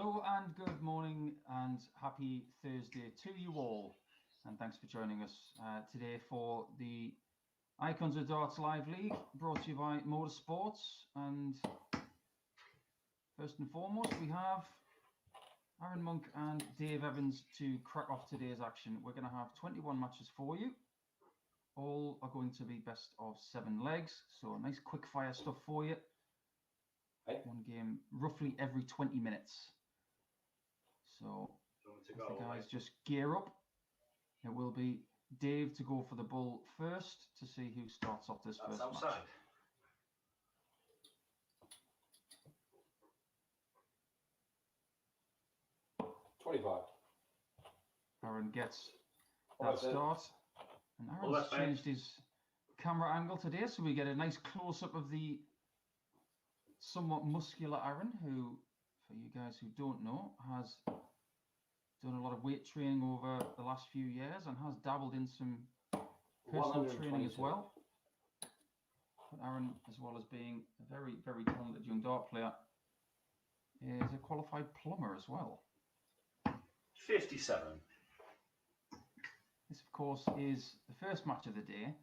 Hello and good morning and happy Thursday to you all, and thanks for joining us today for the Icons of Darts Live League, brought to you by MODUS Sports. And first and foremost, we have Aaron Monk and Dave Evans to crack off today's action. We're going to have 21 matches for you. All are going to be best of 7 legs, so nice quick fire stuff for you. One game roughly every 20 minutes. So if the guys just gear up, it will be Dave to go for the bull first to see who starts off this first match. 25. Aaron gets that start. And Aaron's changed his camera angle today, so we get a nice close-up of the somewhat muscular Aaron, who, for you guys who don't know, has done a lot of weight training over the last few years and has dabbled in some personal training as well. But Aaron, as well as being a very, very talented young dart player, is a qualified plumber as well. 57. This, of course, is the first match of the day,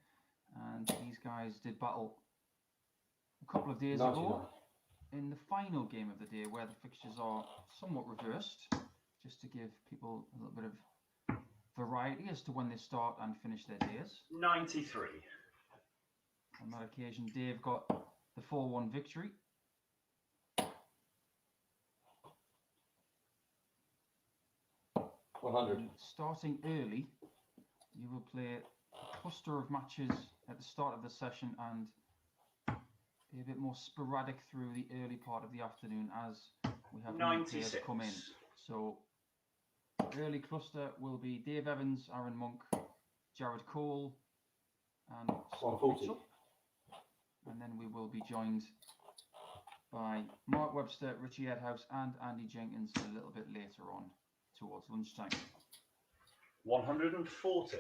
and these guys did battle a couple of days ago in the final game of the day, where the fixtures are somewhat reversed, just to give people a little bit of variety as to when they start and finish their days. 93. On that occasion, Dave got the 4-1 victory. Starting early, you will play a cluster of matches at the start of the session and be a bit more sporadic through the early part of the afternoon as we have new players come in. So early cluster will be Dave Evans, Aaron Monk, Jared Cole, and Scott Mitchell. And then we will be joined by Mark Webster, Richie Edhouse, and Andy Jenkins a little bit later on towards lunchtime. 140.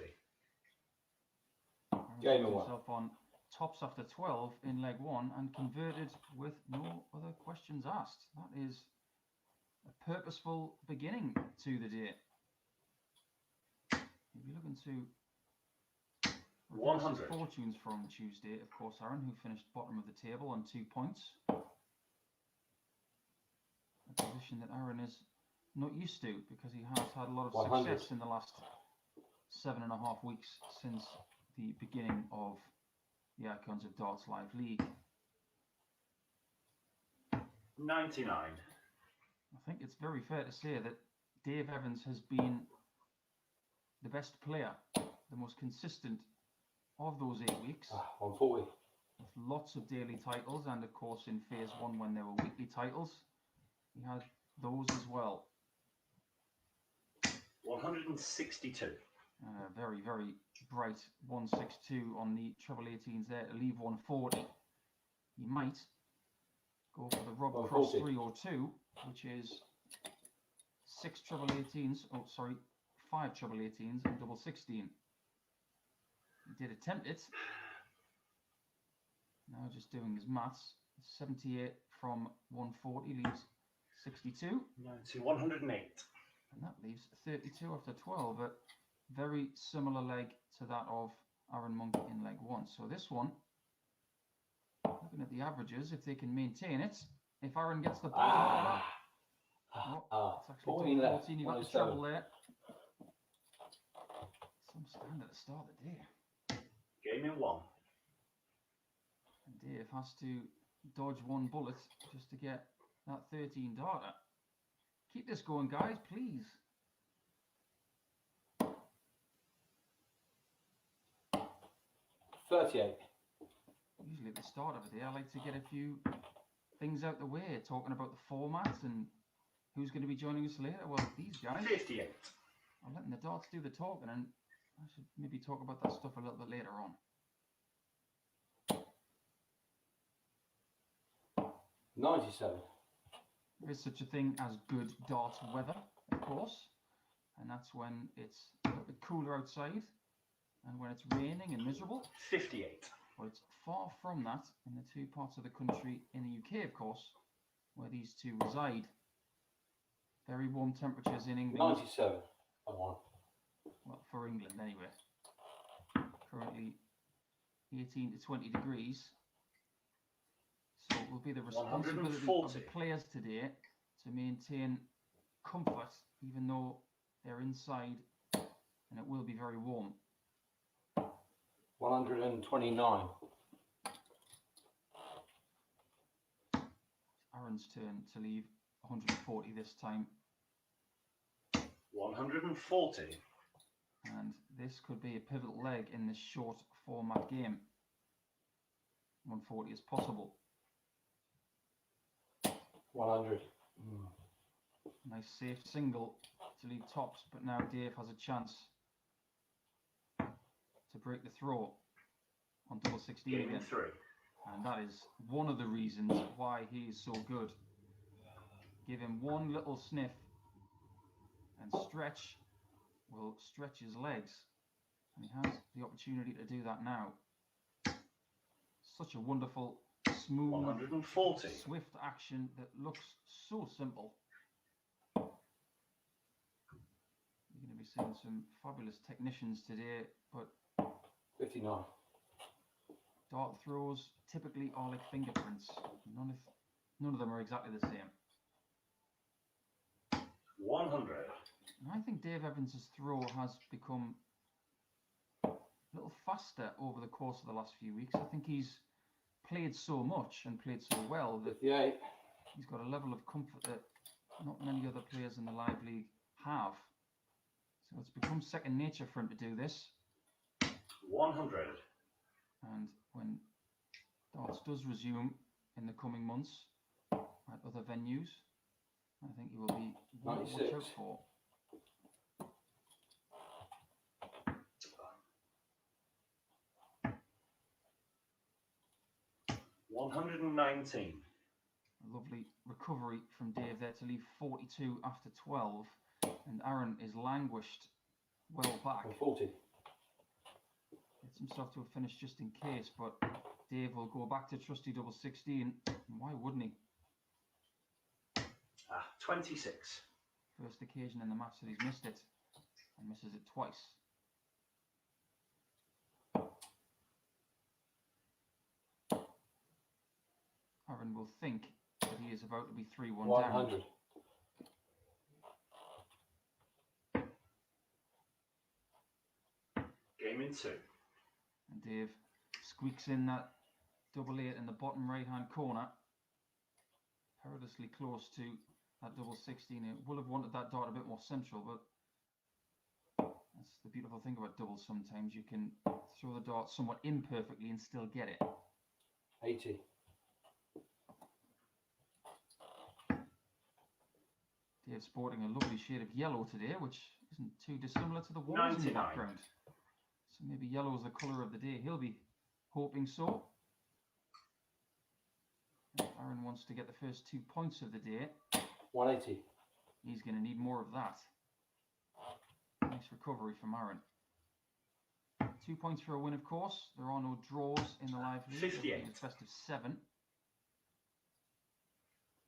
Game himself on tops after 12 in leg 1 and converted with no other questions asked. That is a purposeful beginning to the day. If you're looking to reverse his fortunes from Tuesday, of course, Aaron, who finished bottom of the table on 2 points. A position that Aaron is not used to because he has had a lot of success in the last 7.5 weeks since the beginning of the Icons of Darts Live League. 99. I think it's very fair to say that Dave Evans has been the best player, the most consistent of those 8 weeks. 140. With lots of daily titles, and of course in phase 1 when there were weekly titles, he had those as well. 162. Very, very bright 162 on the treble 18s there to leave 140. You might go for the Rob Cross 302, which is 6 treble 18s. Oh, sorry, 5 treble 18s and double 16. He did attempt it. Now just doing his maths. 78 from 140 leaves 62. 108. And that leaves 32 after 12. A very similar leg to that of Aaron Monk in leg 1. So this one, looking at the averages, if they can maintain it, if Aaron gets the ball, it's actually 14. You got the treble there. Some stand at the start of the day. Game in 1. And Dave has to dodge one bullet just to get that 13 darter. Keep this going, guys, please. 38. Usually at the start of the day, I like to get a few things out the way, talking about the format and who's going to be joining us later. Well, these guys. 58. I'm letting the darts do the talking, and I should maybe talk about that stuff a little bit later on. 97. There is such a thing as good darts weather, of course, and that's when it's a little bit cooler outside and when it's raining and miserable. 58. But it's far from that in the 2 parts of the country in the UK, of course, where these two reside. Very warm temperatures in England. 97. I won. Well, for England anyway. Currently 18 to 20 degrees. So it will be the responsibility of 140. the players today to maintain comfort, even though they're inside, and it will be very warm. 129. Aaron's turn to leave 140 this time, 140. and this could be a pivotal leg in this short format game. 140 is possible. 100. Nice safe single to leave tops, but now Dave has a chance to break the throw on double 16 Game in again. 3. And that is one of the reasons why he is so good. Give him one little sniff and stretch will stretch his legs. And he has the opportunity to do that now. Such a wonderful, smooth, 140. swift action that looks so simple. You're going to be seeing some fabulous technicians today, but 59. dart throws typically are like fingerprints. None of them are exactly the same. 100. And I think Dave Evans's throw has become a little faster over the course of the last few weeks. I think he's played so much and played so well that 58. he's got a level of comfort that not many other players in the live league have. So it's become second nature for him to do this. 100. And when darts does resume in the coming months at other venues, I think he will be one to watch 96. out for. 119. A lovely recovery from Dave there to leave 42 after 12, and Aaron is languished well back. 40. Gets himself to a finish just in case, but Dave will go back to trusty double 16. Why wouldn't he? 26. First occasion in the match that he's missed it, and misses it twice. Aaron will think that he is about to be 3-1 down. 100. Game in 2. And Dave squeaks in that double 8 in the bottom right hand corner. Perilously close to that double 16. It will have wanted that dart a bit more central, but that's the beautiful thing about doubles. Sometimes you can throw the dart somewhat imperfectly and still get it. 80. Dave's sporting a lovely shade of yellow today, which isn't too dissimilar to the walls in the 99. background. So maybe yellow is the colour of the day. He'll be hoping so. If Aaron wants to get the first 2 points of the day, 180. he's going to need more of that. Nice recovery from Aaron. 2 points for a win, of course. There are no draws in the live league. 58. It's best of 7.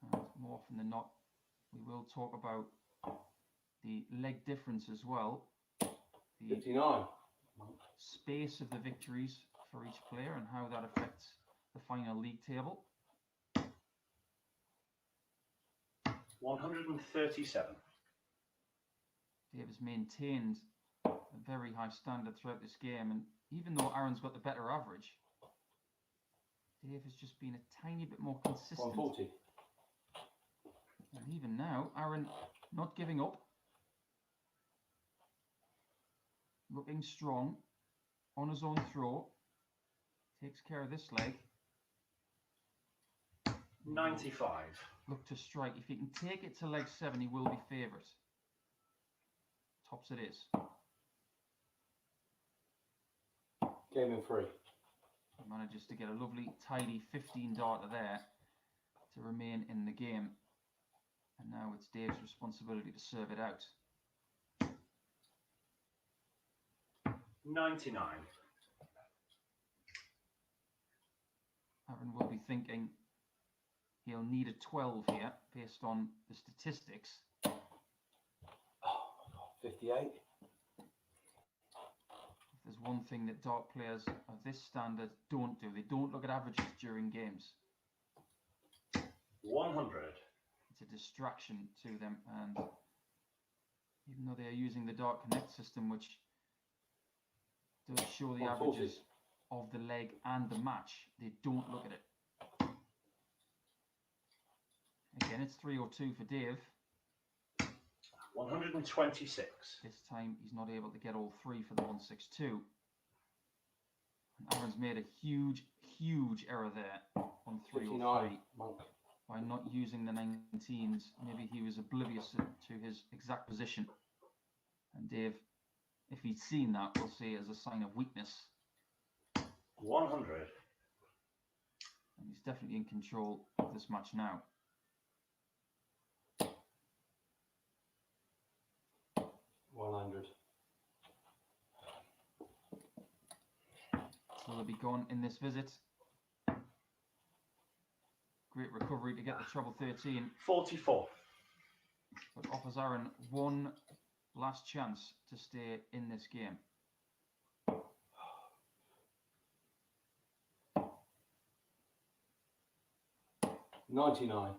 And more often than not, we will talk about the leg difference as well. The 59. space of the victories for each player and how that affects the final league table. 137. Dave has maintained a very high standard throughout this game, and even though Aaron's got the better average, Dave has just been a tiny bit more consistent. 140. And even now, Aaron not giving up, looking strong on his own throw, takes care of this leg. 95. Look to strike. If he can take it to leg 7, he will be favourite. Tops it is. Game in 3. He manages to get a lovely, tidy 15 darter there to remain in the game. And now it's Dave's responsibility to serve it out. 99. Aaron will be thinking he'll need a 12 here based on the statistics. 58. If there's one thing that dart players of this standard don't do, they don't look at averages during games. 100. It's a distraction to them, and even though they are using the Dart Connect system, which does show the 140. averages of the leg and the match, they don't look at it. Again, it's 302 for Dave. 126. This time he's not able to get all three for the 162. And Aaron's made a huge error there on 303 59. Monk. by not using the 19s. Maybe he was oblivious to his exact position. And Dave, if he'd seen that, we'll see it as a sign of weakness. 100. And he's definitely in control of this match now. 100. So they'll be gone in this visit. Great recovery to get the treble 13, 44. but offers Aaron one last chance to stay in this game. $99.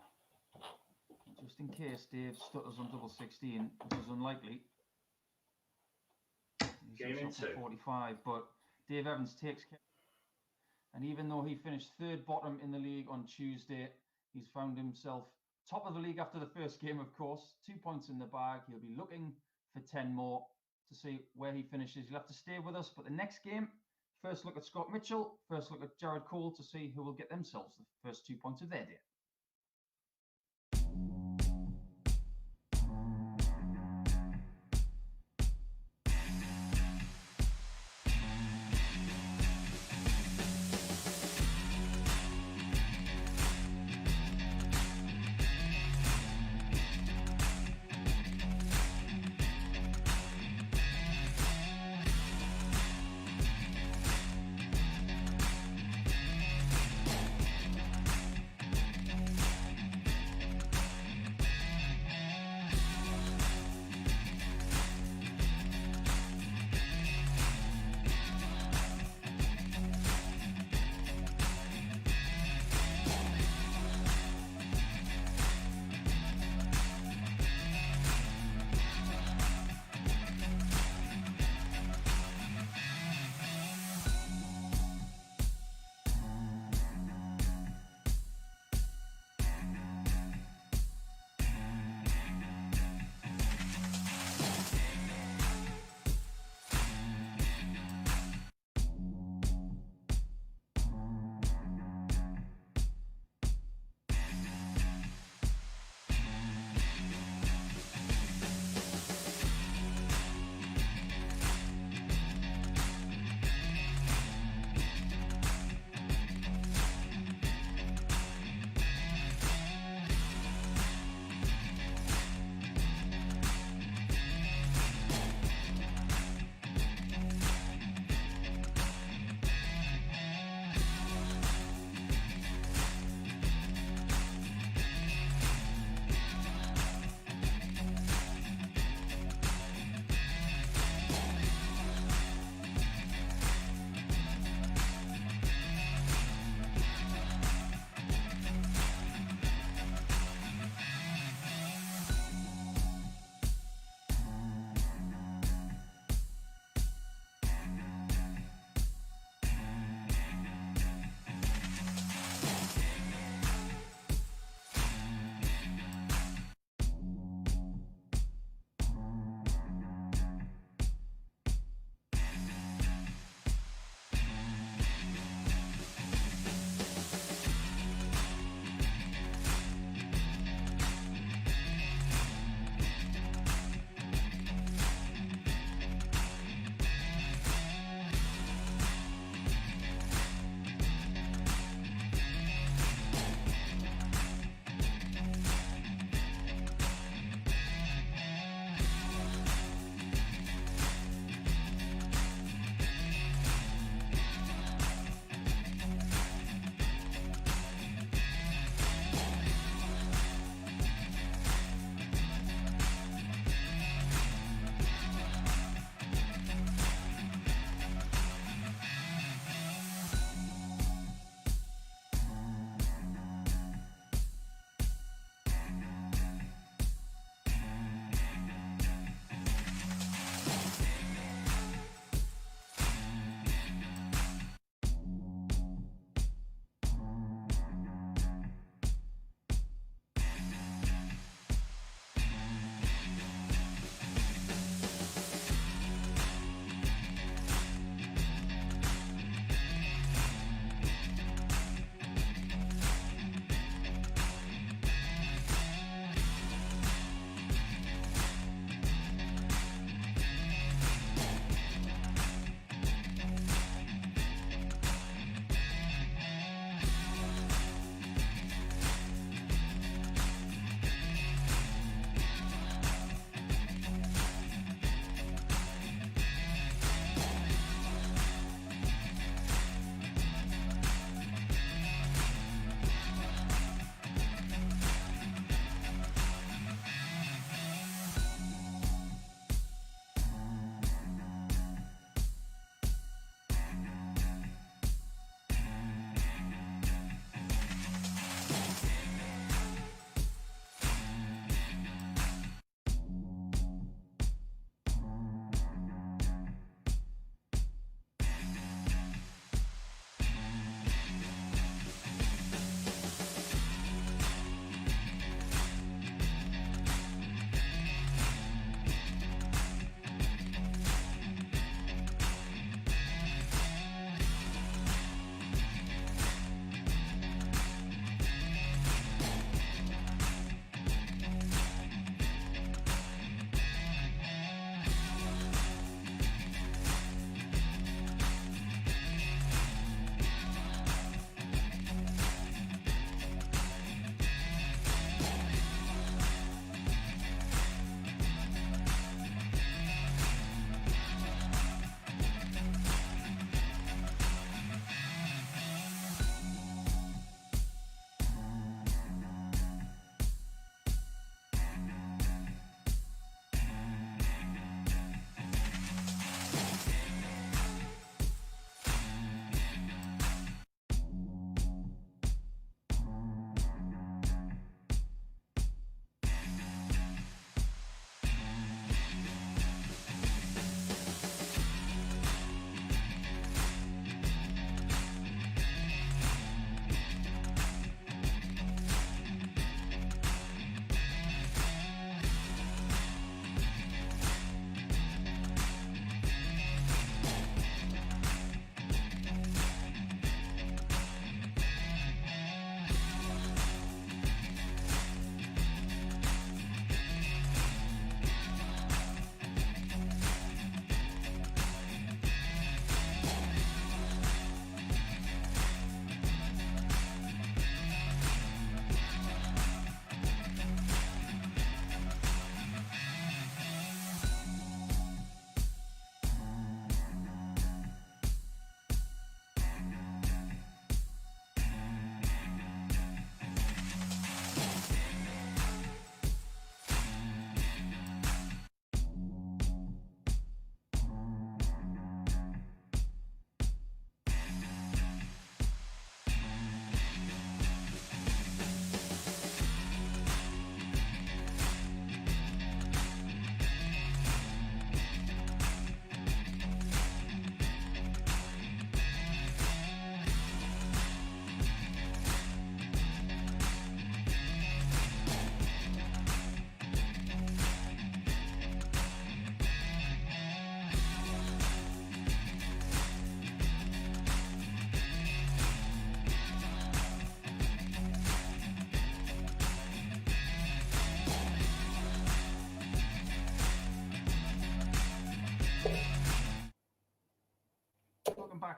Just in case Dave stutters on double 16, which is unlikely. He's Game shot into. for 45, but Dave Evans takes care. And even though he finished third bottom in the league on Tuesday, he's found himself top of the league after the first game, of course. 2 points in the bag. He'll be looking for 10 more to see where he finishes. You'll have to stay with us. But the next game, first look at Scott Mitchell, first look at Jared Cole to see who will get themselves the first 2 points of their day.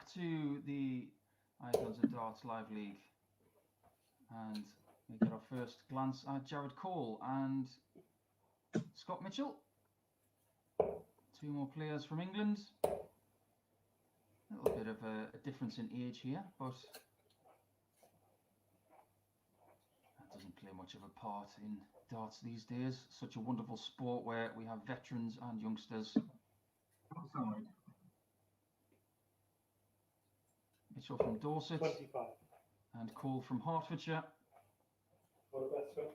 back to the Icons of Darts Live League, and we get our first glance at Jared Cole and Scott Mitchell. Two more players from England. A little bit of a difference in age here, but that doesn't play much of a part in darts these days. Such a wonderful sport where we have veterans and youngsters. Mitchell from Dorset 25. and Cole from Hertfordshire. What about Sven?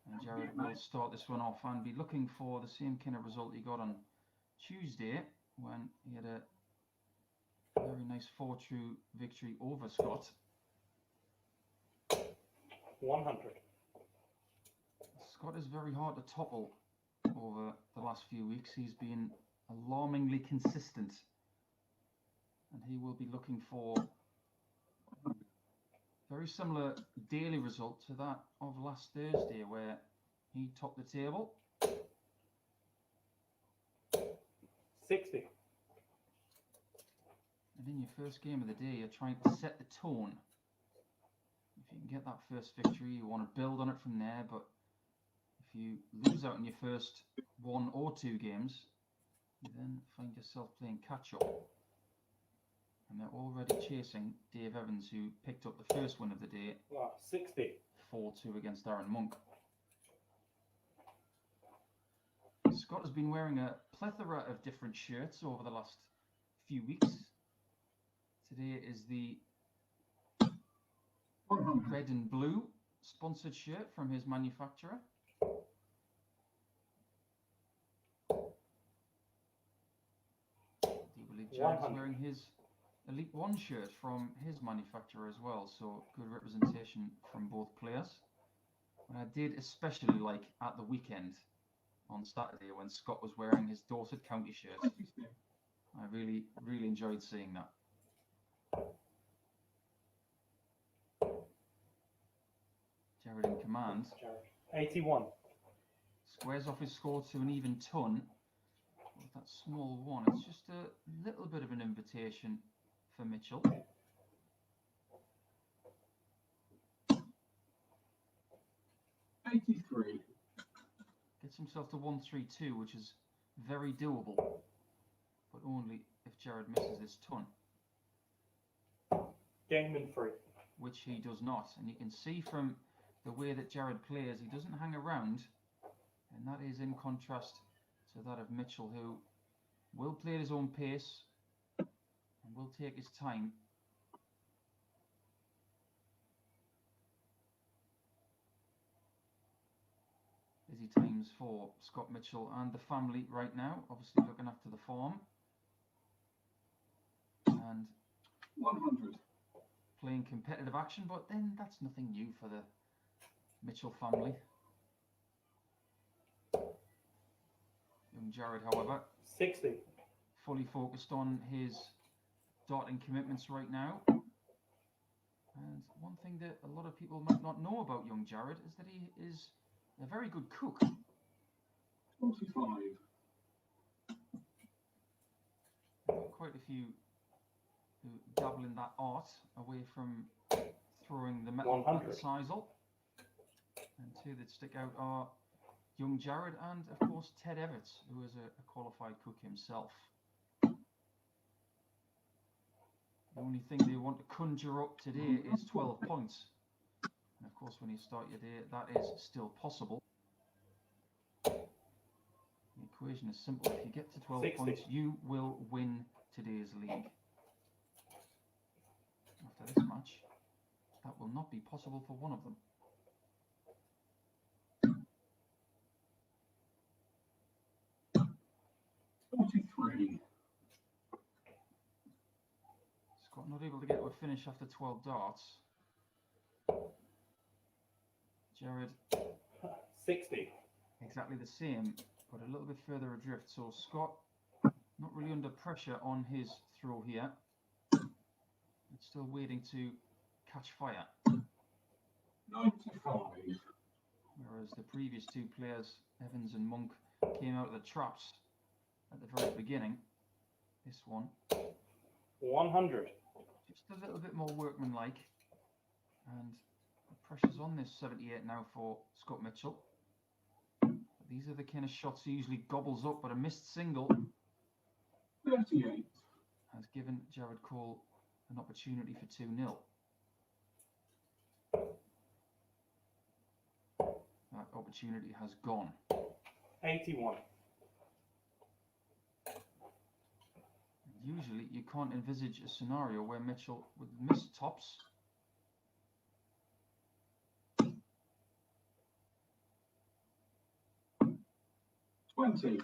And Jared will start this one off and be looking for the same kind of result he got on Tuesday when he had a very nice 4-2 victory over Scott. 100. Scott is very hard to topple over the last few weeks. He's been alarmingly consistent, and he will be looking for a very similar daily result to that of last Thursday, where he topped the table. 60. And in your first game of the day, you're trying to set the tone. If you can get that first victory, you want to build on it from there, but if you lose out in your first 1 or 2 games, you then find yourself playing catch-up. And they're already chasing Dave Evans, who picked up the first win of the day, 60. 4-2 against Aaron Monk. Scott has been wearing a plethora of different shirts over the last few weeks. Today is the red and blue sponsored shirt from his manufacturer. I do believe Jared's wearing his Elite One shirt from his manufacturer as well, so good representation from both players. And I did especially like at the weekend on Saturday when Scott was wearing his Dorset County shirt. I really enjoyed seeing that. Jared in command. Jared. 81. Squares off his score to an even ton. With that small one, it's just a little bit of an invitation for Mitchell. $83. Gets himself to 132, which is very doable, but only if Jared misses this ton, Game and 3. which he does not. And you can see from the way that Jared plays, he doesn't hang around, and that is in contrast to that of Mitchell, who will play at his own pace and will take his time. Busy times for Scott Mitchell and the family right now, obviously looking after the farm and 100. playing competitive action, but then that's nothing new for the Mitchell family. Young Jared, however, 60. fully focused on his darting commitments right now. And one thing that a lot of people might not know about young Jared is that he is a very good cook. 45. Quite a few who dabble in that art away from throwing the metal at 100. the sisal. And two that stick out are young Jared and, of course, Ted Everts, who is a qualified cook himself. The only thing they want to conjure up today is 12 points. And of course, when you start your day, that is still possible. The equation is simple. If you get to 12 60. points, you will win today's league. After this match, that will not be possible for one of them. $43. Scott not able to get to a finish after 12 darts. Jared 60. exactly the same, but a little bit further adrift. So Scott not really under pressure on his throw here. It's still waiting to catch fire. 95. Whereas the previous two players, Evans and Monk, came out of the traps at the very beginning. This one, 100. Just a little bit more workmanlike. And the pressure's on this 78 now for Scott Mitchell. But these are the kind of shots he usually gobbles up, but a missed single 38. has given Jared Cole an opportunity for 2-0. That opportunity has gone. 81. Usually you can't envisage a scenario where Mitchell would miss tops. $20.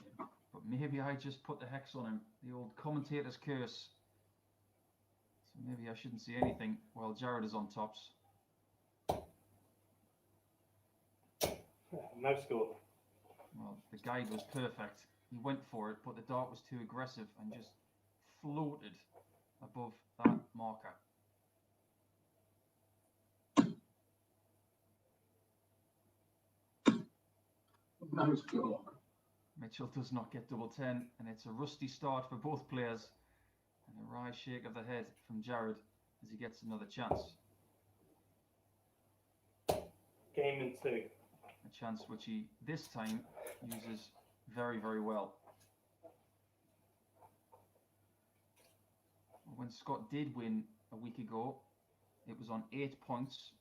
But maybe I just put the hex on him. The old commentator's curse. So maybe I shouldn't see anything while Jared is on tops. No score. Well, the guide was perfect. He went for it, but the dart was too aggressive and just floated above that marker. No score. Mitchell does not get double 10, and it's a rusty start for both players. And a wry shake of the head from Jared as he gets another chance. Game in 2. A chance which he, this time, uses very, very well. When Scott did win a week ago, it was on 8 points,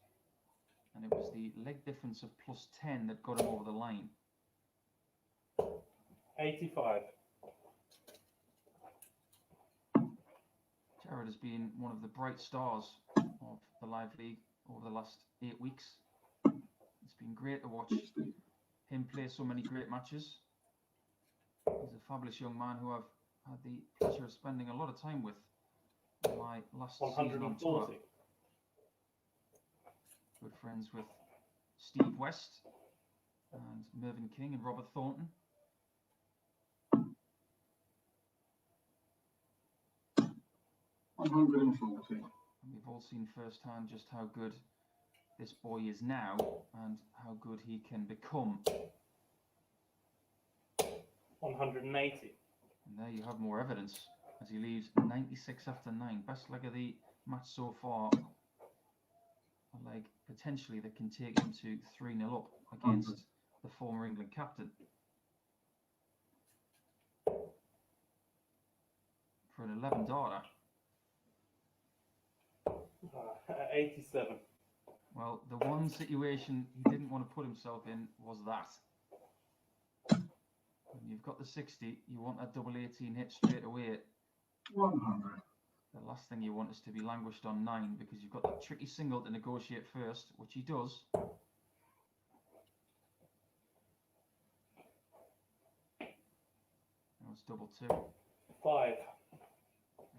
and it was the leg difference of plus 10 that got him over the line. 85. Jared has been one of the bright stars of the Live League over the last 8 weeks. It's been great to watch 60. him play so many great matches. He's a fabulous young man who I've had the pleasure of spending a lot of time with in my last season on tour. 140. Good friends with Steve West and Mervyn King and Robert Thornton. 140. And we've all seen firsthand just how good this boy is now and how good he can become. 180. And there you have more evidence as he leaves 96 after 9. Best leg of the match so far. A leg potentially that can take him to 3-0 up against the former England captain. For an 11 darter. 87. Well, the one situation he didn't want to put himself in was that. When you've got the 60, you want that double 18 hit straight away. 100. The last thing you want is to be languished on 9 because you've got that tricky single to negotiate first, which he does. Now it's double 2. 5.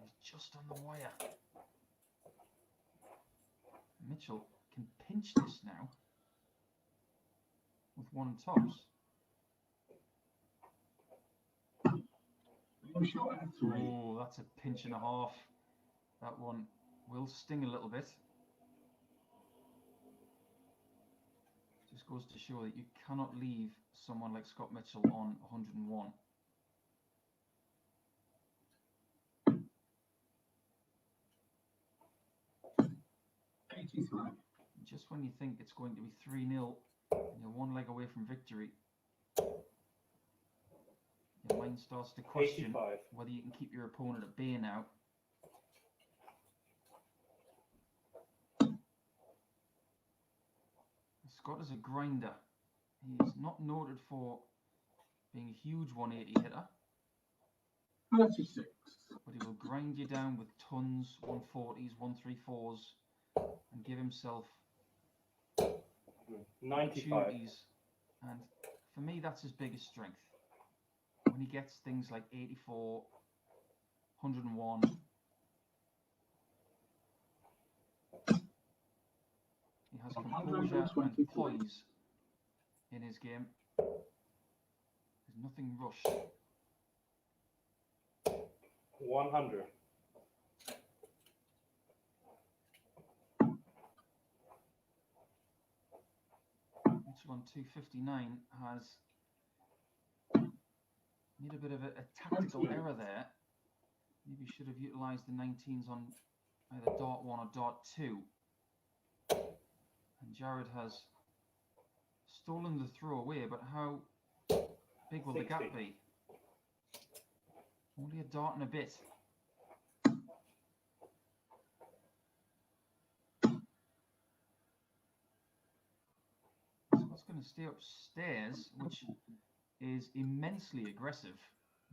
He's just on the wire. Mitchell can pinch this now with one tops. No shot at 3. Oh, that's a pinch and a half. That one will sting a little bit. Just goes to show that you cannot leave someone like Scott Mitchell on 101. Just when you think it's going to be 3-0 and you're one leg away from victory, your mind starts to question 85. whether you can keep your opponent at bay now. Scott is a grinder. He's not noted for being a huge 180 hitter, 36. but he will grind you down with tons, 140s, 134s, and give himself 95. opportunities. And for me, that's his biggest strength. When he gets things like 84, 101, he has composure and poise in his game. There's nothing rushed. 100. Mitchell on 259 has made a bit of a tactical error there. Maybe should have utilised the 19s on either dart 1 or dart 2. And Jared has stolen the throw away, but how big will the gap 60. be? Only a dart and a bit. Scott's going to stay upstairs, which is immensely aggressive.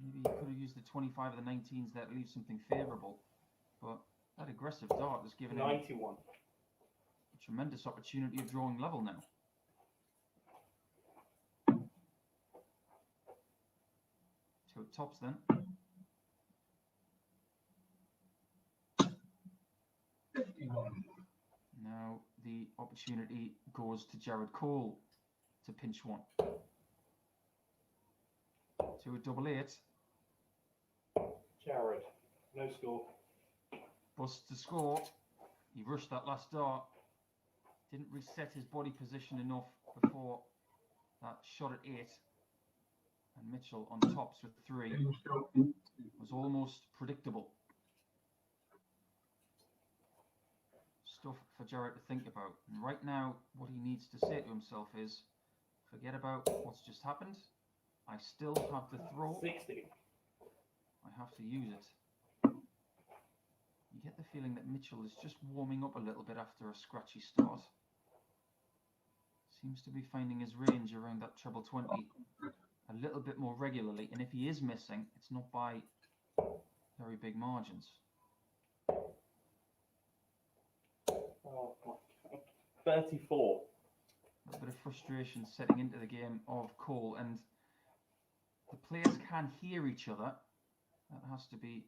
Maybe he could have used the 25 or the 19s that leaves something favourable. But that aggressive dart has given him 91. a tremendous opportunity of drawing level now. Two at tops then. 51. Now the opportunity goes to Jared Cole to pinch one. To a double 8. Jared, no score. Busts to score. He rushed that last dart. Didn't reset his body position enough before that shot at 8. And Mitchell on tops with 3 Game shot in. was almost predictable. Stuff for Jared to think about. And right now, what he needs to say to himself is, forget about what's just happened. I still have the throw. 60. I have to use it. You get the feeling that Mitchell is just warming up a little bit after a scratchy start. Seems to be finding his range around that treble 20 a little bit more regularly. And if he is missing, it's not by very big margins. Oh, my God. 34. A little bit of frustration setting into the game of Cole, and the players can hear each other. That has to be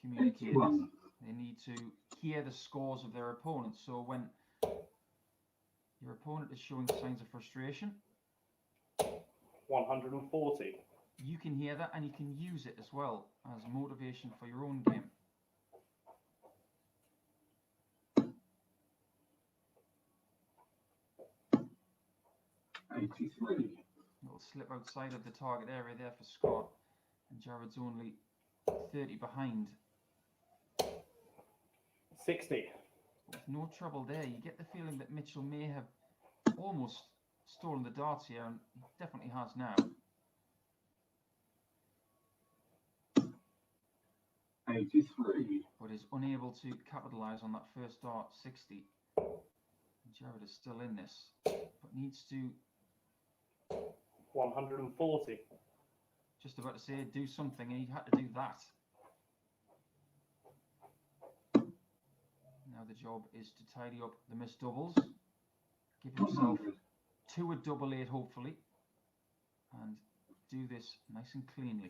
communicated. 81. They need to hear the scores of their opponents. So when your opponent is showing signs of frustration, 140. you can hear that and you can use it as well as motivation for your own game. $83. It'll slip outside of the target area there for Scott, and Jared's only 30 behind. 60. With no trouble there, you get the feeling that Mitchell may have almost stolen the darts here, and he definitely has now. 83. But is unable to capitalise on that first dart, 60. And Jared is still in this, but needs to, 140. just about to say, do something, and he had to do that. Now the job is to tidy up the missed doubles, give himself 100. 2 at double 8 hopefully, and do this nice and cleanly.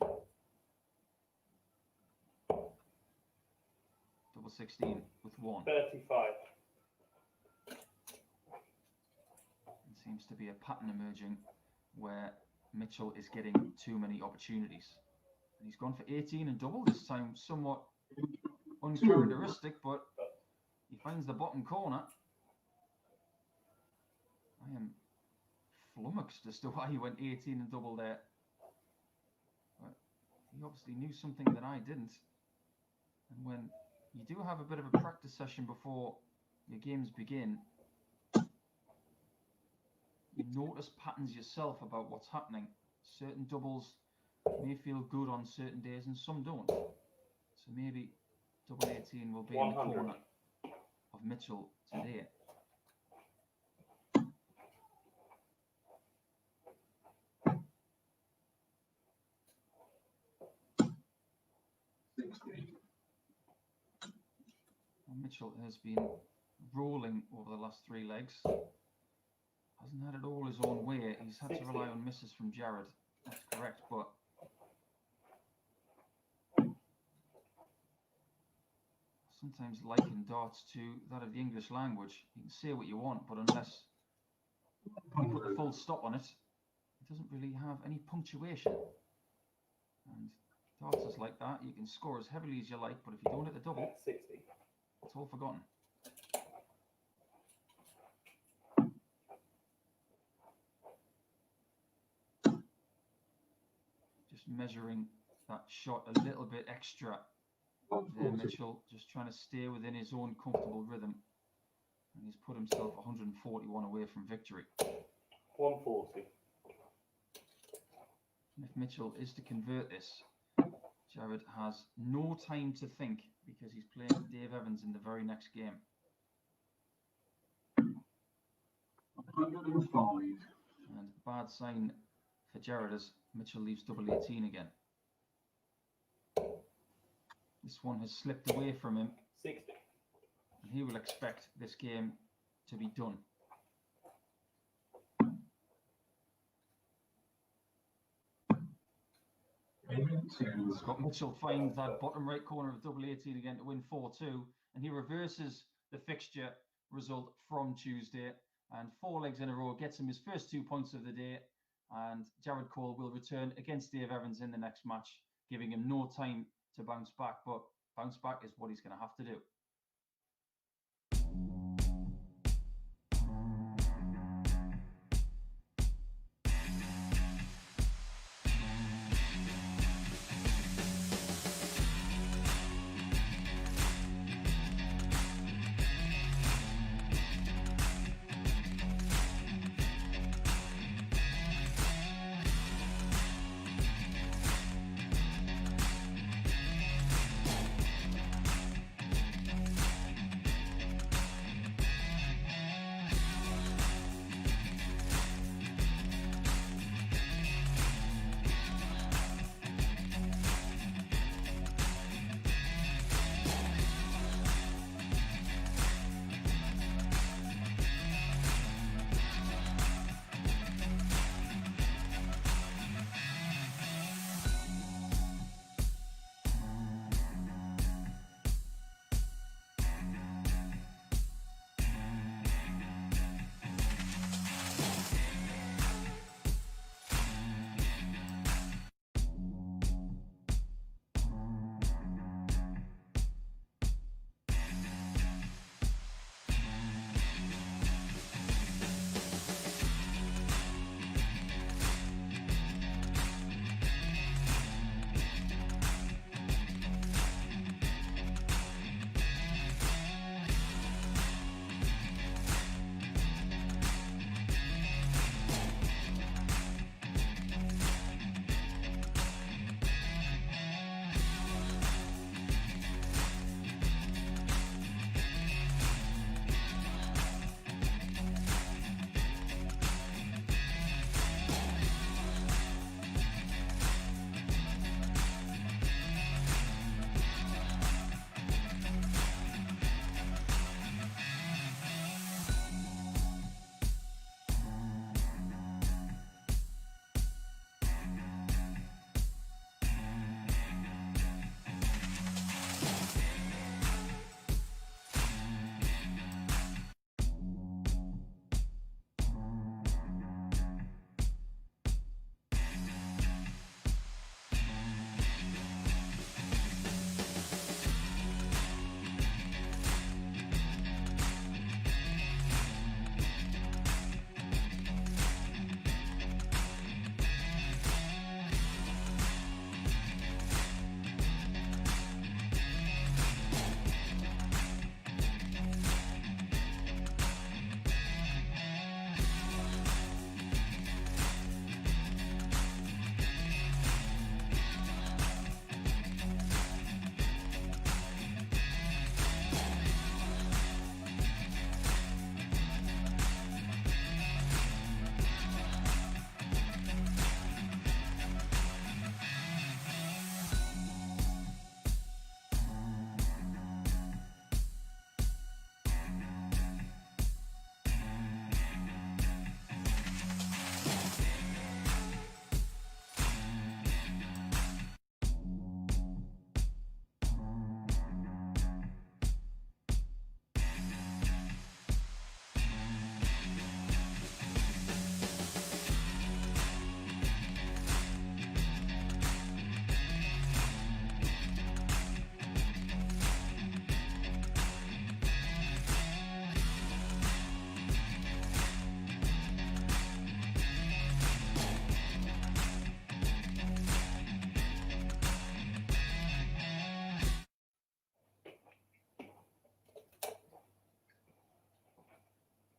Double 16 with 1. 35. It seems to be a pattern emerging where Mitchell is getting too many opportunities. And he's gone for 18 and double this time, somewhat uncharacteristic, but he finds the bottom corner. I am flummoxed as to why he went 18 and double there. But he obviously knew something that I didn't. And when you do have a bit of a practice session before your games begin, you notice patterns yourself about what's happening. Certain doubles may feel good on certain days and some don't. So maybe double 18 will be in the 100. corner of Mitchell today. Well, Mitchell has been rolling over the last 3 legs. Hasn't had it all his own way. He's had to rely on misses from Jared. That's correct, but sometimes liken darts to that of the English language. You can say what you want, but unless you put the full stop on it, it doesn't really have any punctuation. And darts is like that. You can score as heavily as you like, but if you don't hit the double, 60. it's all forgotten. Just measuring that shot a little bit extra there, 140. Mitchell, just trying to stay within his own comfortable rhythm. And he's put himself 141 away from victory. 140. And if Mitchell is to convert this, Jared has no time to think because he's playing Dave Evans in the very next game. 105. And bad sign for Jared as Mitchell leaves double 18 again. This one has slipped away from him, 60. and he will expect this game to be done. Payment to Scott Mitchell finds that bottom right corner of double 18 again to win 4-2, and he reverses the fixture result from Tuesday, and 4 legs in a row gets him his first 2 points of the day, and Jared Cole will return against Dave Evans in the next match, giving him no time to bounce back, but bounce back is what he's going to have to do.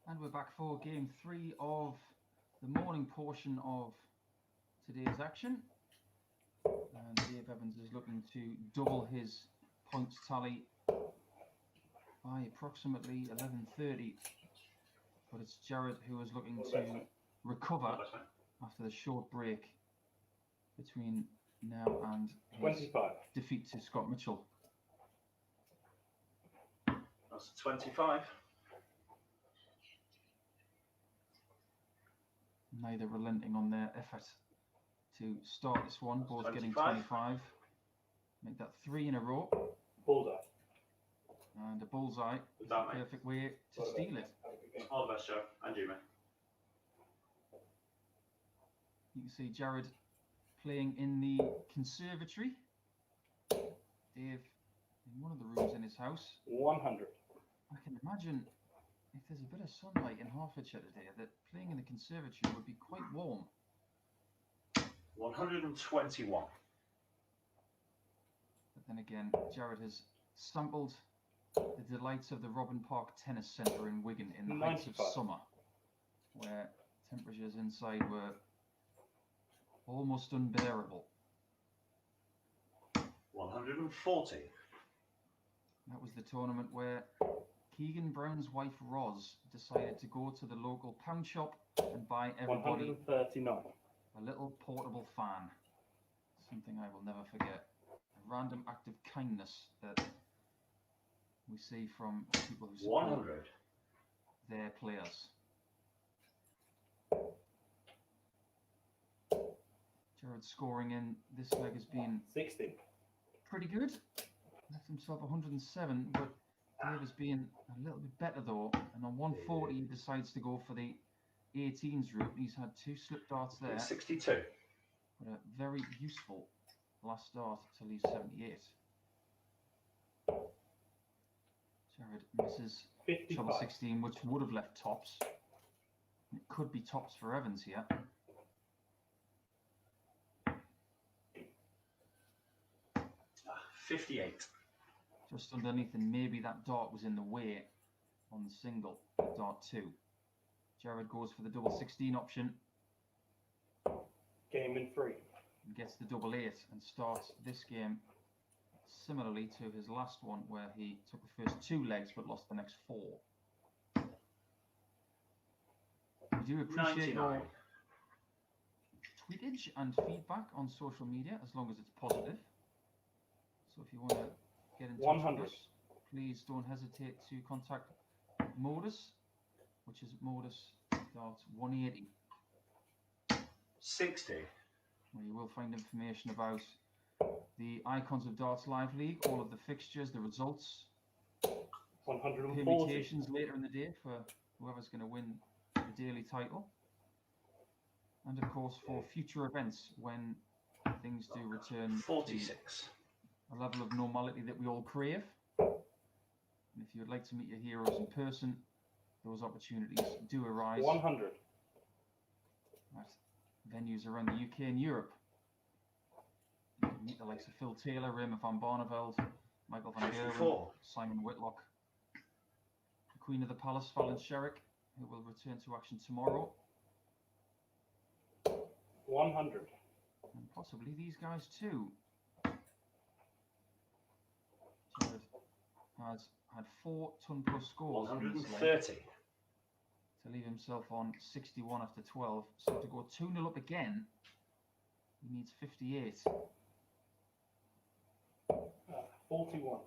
And we're back for game 3 of the morning portion of today's action. And Dave Evans is looking to double his points tally by approximately 11:30. But it's Jared who is looking to recover after the short break between now and his 25. defeat to Scott Mitchell. That's 25. Neither relenting on their effort to start this one, both getting 25. 25. Make that 3 in a row. Bullseye. And a bullseye is the That, mate. perfect way to steal it. All the best, Joe. And you, mate. You can see Jared playing in the conservatory. Dave in one of the rooms in his house. 100. I can imagine if there's a bit of sunlight in Hertfordshire today that playing in the conservatory would be quite warm. 121. But then again, Jared has sampled the delights of the Robin Park Tennis Centre in Wigan in the heights of 95. summer, where temperatures inside were almost unbearable. 140. That was the tournament where Keegan Brown's wife Roz decided to go to the local pound shop and buy everybody 139. a little portable fan. Something I will never forget. A random act of kindness that we see from people who support 100. their players. Jared scoring in this leg has been 60. pretty good. Left himself 107, but Dave has been a little bit better though. And on 140, he decides to go for the 18s route. He's had 2 slip darts there, 62. but a very useful last dart to leave 78. Jared misses 55. trouble 16, which would have left tops. It could be tops for Evans here. Ah, 58. Just underneath, and maybe that dart was in the way on the single, dart 2. Jared goes for the double 16 option Game in 3. and gets the double 8 and starts this game similarly to his last one, where he took the first 2 legs but lost the next 4. We do appreciate 99. your tweetage and feedback on social media, as long as it's positive. So if you want to get in touch 100. with us, please don't hesitate to contact MODUS, which is modus.180, 60. where you will find information about the Icons of Darts Live League, all of the fixtures, the results, 140. permutations later in the day for whoever's going to win the daily title, and of course for future events when things do return to 46. a level of normality that we all crave. And if you would like to meet your heroes in person, those opportunities do arise 100. at venues around the UK and Europe. You can meet the likes of Phil Taylor, Raymond van Barneveld, Michael van Gerwen, 54. Simon Whitlock, the Queen of the Palace, Fallon Sherrick, who will return to action tomorrow, 100. and possibly these guys too. Jared has had 4 ton plus scores in this leg 130. to leave himself on 61 after 12. So to go 2-0 up again, he needs 58. 41.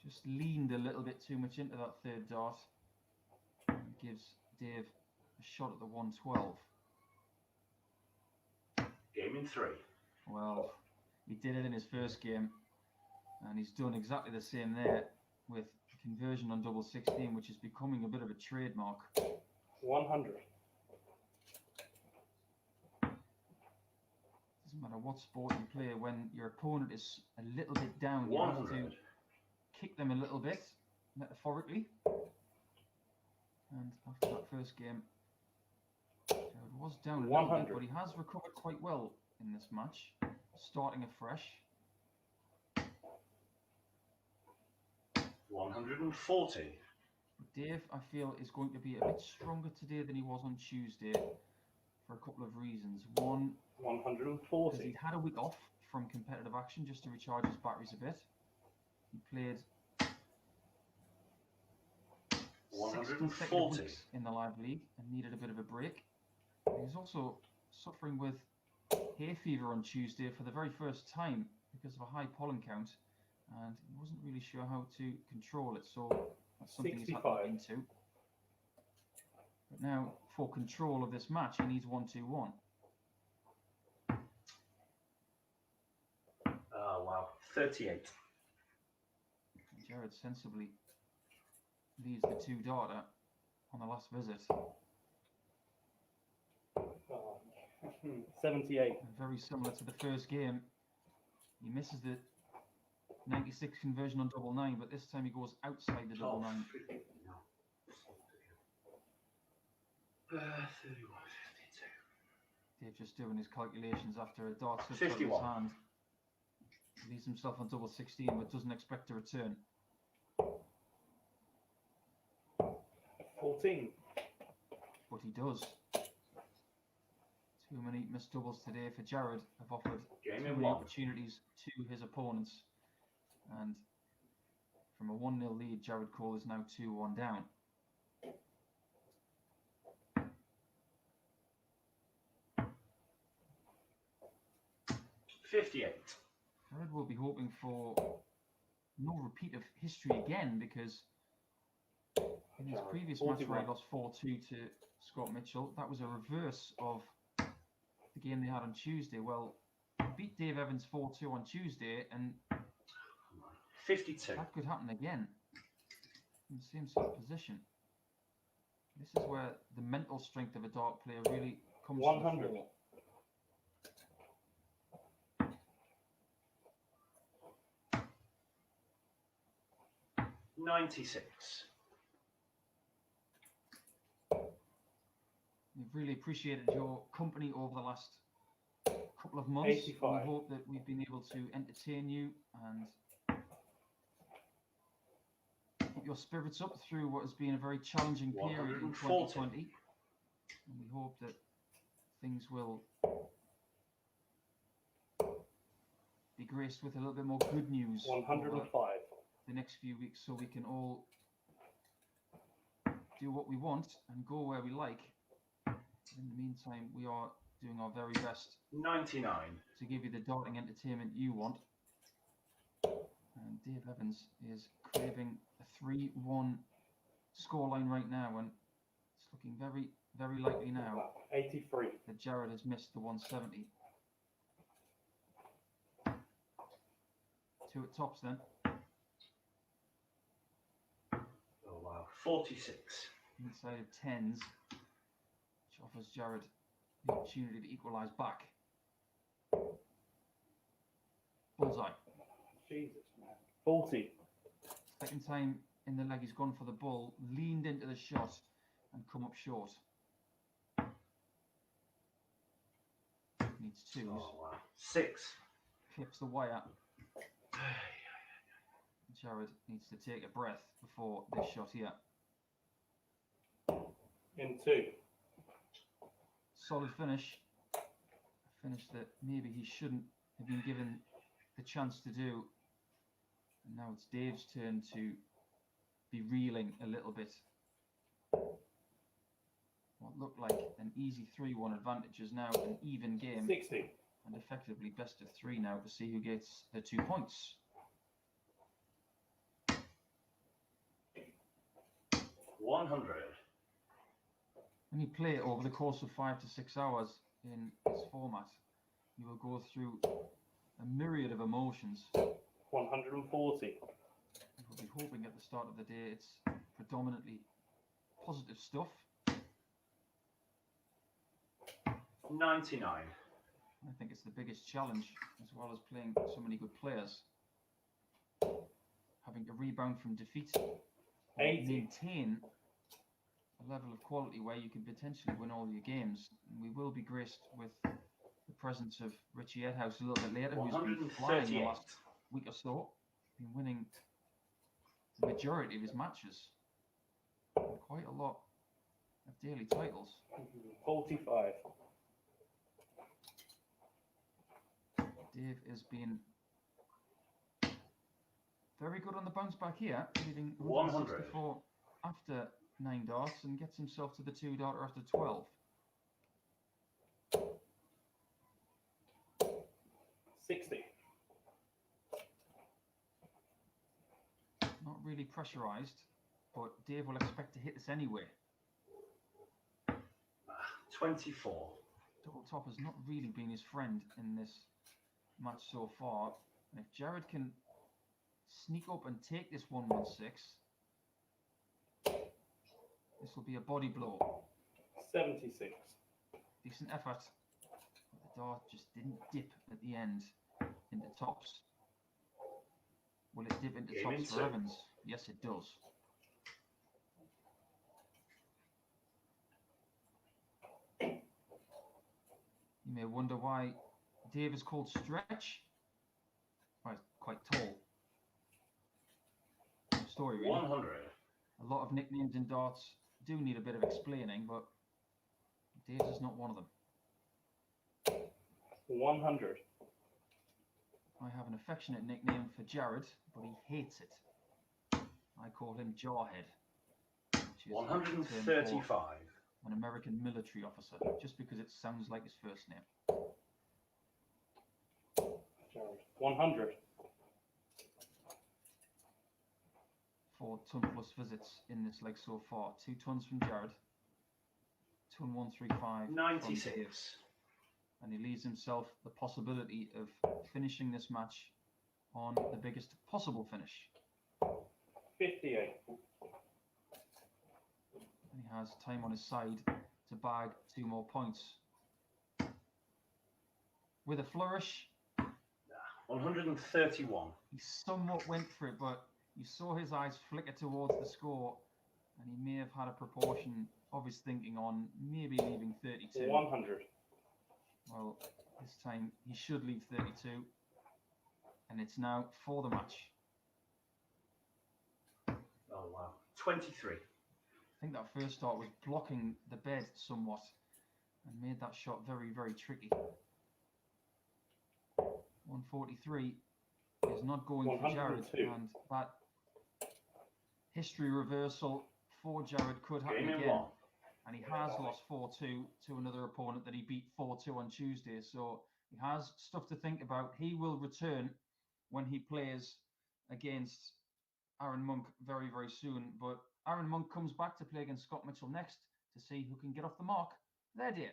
Just leaned a little bit too much into that third dart. And gives Dave a shot at the 112. Game in 3. Well, he did it in his first game, and he's done exactly the same there with conversion on double 16, which is becoming a bit of a trademark. 100. Doesn't matter what sport you play, when your opponent is a little bit down, you have to 100. kick them a little bit, metaphorically. And after that first game, Jared was down a little bit, 100. but he has recovered quite well in this match, starting afresh. 140. Dave, I feel, is going to be a bit stronger today than he was on Tuesday for a couple of reasons. One, because 140. he'd had a week off from competitive action just to recharge his batteries a bit. He played 6 consecutive 140. weeks in the live league and needed a bit of a break. He was also suffering with hay fever on Tuesday for the very first time because of a high pollen count, and he wasn't really sure how to control it, so that's something he's had to look 65. into. But now, for control of this match, he needs 1-2-1. Oh, wow. 38. Jared sensibly leaves the 2 darter on the last visit. Oh, 78. And very similar to the first game, he misses the 96 conversion on double 9, but this time he goes outside the double 9. 31, 52. Dave just doing his calculations after a dart slips out of his 51. hand. He leaves himself on double 16, but doesn't expect a return. 14. But he does. Too many missed doubles today for Jared have offered Game too in many 1. opportunities to his opponents. And from a 1-0 lead, Jared Cole is now 2-1 down. $58. Jared will be hoping for no repeat of history again, because in his Jared, previous match where 41. he lost 4-2 to Scott Mitchell, that was a reverse of the game they had on Tuesday. Well, he beat Dave Evans 4-2 on Tuesday, and 52. that could happen again in the same sort of position. This is where the mental strength of a dart player really comes 100. to the fore. $96. We've really appreciated your company over the last couple of months. 85. We hope that we've been able to entertain you and keep your spirits up through what has been a very challenging period in 140. 2020. And we hope that things will be graced with a little bit more good news over 105. the next few weeks, so we can all do what we want and go where we like. In the meantime, we are doing our very best 99. to give you the darting entertainment you want. And Dave Evans is craving a 3-1 scoreline right now, and it's looking very, very likely now 83. that Jared has missed the 170. 2 at tops then. Oh, wow. 46. Inside of 10s, which offers Jared the opportunity to equalise back. Bullseye. Jesus, man. 40. Second time in the leg he's gone for the bull, leaned into the shot and come up short. Needs 2s. Oh, wow. 6. Clips the wire. Jared needs to take a breath before this shot here. In 2. Solid finish. A finish that maybe he shouldn't have been given the chance to do. And now it's Dave's turn to be reeling a little bit. What looked like an easy 3-1 advantage is now an even game, 60. and effectively best of 3 now to see who gets the 2 points. 100. When you play it over the course of 5 to 6 hours in this format, you will go through a myriad of emotions. 140. We'll be hoping at the start of the day it's predominantly positive stuff. 99. I think it's the biggest challenge, as well as playing so many good players. Having to rebound from defeat, or 80. maintain a level of quality where you can potentially win all your games. And we will be graced with the presence of Richie Edhouse a little bit later, who's been flying the 138. last week or so, been winning the majority of his matches. quite a lot of daily titles. 45. Dave is being very good on the bounce back here, leaving 100. 164 after 9 darts and gets himself to the 2 darter after 12. 60. Not really pressurised, but Dave will expect to hit this anyway. 24. Double top has not really been his friend in this match so far. And if Jared can sneak up and take this 116, this will be a body blow. 76. Decent effort. But the dart just didn't dip at the end into tops. Will it dip into Game tops into. for Evans? Yes, it does. You may wonder why Dave is called Stretch. Well, he's quite tall. Story really. 100. A lot of nicknames in darts do need a bit of explaining, but Dave's is not one of them. 100. I have an affectionate nickname for Jared, but he hates it. I call him Jarhead, which is a term for 135. an American military officer, just because it sounds like his first name. Jared. 100. 4 ton plus visits in this leg so far. 2 tons from Jared. Ton 135 from Dave. 96. And he leaves himself the possibility of finishing this match on the biggest possible finish. 58. And he has time on his side to bag 2 more points. With a flourish, 131. he somewhat went for it, but you saw his eyes flicker towards the score, and he may have had a proportion of his thinking on maybe leaving 32. 100. Well, this time he should leave 32, and it's now for the match. Oh, wow. 23. I think that first start was blocking the bed somewhat and made that shot very, very tricky. 143 is not going for Jared, 102. and that history reversal for Jared could happen Game in again. 1. And he has lost 4-2 to another opponent that he beat 4-2 on Tuesday, so he has stuff to think about. He will return when he plays against Aaron Monk very, very soon, but Aaron Monk comes back to play against Scott Mitchell next to see who can get off the mark their day.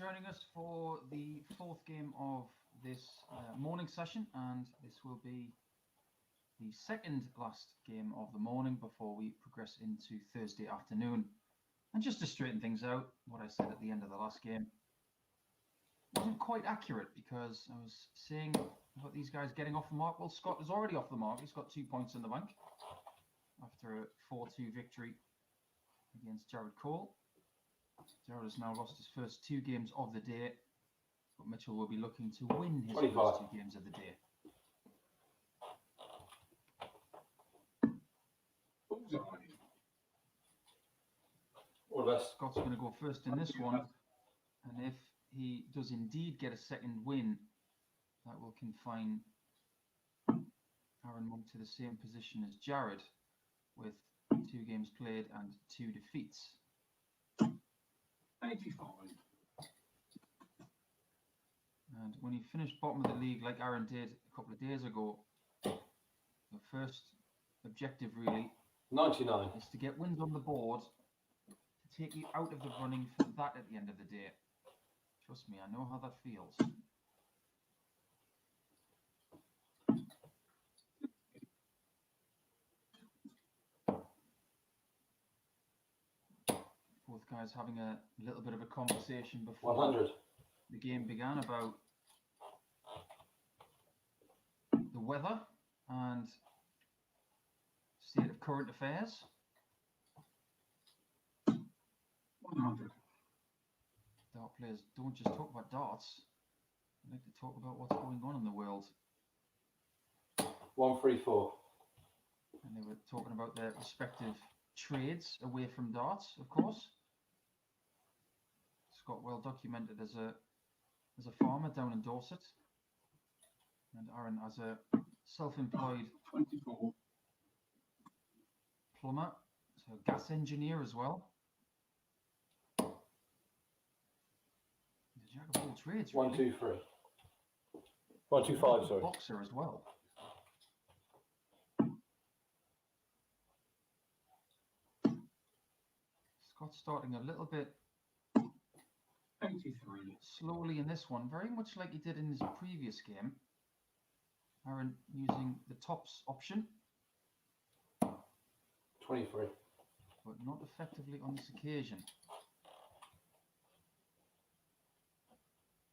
joining us for the fourth game of this morning session, and this will be the second last game of the morning before we progress into Thursday afternoon. And just to straighten things out, what I said at the end of the last game wasn't quite accurate, because I was saying about these guys getting off the mark. Well, Scott is already off the mark. He's got 2 points in the bank after a 4-2 victory against Jared Cole. Jared has now lost his first 2 games of the day, but Mitchell will be looking to win his 25. first 2 games of the day. Bullseye. Or less. Scott's going to go first in this one, and if he does indeed get a second win, that will confine Aaron Monk to the same position as Jared, with 2 games played and 2 defeats. 85. And when you finish bottom of the league like Aaron did a couple of days ago, the first objective really 99. is to get wins on the board to take you out of the running for that at the end of the day. Trust me, I know how that feels. Both guys having a little bit of a conversation before 100. the game began about the weather and state of current affairs. 100. Dart players don't just talk about darts, they like to talk about what's going on in the world. 134. And they were talking about their respective trades away from darts, of course. Scott well documented as a farmer down in Dorset, and Aaron as a self-employed 24. plumber, so gas engineer as well. He's a jack of all trades, really. 123. 125, sorry. Boxer as well. Scott's starting a little bit 83. slowly in this one, very much like he did in his previous game. Aaron using the tops option, 23. but not effectively on this occasion.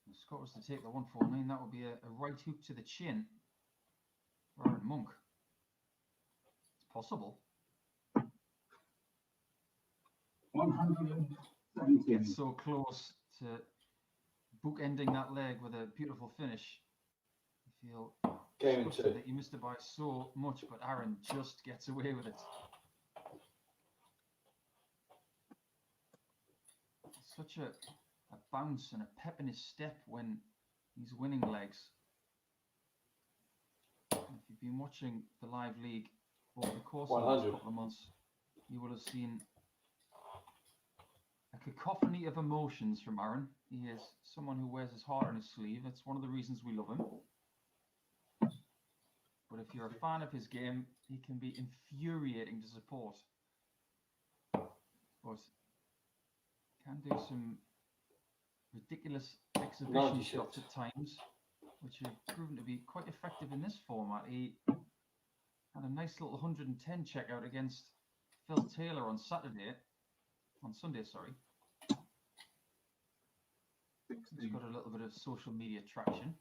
If Scott was to take the 149, that would be a right hook to the chin for Aaron Monk. It's possible. 117. Gets so close to bookending that leg with a beautiful finish. You feel Game in disgusted 2. that you missed it by so much, but Aaron just gets away with it. Such a bounce and a pep in his step when he's winning legs. If you've been watching the live league over the course of the last 100. couple of months, you will have seen a cacophony of emotions from Aaron. He is someone who wears his heart on his sleeve. It's one of the reasons we love him. But if you're a fan of his game, he can be infuriating to support. But can do some ridiculous exhibition 96. shots at times, which have proven to be quite effective in this format. He had a nice little 110 check out against Phil Taylor on Sunday, sorry. 60. He's got a little bit of social media traction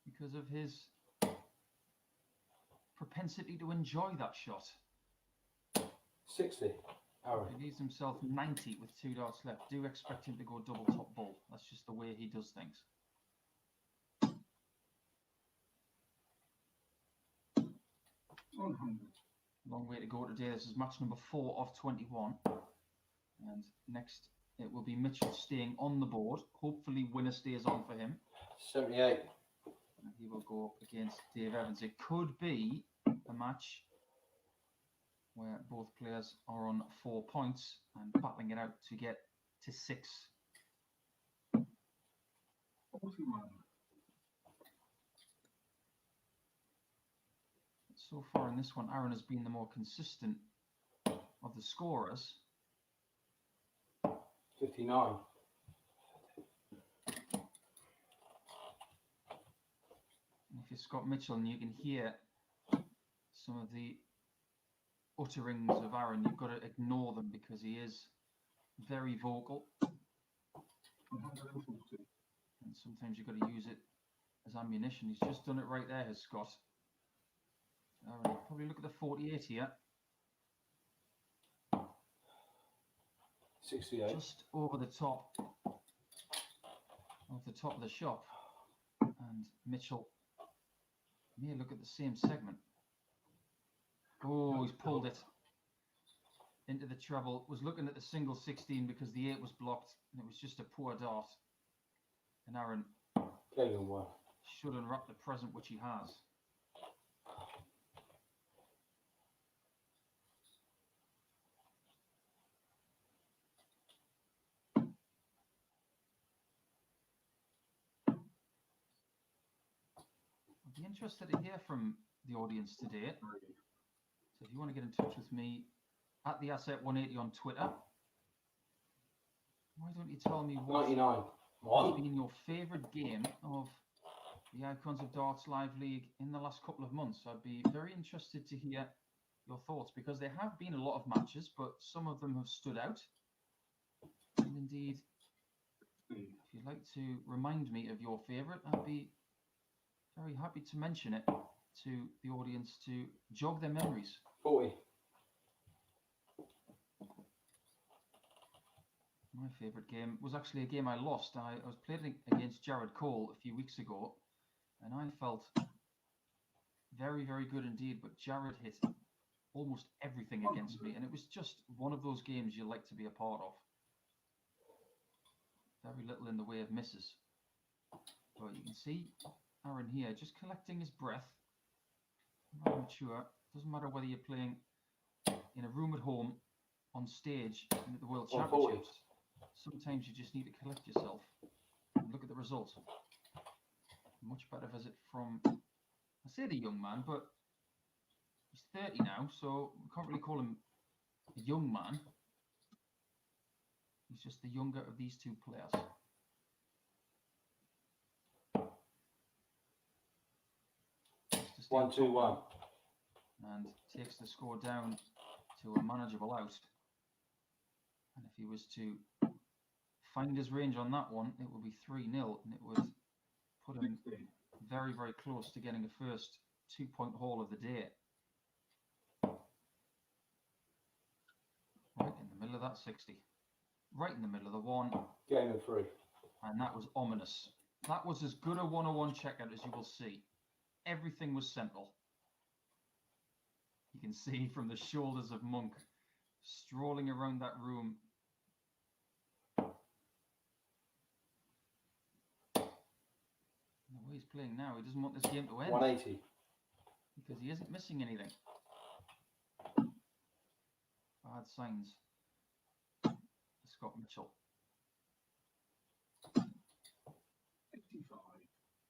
because of his propensity to enjoy that shot. 60. Aaron. He leaves himself 90 with 2 darts left. Do expect him to go double top bull. That's just the way he does things. 100. Long way to go today. This is match number 4 of 21. And next it will be Mitchell staying on the board. Hopefully winner stays on for him. 78. And he will go up against Dave Evans. It could be a match where both players are on 4 points and battling it out to get to 6. 41. So far in this one, Aaron has been the more consistent of the scorers. 59. with Scott Mitchell, and you can hear some of the utterings of Aaron. You've got to ignore them because he is very vocal, 140. and sometimes you've got to use it as ammunition. He's just done it right there, has Scott. Aaron, probably look at the 48 here. 68. Just over the top of the shop, and Mitchell may look at the same segment. Oh, he's pulled it into the treble. Was looking at the single 16 because the 8 was blocked, and it was just a poor dart. And Aaron Gave him one. should unwrap the present, which he has. I'd be interested to hear from the audience today. So if you want to get in touch with me at the Asset 180 on Twitter, why don't you tell me what 99. has One. been your favourite game of the Icons of Darts Live League in the last couple of months? I'd be very interested to hear your thoughts, because there have been a lot of matches, but some of them have stood out. And indeed, if you'd like to remind me of your favourite, I'd be very happy to mention it to the audience to jog their memories. 40. My favourite game was actually a game I lost. I was playing against Jared Cole a few weeks ago, and I felt very, very good indeed, but Jared hit almost everything against me, and it was just one of those games you like to be a part of. Very little in the way of misses. But you can see Aaron here just collecting his breath. Very mature. Doesn't matter whether you're playing in a room at home, on stage, and at the World 140. Championships. Sometimes you just need to collect yourself and look at the result. Much better visit from, I say the young man, but he's 30 now, so we can't really call him a young man. He's just the younger of these two players. Just to 1, stay 2, 1. and takes the score down to a manageable out. And if he was to find his range on that one, it would be 3-0, and it would put him 60. very, very close to getting a first 2-point haul of the day. Right in the middle of that 60. Right in the middle of the one, Game of 3. and that was ominous. That was as good a 101 checkout as you will see. Everything was central. You can see from the shoulders of Monk strolling around that room. And the way he's playing now, he doesn't want this game to end 180. because he isn't missing anything. Bad signs. Scott Mitchell. 85.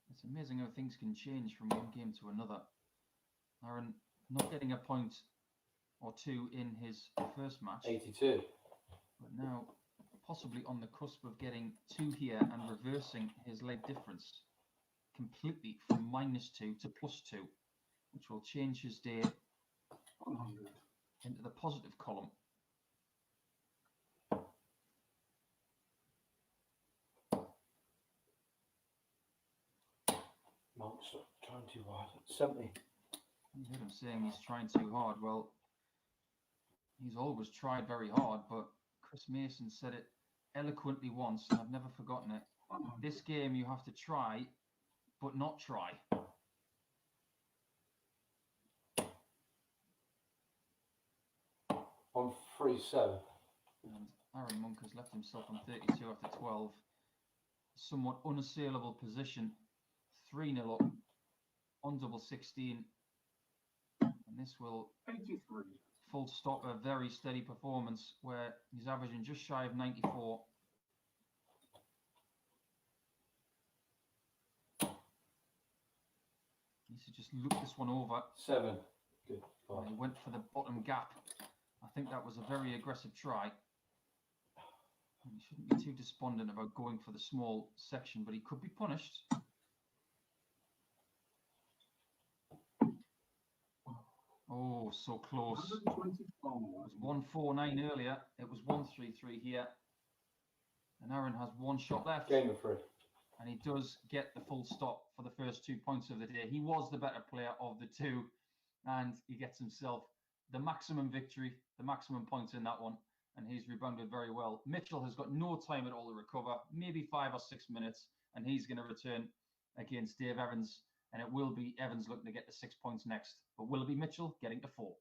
It's amazing how things can change from one game to another. Aaron not getting a point or two in his first match, 82. but now possibly on the cusp of getting 2 here and reversing his leg difference completely from -2 to +2, which will change his day 100. into the positive column. Monk's trying too hard. 70. You heard him saying he's trying too hard. Well, he's always tried very hard, but Chris Mason said it eloquently once, and I've never forgotten it. 100. This game you have to try, but not try. On 3-7. And Aaron Monk has left himself on 32 after 12. Somewhat unassailable position. 3-0 up on double 16. And this will 83. full stop a very steady performance where he's averaging just shy of 94. Needs to just look this one over. 7. Good. And he went for the bottom gap. I think that was a very aggressive try. And he shouldn't be too despondent about going for the small section, but he could be punished. Oh, so close. 124. It was 149 earlier. It was 133 here. And Aaron has one shot left. Game of 3. And he does get the full stop for the first 2 points of the day. He was the better player of the two. And he gets himself the maximum victory, the maximum points in that one. And he's rebounded very well. Mitchell has got no time at all to recover, maybe 5 or 6 minutes. And he's going to return against Dave Evans. And it will be Evans looking to get to 6 points next. But will it be Mitchell getting to 4?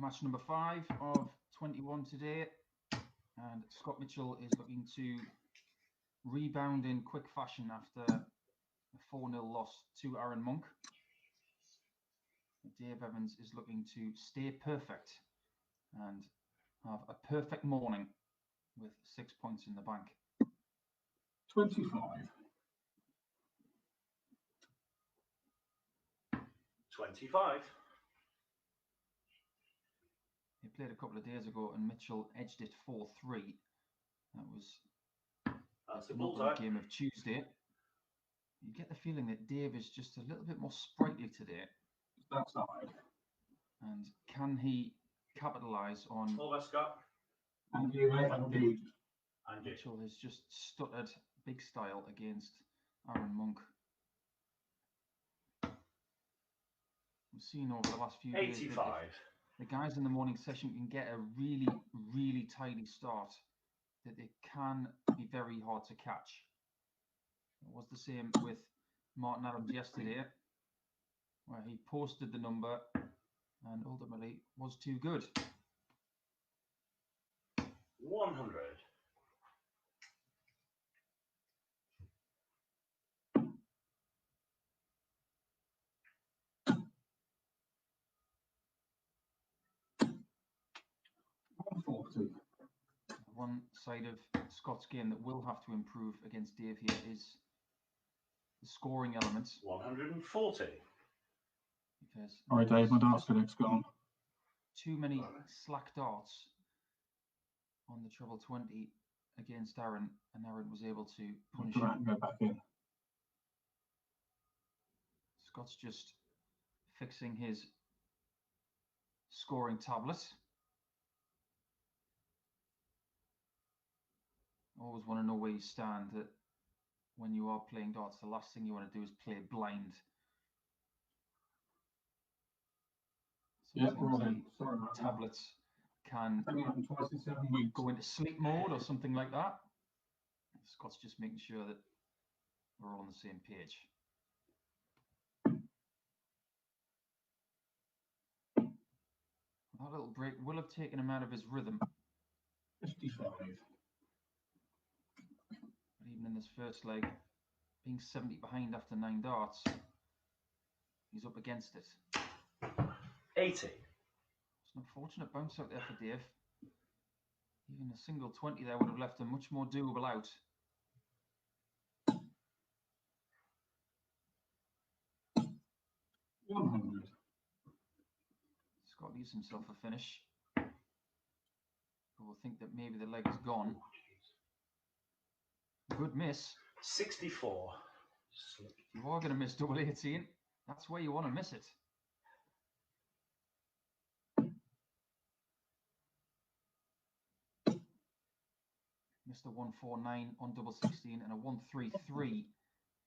match number 5 of 21 today. And Scott Mitchell is looking to rebound in quick fashion after a 4-0 loss to Aaron Monk. Dave Evans is looking to stay perfect and have a perfect morning with 6 points in the bank. 25. 25. He played a couple of days ago and Mitchell edged it 4-3. That was That's the a bullseye. game of Tuesday. You get the feeling that Dave is just a little bit more sprightly today. That side. And can he capitalise on All best, Scott. And you, mate, indeed. And you. Mitchell has just stuttered big style against Aaron Monk. We've seen over the last few days that 85. the guys in the morning session can get a really, really tidy start, that they can be very hard to catch. It was the same with Martin Adams yesterday, where he posted the number and ultimately was too good. 100. 140. One side of Scott's game that will have to improve against Dave here is the scoring element. 140. Because All right, Dave, my there's darts collect's gone. too many slack darts on the treble 20 against Aaron, and Aaron was able to punish Go back him. and go back in. Scott's just fixing his scoring tablet. Always want to know where you stand. That when you are playing darts, the last thing you want to do is play blind. Yeah, Sometimes right. the Sorry about that. tablets can Only happened twice in 7 weeks. go into sleep mode or something like that. Scott's just making sure that we're all on the same page. That little break will have taken him out of his rhythm. 55. But even in this first leg, being 70 behind after 9 darts, he's up against it. 80. It's an unfortunate bounce out there for Dave. Even a single 20 there would have left a much more doable out. $100. Scott leaves himself a finish. Who will think that maybe the leg is gone. Good miss. 64. Slick. You are going to miss double 18. That's where you want to miss it. Missed a 149 on double 16 and a 133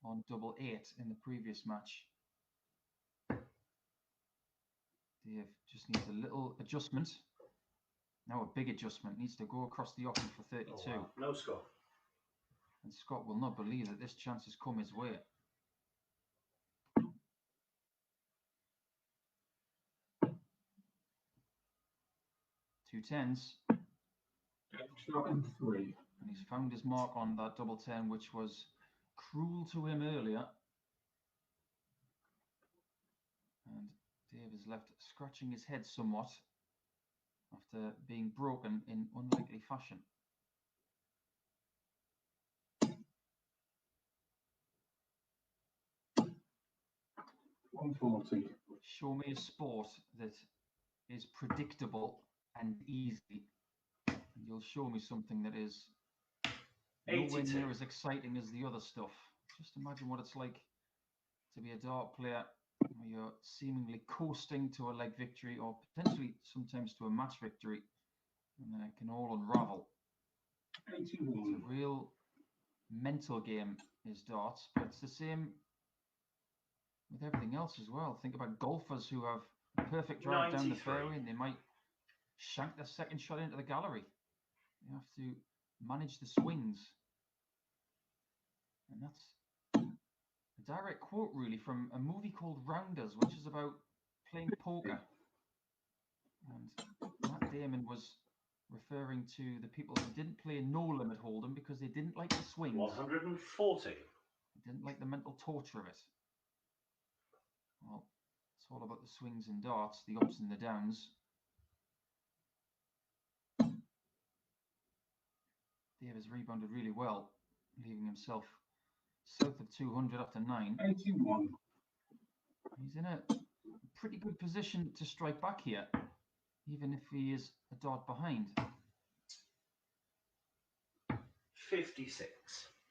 on double 8 in the previous match. Dave just needs a little adjustment. Now a big adjustment. Needs to go across the offing for 32. Oh, wow. No score. And Scott will not believe that this chance has come his way. Two tens. Extra and 3. And he's found his mark on that double 10, which was cruel to him earlier. And Dave is left scratching his head somewhat after being broken in unlikely fashion. $140. Show me a sport that is predictable and easy, and you'll show me something that is nowhere 82. near as exciting as the other stuff. Just imagine what it's like to be a dart player where you're seemingly coasting to a leg victory or potentially sometimes to a match victory, and then it can all unravel. 81. It's a real mental game is darts, but it's the same with everything else as well. Think about golfers who have a perfect drive down the 93. fairway and they might shank their second shot into the gallery. You have to manage the swings. And that's a direct quote really from a movie called Rounders, which is about playing poker. And Matt Damon was referring to the people who didn't play no limit hold'em because they didn't like the swings. 140. They didn't like the mental torture of it. Well, it's all about the swings and darts, the ups and the downs. Dave has rebounded really well, leaving himself south of 200 after 9. 81. He's in a pretty good position to strike back here, even if he is a dart behind. 56.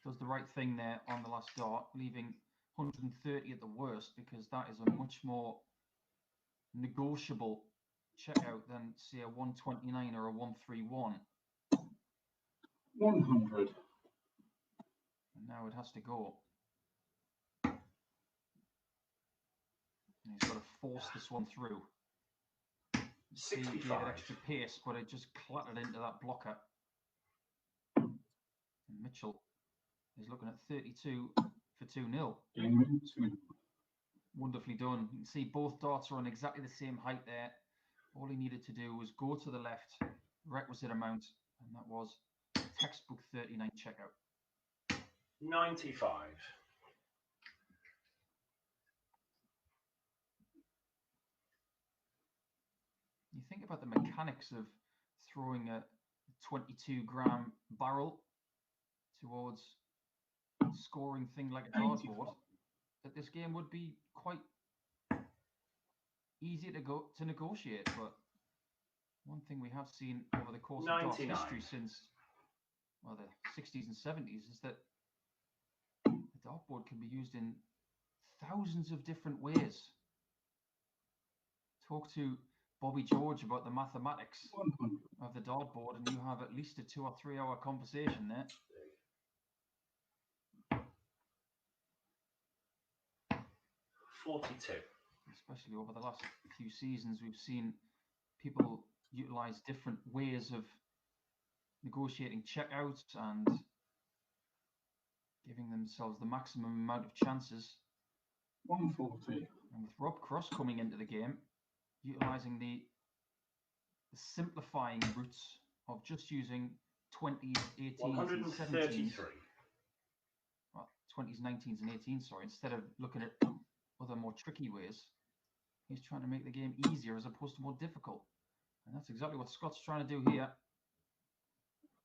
Does the right thing there on the last dart, leaving 130 at the worst, because that is a much more negotiable checkout than, say, a 129 or a 131. 100. And now it has to go. And he's got to force this one through. See, he gave it 65. extra pace, but it just clattered into that blocker. And Mitchell is looking at 32 for 2-0. Game 2. Wonderfully done. You can see both darts are on exactly the same height there. All he needed to do was go to the left, requisite amount, and that was textbook 39 checkout. 95. You think about the mechanics of throwing a 22-gram barrel towards scoring thing like a dartboard, that this game would be quite easy to negotiate. But one thing we have seen over the course of darts 99. history since, well, the 60s and 70s is that the dartboard can be used in thousands of different ways. Talk to Bobby George about the mathematics 100. of the dartboard, and you have at least a 2 or 3 hour conversation there. 42. Especially over the last few seasons, we've seen people utilize different ways of negotiating checkouts and giving themselves the maximum amount of chances. 140. And with Rob Cross coming into the game, utilizing the simplifying routes of just using 20s, 18s, and 17s. 133. Well, 20s, 19s, and 18s, sorry, instead of looking at other more tricky ways. He's trying to make the game easier as opposed to more difficult. And that's exactly what Scott's trying to do here.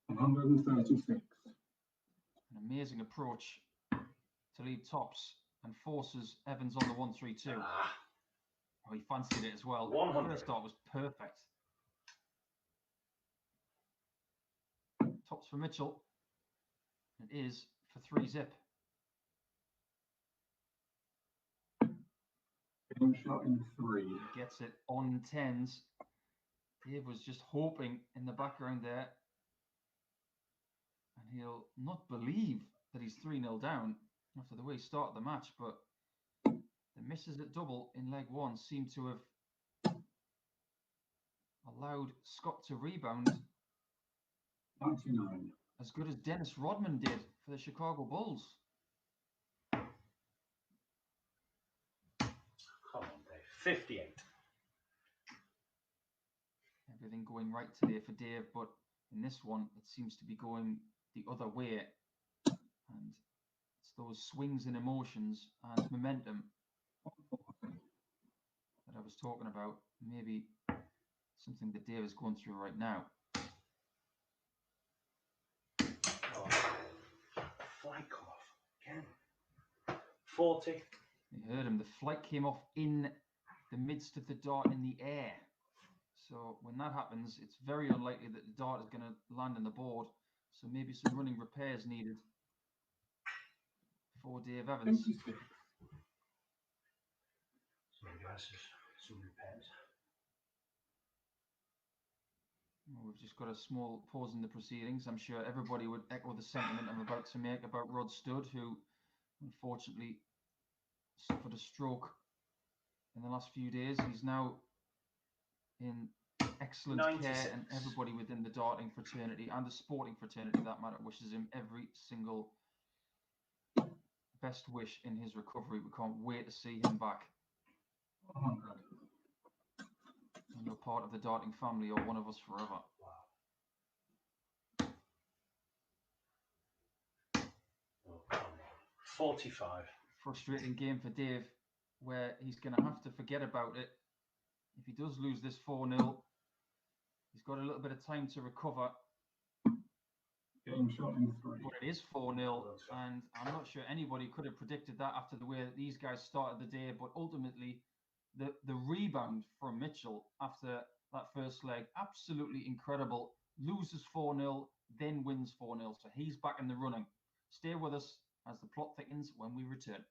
136. An amazing approach to lead tops and forces Evans on the 1-3-2. Ah, Oh, he fancied it as well. 100. First start was perfect. Tops for Mitchell. It is for 3-zip. Game shot in 3. He gets it on 10s. Dave was just hoping in the background there. And he'll not believe that he's 3-0 down after the way he started the match, but the misses at double in leg 1 seem to have allowed Scott to rebound 99. as good as Dennis Rodman did for the Chicago Bulls. come on, Dave. 58. Everything going right today for Dave, but in this one, it seems to be going the other way. And it's those swings and emotions and momentum that I was talking about. Maybe something that Dave is going through right now. Oh, flight come off again. 40. You heard him. The flight came off in the midst of the dart in the air. So when that happens, it's very unlikely that the dart is going to land on the board. So maybe some running repairs needed for Dave Evans. 56. So guys, some repairs. Well, we've just got a small pause in the proceedings. I'm sure everybody would echo the sentiment I'm about to make about Rod Studd, who unfortunately suffered a stroke in the last few days. He's now in excellent 96. care, and everybody within the darting fraternity and the sporting fraternity, that matter, wishes him every single best wish in his recovery. We can't wait to see him back. 100. And you're part of the darting family or one of us forever. Wow. Oh, come on. 45. Frustrating game for Dave, where he's going to have to forget about it. If he does lose this 4-0, he's got a little bit of time to recover. Game shot in 3. But it is 4-0, and I'm not sure anybody could have predicted that after the way that these guys started the day. But ultimately, the rebound from Mitchell after that first leg, absolutely incredible. Loses 4-0, then wins 4-0. So he's back in the running. Stay with us as the plot thickens when we return.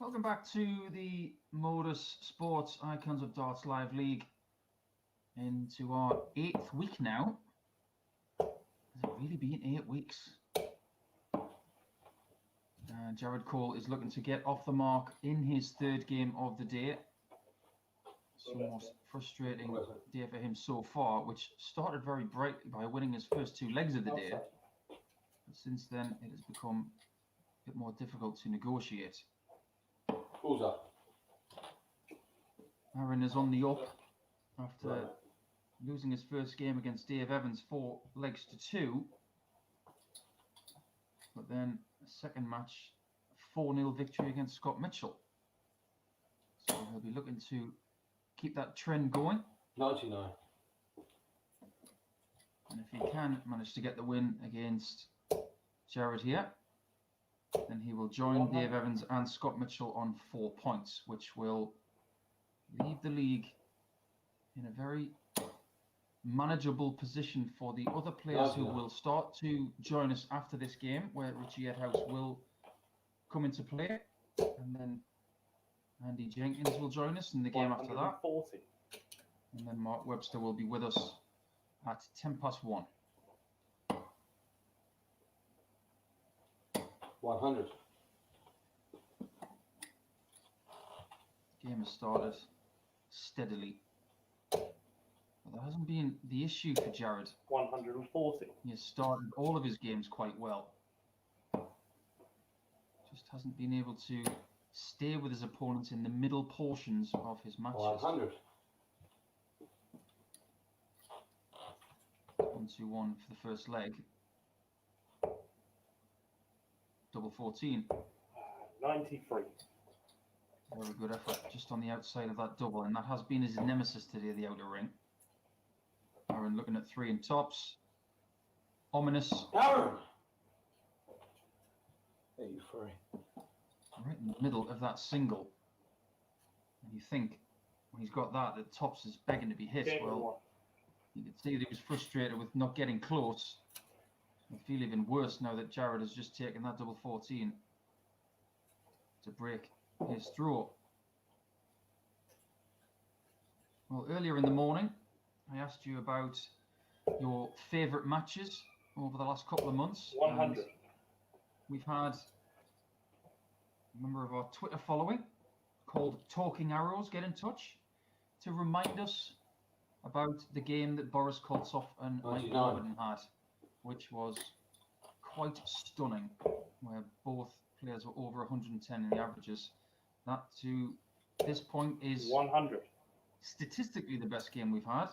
Welcome back to the Modus Sports Icons of Darts Live League. Into our 8th week now. Has it really been 8 weeks? Jared Cole is looking to get off the mark in his 3rd game of the day. It's the most frustrating day for him so far, which started very brightly by winning his first 2 legs of the day. But since then, it has become a bit more difficult to negotiate. Who's up? Aaron is on the up after losing his first game against Dave Evans 4 legs to 2. But then a second match, 4-0 victory against Scott Mitchell. So he'll be looking to keep that trend going. 99. And if he can manage to get the win against Jared here, then he will join Dave Evans and Scott Mitchell on 4 points, which will leave the league in a very manageable position for the other players who will start to join us after this game, where Richie Edhouse will come into play, and then Andy Jenkins will join us in the game after that. 140. And then Mark Webster will be with us at 1:10 100. The game has started steadily. But that hasn't been the issue for Jared. 140. He has started all of his games quite well. Just hasn't been able to stay with his opponents in the middle portions of his matches. 100. 1-2-1 for the first leg. Double 14. 93. Very good effort just on the outside of that double, and that has been his nemesis today, the outer ring. Aaron looking at 3 in tops. Ominous. Aaron! 83. Right in the middle of that single. And you think, when he's got that, the tops is begging to be hit. Game Well, 1. you could see that he was frustrated with not getting close. I feel even worse now that Jared has just taken that double 14 to break his throw. Well, earlier in the morning, I asked you about your favourite matches over the last couple of months. 100. And we've had a member of our Twitter following called Talking Arrows get in touch to remind us about the game that Boris Koltsov and Mike 99. Warburton had, which was quite stunning, where both players were over 110 in the averages. That, to this point, is 100. statistically the best game we've had,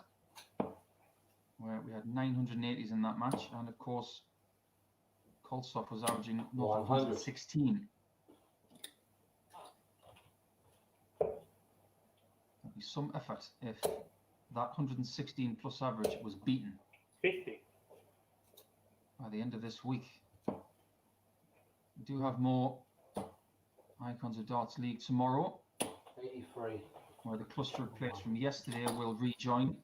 where we had 980s in that match, and of course, Koltsov was averaging 116. That'd be some effort if that 116 plus average was beaten 50. by the end of this week. We do have more Icons of Darts League tomorrow, 83. where the cluster of players from yesterday will rejoin,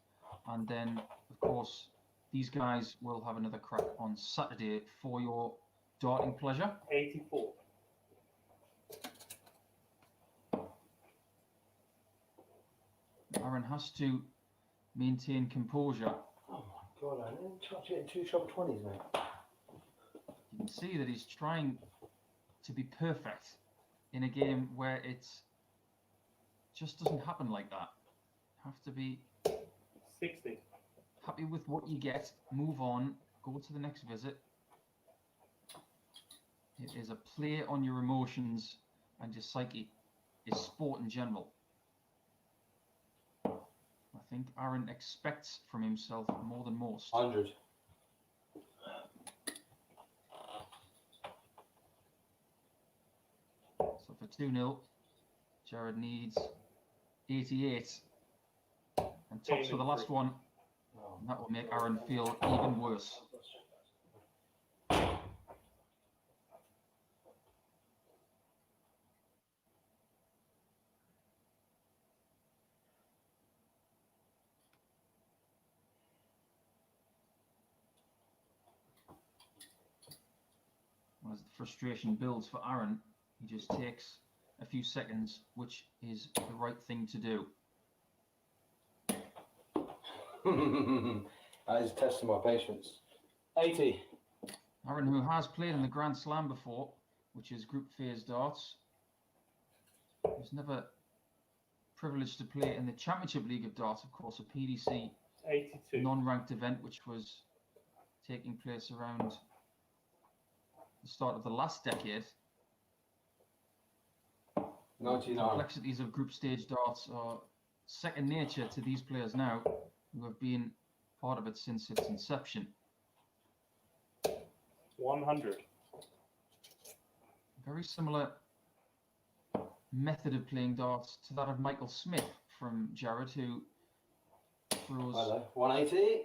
and then of course these guys will have another crack on Saturday for your darting pleasure. 84. Aaron has to maintain composure. Oh my god, I didn't touch it in 2 shot 20s, mate. You can see that he's trying to be perfect in a game where it just doesn't happen like that. You have to be 60. happy with what you get, move on, go to the next visit. It is a play on your emotions and your psyche. It's sport in general. I think Aaron expects from himself more than most. 100. So for 2-0, Jared needs 88. And tops for the last one. And that will make Aaron feel even worse. As the frustration builds for Aaron, he just takes a few seconds, which is the right thing to do. That is testing my patience. 80. Aaron, who has played in the Grand Slam before, which is group phase darts, was never privileged to play in the Championship League of Darts, of course, a PDC 82. non-ranked event, which was taking place around the start of the last decade. 99. The complexities of group stage darts are second nature to these players now, who have been part of it since its inception. 100. Very similar method of playing darts to that of Michael Smith from Jared, who throws Hello. 180.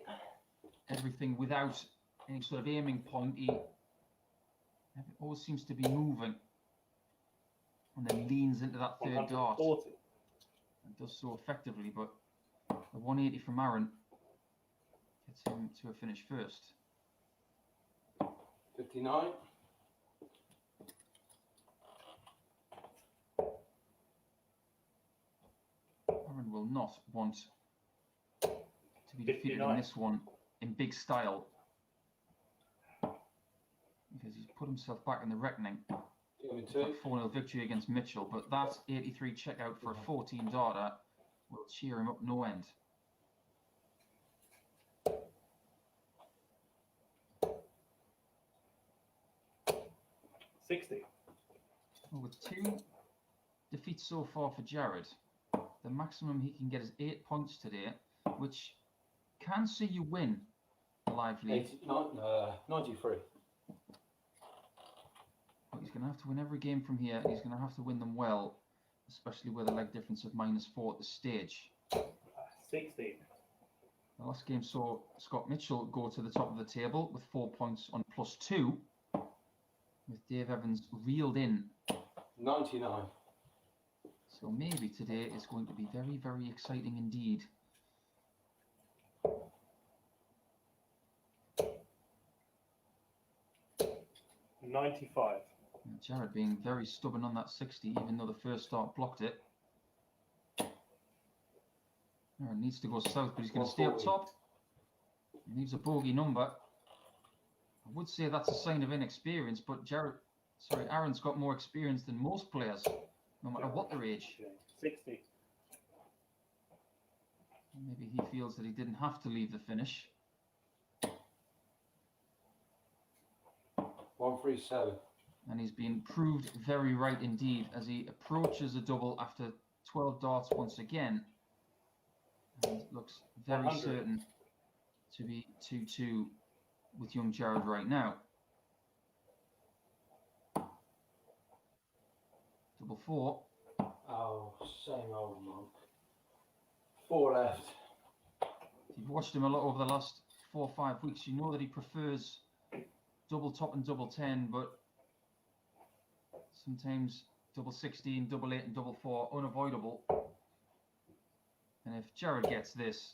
everything without any sort of aiming point. He always seems to be moving and then leans into that third dart 140. and does so effectively. But the 180 from Aaron gets him to a finish first. 59. Aaron will not want to be defeated in 59. this one in big style, because he's put himself back in the reckoning. Give me That 2. 4-0 victory against Mitchell, but that 83 checkout for a 14 darter will cheer him up no end. $60. Well, with 2 defeats so far for Jared, the maximum he can get is 8 points today, which can see you win the live league. 93. But he's going to have to win every game from here. He's going to have to win them well, especially with a leg difference of -4 at this stage. 16. The last game saw Scott Mitchell go to the top of the table with 4 points on +2, with Dave Evans reeled in. 99. So maybe today is going to be very, very exciting indeed. $95. And Jared being very stubborn on that 60, even though the first start blocked it. Aaron needs to go south, but he's going to stay up 140. top. He needs a bogey number. I would say that's a sign of inexperience, but Aaron's got more experience than most players, no matter what their age. 60. Maybe he feels that he didn't have to leave the finish. 137. And he's been proved very right indeed as he approaches a double after 12 darts once again. And looks very 100. certain to be 2-2 with young Jared right now. Double 4. Oh, same old monk. 4 left. If you've watched him a lot over the last 4 or 5 weeks, you know that he prefers double top and double 10, but sometimes double 16, double 8 and double 4 unavoidable. And if Jared gets this,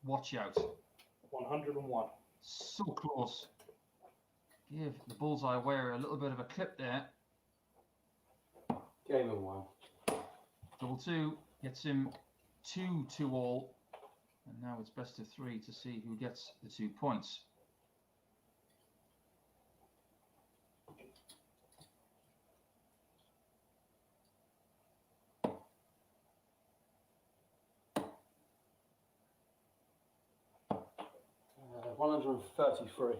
watch out. 101. So close. Give the bullseye wearer a little bit of a clip there. Game of 1. Double 2 gets him 2-2-all. And now it's best of 3 to see who gets the 2 points. Uh, 133.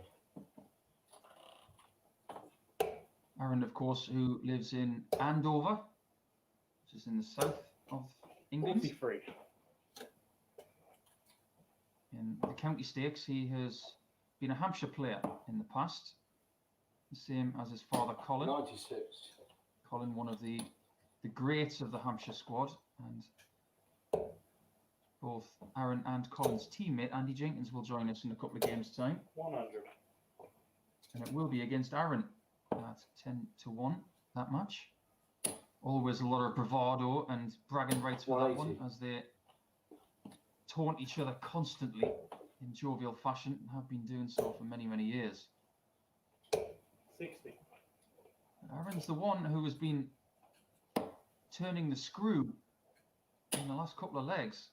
Aaron, of course, who lives in Andover, which is in the south of England. 43. In the county stakes, he has been a Hampshire player in the past, the same as his father Colin. 96. Colin, one of the greats of the Hampshire squad, and both Aaron and Colin's teammate Andy Jenkins will join us in a couple of games' time, 100. and it will be against Aaron at 10-1 that match. Always a lot of bravado and bragging rights for that one, 180. as they taunt each other constantly in jovial fashion and have been doing so for many, many years. 60. Aaron's the one who has been turning the screw in the last couple of legs.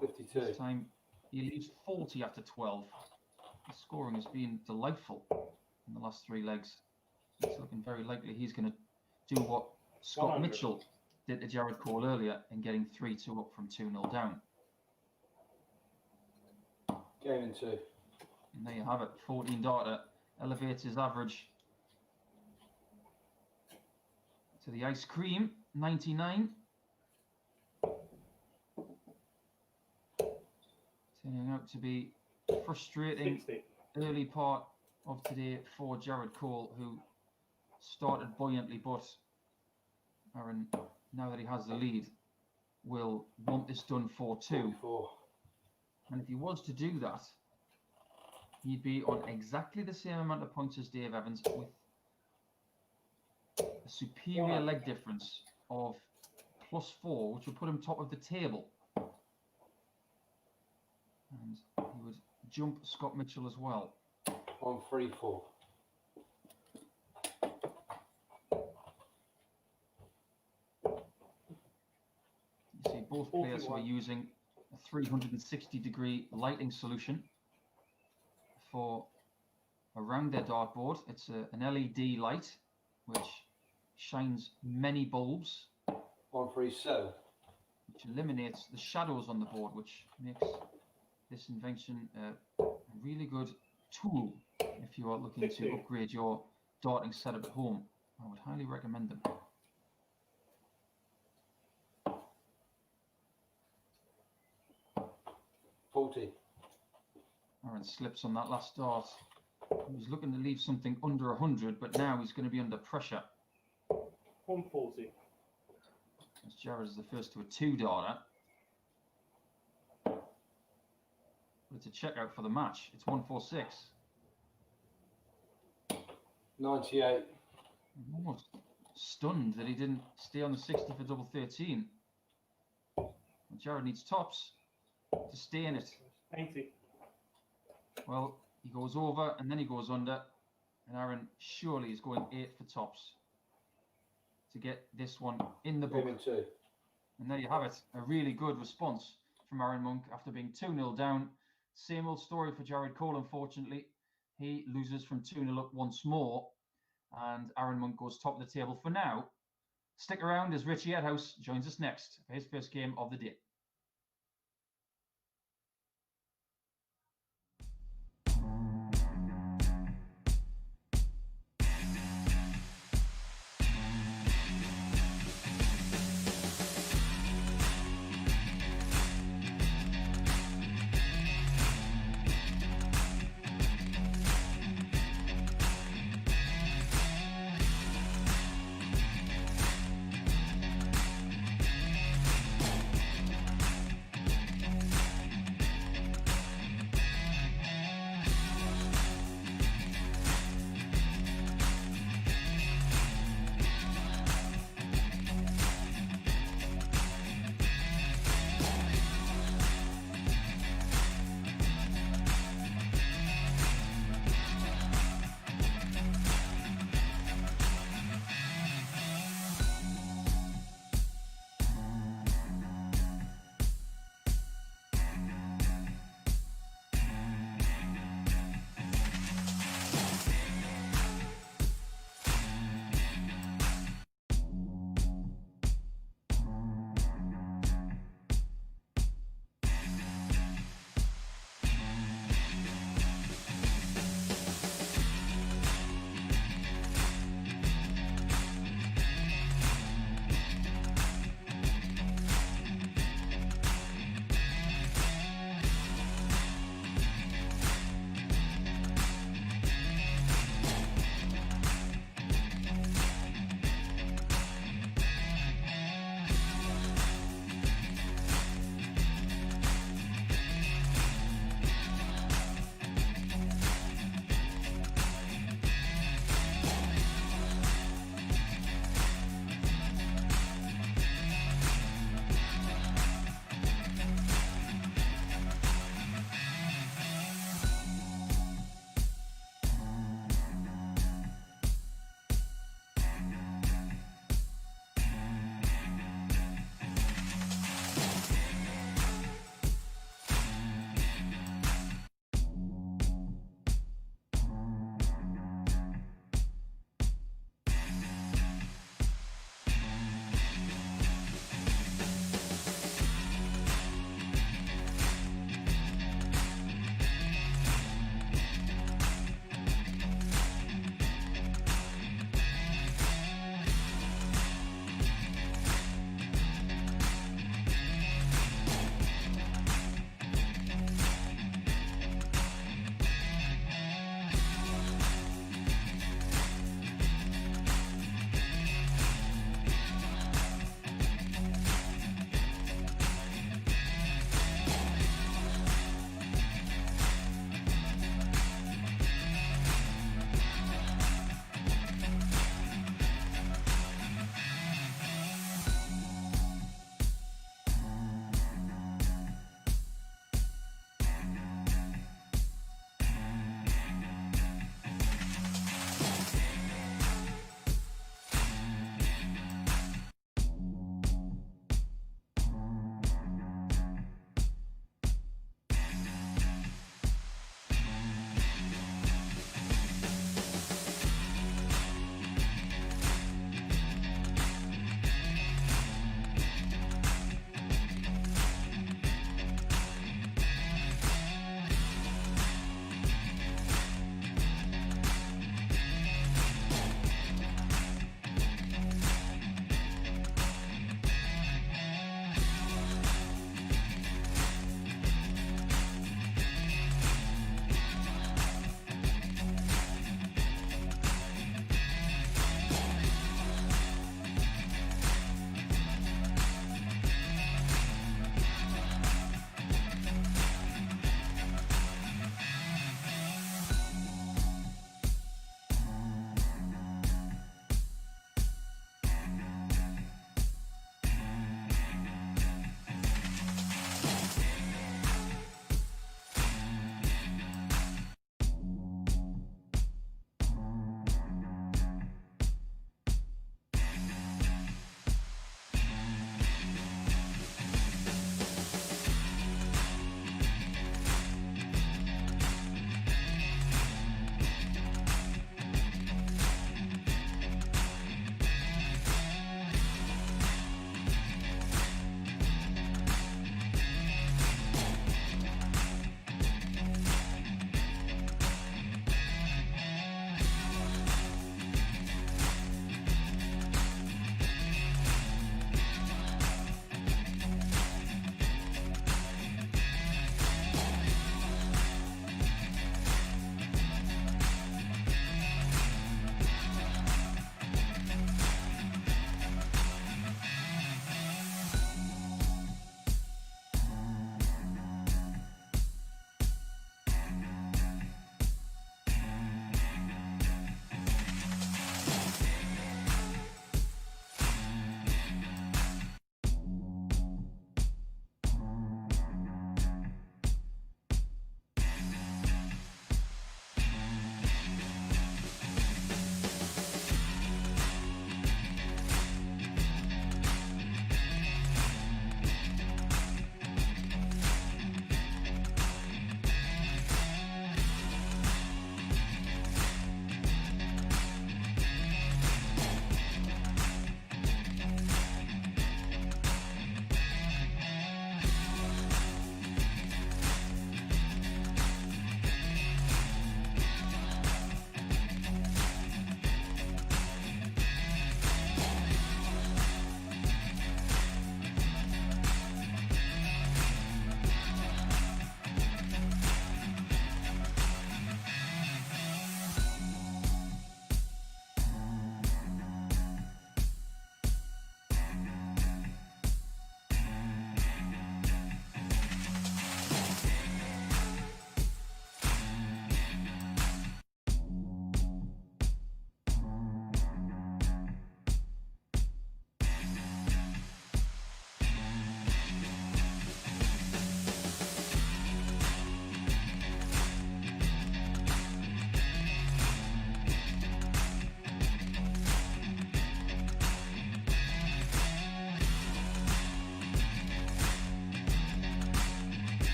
52. This time he leaves 40 after 12. The scoring has been delightful in the last 3 legs. It's looking very likely he's going to do what Scott 100. Mitchell did to Jared Cole earlier in getting 3-2 up from 2-0 down. Game in 2. And there you have it. 14 darter elevates his average to the ice cream. 99. Turning out to be frustrating 60. early part of today for Jared Cole, who started buoyantly, but Aaron, now that he has the lead, will want this done 4-2. 44. And if he was to do that, he'd be on exactly the same amount of points as Dave Evans, with a superior leg difference of +4, which would put him top of the table. And he would jump Scott Mitchell as well. 134. You see both players who are 41. using a 360-degree lighting solution for around their dartboard. It's an LED light which shines many bulbs, 137. which eliminates the shadows on the board, which makes this invention a really good tool if you are looking to 60. upgrade your darting setup at home. I would highly recommend them. Aaron slips on that last dart. He was looking to leave something under 100, but now he's going to be under pressure. 140. As Jared is the first to a 2 darter. But it's a checkout for the match. It's 146. 98. I'm almost stunned that he didn't stay on the 60 for double 13. Jared needs tops to stay in it. 80. Well, he goes over and then he goes under. And Aaron surely is going 8 for tops to get this one in the book. Game in 2. And there you have it. A really good response from Aaron Monk after being 2-0 down. Same old story for Jared Cole, unfortunately. He loses from 2-0 up once more. And Aaron Monk goes top of the table for now. Stick around as Richie Edhouse joins us next for his first game of the day.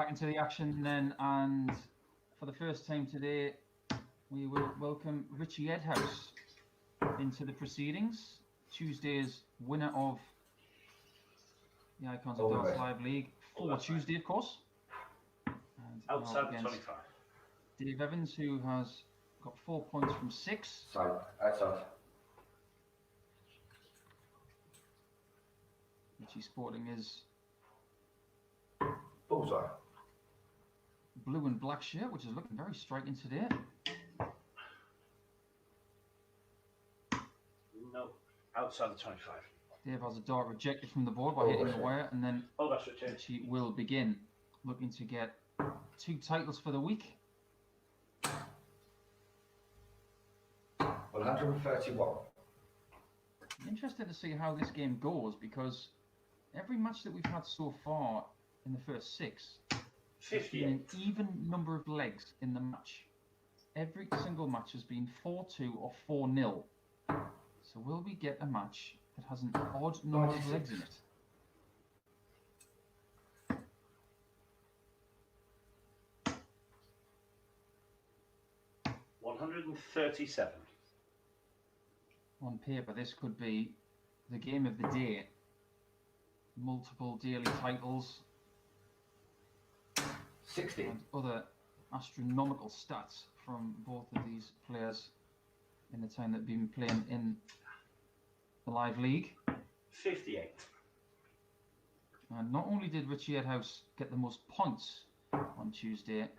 back into the action then, and for the first time today, we will welcome Richie Edhouse into the proceedings. Tuesday's winner of the Icons of Darts Live League for Tuesday, of course. And Outside the against 25. Dave Evans, who has got 4 points from 6. Side, outside. Richie sporting his Bullseye. blue and black shirt, which is looking very striking today. No, outside the 25. Dave has a dart rejected from the board by hitting the wire, and then Oh, that's Richie. Richie will begin looking to get 2 titles for the week. 131. Interested to see how this game goes, because every match that we've had so far in the first 6 has been an 58. even number of legs in the match. Every single match has been 4-2 or 4-0. So will we get a match that has an odd number of legs in it? 137. On paper, this could be the game of the day. Multiple daily titles 60. and other astronomical stats from both of these players in the time that they've been playing in the live league. 58. And not only did Richie Edhouse get the most points on Tuesday,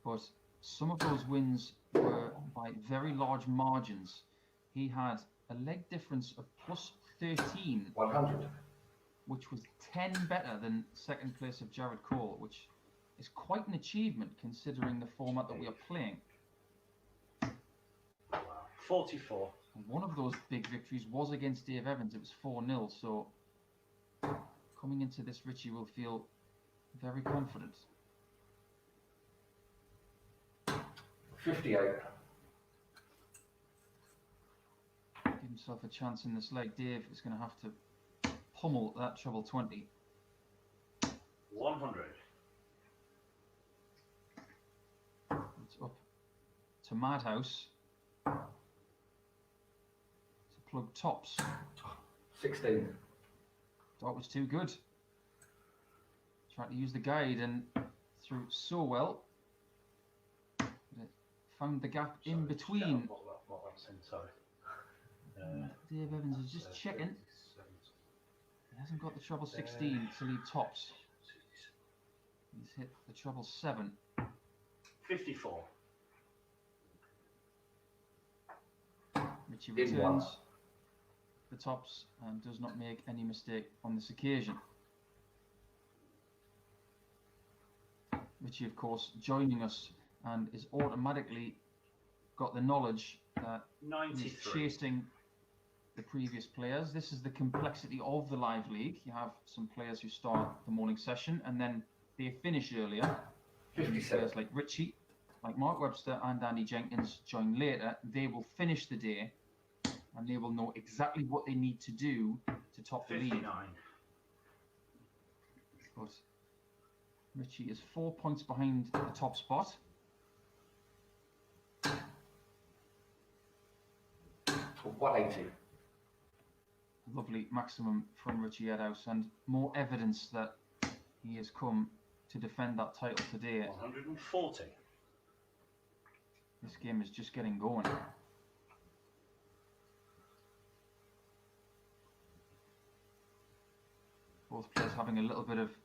but some of those wins were by very large margins. He had a leg difference of plus 13, 100. which was 10 better than second place of Jared Cole, which is quite an achievement considering the format that we are playing. Wow. 44. And one of those big victories was against Dave Evans. It was 4-0, so coming into this, Richie will feel very confident. 58. Give himself a chance in this leg. Dave is going to have to pummel that treble 20. 100. It's up to Madhouse to plug tops. 16. That was too good. Tried to use the guide and threw so well. But it found the gap in Sorry, between. What that's in, sorry. Dave Evans is just checking. He hasn't got the treble 16 to lead tops. He's hit the treble 7. 54. Richie In one. returns the tops and does not make any mistake on this occasion. Richie, of course, joining us and is automatically got the knowledge that he's 93. chasing the previous players. This is the complexity of the live league. You have some players who start the morning session and then they finish earlier. 57. Players like Richie, like Mark Webster and Andy Jenkins join later. They will finish the day and they will know exactly what they need to do to top the league. 59. But Richie is 4 points behind the top spot. For 180. Lovely maximum from Richie Edhouse, and more evidence that he has come to defend that title today. 140. This game is just getting going. Both players having a little bit of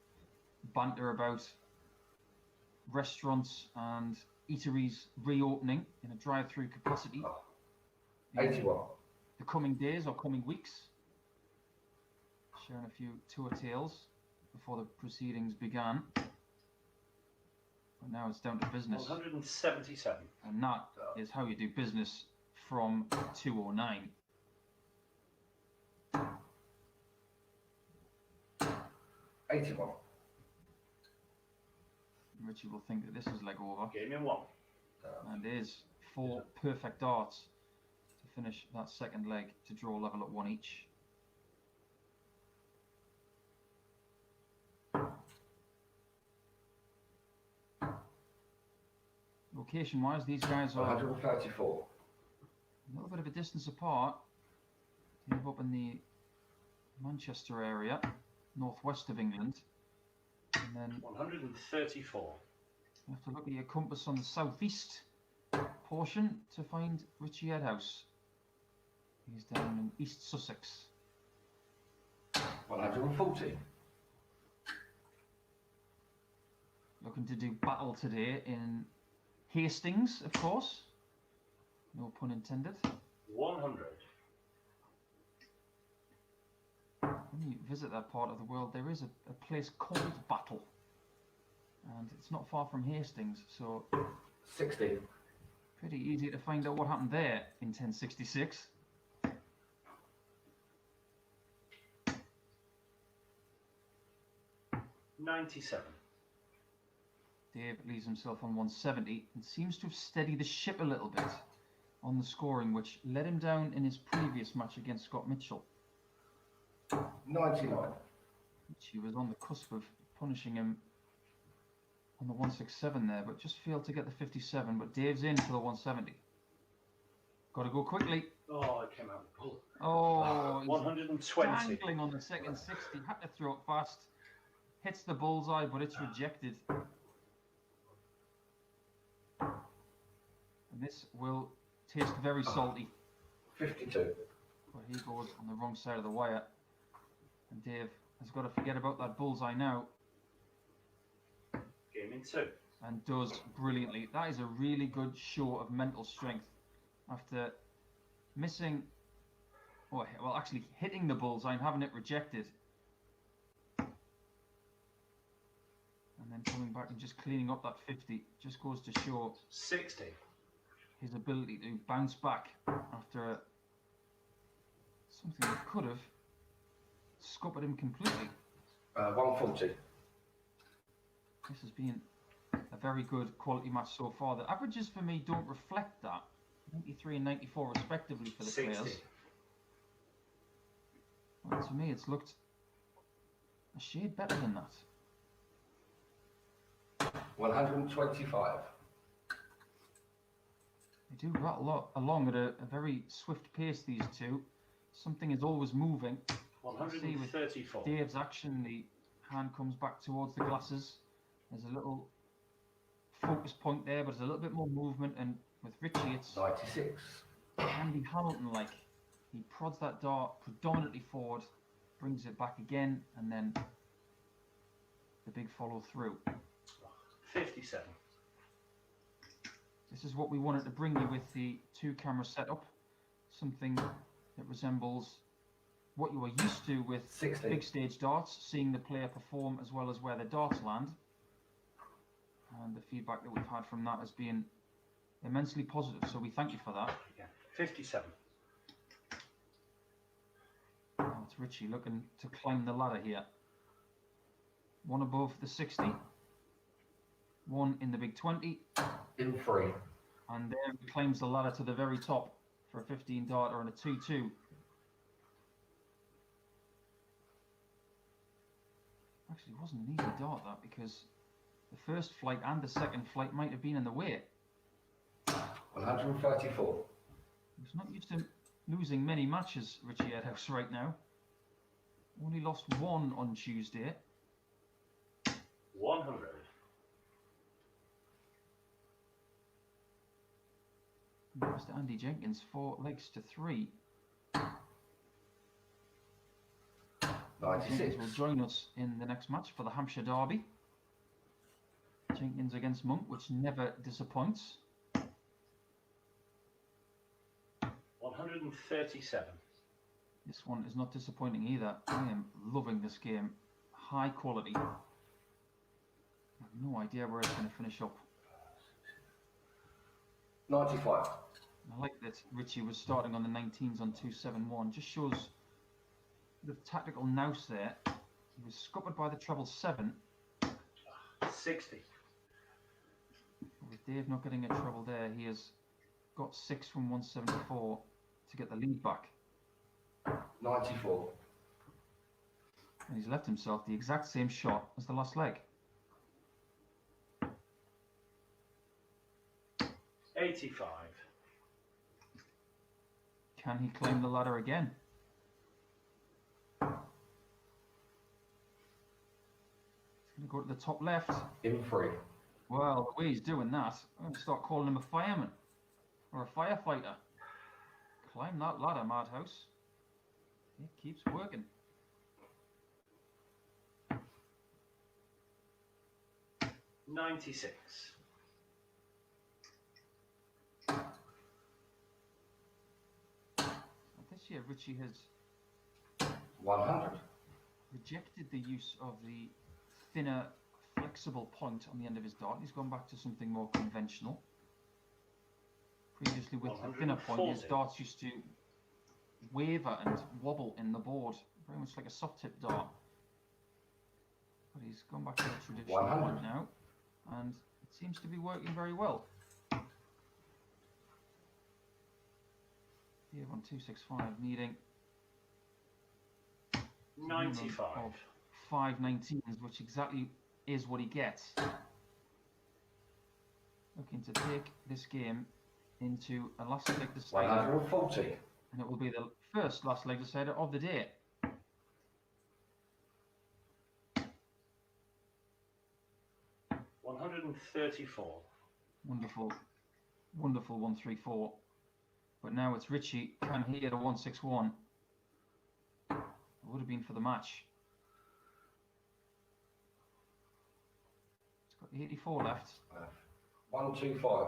banter about restaurants and eateries reopening in a drive-through capacity. 81. The coming days or coming weeks. Sharing a few tour tales before the proceedings began. But now it's down to business. 177. And that is how you do business from 209. $81. Richie will think that this is leg over. Game in 1. And is 4 perfect darts to finish that second leg to draw level at 1 each. location-wise, these guys are 134. a little bit of a distance apart. Dave up in the Manchester area, northwest of England. And then 134. you have to look at your compass on the southeast portion to find Richie Edhouse. He's down in East Sussex. 140. Looking to do battle today in Hastings, of course. No pun intended. 100. When you visit that part of the world, there is a place called Battle. And it's not far from Hastings, so 60. pretty easy to find out what happened there in 1066. $97. Dave leaves himself on 170 and seems to have steadied the ship a little bit on the scoring, which let him down in his previous match against Scott Mitchell. 99. He was on the cusp of punishing him on the 167 there, but just failed to get the 57. But Dave's in for the 170. Got to go quickly. Oh, it came out the pull. Oh, he's 120. dangling on the second 60. Had to throw it fast. Hits the bullseye, but it's rejected. And this will taste very salty. 52. But he goes on the wrong side of the wire. And Dave has got to forget about that bullseye now. Game in 2. And does brilliantly. That is a really good show of mental strength. After missing, well, actually hitting the bullseye and having it rejected. And then coming back and just cleaning up that 50 just goes to show 60. his ability to bounce back after something that could have scuppered him completely. 140. This has been a very good quality match so far. The averages for me don't reflect that. 93 and 94 respectively for the 60. players. Well, to me, it's looked a shade better than that. 125. They do rattle along at a very swift pace, these two. Something is always moving. See with 134. Dave's action, the hand comes back towards the glasses. There's a little focus point there, but there's a little bit more movement. And with Richie, it's 96. Andy Hamilton-like. He prods that dart predominantly forward, brings it back again, and then the big follow through. 57. This is what we wanted to bring you with the 2-camera setup. Something that resembles what you are used to with 60. big stage darts, seeing the player perform as well as where the darts land. And the feedback that we've had from that has been immensely positive, so we thank you for that. Yeah. 57. Now it's Richie looking to climb the ladder here. One above the 60, one in the big 20, In 3. and there he climbs the ladder to the very top for a 15 darter and a 2-2. Actually, it wasn't an easy dart, that, because the first flight and the second flight might have been in the way. 134. He's not used to losing many matches, Richie Edhouse, right now. Only lost one on Tuesday. 100. Mr. Andy Jenkins, 4 legs to 3. 96. Jenkins will join us in the next match for the Hampshire Derby. Jenkins against Monk, which never disappoints. 137. This one is not disappointing either. I am loving this game. High quality. I have no idea where it's going to finish up. 95. I like that Richie was starting on the 19s on 271. Just shows the tactical nous there. He was scuppered by the treble 7. 60. With Dave not getting a treble there, he has got 6 from 174 to get the lead back. 94. And he's left himself the exact same shot as the last leg. 85. Can he climb the ladder again? He's going to go to the top left. In 3. Well, the way he's doing that, I'm going to start calling him a fireman or a firefighter. Climb that ladder, Madhouse. It keeps working. $96. This year, Richie has 100. rejected the use of the thinner, flexible point on the end of his dart. He's gone back to something more conventional. Previously, with the thinner point, his 140. darts used to waver and wobble in the board, very much like a soft tip dart. But he's gone back to the traditional 100. point now, and it seems to be working very well. Here on 265, needing 95. of 519s, which exactly is what he gets. Looking to take this game into a last leg decider, 140. and it will be the first last leg decider of the day. $134. Wonderful, wonderful 134. But now it's Richie. Can he get a 161? It would have been for the match. It's got the 84 left. 125.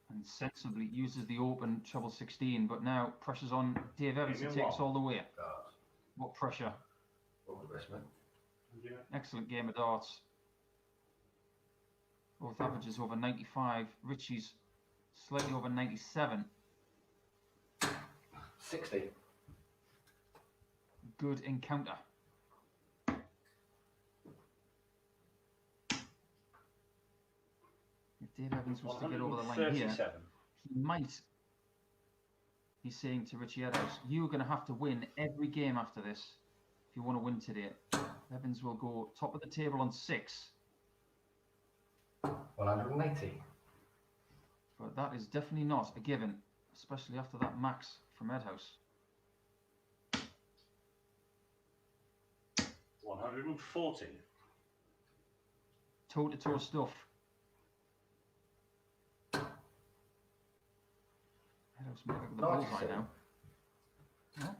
And sensibly uses the open treble 16, but now pressure's on Dave Evans to take us all the way. Darts. What pressure? All the best, man. Yeah. Excellent game of darts. Both averages over 95. Richie's slightly over 97. 60. Good encounter. If Dave Evans was to get over the line here, 137. he might be saying to Richie Eddowes, you're going to have to win every game after this if you want to win today. Evans will go top of the table on 6, 180. but that is definitely not a given, especially after that max from Eddowes. 140. Toe-to-toe stuff. Eddowes might look at the bullseye now. Well,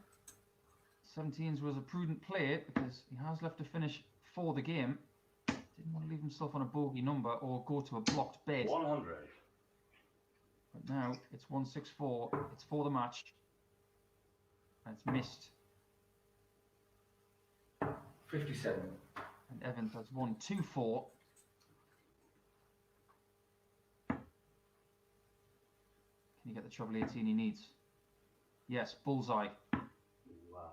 17s was a prudent play because he has left to finish for the game. Didn't want to leave himself on a bogey number or go to a blocked bed. 100. But now it's 164. It's for the match. And it's missed. 57. And Evans has 124. Can he get the treble 18 he needs? Yes, bullseye. Wow.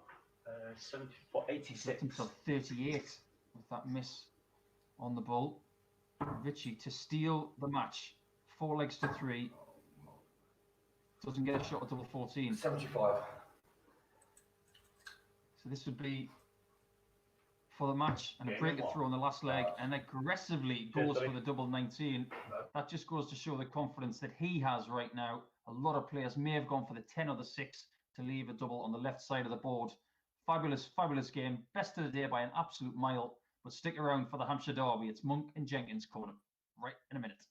74, He's 86. left himself 38 with that miss on the bull. Richie to steal the match. 4 legs to 3. Doesn't get a shot at double 14. 75. So this would be for the match and a Game break it on. through on the last leg and aggressively goes Cheers, for the double 19. No. That just goes to show the confidence that he has right now. A lot of players may have gone for the 10 or the 6 to leave a double on the left side of the board. Fabulous, fabulous game. Best of the day by an absolute mile. But stick around for the Hampshire Derby. It's Monk and Jenkins coming up right in a minute.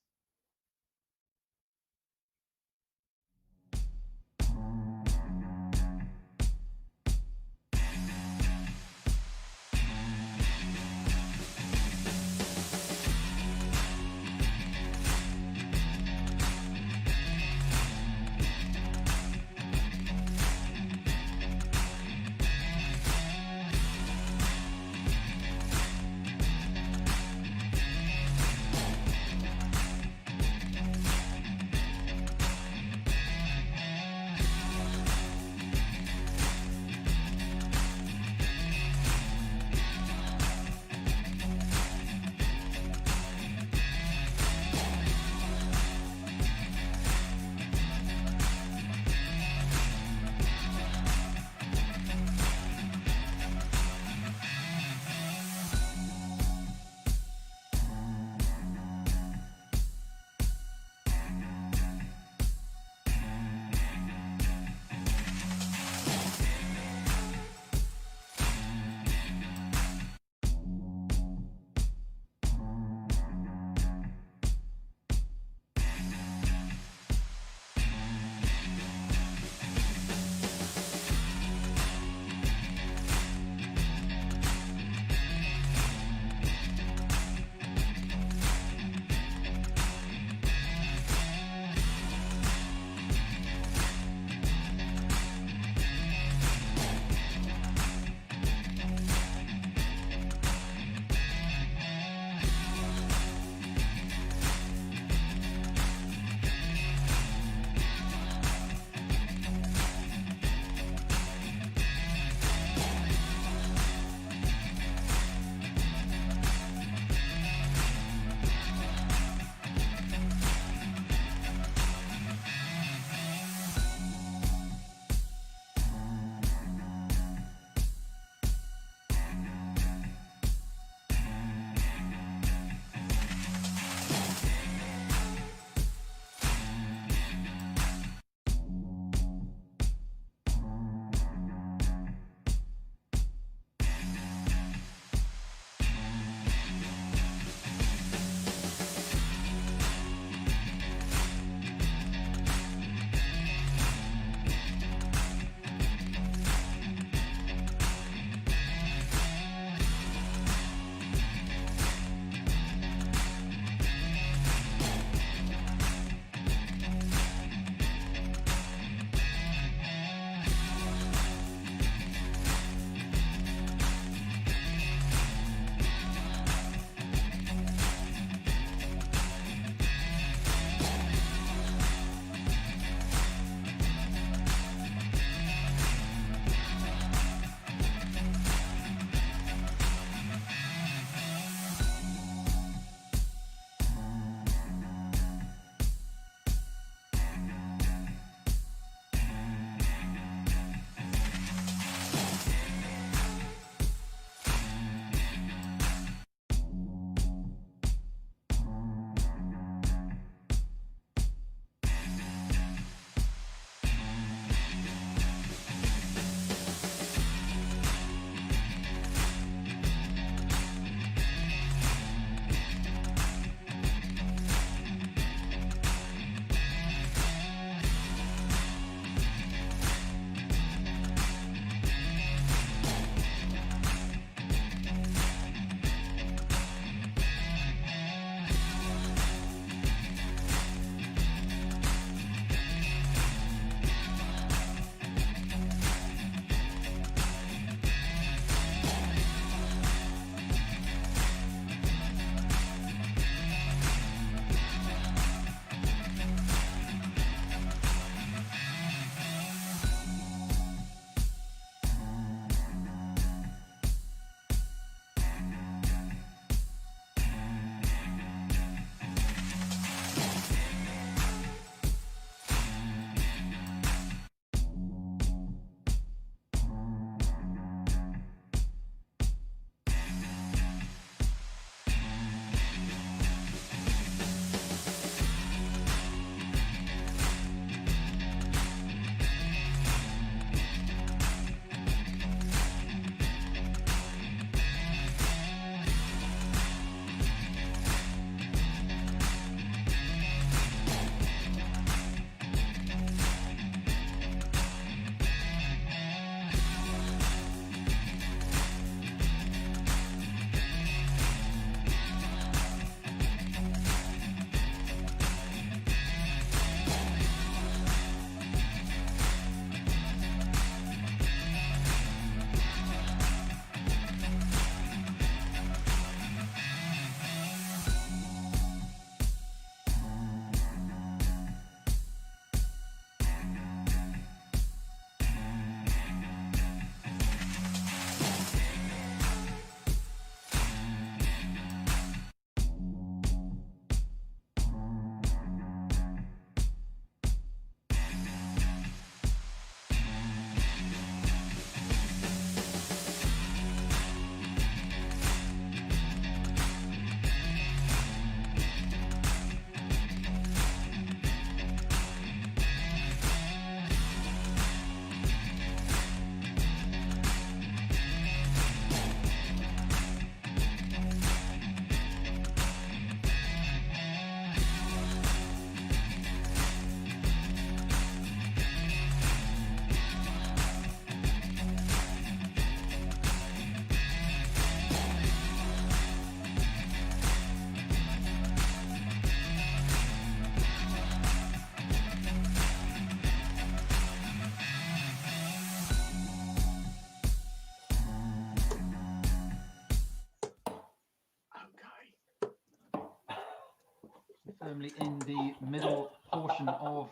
firmly in the middle portion of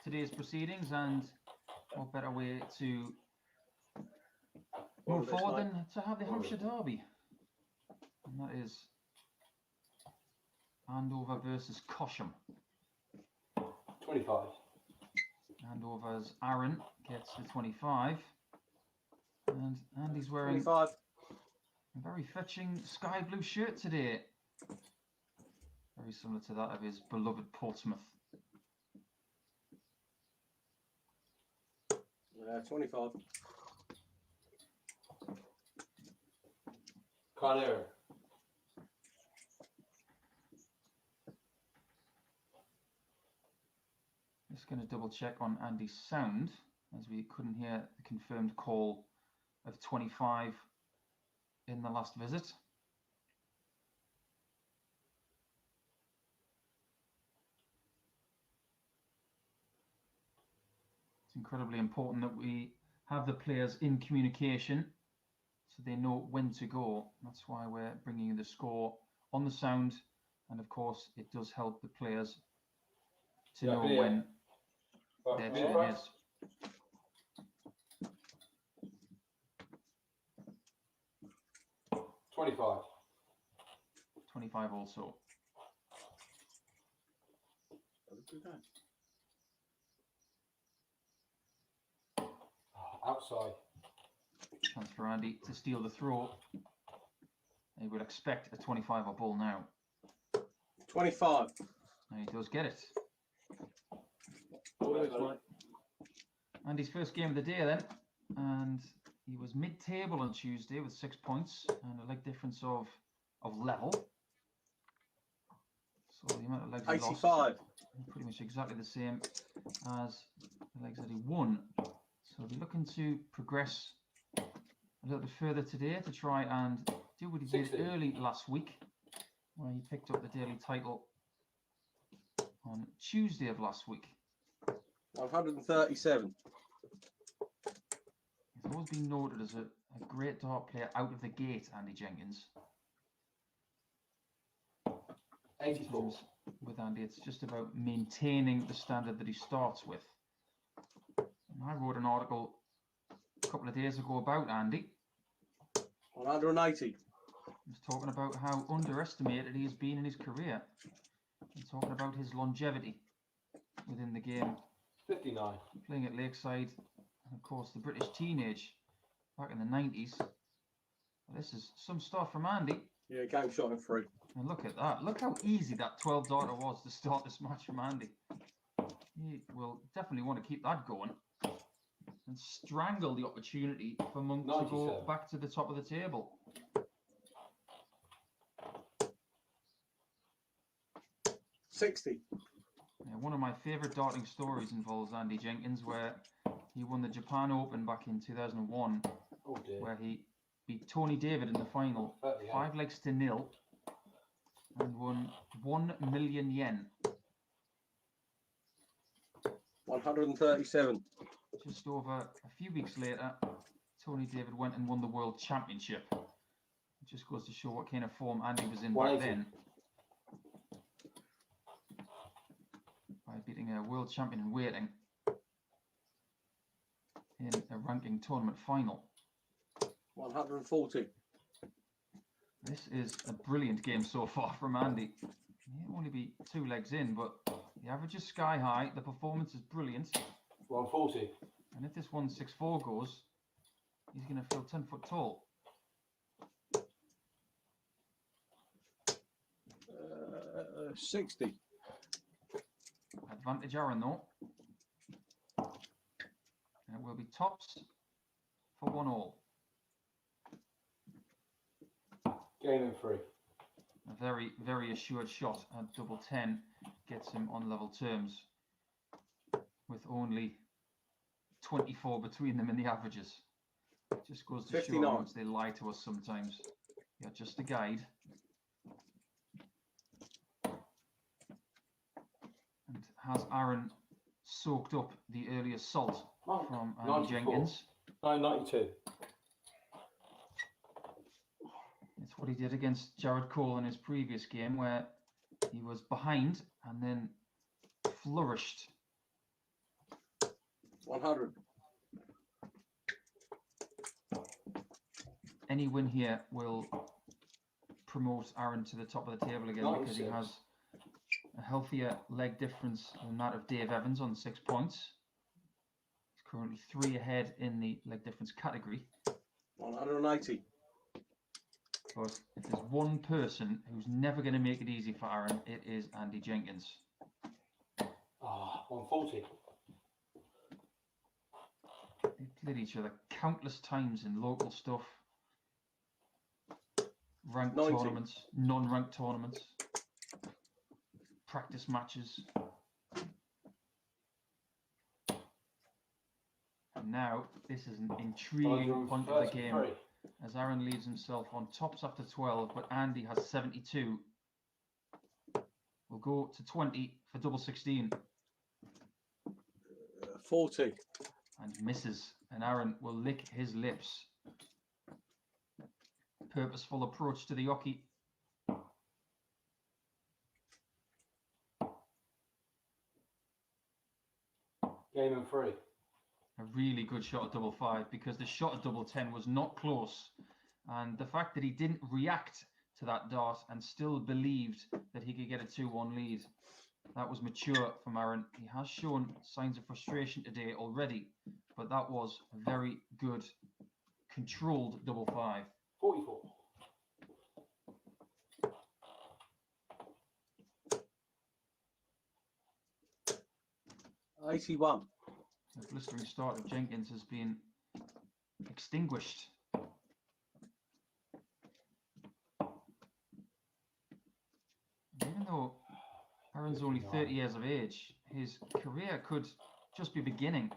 today's proceedings, and what better way to move forward than to have the Hampshire Derby. And that is Andover versus Cosham. 25. Andover's Aaron gets the 25. And Andy's wearing 25. a very fetching sky blue shirt today. Very similar to that of his beloved Portsmouth. 25. Carnero. Just going to double check on Andy's sound, as we couldn't hear the confirmed call of 25 in the last visit. It's incredibly important that we have the players in communication so they know when to go. That's why we're bringing you the score on the sound, and of course it does help the players to know when their turn is. 25. 25 also. Outside. Chance for Andy to steal the throw. He would expect a 25 or ball now. 25. And he does get it. Mate. Andy's first game of the day then. And he was mid-table on Tuesday with 6 points and a leg difference of level. So the amount of legs he lost, 85. pretty much exactly the same as the legs that he won. So he'll be looking to progress a little bit further today to try and do what he 60. did early last week, where he picked up the daily title on Tuesday of last week. 137. He's always been noted as a great dart player out of the gate, Andy Jenkins. 84. With Andy, it's just about maintaining the standard that he starts with. And I wrote an article a couple of days ago about Andy. 180. He was talking about how underestimated he has been in his career. And talking about his longevity within the game. 59. Playing at Lakeside, and of course the British teenage back in the 90s. Well, this is some stuff from Andy. Yeah, game shot in 3. And look at that. Look how easy that 12 darter was to start this match from Andy. He will definitely want to keep that going and strangle the opportunity for Monk to go 97. back to the top of the table. $60. Yeah, one of my favourite darting stories involves Andy Jenkins, where he won the Japan Open back in 2001, Oh dear. where he beat Tony David in the final, 38. 5 legs to 0, and won 1 million yen. 137. Just over a few weeks later, Tony David went and won the World Championship. It just goes to show what kind of form Andy was in back 180. then. By beating a world champion in waiting in a ranking tournament final. 140. This is a brilliant game so far from Andy. He'll only be 2 legs in, but the average is sky high. The performance is brilliant. 140. And if this 164 goes, he's going to feel 10 foot tall. 60. Advantage Aaron though. And it will be tops for 1-all. Game in 3. A very, very assured shot at double 10 gets him on level terms, with only 24 between them in the averages. It just goes to show 59. how much they lie to us sometimes. Yeah, just a guide. And has Aaron soaked up the early assault from Andy 94. Jenkins? 992. It's what he did against Jared Cole in his previous game, where He was behind and then flourished. 100. Any win here will promote Aaron to the top of the table again because he 96. has a healthier leg difference than that of Dave Evans on 6 points. He's currently 3 ahead in the leg difference category. 180. But if there's one person who's never going to make it easy for Aaron, it is Andy Jenkins. 140. They played each other countless times in local stuff, ranked 90. tournaments, non-ranked tournaments, practice matches. And now this is an intriguing point of the game, 133. as Aaron leaves himself on tops after 12, but Andy has 72. We'll go to 20 for double 16 40. and misses, and Aaron will lick his lips. Purposeful approach to the hockey. Game and 3. A really good shot at double 5, because the shot at double 10 was not close, and the fact that he didn't react to that dart and still believed that he could get a 2-1 lead, that was mature from Aaron. He has shown signs of frustration today already, but that was a very good controlled double 5. 44. $81. The blistering start of Jenkins has been extinguished. Even though Aaron's only 30 years of age, his career could just be beginning.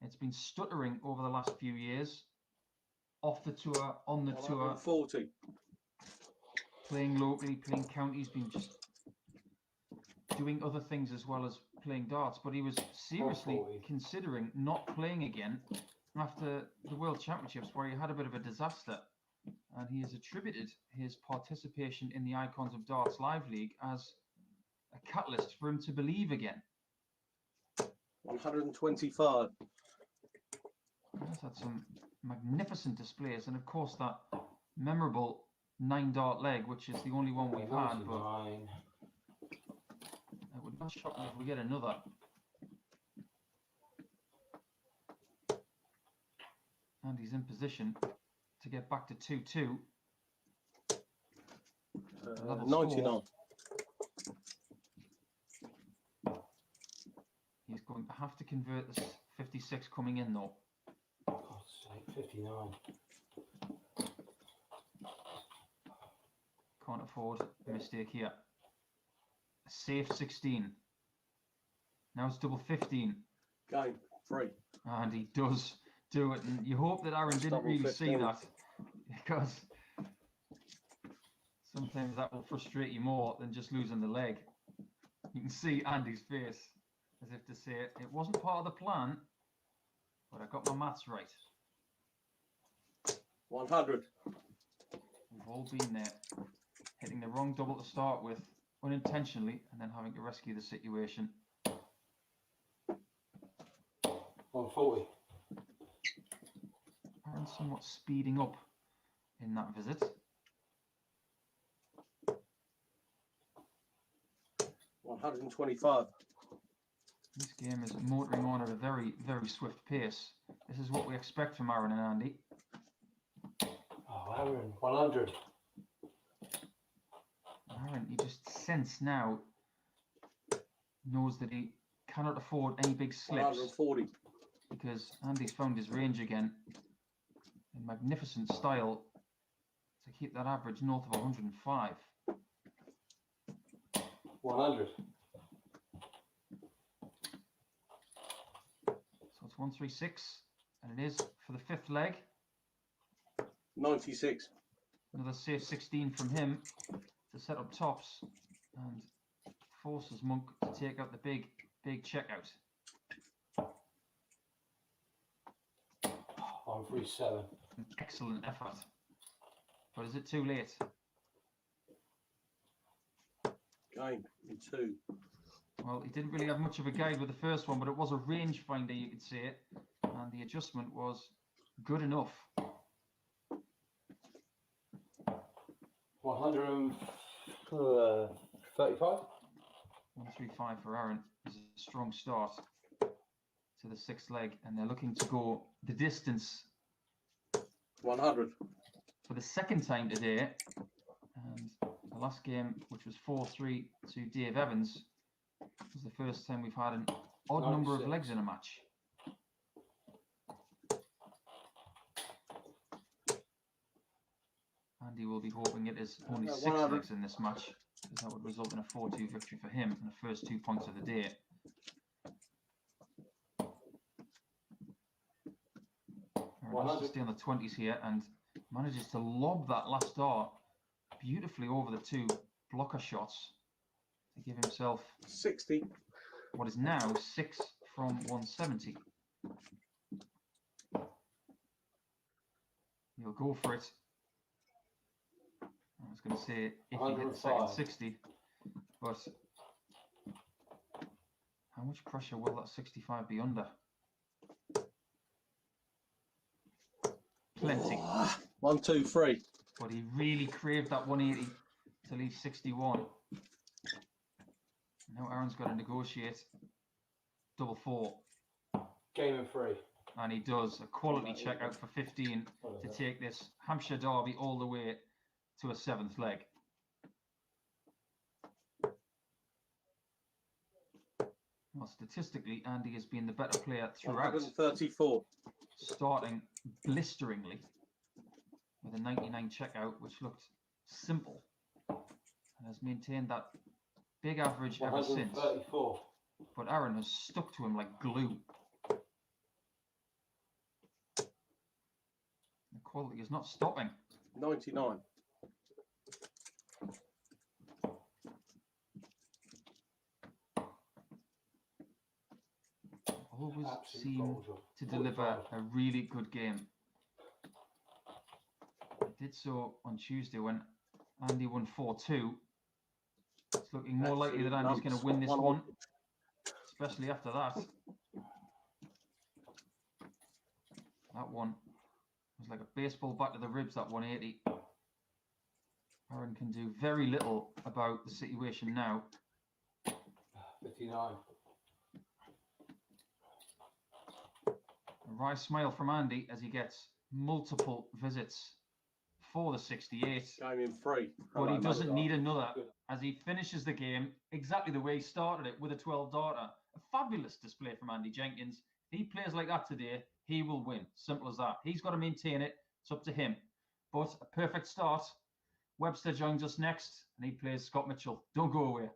It's been stuttering over the last few years, off the tour, on the tour, 140. playing locally, playing counties, been just doing other things as well as playing darts. But he was seriously 140. considering not playing again after the World Championships, where he had a bit of a disaster. And he has attributed his participation in the Icons of Darts Live League as a catalyst for him to believe again. 125. He's had some magnificent displays, and of course that memorable 9-dart leg, which is the only one we've had, but 99. it would not shock me if we get another. And he's in position to get back to 2-2. Level 99. He's going to have to convert this 56 coming in though. God's sake, 59. Can't afford a mistake here. A safe 16. Now it's double 15. Game 3. And he does do it. And you hope that Aaron didn't Double really see 15. that, because sometimes that will frustrate you more than just losing the leg. You can see Andy's face as if to say, it wasn't part of the plan, but I got my maths right. 100. We've all been there, hitting the wrong double to start with, unintentionally, and then having to rescue the situation. 140. Aaron somewhat speeding up in that visit. 125. This game is motoring on at a very, very swift pace. This is what we expect from Aaron and Andy. Oh, Aaron, 100. Aaron, you just sense now, knows that he cannot afford any big slips, 140. because Andy's found his range again in magnificent style to keep that average north of 105. 100. So it's 136, and it is for the 5th leg. 96. Another safe 16 from him to set up tops and forces Monk to take out the big checkout. 137. An excellent effort. But is it too late? Game in 2. Well, he didn't really have much of a guide with the first one, but it was a range finder, you could say it. And the adjustment was good enough. 135. 135 for Aaron is a strong start to the 6th leg, and they're looking to go the distance 100. for the second time today. And the last game, which was 4-3 to Dave Evans, was the first time we've had an odd number of 96. legs in a match. Andy will be hoping it is only 6 100. legs in this match, because that would result in a 4-2 victory for him and the first 2 points of the day. Aaron has to stay on the 20s here and manages to lob that last dart beautifully over the 2 blocker shots to give himself 60. what is now 6 from 170. He'll go for it. I was going to say if he hit the second 105. 60, but how much pressure will that 65 be under? Plenty. 1, 2, 3. But he really craved that 180 to leave 61. Now Aaron's got to negotiate double 4. Game in 3. And he does a quality check out for 15 to take this Hampshire Derby all the way to a 7th leg. Well, statistically, Andy has been the better player throughout, 134. starting blisteringly with a 99 checkout, which looked simple, and has maintained that big average ever since. 134. But Aaron has stuck to him like glue. The quality is not stopping. 99. Always Absolute seem gold job. to deliver 45. a really good game. It did so on Tuesday when Andy won 4-2. It's looking more likely that Andy's going to win this one, especially after that. That one was like a baseball bat to the ribs, that 180. Aaron can do very little about the situation now. 59. A wry smile from Andy as he gets multiple visits for the 68. Game in 3. But he Hello, doesn't mate. need another Good. as he finishes the game exactly the way he started it, with a 12 darter. A fabulous display from Andy Jenkins. If he plays like that today, he will win. Simple as that. He's got to maintain it. It's up to him. But a perfect start. Webster joins us next and he plays Scott Mitchell. Don't go away.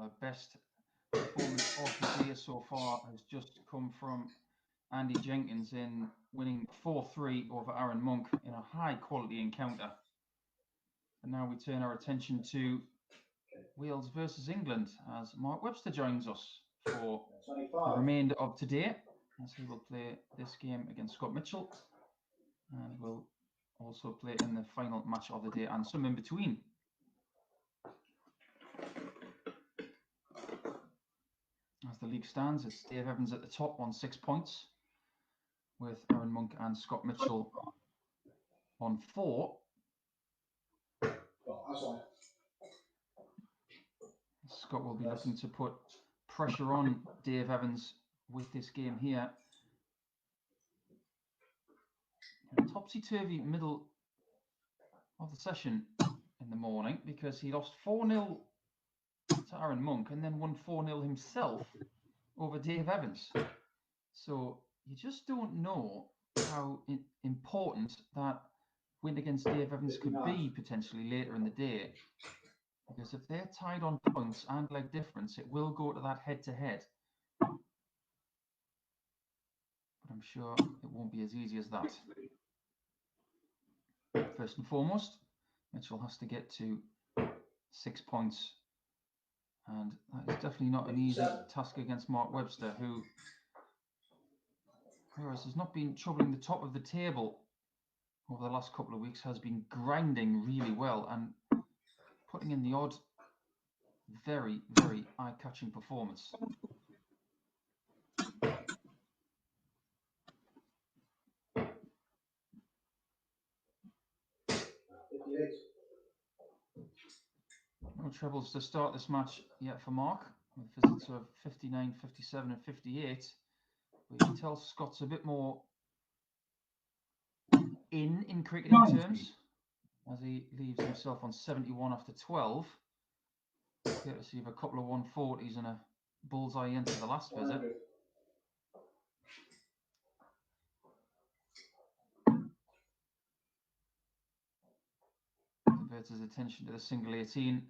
The best performance of the day so far has just come from Andy Jenkins in winning 4-3 over Aaron Monk in a high quality encounter. And now we turn our attention to Wales versus England as Mark Webster joins us for the remainder of today, as he will play this game against Scott Mitchell and will also play in the final match of the day and some in between. As the league stands, it's Dave Evans at the top on 6 points, with Aaron Monk and Scott Mitchell on 4. Scott will be looking to put pressure on Dave Evans with this game here. Topsy-turvy middle of the session in the morning, because he lost 4-0 to Aaron Monk and then won 4-0 himself over Dave Evans. So you just don't know how important that win against Dave Evans could be potentially later in the day. Because if they're tied on points and leg difference, it will go to that head-to-head. But I'm sure it won't be as easy as that. First and foremost, Mitchell has to get to 6 points. And that is definitely not an easy task against Mark Webster, who, whereas has not been troubling the top of the table over the last couple of weeks, has been grinding really well and putting in the odd, very, very eye-catching performance. No trebles to start this match yet for Mark, with visits of 59, 57 and 58. But you can tell Scott's a bit more in cricketing terms, as he leaves himself on 71 after 12, courtesy of a couple of 140s and a bullseye into the last visit. Diverts his attention to the single 18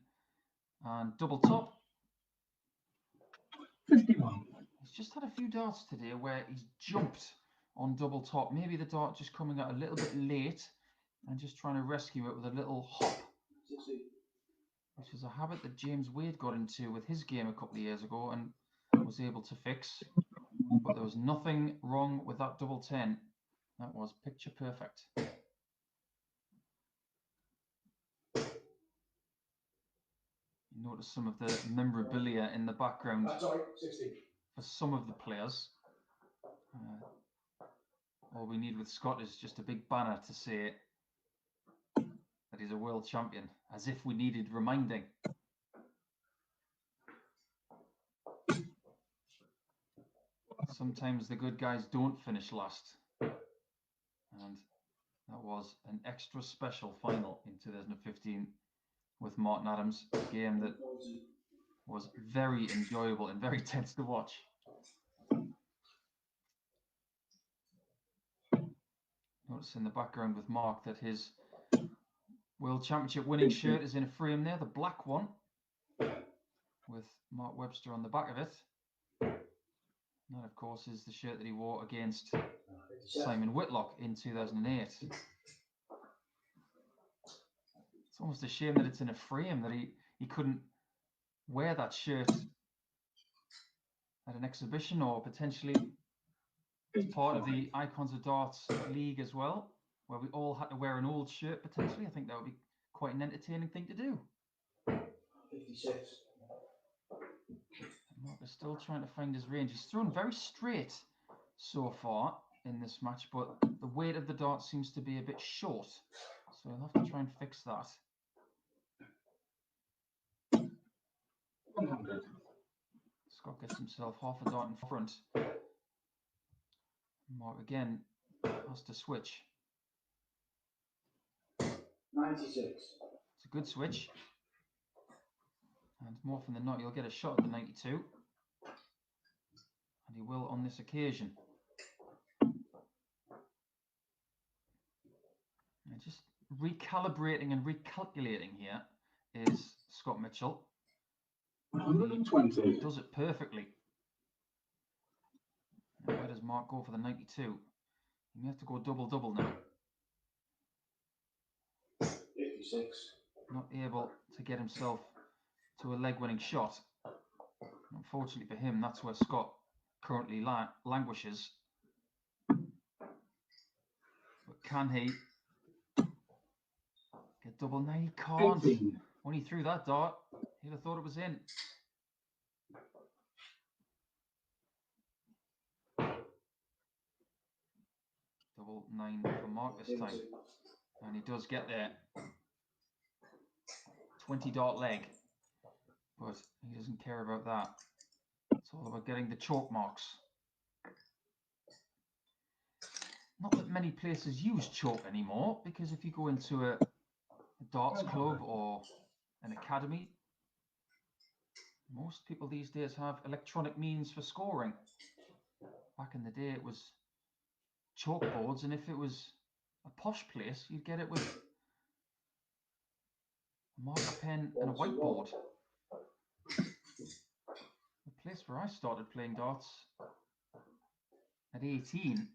and double top. 51. He's just had a few darts today where he's jumped on double top. Maybe the dart just coming out a little bit late and just trying to rescue it with a little hop, which is a habit that James Wade got into with his game a couple of years ago and was able to fix. But there was nothing wrong with that double 10. That was picture perfect. You notice some of the memorabilia in the background for some of the players. All we need with Scott is just a big banner to say that he's a world champion, as if we needed reminding. Sometimes the good guys don't finish last. And that was an extra special final in 2015 with Martin Adams, a game that was very enjoyable and very tense to watch. Notice in the background with Mark that his World Championship winning shirt is in a frame there, the black one, with Mark Webster on the back of it. And that, of course, is the shirt that he wore against Simon Whitlock in 2008. It's almost a shame that it's in a frame, that he couldn't wear that shirt at an exhibition or potentially as part of the Icons of Darts League as well, where we all had to wear an old shirt potentially. I think that would be quite an entertaining thing to do. 56. Mark is still trying to find his range. He's thrown very straight so far in this match, but the weight of the dart seems to be a bit short. So he'll have to try and fix that. 100. Scott gets himself half a dart in front. Mark again has to switch. 96. It's a good switch. And more often than not, you'll get a shot at the 92. And he will on this occasion. And just recalibrating and recalculating here is Scott Mitchell. 120. Does it perfectly. Now, where does Mark go for the 92? He may have to go double now. 56. Not able to get himself to a leg-winning shot. Unfortunately for him, that's where Scott currently languishes. But can he get double? No, he can't. 18. When he threw that dart, he'd have thought it was in. Double 9 for Mark this time. And he does get there. 20 dart leg. But he doesn't care about that. It's all about getting the chalk marks. Not that many places use chalk anymore, because if you go into a darts club or an academy, most people these days have electronic means for scoring. Back in the day, it was chalkboards, and if it was a posh place, you'd get it with a marker pen and a whiteboard. The place where I started playing darts at 18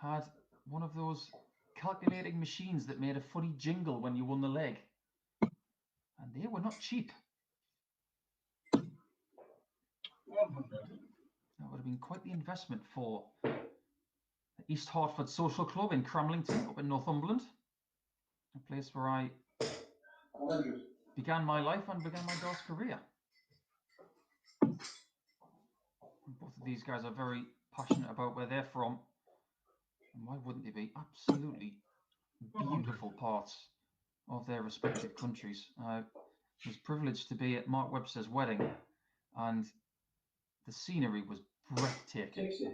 had one of those calculating machines that made a funny jingle when you won the leg. And they were not cheap. 100. That would have been quite the investment for the East Hartford Social Club in Cramlington, up in Northumberland. A place where I 100. began my life and began my darts career. Both of these guys are very passionate about where they're from. And why wouldn't they be? Absolutely beautiful parts of their respective countries. I was privileged to be at Mark Webster's wedding, and the scenery was breathtaking. 60.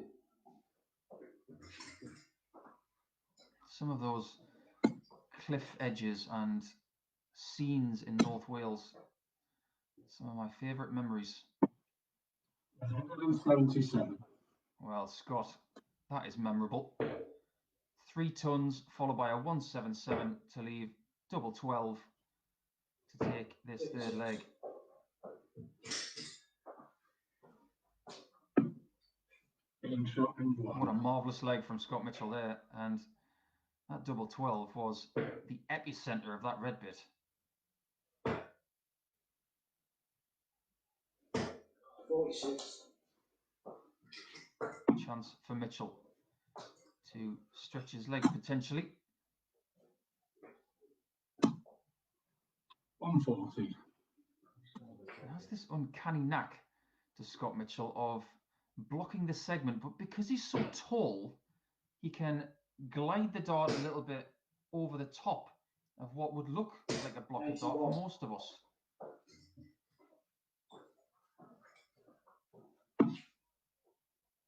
Some of those cliff edges and scenes in North Wales, some of my favourite memories. 177. Well, Scott, that is memorable. 3 tons followed by a 177 to leave double 12 to take this third leg. Getting shot in What a one. marvellous leg from Scott Mitchell there. And that double 12 was the epicentre of that red bit. 46. Chance for Mitchell to stretch his legs potentially. 140. He has this uncanny knack to Scott Mitchell of blocking the segment, but because he's so tall, he can glide the dart a little bit over the top of what would look like a blocked dart for most of us.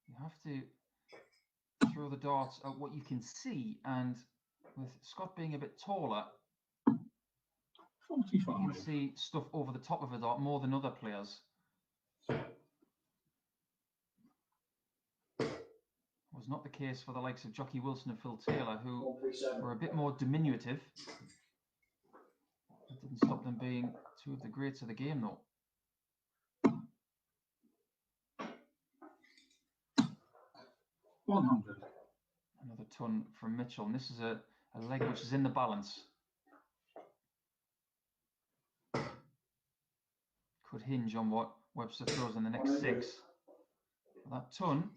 You have to throw the darts at what you can see, and with Scott being a bit taller, you 45. can see stuff over the top of a dart more than other players. Was not the case for the likes of Jockey Wilson and Phil Taylor, who 137. were a bit more diminutive. That didn't stop them being two of the greats of the game, though. 100. Another ton from Mitchell, and this is a leg which is in the balance. Could hinge on what Webster throws in the next 6. That ton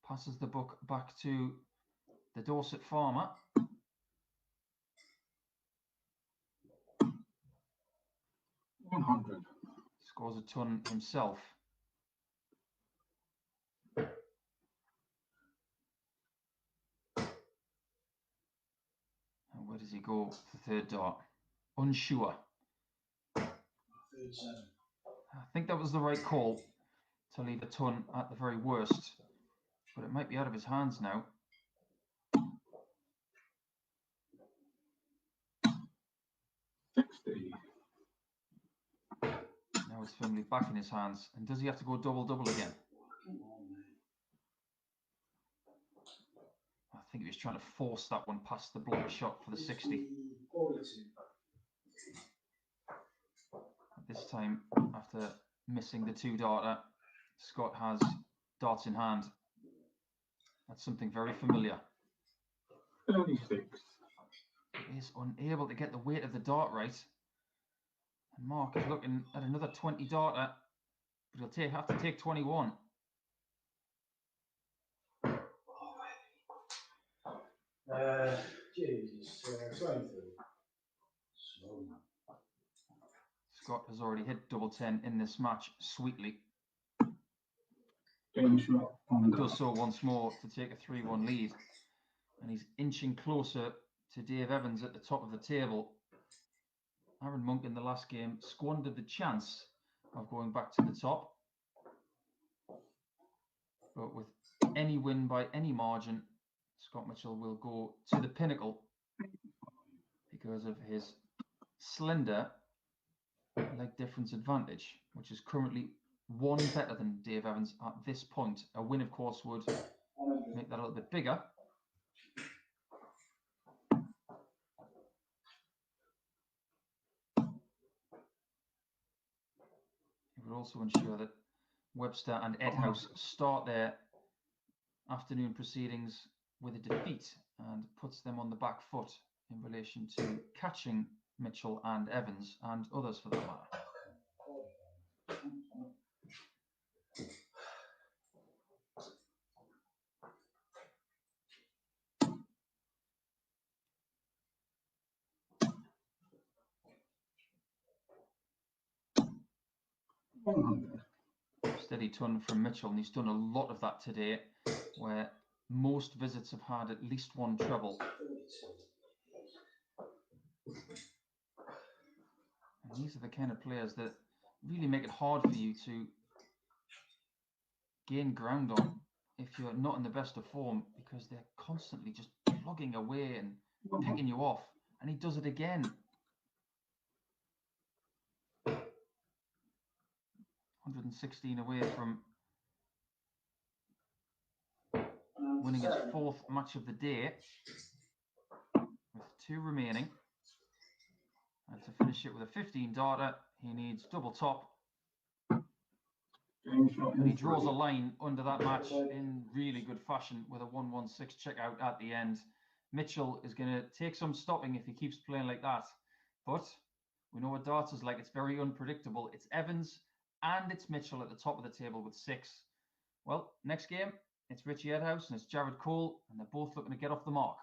passes the buck back to the Dorset farmer. 100. Scores a ton himself. And where does he go for the third dart? Unsure. 37. I think that was the right call to leave a ton at the very worst, but it might be out of his hands now. 60. Now it's firmly back in his hands. And does he have to go double-double again? Come on, man. I think he was trying to force that one past the blocker shot for the 60. 42. this time, after missing the 2 darter, Scott has darts in hand. That's something very familiar. 36. He is unable to get the weight of the dart right. And Mark is looking at another 20 darter, but he'll have to take 21. Jesus, 23. Slow man. Scott has already hit double 10 in this match sweetly. Game shot on And the does so once more to take a 3-1 lead. And he's inching closer to Dave Evans at the top of the table. Aaron Monk in the last game squandered the chance of going back to the top. But with any win by any margin, Scott Mitchell will go to the pinnacle because of his slender leg difference advantage, which is currently 1 better than Dave Evans at this point. A win, of course, would make that a little bit bigger. It would also ensure that Webster and Edhouse start their afternoon proceedings with a defeat and puts them on the back foot in relation to catching Mitchell and Evans and others for that matter. Steady ton from Mitchell, and he's done a lot of that today, where most visits have had at least 1 treble. 32. And these are the kind of players that really make it hard for you to gain ground on if you're not in the best of form, because they're constantly just plugging away and picking you off. And he does it again. 116 away from winning his 4th match of the day, with 2 remaining. And to finish it with a 15 darter, he needs double top. And he draws a line under that match in really good fashion with a 116 checkout at the end. Mitchell is going to take some stopping if he keeps playing like that. But we know what darts is like. It's very unpredictable. It's Evans and it's Mitchell at the top of the table with 6. Well, next game, it's Richie Edhouse and it's Jared Cole, and they're both looking to get off the mark.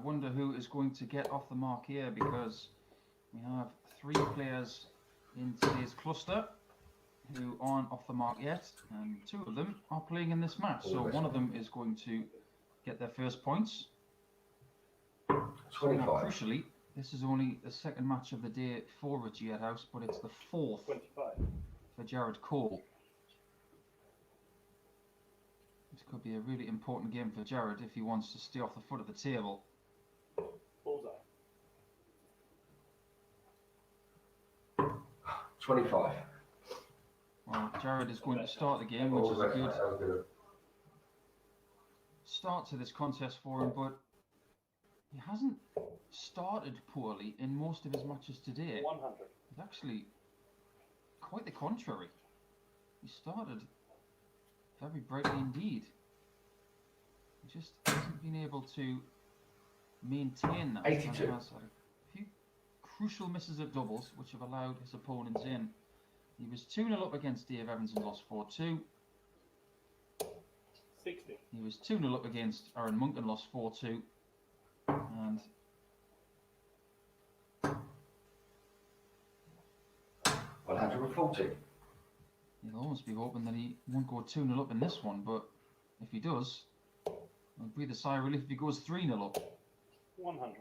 wonder who is going to get off the mark here, because we have 3 players in today's cluster who aren't off the mark yet, and 2 of them are playing in this match. So one of them is going to get their first points. So now, 25. crucially, this is only the second match of the day for Richie at house, but it's the 4th 25. for Jared Cole. This could be a really important game for Jared if he wants to stay off the foot of the table. Bullseye. 25. Well, Jared is going to start the game, which is a good start to this contest for him, but he hasn't started poorly in most of his matches today. 100. It's actually quite the contrary. He started very brightly indeed. He just hasn't been able to maintain that. 82. And has had a few crucial misses at doubles, which have allowed his opponents in. He was 2-0 up against Dave Evans and lost 4-2. 60. He was 2-0 up against Aaron Monk and lost 4-2. And 140. he'll almost be hoping that he won't go 2-0 up in this one, but if he does, he'll breathe a sigh of relief if he goes 3-0 up. 100.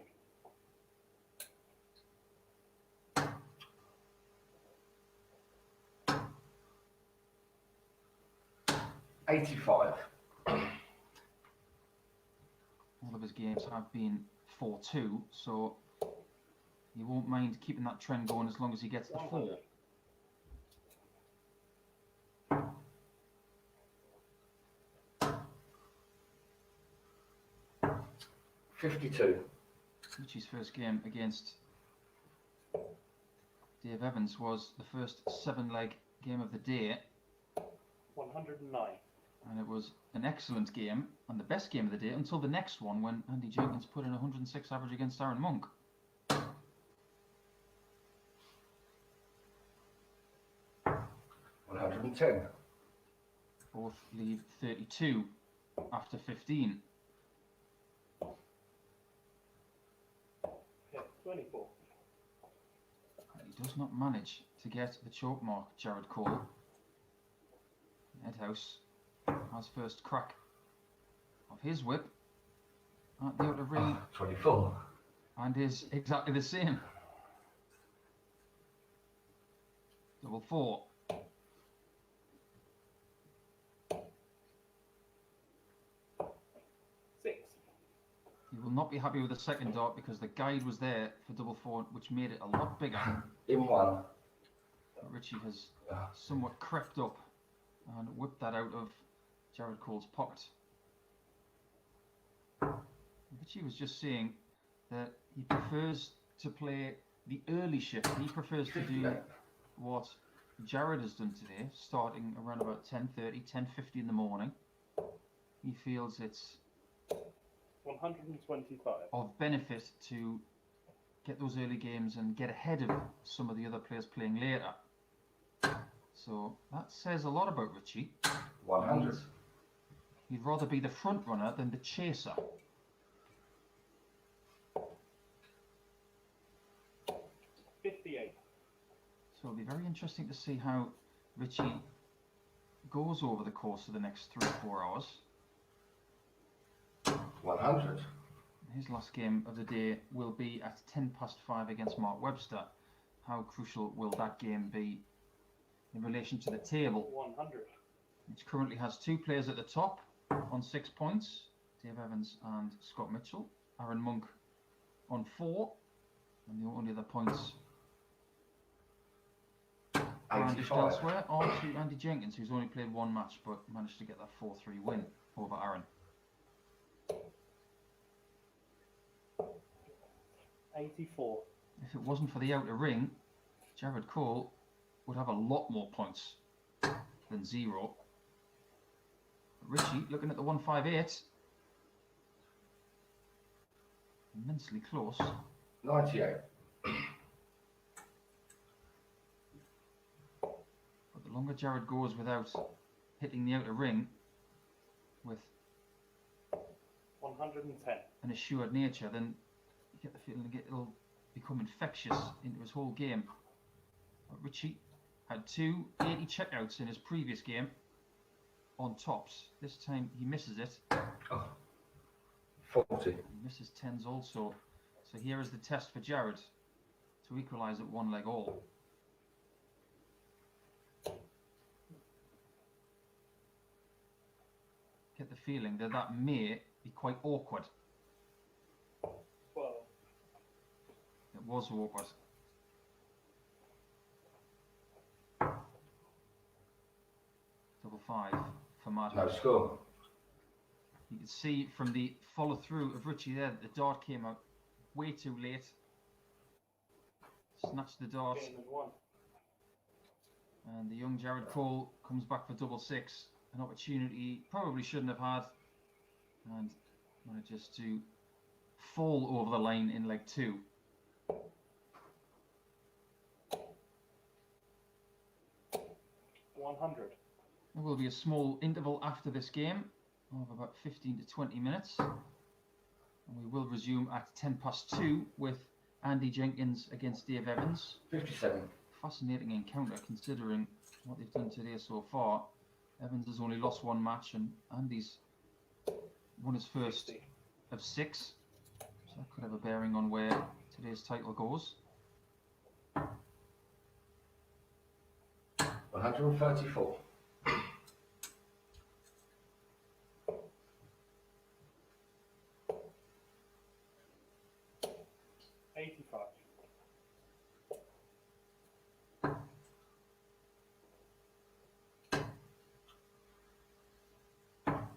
85. All of his games have been 4-2, so he won't mind keeping that trend going as long as he gets the 4. 52. Richie's first game against Dave Evans was the first 7-leg game of the day, 109. and it was an excellent game and the best game of the day until the next one, when Andy Jenkins put in 106 average against Aaron Monk. 110. Both leave 32 after 15. Yeah, 24. He does not manage to get the choke mark, Jared Cole. Edhouse has first crack of his whip at the outer ring 24. and is exactly the same. Double 4. He will not be happy with the second dart because the guide was there for double 4, which made it a lot bigger. In 1. But Richie has somewhat crept up and whipped that out of Jared Cole's pocket. Richie was just saying that he prefers to play the early shift. He prefers to do what Jared has done today, starting around about 10:30, 10:50 in the morning. He feels it's 125. of benefit to get those early games and get ahead of some of the other players playing later. So that says a lot about Richie. 100. He'd rather be the front runner than the chaser. 58. So it'll be very interesting to see how Richie goes over the course of the next 3 or 4 hours. 100. His last game of the day will be at 5:10 against Mark Webster. How crucial will that game be in relation to the table, 100. which currently has 2 players at the top on 6 points, Dave Evans and Scott Mitchell. Aaron Monk on 4, and the only other points brandished 85. elsewhere are to Andy Jenkins, who's only played 1 match but managed to get that 4-3 win over Aaron. 84. If it wasn't for the outer ring, Jared Cole would have a lot more points than 0. Richie looking at the 158. Immensely close. 98. But the longer Jared goes without hitting the outer ring with 110. an assured nature, then you get the feeling it'll become infectious into his whole game. But Richie had 280 checkouts in his previous game on tops. This time he misses it. Oh. 40. He misses tens also. So here is the test for Jared to equalise at one leg all. Get the feeling that that may be quite awkward. 12. It was awkward. Double five for Matt. No score. You can see from the follow through of Richie there that the dart came out way too late. Snatched the dart, Game is 1. and the young Jared Cole comes back for double six. An opportunity he probably shouldn't have had, and manages to fall over the line in leg two. $100. There will be a small interval after this game of about 15 to 20 minutes, and we will resume at 2:10 with Andy Jenkins against Dave Evans. 57. Fascinating encounter considering what they've done today so far. Evans has only lost one match and Andy's won his first 60. of 6, so that could have a bearing on where today's title goes. 134. $85.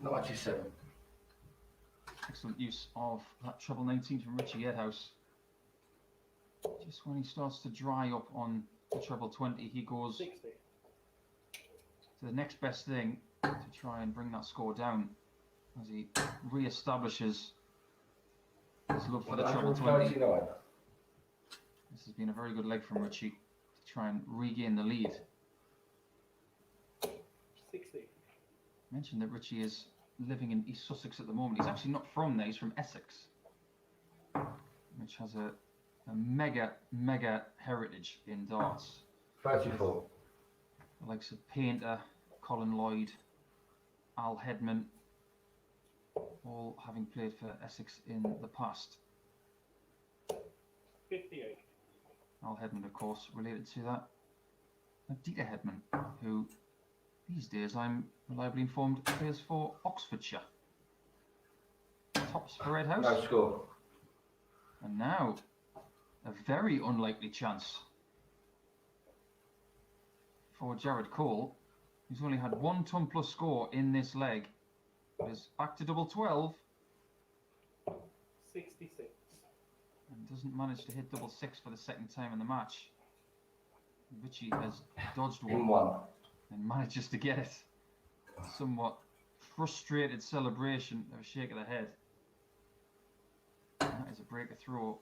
97. Excellent use of that treble 19 from Richie Edhouse. Just when he starts to dry up on the treble 20, he goes 60. to the next best thing to try and bring that score down as he re-establishes his love for the treble 20. 139. This has been a very good leg from Richie to try and regain the lead. 60. I mentioned that Richie is living in East Sussex at the moment. He's actually not from there, he's from Essex, which has a mega heritage in darts. 34. The likes of Painter, Colin Lloyd, Al Hedman, all having played for Essex in the past. 58. Al Hedman, of course, related to that Dieter Hedman, who these days I'm reliably informed plays for Oxfordshire. Tops for Red House. No score. And now, a very unlikely chance for Jared Cole, who's only had one ton plus score in this leg. Is back to double 12 66. and doesn't manage to hit double 6 for the second time in the match. Richie has dodged In one 1. and manages to get it. A somewhat frustrated celebration of a shake of the head. That is a breaker throw.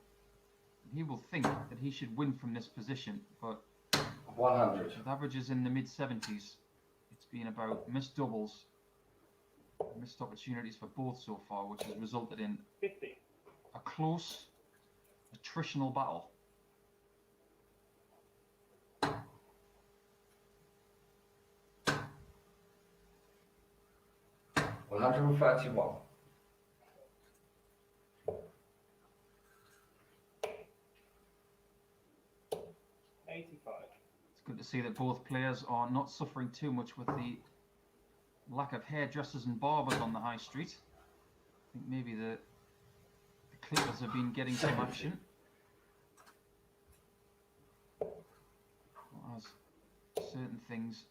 He will think that he should win from this position, but 100. with averages in the mid-70s, it's been about missed doubles, missed opportunities for both so far, which has resulted in 50. a close attritional battle. $131. 85. It's good to see that both players are not suffering too much with the lack of hairdressers and barbers on the high street. I think maybe the clippers have been getting some action. As certain things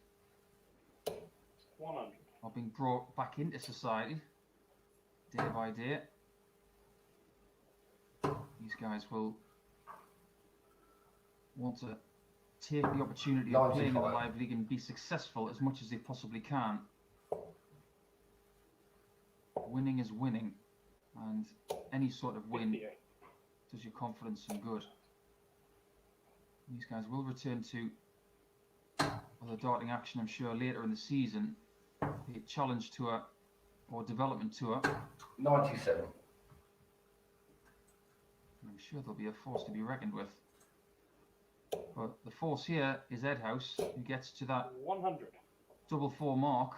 100. are being brought back into society day by day. These guys will want to take the opportunity of playing in the 95. live league and be successful as much as they possibly can. Winning is winning, and any sort of win 58. does your confidence some good. These guys will return to other darting action, I'm sure, later in the season. The challenge tour or development tour. 97. I'm sure there'll be a force to be reckoned with. But the force here is Ed House, who gets to that 100. double four mark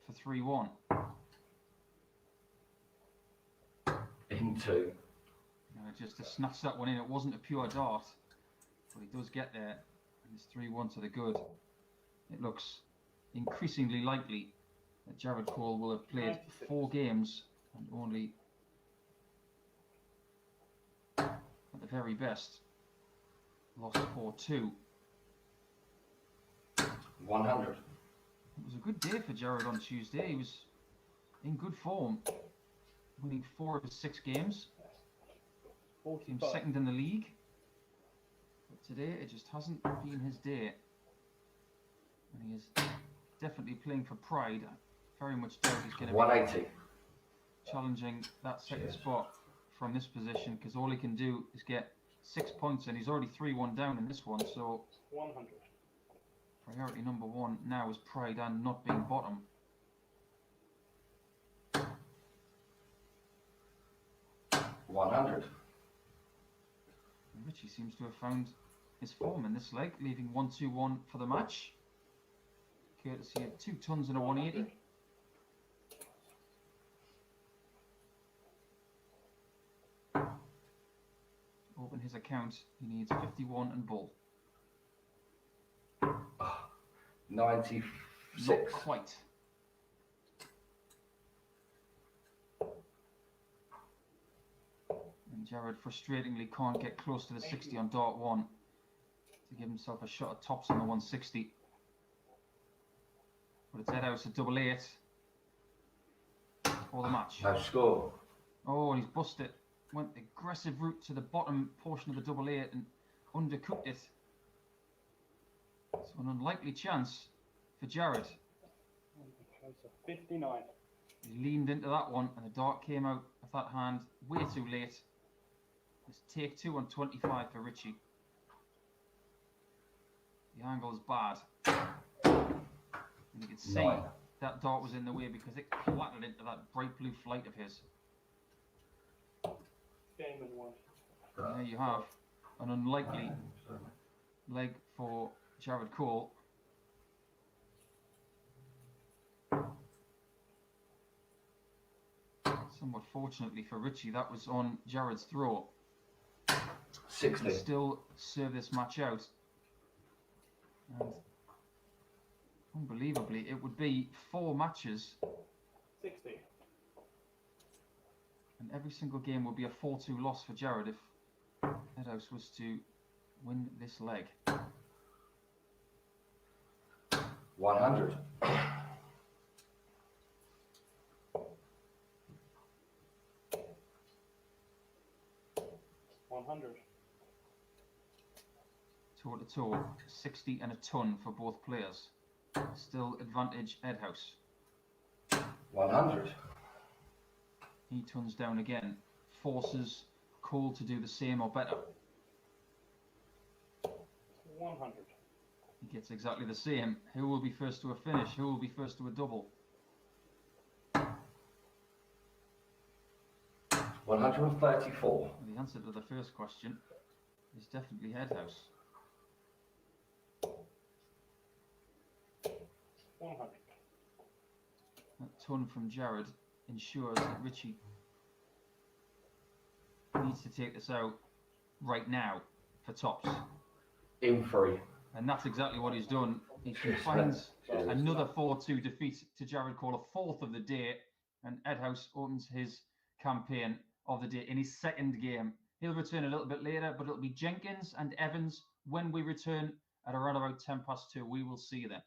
for 3-1. Into. Just to snatch that one in. It wasn't a pure dart, but he does get there. And it's 3-1 to the good. It looks increasingly likely that Jared Cole will have played 96. 4 games and only, at the very best, lost 4-2. 100. It was a good day for Jared on Tuesday. He was in good form, winning 4 of his 6 games. Came 45. second in the league. But today it just hasn't been his day. And he is definitely playing for pride. I very much doubt he's going to be 180. challenging that second Cheers. spot from this position, because all he can do is get 6 points, and he's already 3-1 down in this one. So 100. priority number 1 now is pride and not being bottom. $100. And Richie seems to have found his form in this leg, leaving 1-2-1 for the match. Courtesy of 2 tons and a 180. To open his account, he needs 51 and bull. 96. Not quite. And Jared frustratingly can't get close to the 60 on dart 1 to give himself a shot at tops on the 160. But it's Ed House at double 8 for the match. No score. Oh, and he's busted. Went aggressive route to the bottom portion of the double 8 and undercooked it. So an unlikely chance for Jared. Closer. 59. He leaned into that one, and the dart came out of that hand way too late. It's take 2 on 25 for Richie. The angle is bad. And you can see 9. that dart was in the way because it clattered into that bright blue flight of his. Game and 1. And there you have an unlikely leg for Jared Cole. Somewhat fortunately for Richie, that was on Jared's throw. 60. He still serve this match out. And unbelievably, it would be 4 matches, 60. and every single game would be a 4-2 loss for Jared if Edhouse was to win this leg. 100. 100. Toe to toe, 60 and a ton for both players. Still advantage Edhouse. 100. He tons down again, forces Cole to do the same or better. 100. He gets exactly the same. Who will be first to a finish? Who will be first to a double? 134. Well, the answer to the first question is definitely Edhouse. 100. That ton from Jared ensures that Richie needs to take this out right now for tops. In 3. And that's exactly what he's done. He Cheers, finds Cheers. another 4-2 defeat to Jared Cole, a 4th of the day, and Edhouse opens his campaign of the day in his 2nd game. He'll return a little bit later, but it'll be Jenkins and Evans when we return at around about 2:10. We will see you then.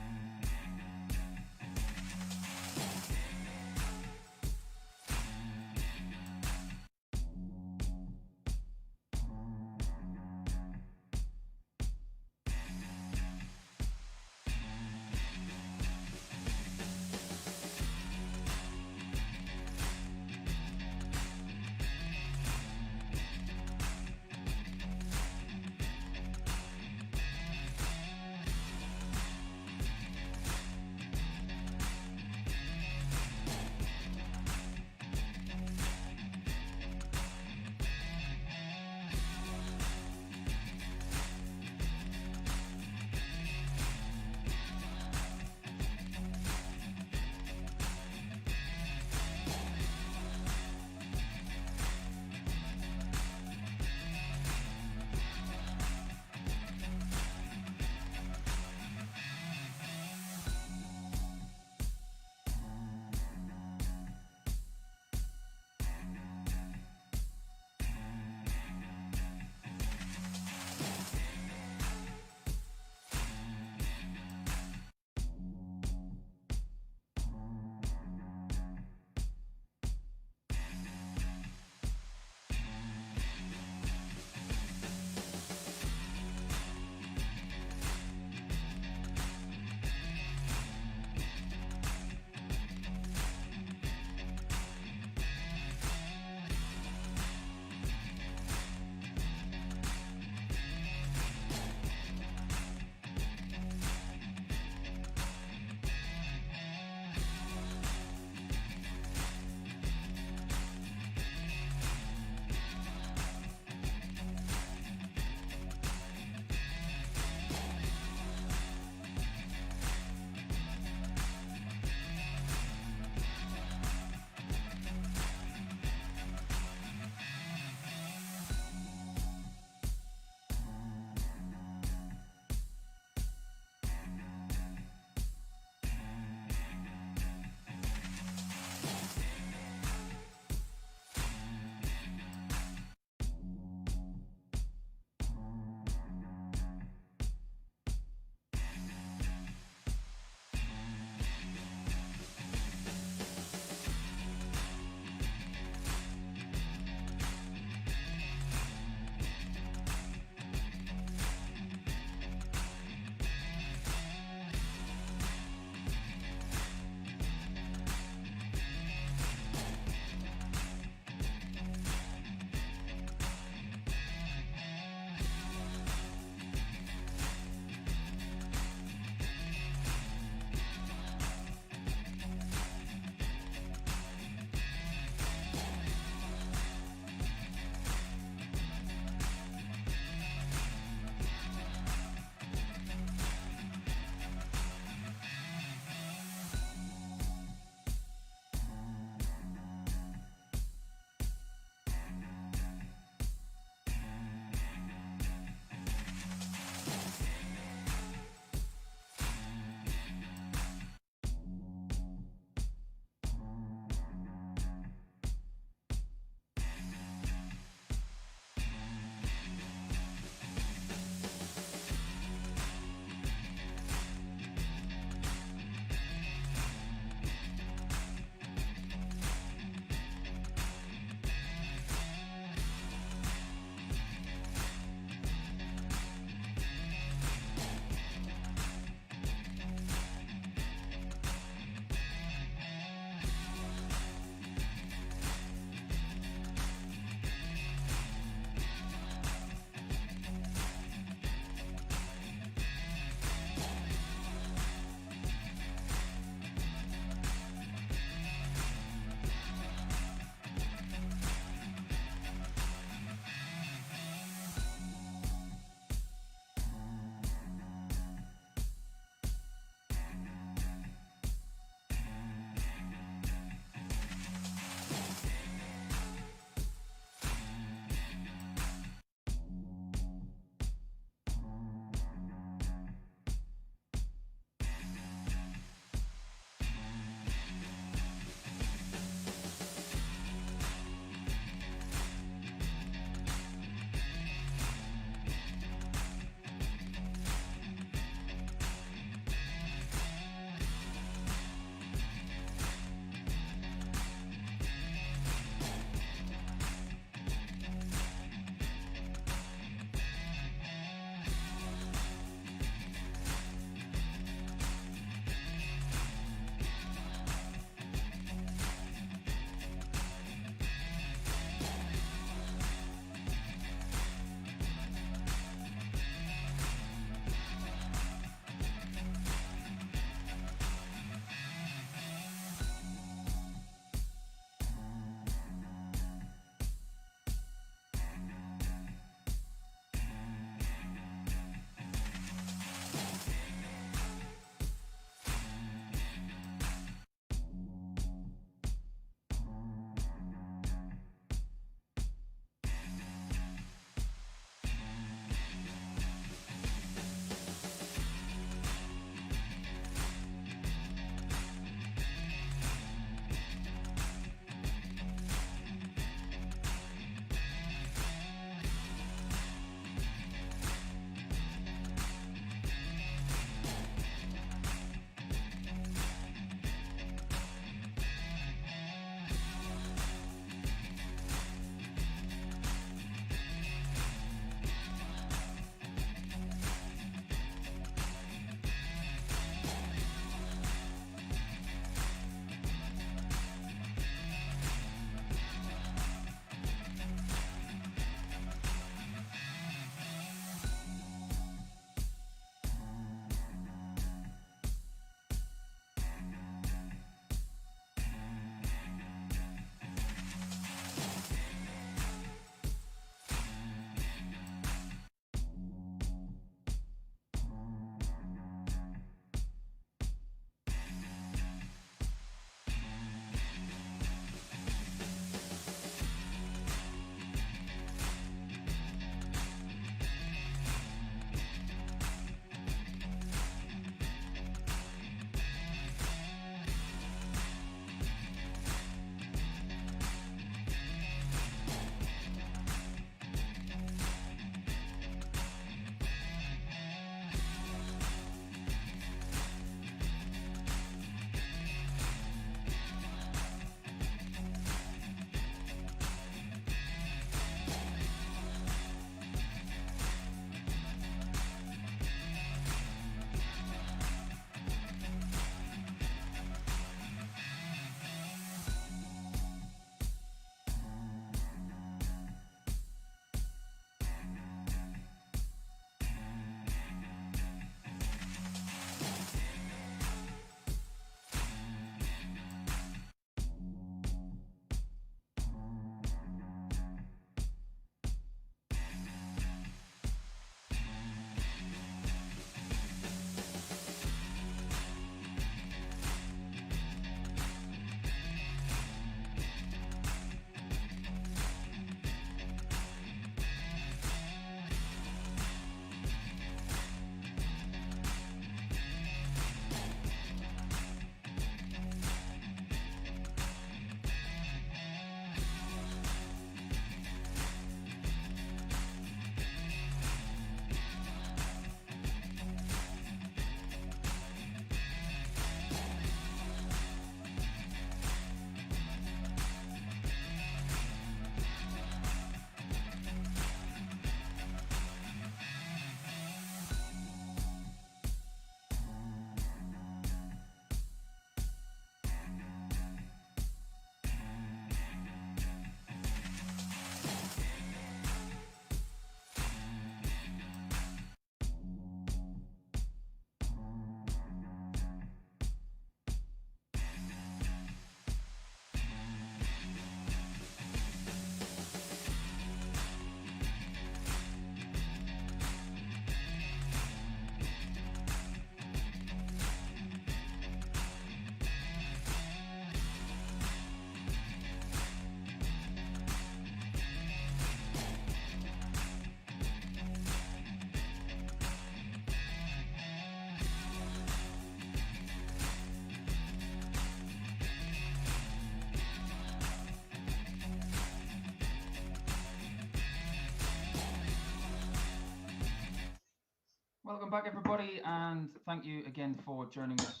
Welcome back, everybody, and thank you again for joining us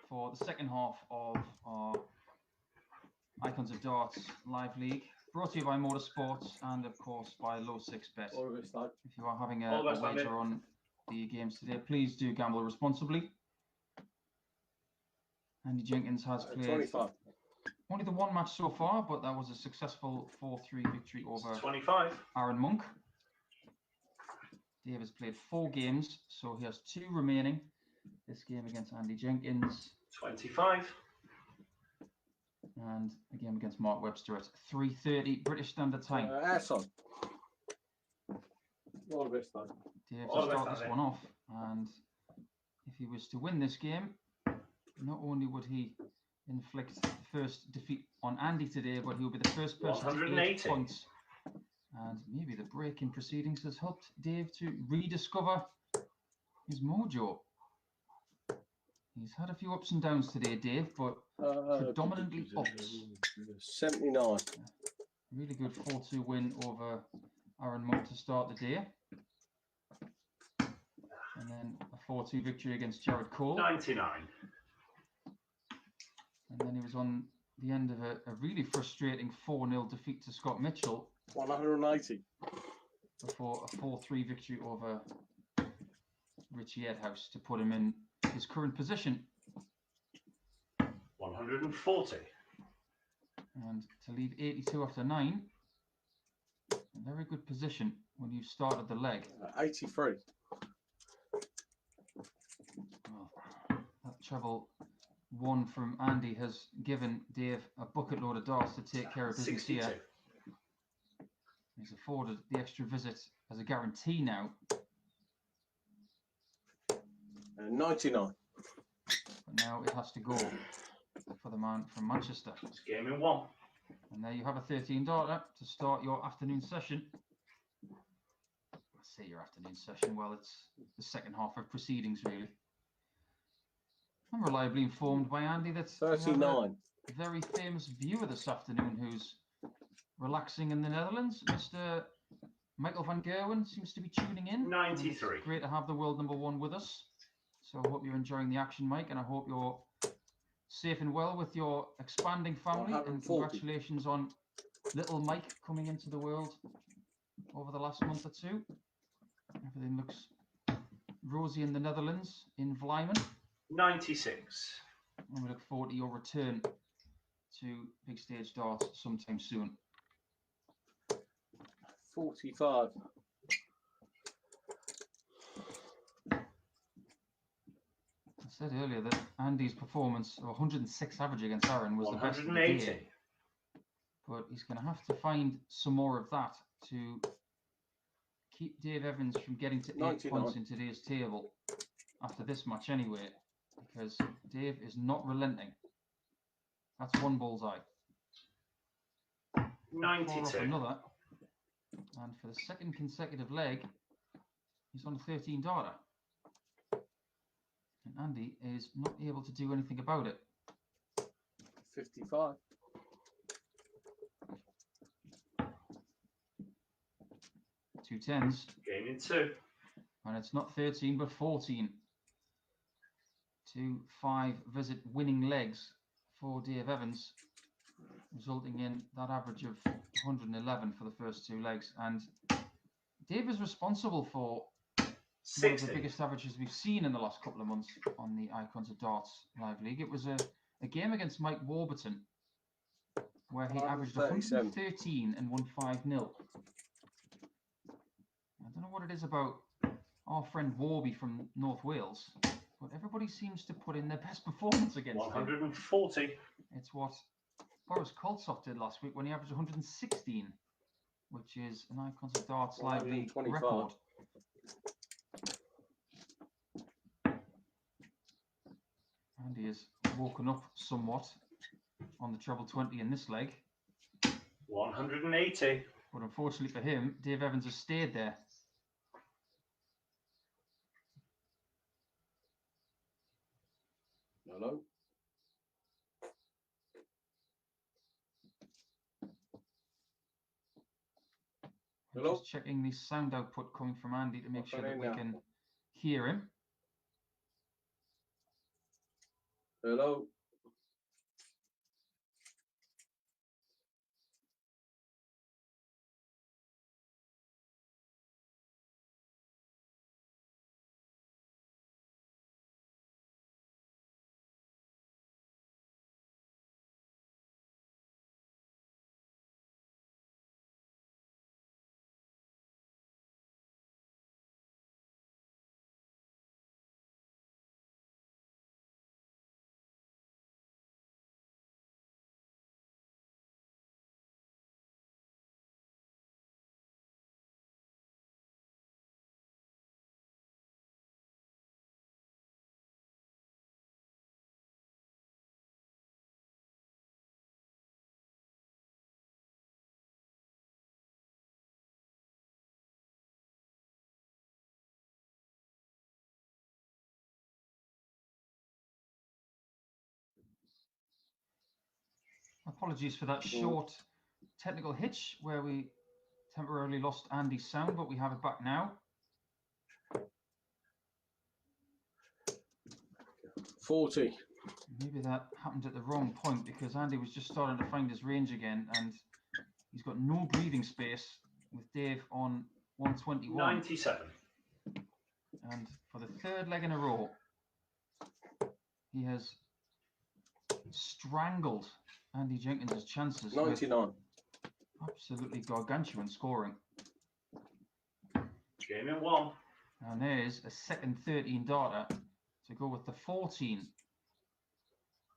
for the second half of our Icons of Darts live league, brought to you by MODUS Sports and, of course, by Low 6 Bet. All of it's like If you are having All a the best, wager Andy. on the games today, please do gamble responsibly. Andy Jenkins has played 25. only the one match so far, but that was a successful 4-3 victory over 25. Aaron Monk. Dave has played 4 games, so he has 2 remaining. This game against Andy Jenkins 25. and a game against Mark Webster at 3:30 British Standard Time. Ass on. All of it's like Dave All to the best, start this Andy. one off, and if he was to win this game, not only would he inflict the first defeat on Andy today, but he will be the first person to 8 180. points. And maybe the break in proceedings has helped Dave to rediscover his mojo. He's had a few ups and downs today, Dave, but predominantly ups. 79. Really good 4-2 win over Aaron Monk to start the day. And then a 4-2 victory against Jared Cole. 99. And then he was on the end of a really frustrating 4-0 defeat to Scott Mitchell 180. before a 4-3 victory over Richie Edhouse to put him in his current position 140. and to leave 82 after 9. A very good position when you started the leg. 83. Well, that treble 1 from Andy has given Dave a bucket load of darts to take care of business 62. here. He's afforded the extra visit as a guarantee now. 99. But now it has to go for the man from Manchester. It's game in 1. And there you have a 13 darter to start your afternoon session. I say your afternoon session, well, it's the second half of proceedings, really. I'm reliably informed by Andy that we have 39. a very famous viewer this afternoon who's relaxing in the Netherlands. Mr. Michael van Gerwen seems to be tuning in. and 93. It's great to have the world number 1 with us. So I hope you're enjoying the action, Mike, and I hope you're safe and well with your expanding family. And 140. congratulations on little Mike coming into the world over the last month or 2. Everything looks rosy in the Netherlands, in Vlijmen. 96. And we look forward to your return to Big Stage Darts sometime soon. 45. I said earlier that Andy's performance of 106 average against Aaron was the best of the 180. day. But he's going to have to find some more of that to keep Dave Evans from getting to 8 99. points in today's table after this match anyway, because Dave is not relenting. That's 1 bullseye. 92. Off another, and for the second consecutive leg, he's on a 13 darter. And Andy is not able to do anything about it. 55. 2 10s, Game in 2. and it's not 13 but 14. 2 5 visit winning legs for Dave Evans, resulting in that average of 111 for the first 2 legs. And Dave is responsible for one of the 60. biggest averages we've seen in the last couple of months on the Icons of Darts Live League. It was a game against Mike Warburton where he averaged 137. 113 and won 5-0. I don't know what it is about our friend Warby from North Wales, but everybody seems to put in their best performance against him. 140. It's what Boris Koltsov did last week when he averaged 116, which is an Icons of Darts Live League 125. record. Andy has woken up somewhat on the treble 20 in this leg, 180. but unfortunately for him, Dave Evans has stayed there. Hello. Hello? Just checking the sound output coming from Andy to make What's sure that that in we now? can hear him. Hello. Apologies for that short technical hitch where we temporarily lost Andy's sound, but we have it back now. 40. Maybe that happened at the wrong point because Andy was just starting to find his range again, and he's got no breathing space with Dave on 121. 97. And for the third leg in a row, he has strangled Andy Jenkins' chances. 99. Absolutely gargantuan scoring. Game in 1. And there's a second 13 darter to go with the 14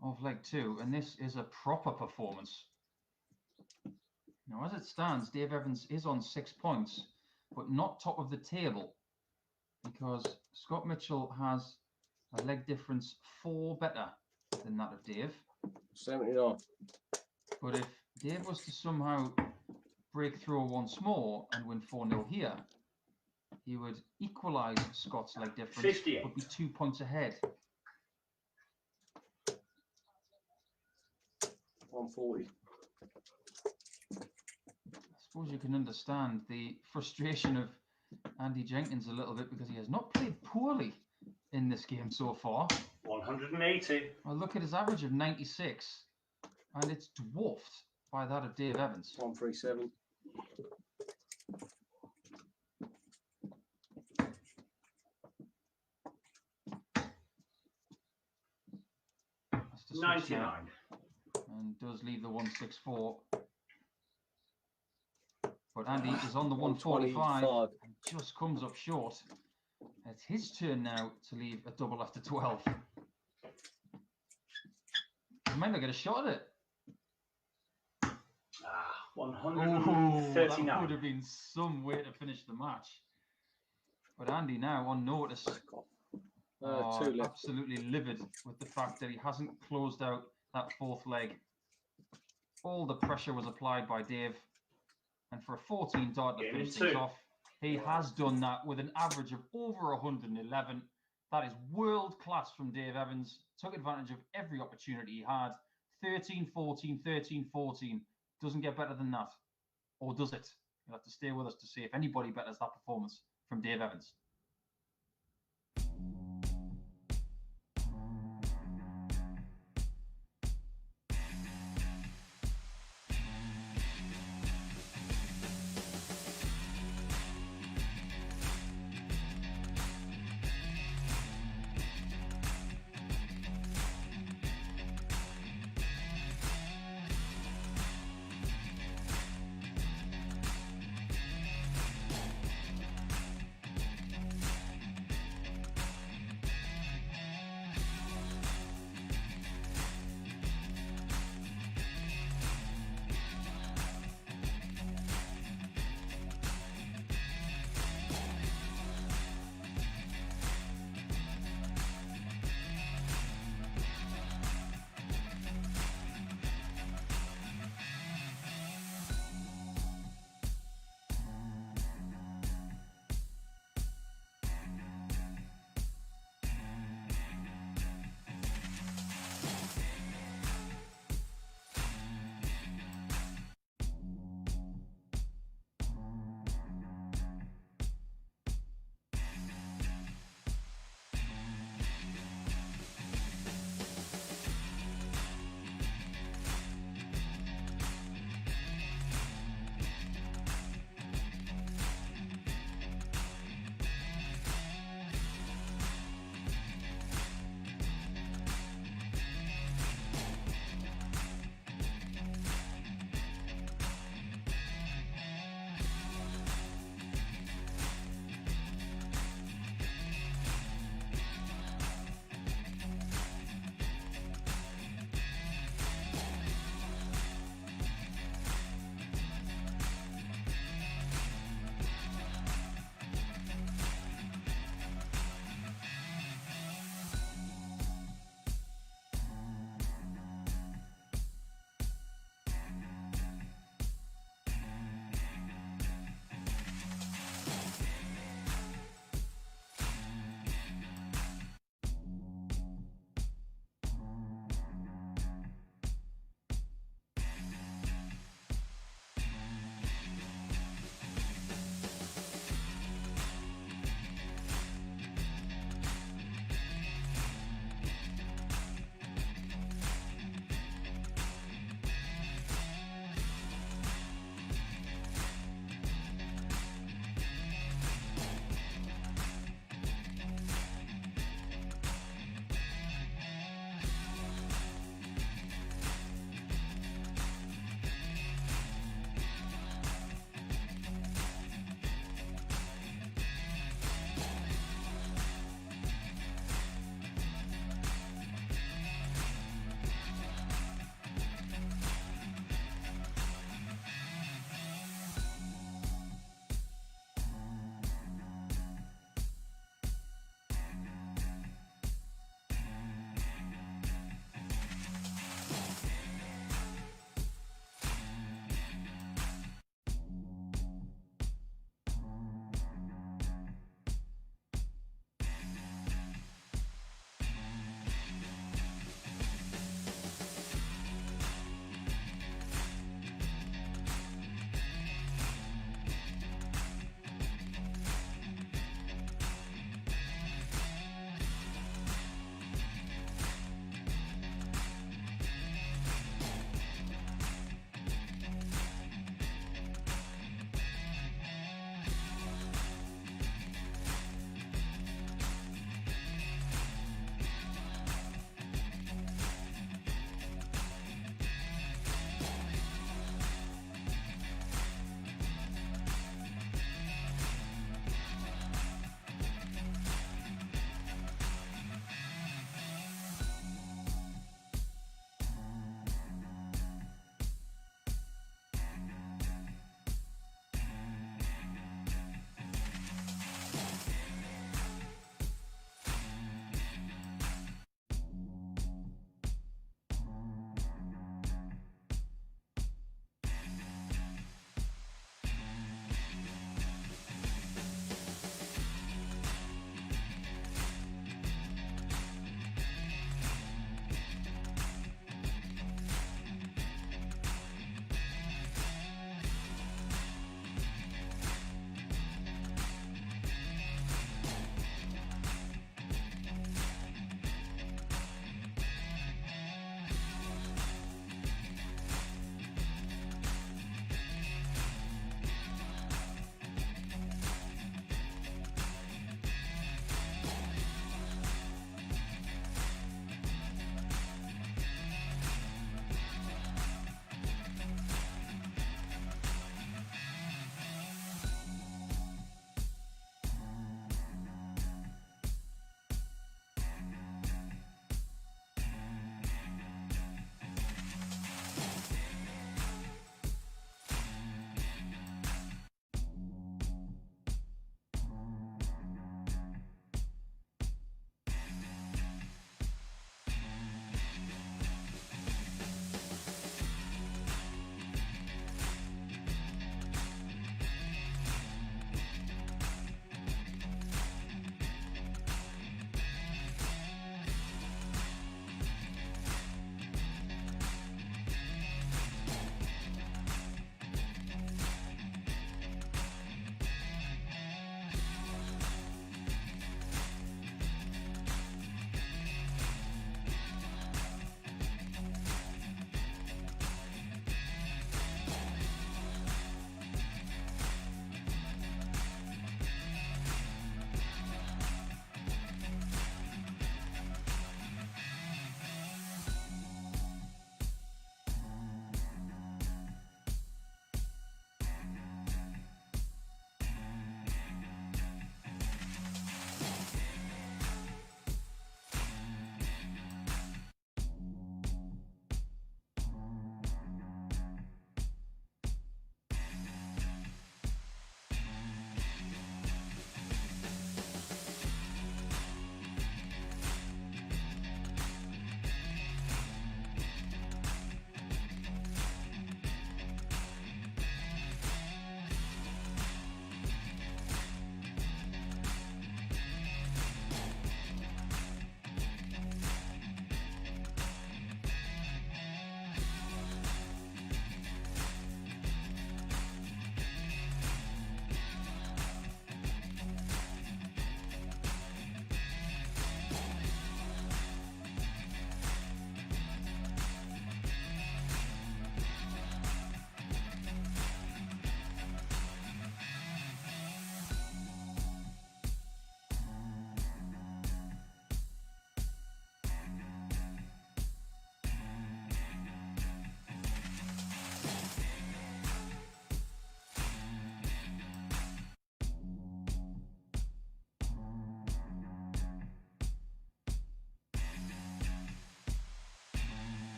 of leg 2. And this is a proper performance. Now, as it stands, Dave Evans is on 6 points, but not top of the table because Scott Mitchell has a leg difference 4 better than that of Dave. 79. But if Dave was to somehow break through once more and win 4-0 here, he would equalise Scott's leg difference, 58. but be 2 points ahead. 140. I suppose you can understand the frustration of Andy Jenkins a little bit because he has not played poorly in this game so far. 180. Well, look at his average of 96, and it's dwarfed by that of Dave Evans. 137. That's to switch 99. now, and does leave the 164. But Andy is on the 145 and just comes up short. It's his turn now to leave a double after 12. He might not get a shot at it. 139. That would have been some way to finish the match. But Andy now on notice. Two left. Absolutely livid with the fact that he hasn't closed out that fourth leg. All the pressure was applied by Dave. And for a 14 dart to Game finish in things 2. off, he has done that with an average of over 111. That is world class from Dave Evans. Took advantage of every opportunity he had. 13-14, 13-14. Doesn't get better than that. Or does it? You'll have to stay with us to see if anybody betters that performance from Dave Evans.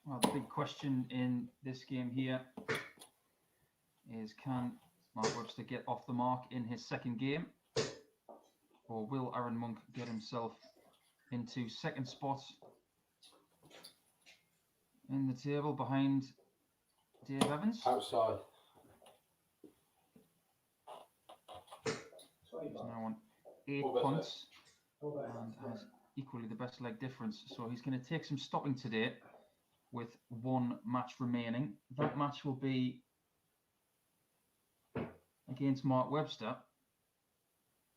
Well, the big question in this game here is, can Mark Webster get off the mark in his second game? Or will Aaron Monk get himself into second spot in the table behind Dave Evans? Outside. He's now on 8 What about points and has equally the best leg difference. So he's going to take some stopping today with 1 match remaining. That match will be against Mark Webster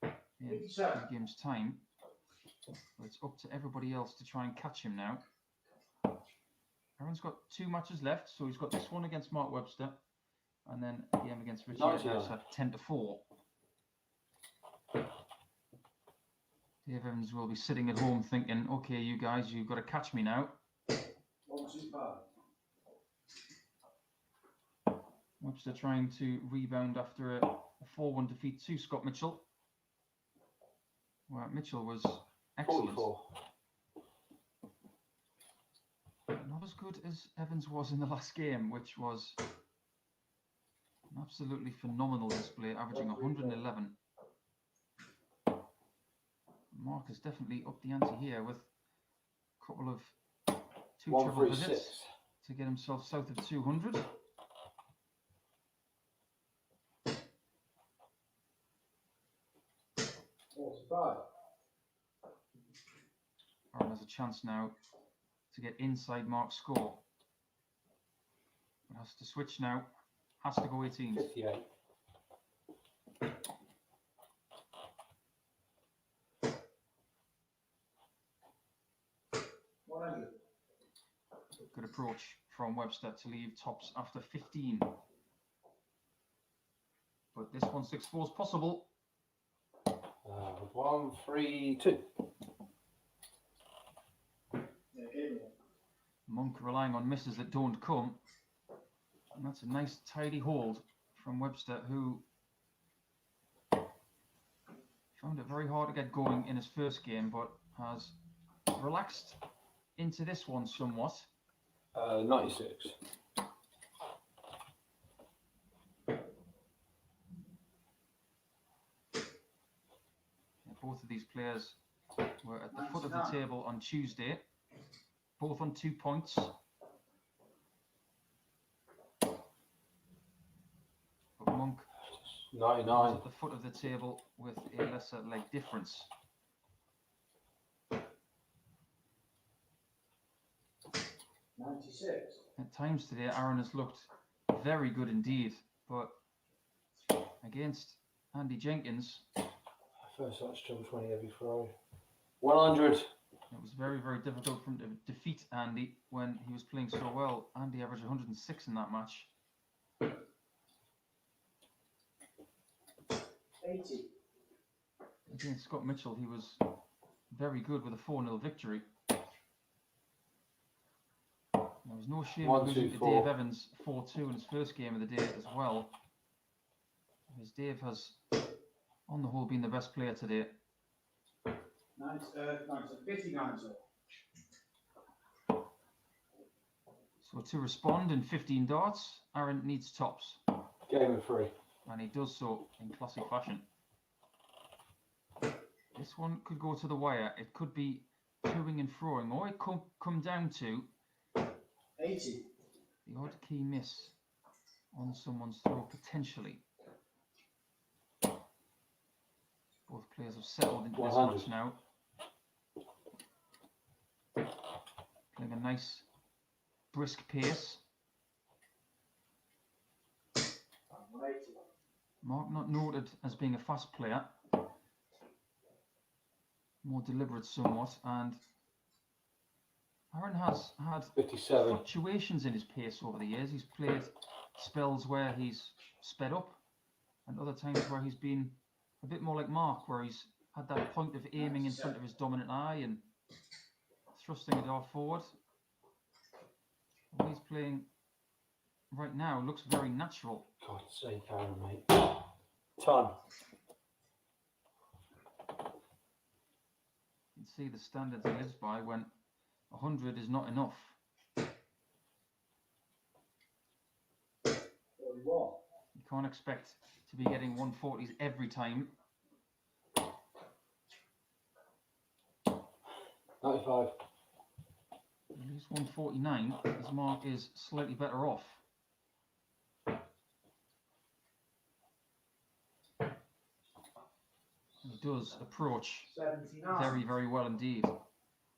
in 2 games' time. But it's up to everybody else to try and catch him now. Aaron's got 2 matches left, so he's got this one against Mark Webster and then a game against Richie House at 10-4. Dave Evans will be sitting at home thinking, okay, you guys, you've got to catch me now. Webster trying to rebound after a 4-1 defeat to Scott Mitchell, where Mitchell was excellent. 44. Not as good as Evans was in the last game, which was an absolutely phenomenal display, averaging 111. Mark has definitely upped the ante here with a couple of 2 treble visits to get himself south of 200. Aaron has a chance now to get inside Mark's score. But has to switch now. Has to go 18s. 58. Good approach from Webster to leave tops after 15. But this 164 is possible. 132. Monk relying on misses that don't come. And that's a nice tidy hold from Webster, who found it very hard to get going in his first game, but has relaxed into this one somewhat. 96. Both of these players were at the foot of the table on Tuesday, both on 2 points. But Monk 99. was at the foot of the table with a lesser leg difference. At times today, Aaron has looked very good indeed, but against Andy Jenkins, First that's triple 20 every throw. 100. it was very, very difficult for him to defeat Andy when he was playing so well. Andy averaged 106 in that match. 80. Against Scott Mitchell, he was very good with a 4-0 victory. There was no shame in losing to 124. Dave Evans 4-2 in his first game of the day as well. As Dave has, on the whole, been the best player today. 59. So to respond in 15 darts, Aaron needs tops. Game of 3. And he does so in classic fashion. This one could go to the wire. It could be toing and froing, or it could come down to 80. the odd key miss on someone's throw, potentially. Both players have settled into this 100. match now. Playing a nice, brisk pace. 180. Mark not noted as being a fast player. More deliberate somewhat, and Aaron has had 57. fluctuations in his pace over the years. He's played spells where he's sped up, and other times where he's been a bit more like Mark, where he's had that point of aiming in front of his dominant eye and thrusting it off forward. The way he's playing right now looks very natural. God's sake, Aaron, mate. Ton. You can see the standards he lives by when 100 is not enough. can't expect to be getting 140s every time. 95. At least 149. His mark is slightly better off. He does approach 79. very, very well indeed,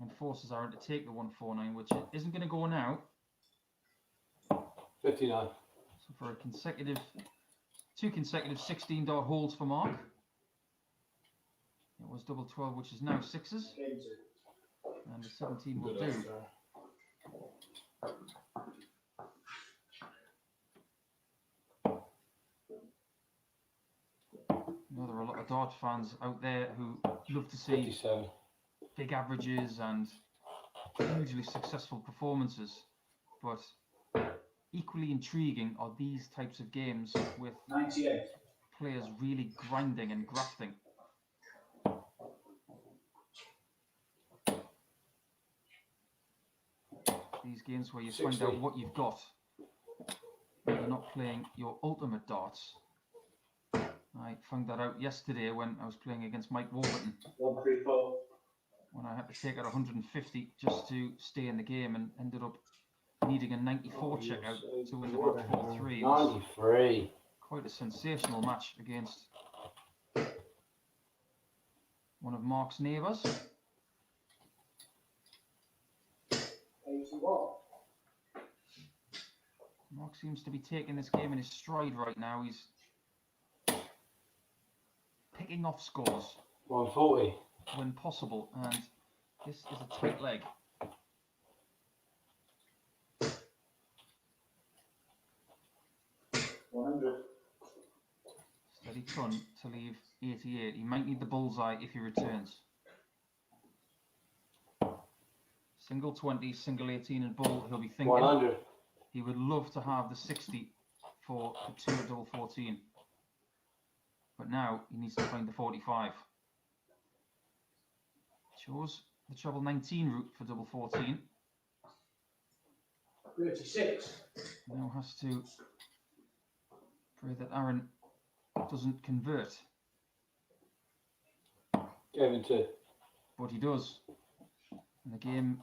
and forces Aaron to take the 149, which isn't going to go now. 59. So for a consecutive, 2 consecutive 16 dart holds for Mark. It was double 12, which is now 6s, Came to. and the 17 will Good do. answer. You know, there are a lot of dart fans out there who love to see 57. big averages and hugely successful performances, but equally intriguing are these types of games with 98. players really grinding and grafting. These games where you find 60. out what you've got when you're not playing your ultimate darts. I found that out yesterday when I was playing against Mike Warburton, 134. when I had to take out 150 just to stay in the game, and ended up needing a 94 checkout to win the match 4-3. It was 93. quite a sensational match against one of Mark's neighbours. 81. Mark seems to be taking this game in his stride right now. He's picking off scores 140. when possible, and this is a tight leg. Steady ton to leave 88. He might need the bullseye if he returns. Single 20, single 18 and bull, he'll be thinking 100. he would love to have the 60 for the 2 at double 14. But now he needs to find the 45. Chose the treble 19 route for double 14. 36. Now has to pray that Aaron doesn't convert, Gave him 2. but he does. And the game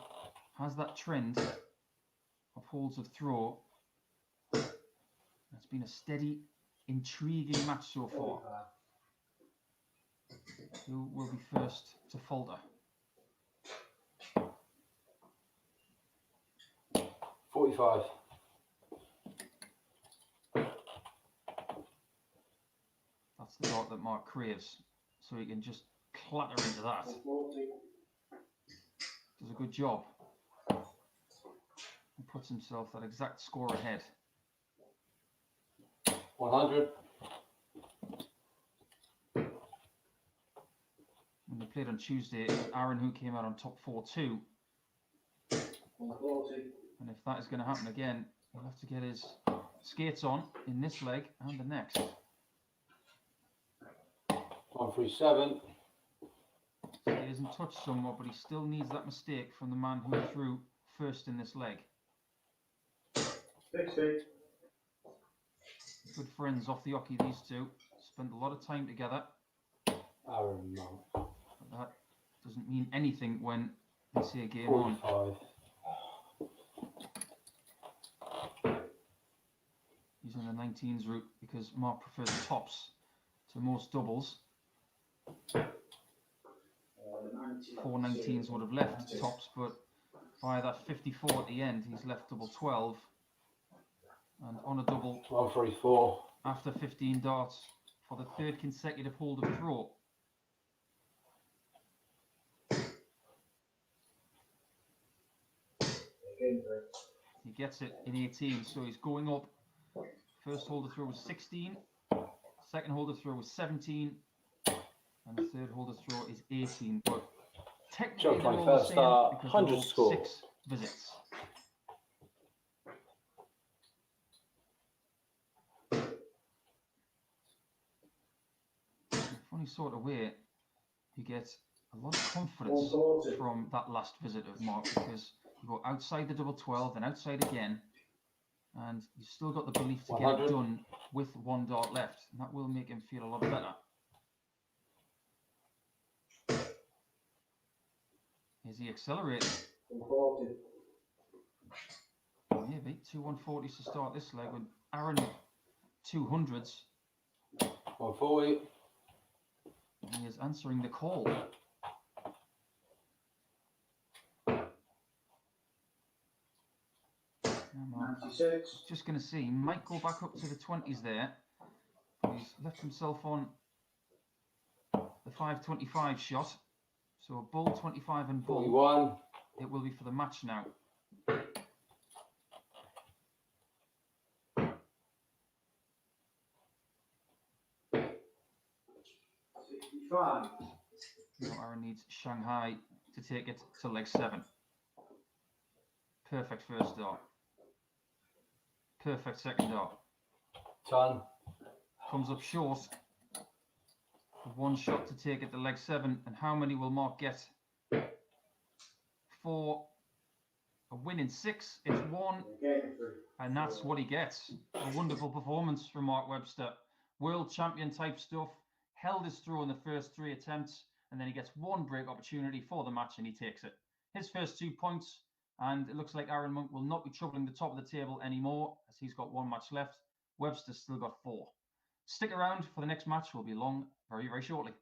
has that trend of holds of throw. It's been a steady, intriguing match so far. 45. Who will be first to falter? 45. That's the dart that Mark craves, so he can just clatter into that. 40. Does a good job. And puts himself that exact score ahead. 100. When they played on Tuesday, it was Aaron who came out on top 4-2. 140. And if that is going to happen again, he'll have to get his skates on in this leg and the next. 137. Stays in touch somewhat, but he still needs that mistake from the man who threw first in this leg. 60. Good friends off the hockey, these two. Spent a lot of time together. Aaron Monk. But that doesn't mean anything when they see a game on. 45. Using the 19s route because Mark prefers tops to most doubles. 4 19s would have left tops, but by that 54 at the end, he's left double 12. And on a double 134. after 15 darts for the 3rd consecutive hold of throw. He gets it in 18, so he's going up. First hold of throw was 16, second hold of throw was 17, and the third hold of throw is 18. But technically, Job they're all the 21st same start, because 100 they're all score. 6 visits. In a funny sort of way, you get a lot of confidence 140. from that last visit of Mark because you go outside the double 12 and outside again. And you've still got the belief to get 100. it done with one dart left. And that will make him feel a lot better. Is he accelerating? 140. Maybe 2 140s to start this leg with Aaron 200s. 140. He is answering the call. Come on. 96. Just going to see. He might go back up to the 20s there. He's left himself on the 525 shot. So a bull, 25 and bull. 41. It will be for the match now. 65. Now Aaron needs Shanghai to take it to leg 7. Perfect first dart. Perfect second dart. Ton. Comes up short. One shot to take it to leg 7. And how many will Mark get? For a win in 6, it's 1. Okay, 3. And that's what he gets. A wonderful performance from Mark Webster. World champion type stuff. Held his throw in the first 3 attempts. And then he gets 1 break opportunity for the match and he takes it. His first 2 points. And it looks like Aaron Monk will not be troubling the top of the table anymore as he's got 1 match left. Webster's still got 4. Stick around for the next match. We'll be along very, very shortly.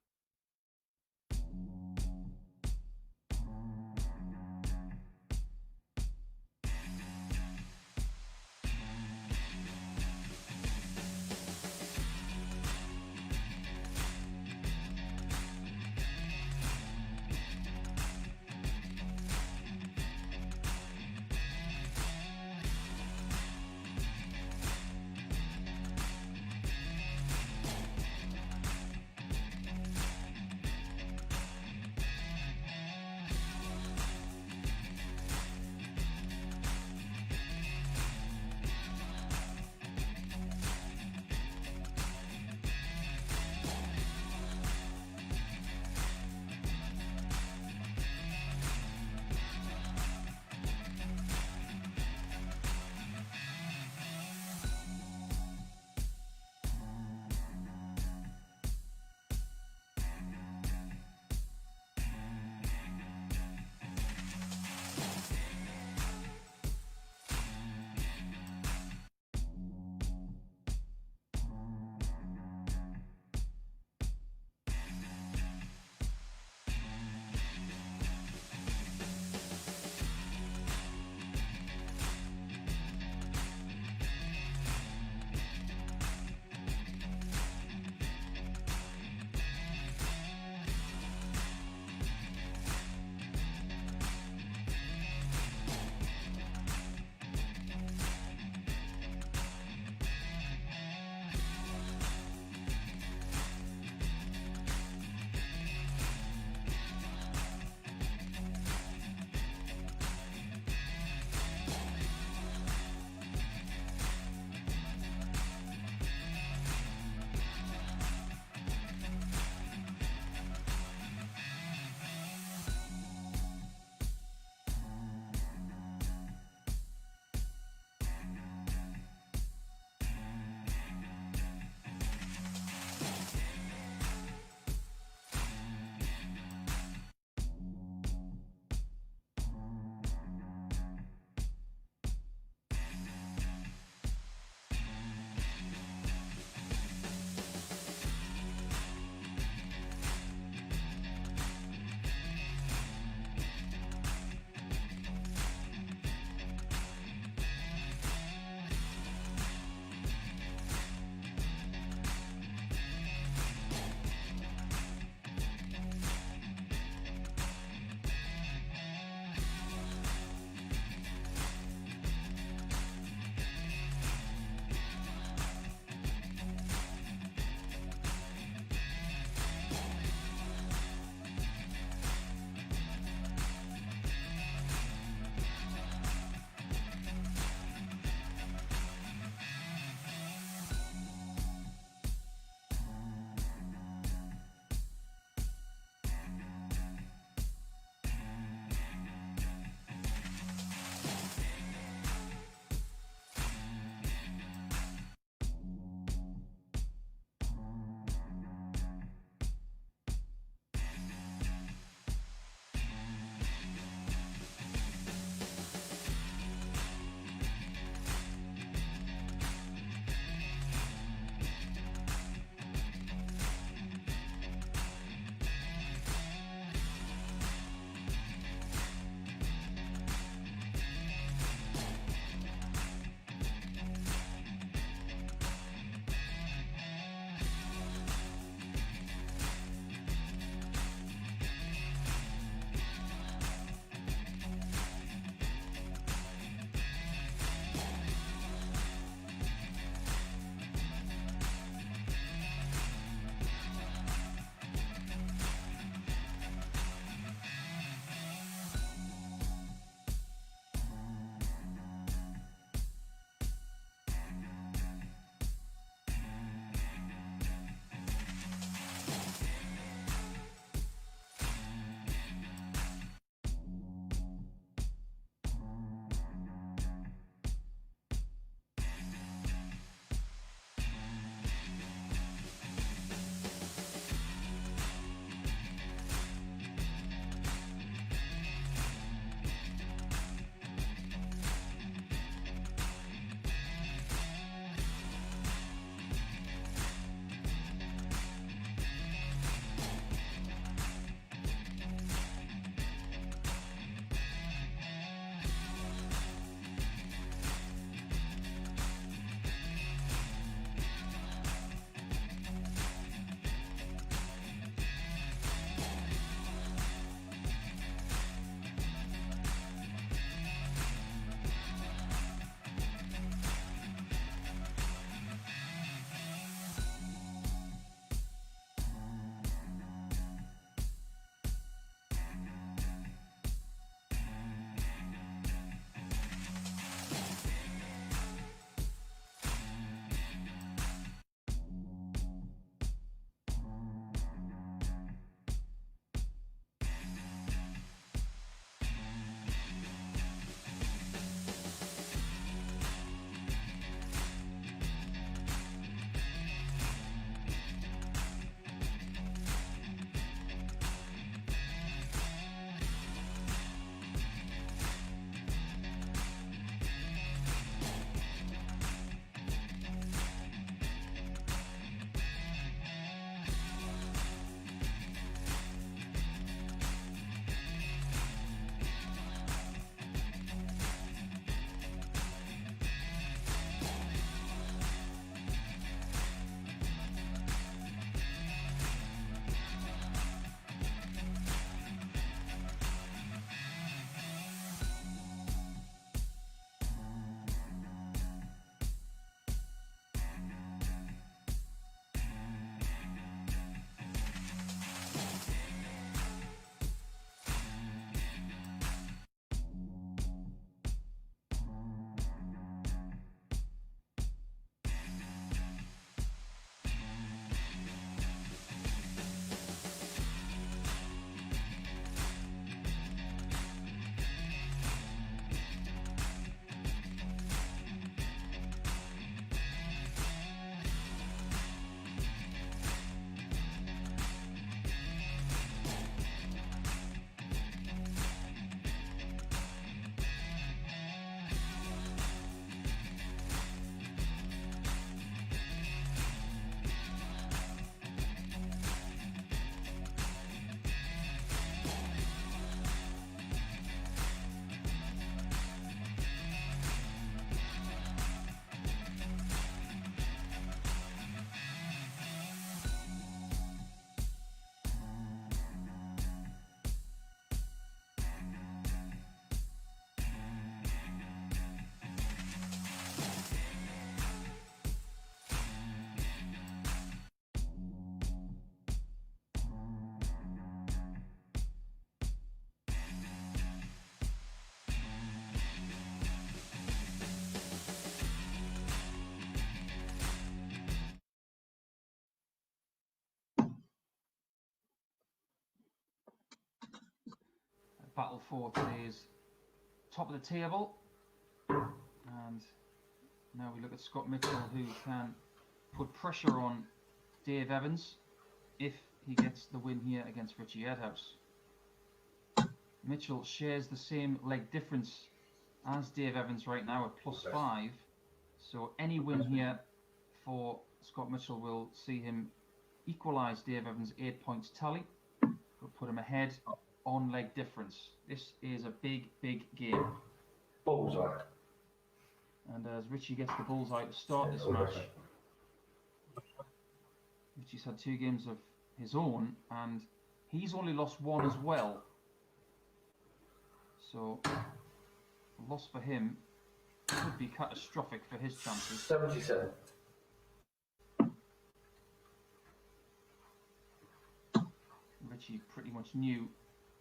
battle for today's top of the table. And now we look at Scott Mitchell, who can put pressure on Dave Evans if he gets the win here against Richie Edhouse. Mitchell shares the same leg difference as Dave Evans right now at +5. So any win here for Scott Mitchell will see him equalise Dave Evans' 8 points tally. Will put him ahead on leg difference. This is a big, big game. Bullseye. And as Richie gets the bullseye to start this match, Richie's had 2 games of his own, and he's only lost 1 as well. So, a loss for him could be catastrophic for his chances. 77. Richie pretty much knew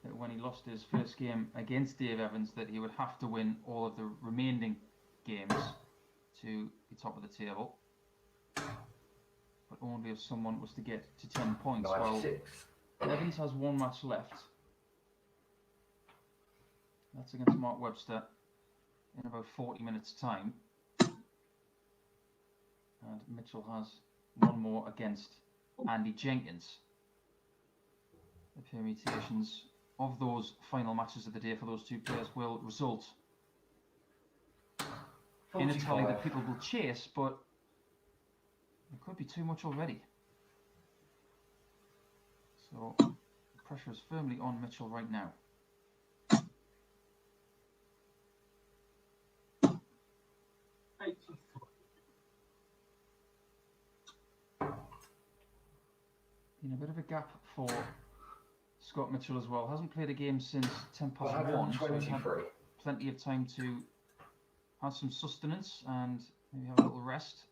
that when he lost his first game against Dave Evans that he would have to win all of the remaining games to the top of the table. But only if someone was to get to 10 points. 96. Well, Evans has 1 match left. That's against Mark Webster in about 40 minutes' time. And Mitchell has 1 more against Andy Jenkins. The permutations of those final matches of the day for those 2 players will result in a tally that people will chase, but it could be too much already. So the pressure is firmly on Mitchell right now. Been a bit of a gap for Scott Mitchell as well. Hasn't played a game since 1:10 past 1, so he's had plenty of time to have some sustenance and maybe have a little rest.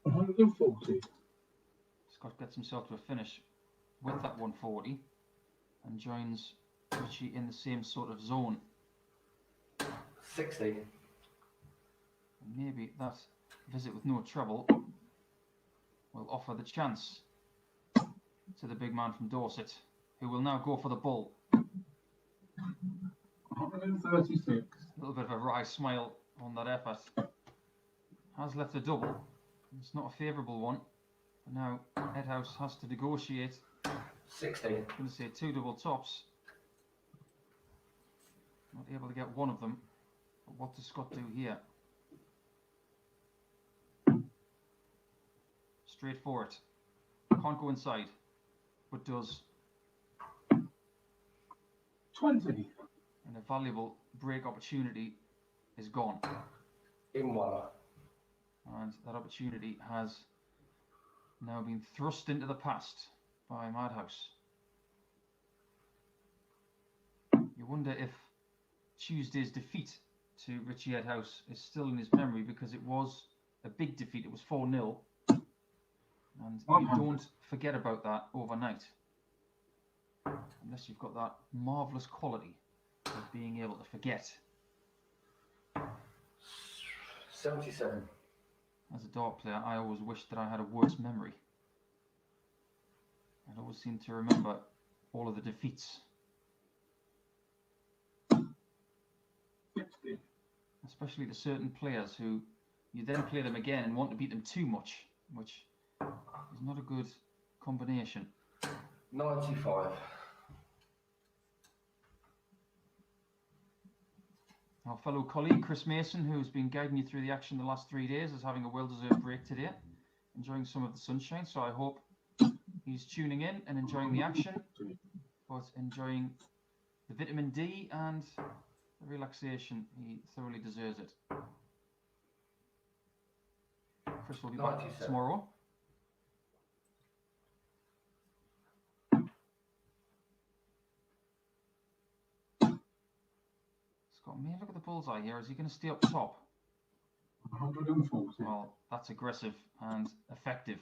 $140. Scott gets himself to a finish with that 140 and joins Richie in the same sort of zone. 60. And maybe that visit with no trouble will offer the chance to the big man from Dorset, who will now go for the bull. 136. A little bit of a wry smile on that effort. Has left a double. It's not a favourable one. But now Edhouse has to negotiate. 60. I'm going to say 2 double tops. Not able to get one of them. But what does Scott do here? Straight for it. Can't go inside, but does. 20. And a valuable break opportunity is gone. In 1. And that opportunity has now been thrust into the past by Madhouse. You wonder if Tuesday's defeat to Richie Edhouse is still in his memory, because it was a big defeat. It was 4-0. And you don't forget about that overnight. Unless you've got that marvellous quality of being able to forget. 77. As a dart player, I always wished that I had a worse memory. I'd always seem to remember all of the defeats. 60. Especially to certain players who you then play them again and want to beat them too much, which is not a good combination. 95. Our fellow colleague Chris Mason, who's been guiding you through the action the last 3 days, is having a well-deserved break today, enjoying some of the sunshine. So I hope he's tuning in and enjoying the action, but enjoying the vitamin D and the relaxation. He thoroughly deserves it. Chris will be back 97. tomorrow. Scott may look at the bullseye here. Is he going to stay up top? 140. Well, that's aggressive and effective.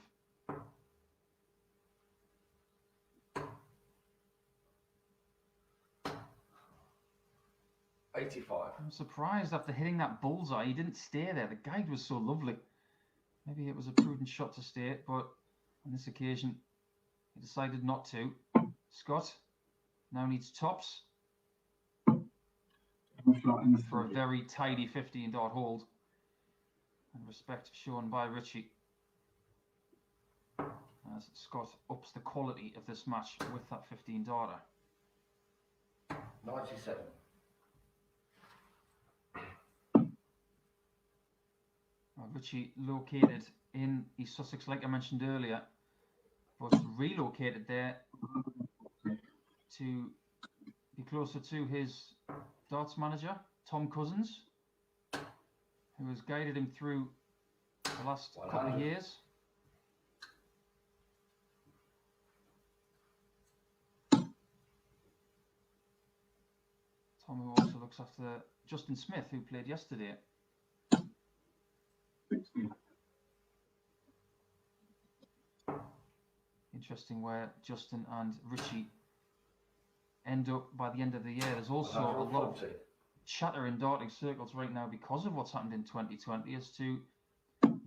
$85. I'm surprised after hitting that bullseye, he didn't stay there. The guide was so lovely. Maybe it was a prudent shot to stay, but on this occasion, he decided not to. Scott now needs tops Shot in the for a three. very tidy 15-dart hold. And respect shown by Richie, as Scott ups the quality of this match with that 15-darter. 97. Richie located in East Sussex, like I mentioned earlier, but relocated there to be closer to his darts manager, Tom Cousins, who has guided him through the last couple of years. Tom, who also looks after Justin Smith, who played yesterday. 60. Interesting where Justin and Richie end up by the end of the year. There's also a lot of chatter in darting circles right now because of what's happened in 2020 as to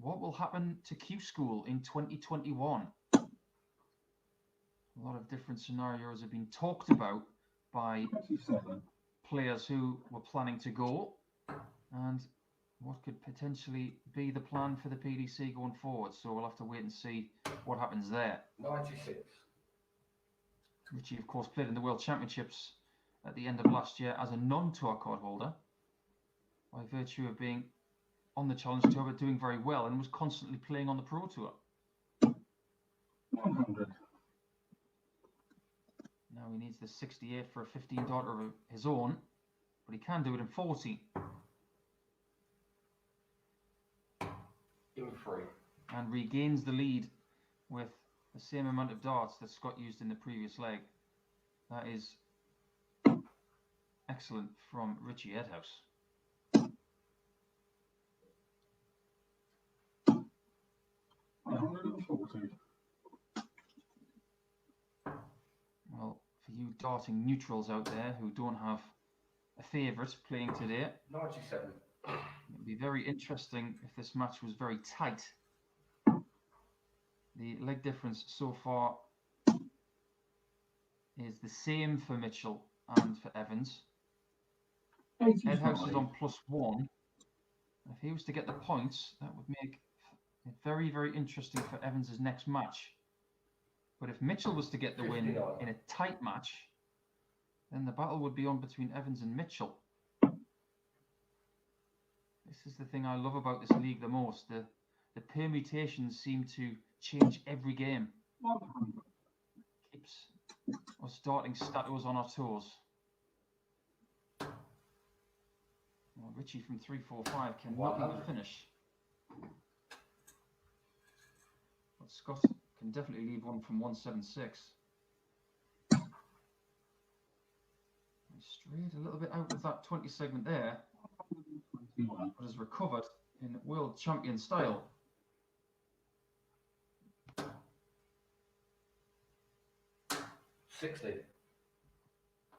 what will happen to Q School in 2021. A lot of different scenarios have been talked about by 27. players who were planning to go, and what could potentially be the plan for the PDC going forward. So we'll have to wait and see what happens there. 96. Richie, of course, played in the World Championships at the end of last year as a non-tour card holder, by virtue of being on the Challenge Tour but doing very well, and was constantly playing on the Pro Tour. 100. Now he needs the 68 for a 15-darter of his own, but he can do it in 40. In 3. And regains the lead with the same amount of darts that Scott used in the previous leg. That is excellent from Richie Edhouse. Well, for you darting neutrals out there who don't have a favourite playing today, 97. it would be very interesting if this match was very tight. The leg difference so far is the same for Mitchell and for Evans. 85. Edhouse is on +1. If he was to get the points, that would make it very, very interesting for Evans' next match. But if Mitchell was to get the win 59. in a tight match, then the battle would be on between Evans and Mitchell. This is the thing I love about this league the most. The permutations seem to change every game. 100. Keeps us darting status on our toes. Well, Richie from 3-4-5 cannot even finish. But Scott can definitely leave one from 176. Strayed a little bit out of that 20 segment there, 21. but has recovered in world champion style. $60.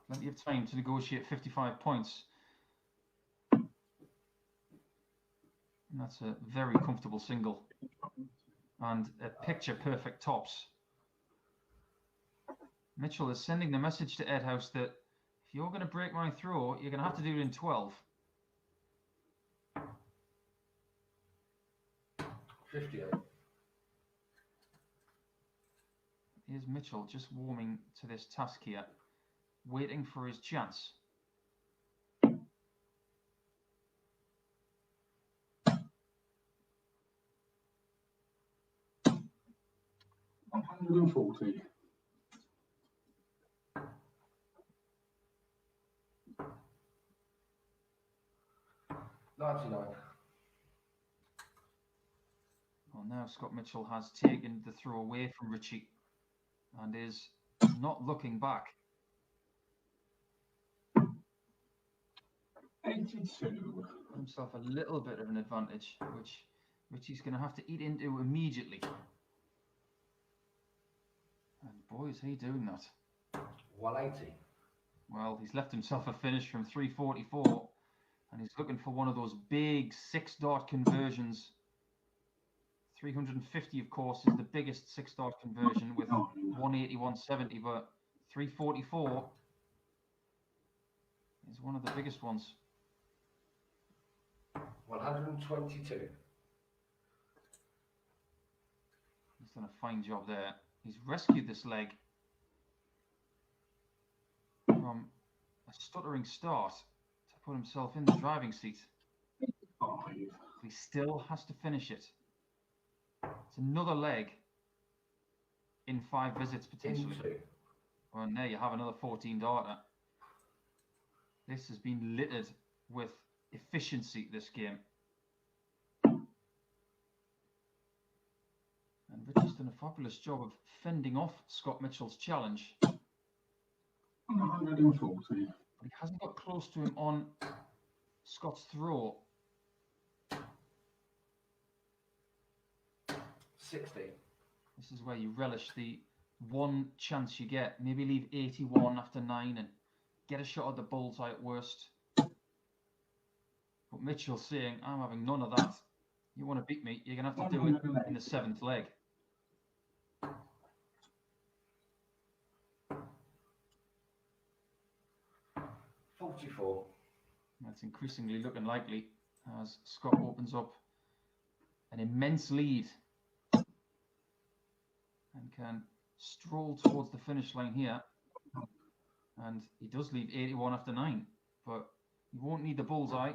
Plenty of time to negotiate 55 points. And that's a very comfortable single. And a picture perfect tops. Mitchell is sending the message to Edhouse that if you're going to break my throw, you're going to have to do it in 12. 58. Here's Mitchell just warming to this task here, waiting for his chance. 140. 99. Well, now Scott Mitchell has taken the throw away from Richie and is not looking back. 82. Himself a little bit of an advantage, which Richie's going to have to eat into immediately. And boy, is he doing that. 180. Well, he's left himself a finish from 344, and he's looking for one of those big 6-dart conversions 350, of course, is the biggest 6-dart conversion with 180, 170, but 344 is one of the biggest ones. 122. He's done a fine job there. He's rescued this leg from a stuttering start to put himself in the driving seat. 5. He still has to finish it. It's another leg in 5 visits potentially. Into. Well, and there you have another 14 darter. This has been littered with efficiency, this game. And Richie's done a fabulous job of fending off Scott Mitchell's challenge. 140. But he hasn't got close to him on Scott's throw. 60. This is where you relish the one chance you get. Maybe leave 81 after 9 and get a shot at the bullseye at worst. But Mitchell's saying, I'm having none of that. You want to beat me, you're going to have to do it in the 7th leg. $44. That's increasingly looking likely as Scott opens up an immense lead and can stroll towards the finish line here. And he does leave 81 after 9, but he won't need the bullseye.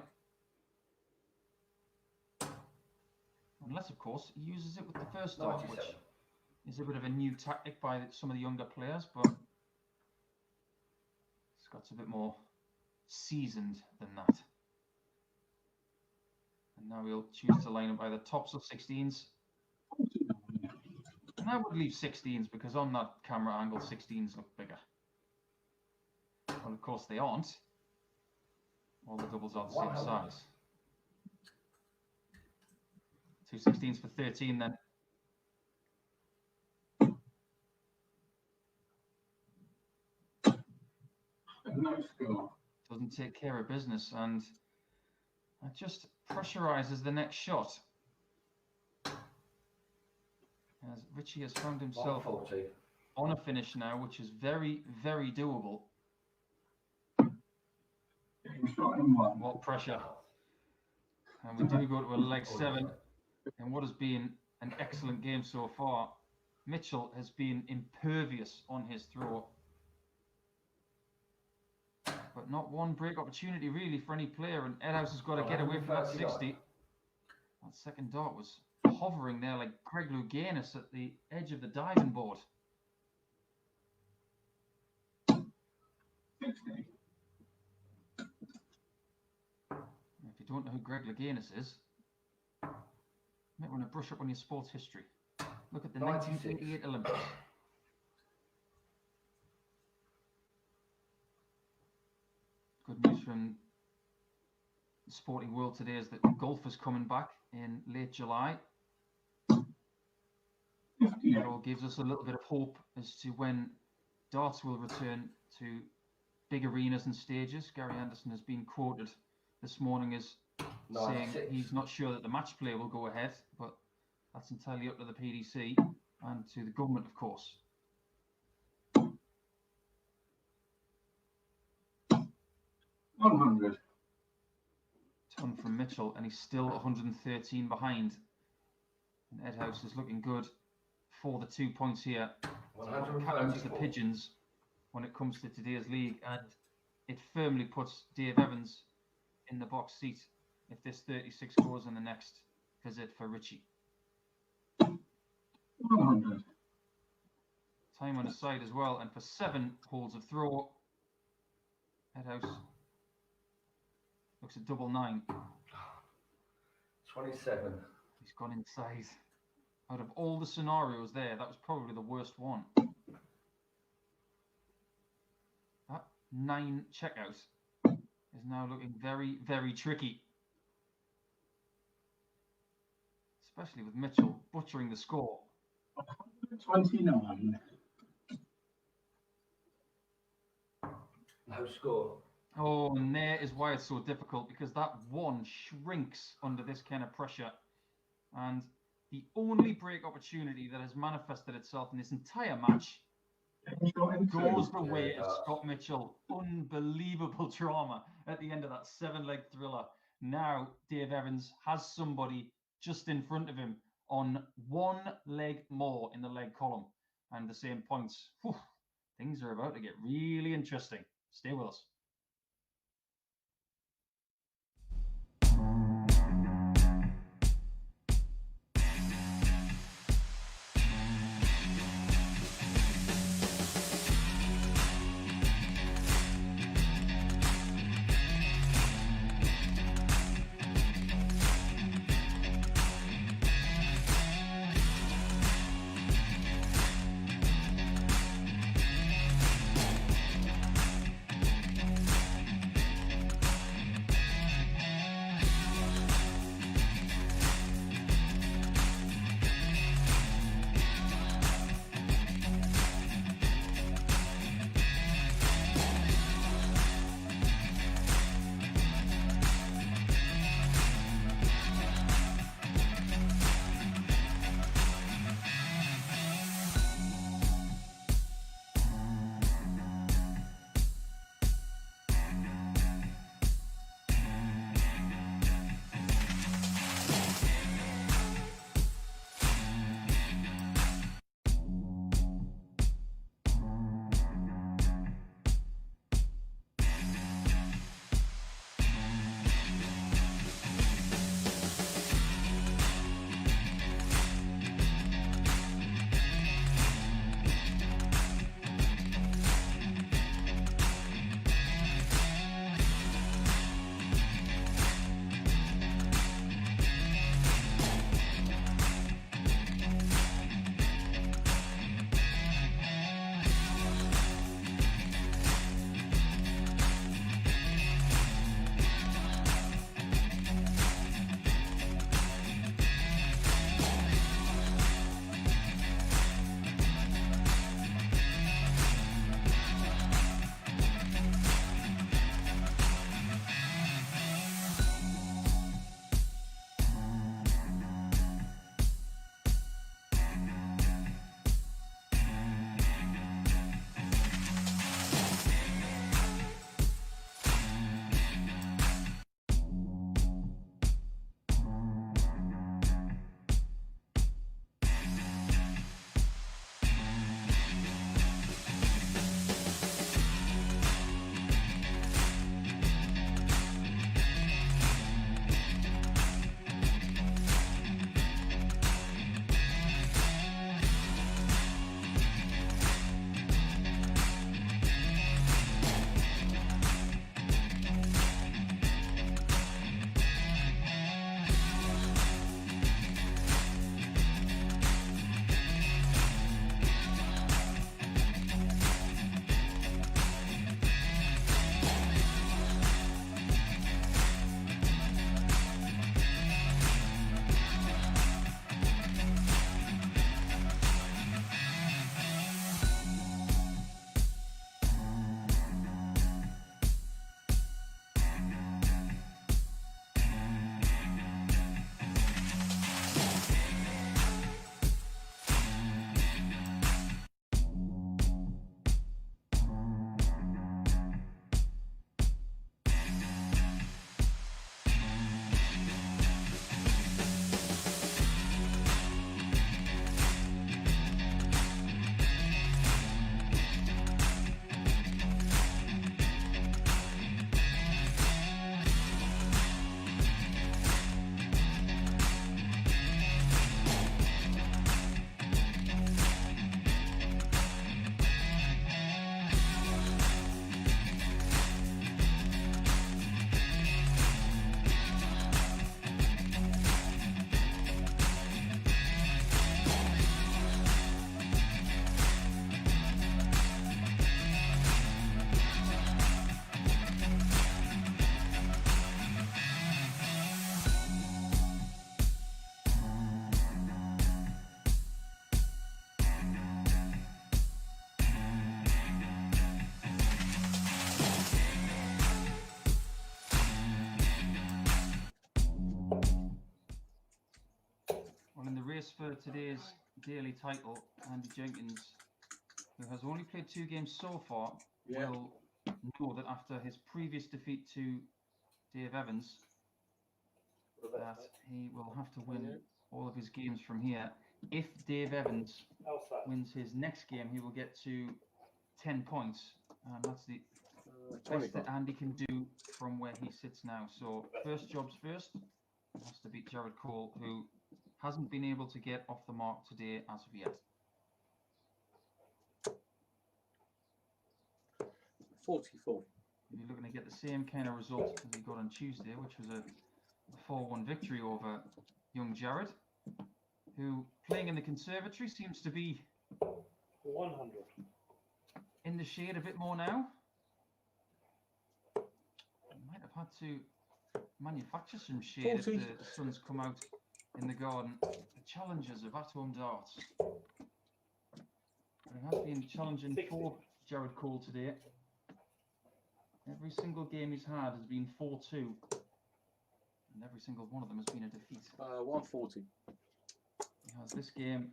Unless, of course, he uses it with the first dart, which 97. is a bit of a new tactic by some of the younger players, but Scott's a bit more seasoned than that. And now we'll choose to line up either tops or 16s. And I would leave 16s because on that camera angle, 16s look bigger. Well, of course they aren't. All the doubles are the same 100. size. 2 16s for 13 then. No score. Doesn't take care of business, and that just pressurizes the next shot. As Richie has found himself 140. on a finish now, which is very, very doable. Getting shot in 1. What pressure. And we do go to a leg 7 in what has been an excellent game so far. Mitchell has been impervious on his throw. But not one break opportunity really for any player, and Edhouse has got to get away from that 60. That second dart was hovering there like Greg Louganis at the edge of the diving board. 60. If you don't know who Greg Louganis is, you might want to brush up on your sports history. Look at the 96. 1988 Olympics. Good news from the sporting world today is that golf is coming back in late July. 58. It all gives us a little bit of hope as to when darts will return to big arenas and stages. Gary Anderson has been quoted this morning as saying 96. he's not sure that the match play will go ahead, but that's entirely up to the PDC and to the government, of course. 100. Ton from Mitchell, and he's still 113 behind. And Ed House is looking good for the 2 points here. Counts the 134. pigeons when it comes to today's league, and it firmly puts Dave Evans in the box seat if this 36 goes in the next visit for Richie. 100. Time on his side as well, and for 7 holes of throw, Ed House looks at double 9. 27. He's gone inside. Out of all the scenarios there, that was probably the worst one. That 9 checkout is now looking very, very tricky. Especially with Mitchell butchering the score. 29. No score. Oh, and there is why it's so difficult, because that 1 shrinks under this kind of pressure. And the only break opportunity that has manifested itself in this entire match Game's got him goes too. the way Yeah, of darts. Scott Mitchell. Unbelievable drama at the end of that 7-leg thriller. Now Dave Evans has somebody just in front of him on 1 leg more in the leg column and the same points. Whew, things are about to get really interesting. Stay with us. race for today's daily title, Andy Jenkins, who has only played 2 games so far, will know that after his previous defeat to Dave Evans, that he will have to win all of his games from here. If Dave Evans wins his next game, he will get to 10 points, and that's the best that Andy can do from where he sits now. So first jobs first, has to beat Jared Cole, who hasn't been able to get off the mark today as of yet. 44. You're looking to get the same kind of result as he got on Tuesday, which was a 4-1 victory over young Jared, who, playing in the conservatory, seems to be 100. in the shade a bit more now. Might have had to manufacture some shade if 40. the sun's come out in the garden. The challenges of at-home darts. But it has been challenging 60. for Jared Cole today. Every single game he's had has been 4-2. And every single one of them has been a defeat. 140. He has this game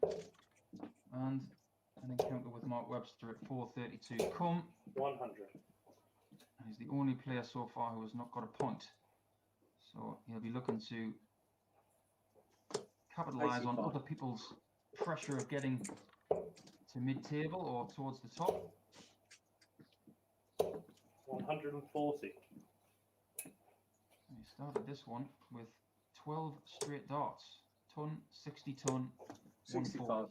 and an encounter with Mark Webster at 4:32. Come, 100. and he's the only player so far who has not got a point. So he'll be looking to capitalise on 85. other people's pressure of getting to mid-table or towards the top. 140. And he started this one with 12 straight darts. Ton, 60 ton, 65.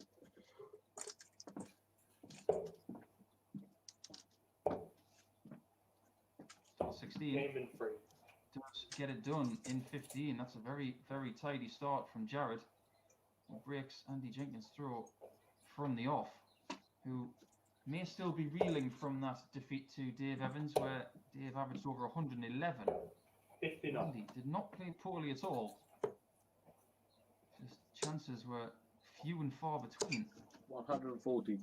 16. Game in 3. Does get it done in 15. That's a very, very tidy start from Jared. He breaks Andy Jenkins' throw from the off, who may still be reeling from that defeat to Dave Evans, where Dave averaged over 111. 59. Andy did not play poorly at all. Just chances were few and far between. 140.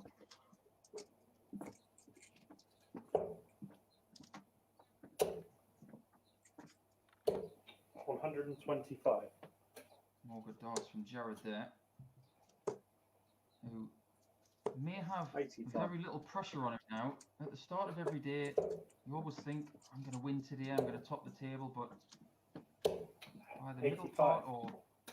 125. More good darts from Jared there, who may have 85. very little pressure on him now. At the start of every day, you always think, I'm going to win today, I'm going to top the table, but by the middle 85. part or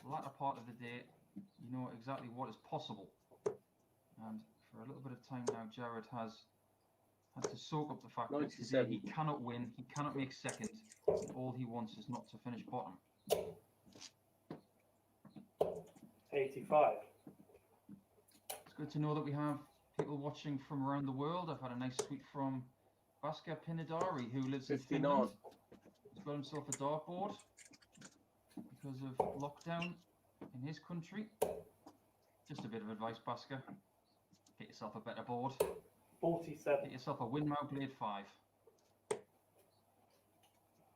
latter part of the day, you know exactly what is possible. And for a little bit of time now, Jared has had to soak up the fact that today 97. he cannot win, he cannot make second, all he wants is not to finish bottom. 85. It's good to know that we have people watching from around the world. I've had a nice tweet from Baska Pinadari, who lives in 59. Finland. He's got himself a dartboard because of lockdown in his country. Just a bit of advice, Baska. Get yourself a better board. 47. Get yourself a Windmount Blade 5.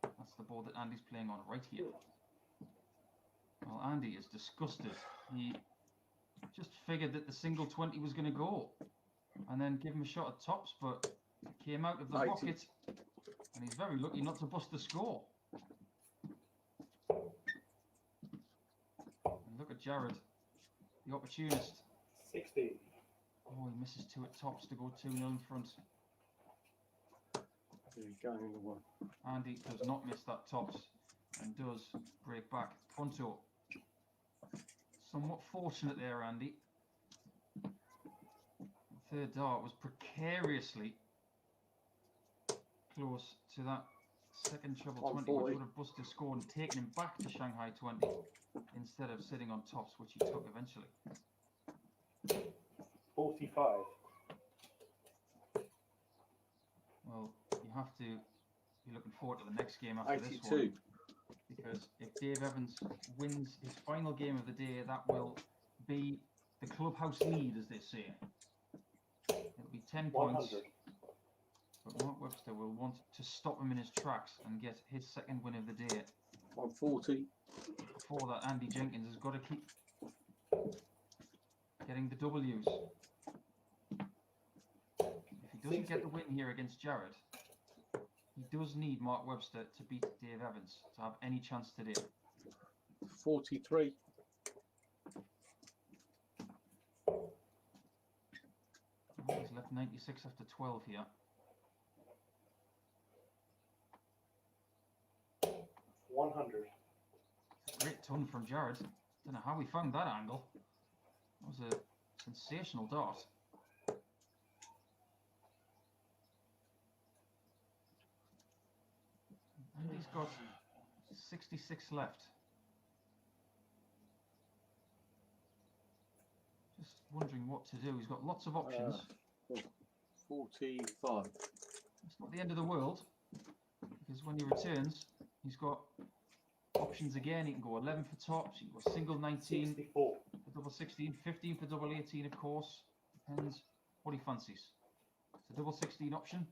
That's the board that Andy's playing on right here. Well, Andy is disgusted. He just figured that the single 20 was going to go and then give him a shot at tops, but it came out of the 80. pocket, and he's very lucky not to bust the score. And look at Jared, the opportunist. 16. Oh, he misses 2 at tops to go 2-0 in front. He's going in the one. Andy does not miss that tops and does break back. Pronto. Somewhat fortunate there, Andy. The third dart was precariously close to that second treble 20, which 140. would have busted a score and taken him back to Shanghai 20 instead of sitting on tops, which he took eventually. 45. Well, you have to be looking forward to the next game after this 82. one, because if Dave Evans wins his final game of the day, that will be the clubhouse lead, as they say. It'll be 10 points, 100. but Mark Webster will want to stop him in his tracks and get his second win of the day. 140. Before that, Andy Jenkins has got to keep getting the W's. If he doesn't get the win here against Jared, he does need Mark Webster to beat Dave Evans to have any chance today. 43. left 96 after 12 here. 100. Great ton from Jared. Don't know how he found that angle. That was a sensational dart. And he's got 66 left. Just wondering what to do. He's got lots of options. 45. It's not the end of the world, because when he returns, he's got options again. He can go 11 for tops, he can go single 19 64. for double 16, 15 for double 18, of course. Depends what he fancies. It's a double 16 option.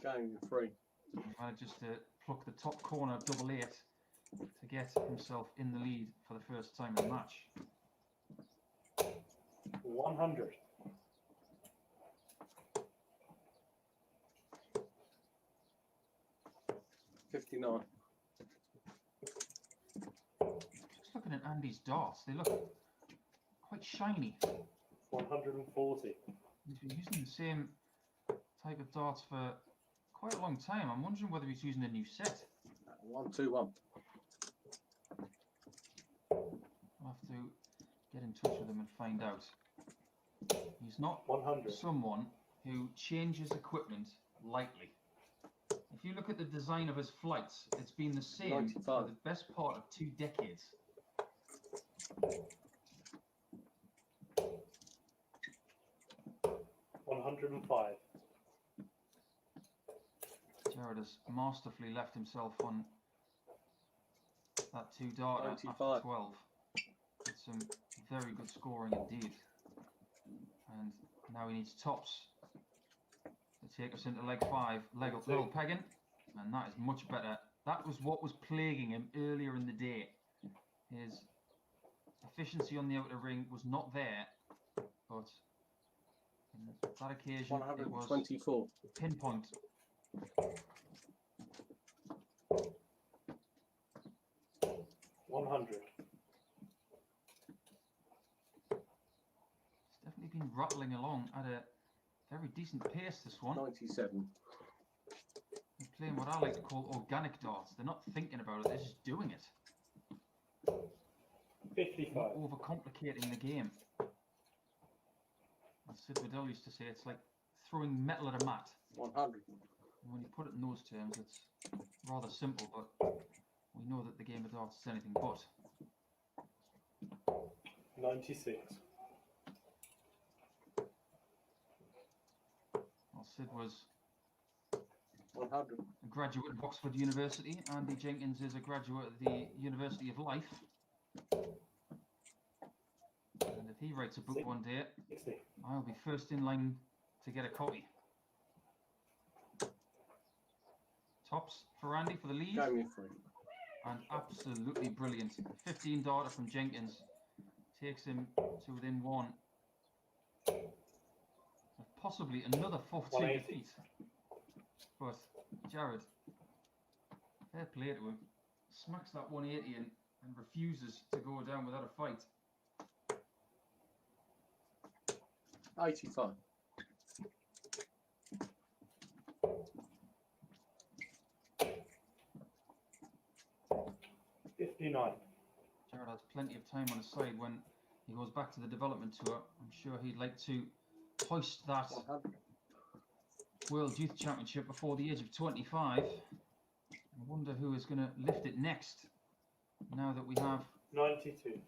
Going 3. He manages to pluck the top corner of double 8 to get himself in the lead for the first time in the match. 100. 59. Just looking at Andy's darts, they look quite shiny. 140. He's been using the same type of darts for quite a long time. I'm wondering whether he's using a new set. 121. I'll have to get in touch with him and find out. He's not 100. someone who changes equipment lightly. If you look at the design of his flights, it's been the same 95. for the best part of 2 decades. $105. Jared has masterfully left himself on that 2 darter after 95. 12. With some very good scoring indeed. And now he needs tops to take us into leg 5, level pegging, and that is much better. That was what was plaguing him earlier in the day. His efficiency on the outer ring was not there, but on that occasion it was 124. pinpoint. $100. It's definitely been rattling along at a very decent pace, this one. 97. They're playing what I like to call organic darts. They're not thinking about it, they're just doing it. 55. Not overcomplicating the game. As Sid Waddell used to say, it's like throwing metal at a mat. 100. And when you put it in those terms, it's rather simple, but we know that the game of darts is anything but. 96. Well, Sid was 100. a graduate of Oxford University. Andy Jenkins is a graduate of the University of Life. And if he writes a book one day, 60. I'll be first in line to get a copy. Tops for Andy for the lead. Going me 3. And absolutely brilliant. 15 darter from Jenkins takes him to within 1. Possibly another 14 180. defeat. But Jared, fair play to him, smacks that 180 in and refuses to go down without a fight. 85. $59. Jared has plenty of time on his side when he goes back to the development tour. I'm sure he'd like to hoist that 100. World Youth Championship before the age of 25. I wonder who is going to lift it next, now that we have 92.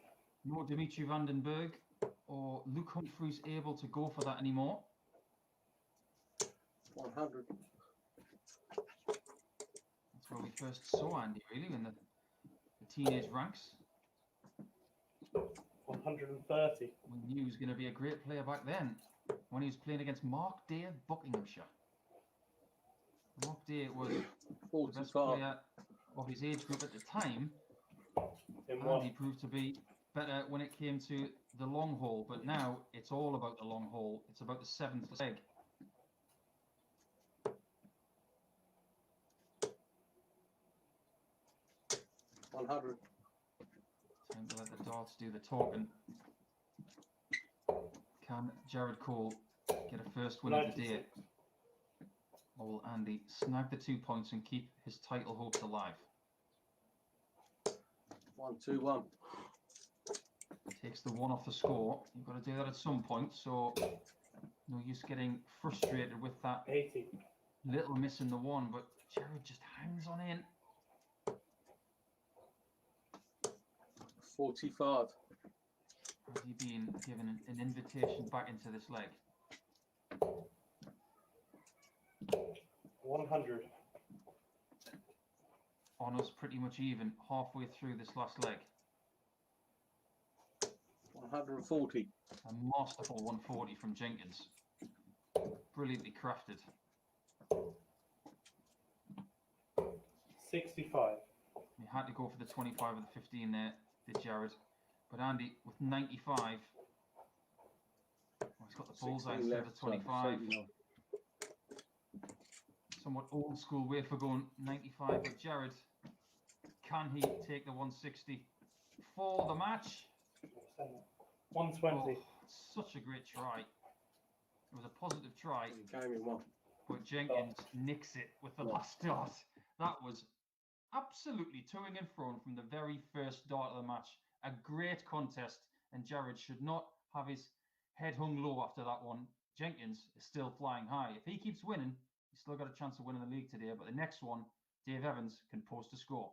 no Dimitri Vandenberg or Luke Humphreys able to go for that anymore. 100. That's where we first saw Andy, really, in the teenage ranks. 130. We knew he was going to be a great player back then, when he was playing against Mark Day of Buckinghamshire. Mark Day was the best 45. player of his age group at the time, In and one. he proved to be better when it came to the long haul. But now it's all about the long haul. It's about the 7th leg. $100. Time to let the darts do the talking. Can Jared Cole get a first win of the day? 96. Or will Andy snag the 2 points and keep his title hopes alive? 121. Takes the 1 off the score. You've got to do that at some point, so no use getting frustrated with that 80. little missing the 1, but Jared just hangs on in. 45. Has he been given an invitation back into this leg? 100. On us pretty much even halfway through this last leg. 140. A masterful 140 from Jenkins. Brilliantly crafted. 65. He had to go for the 25 of the 15 there, did Jared. But Andy, with 95, well, he's got the bullseye 16 instead of left, the 25. 79. Somewhat old school way for going 95. But Jared, can he take the 160 for the match? 120. Oh, such a great try. It was a positive try, Game in 1. but Jenkins nicks it with the last dart. That was absolutely toing and froing from the very first dart of the match. A great contest, and Jared should not have his head hung low after that one. Jenkins is still flying high. If he keeps winning, he's still got a chance of winning the league today, but the next one, Dave Evans can post a score.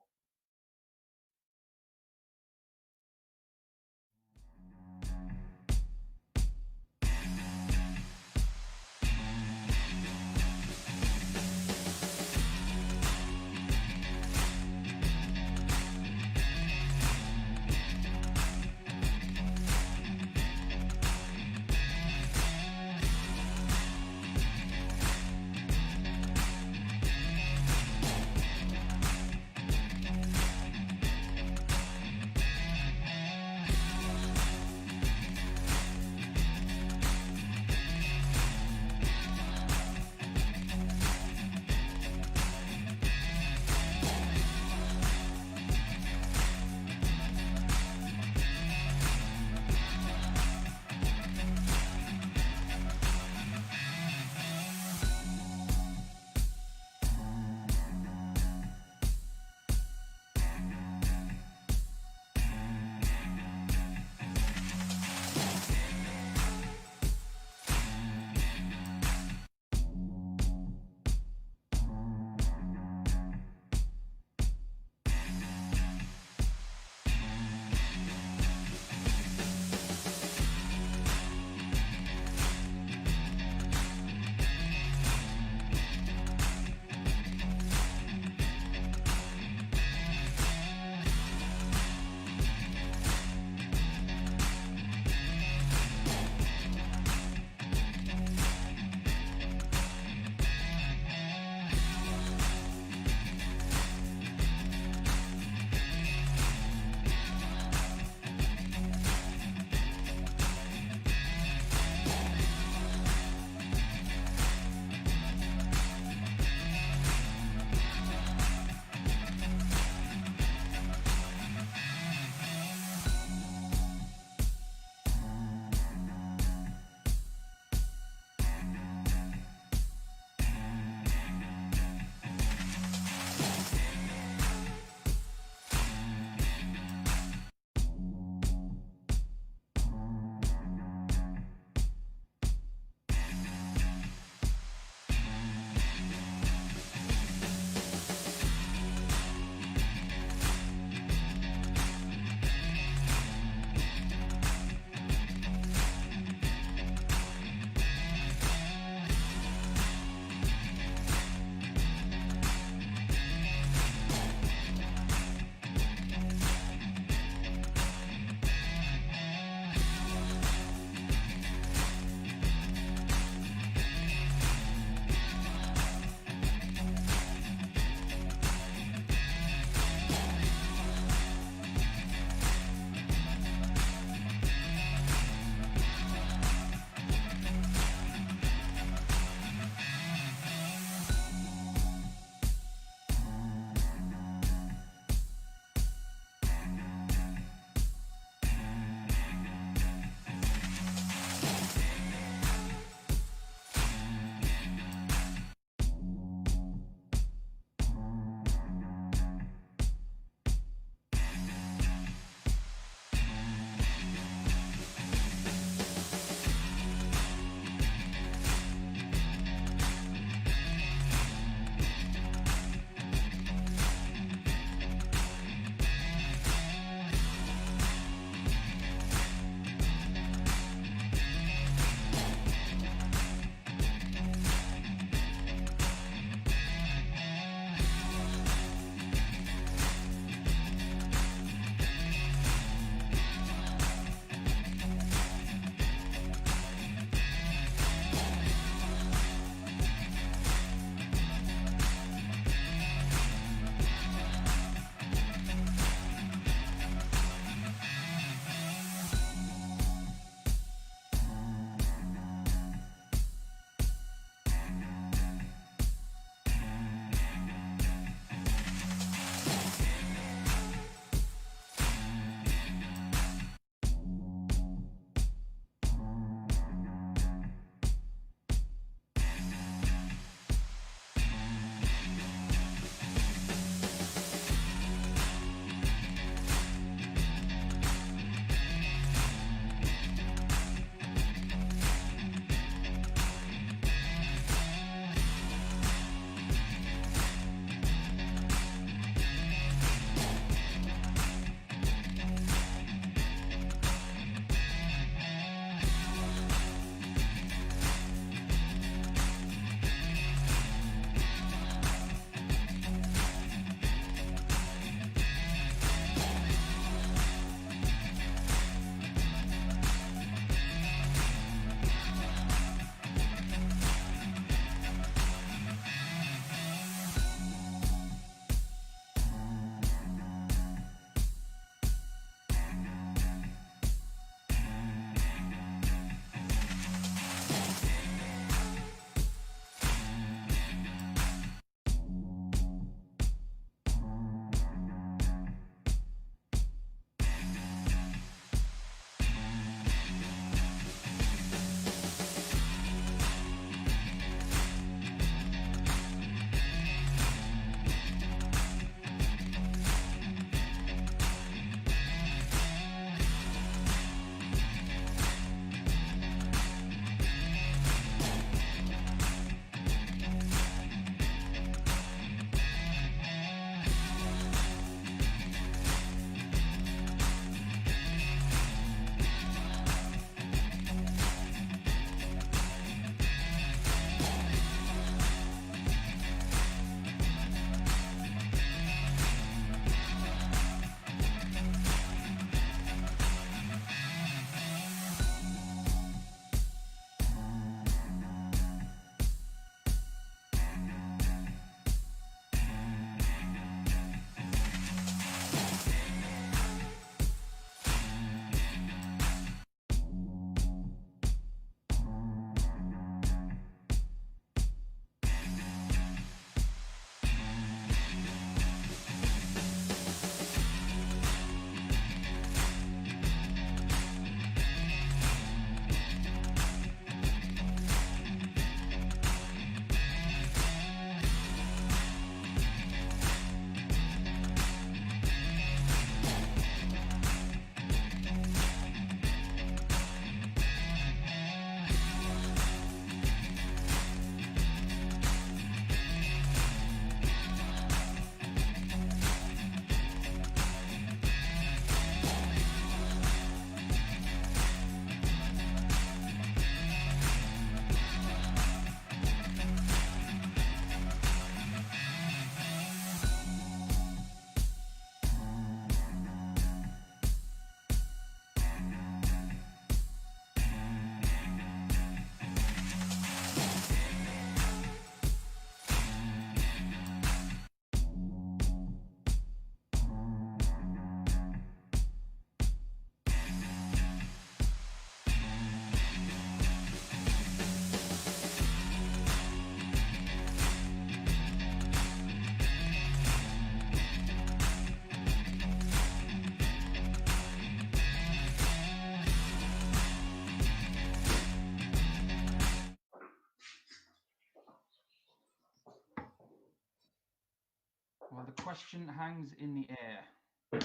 Well, the question hangs in the air.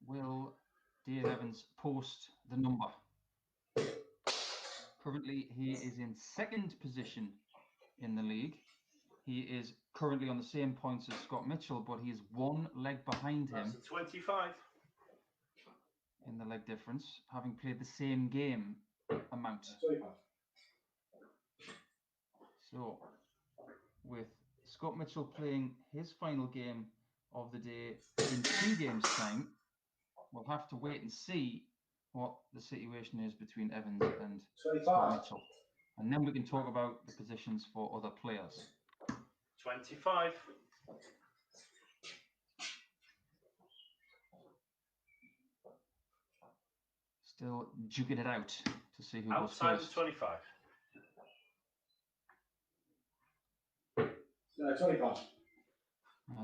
Will Dave Evans post the number? Currently, he is in second position in the league. He is currently on the same points as Scott Mitchell, but he is one leg behind him That's a 25. in the leg difference, having played the same game amount. 25. So, with Scott Mitchell playing his final game of the day in 2 games' time, we'll have to wait and see what the situation is between Evans and Scott 25. Mitchell. And then we can talk about the positions for other players. 25. Still duking it out to see who Outside goes of first. 25. 25.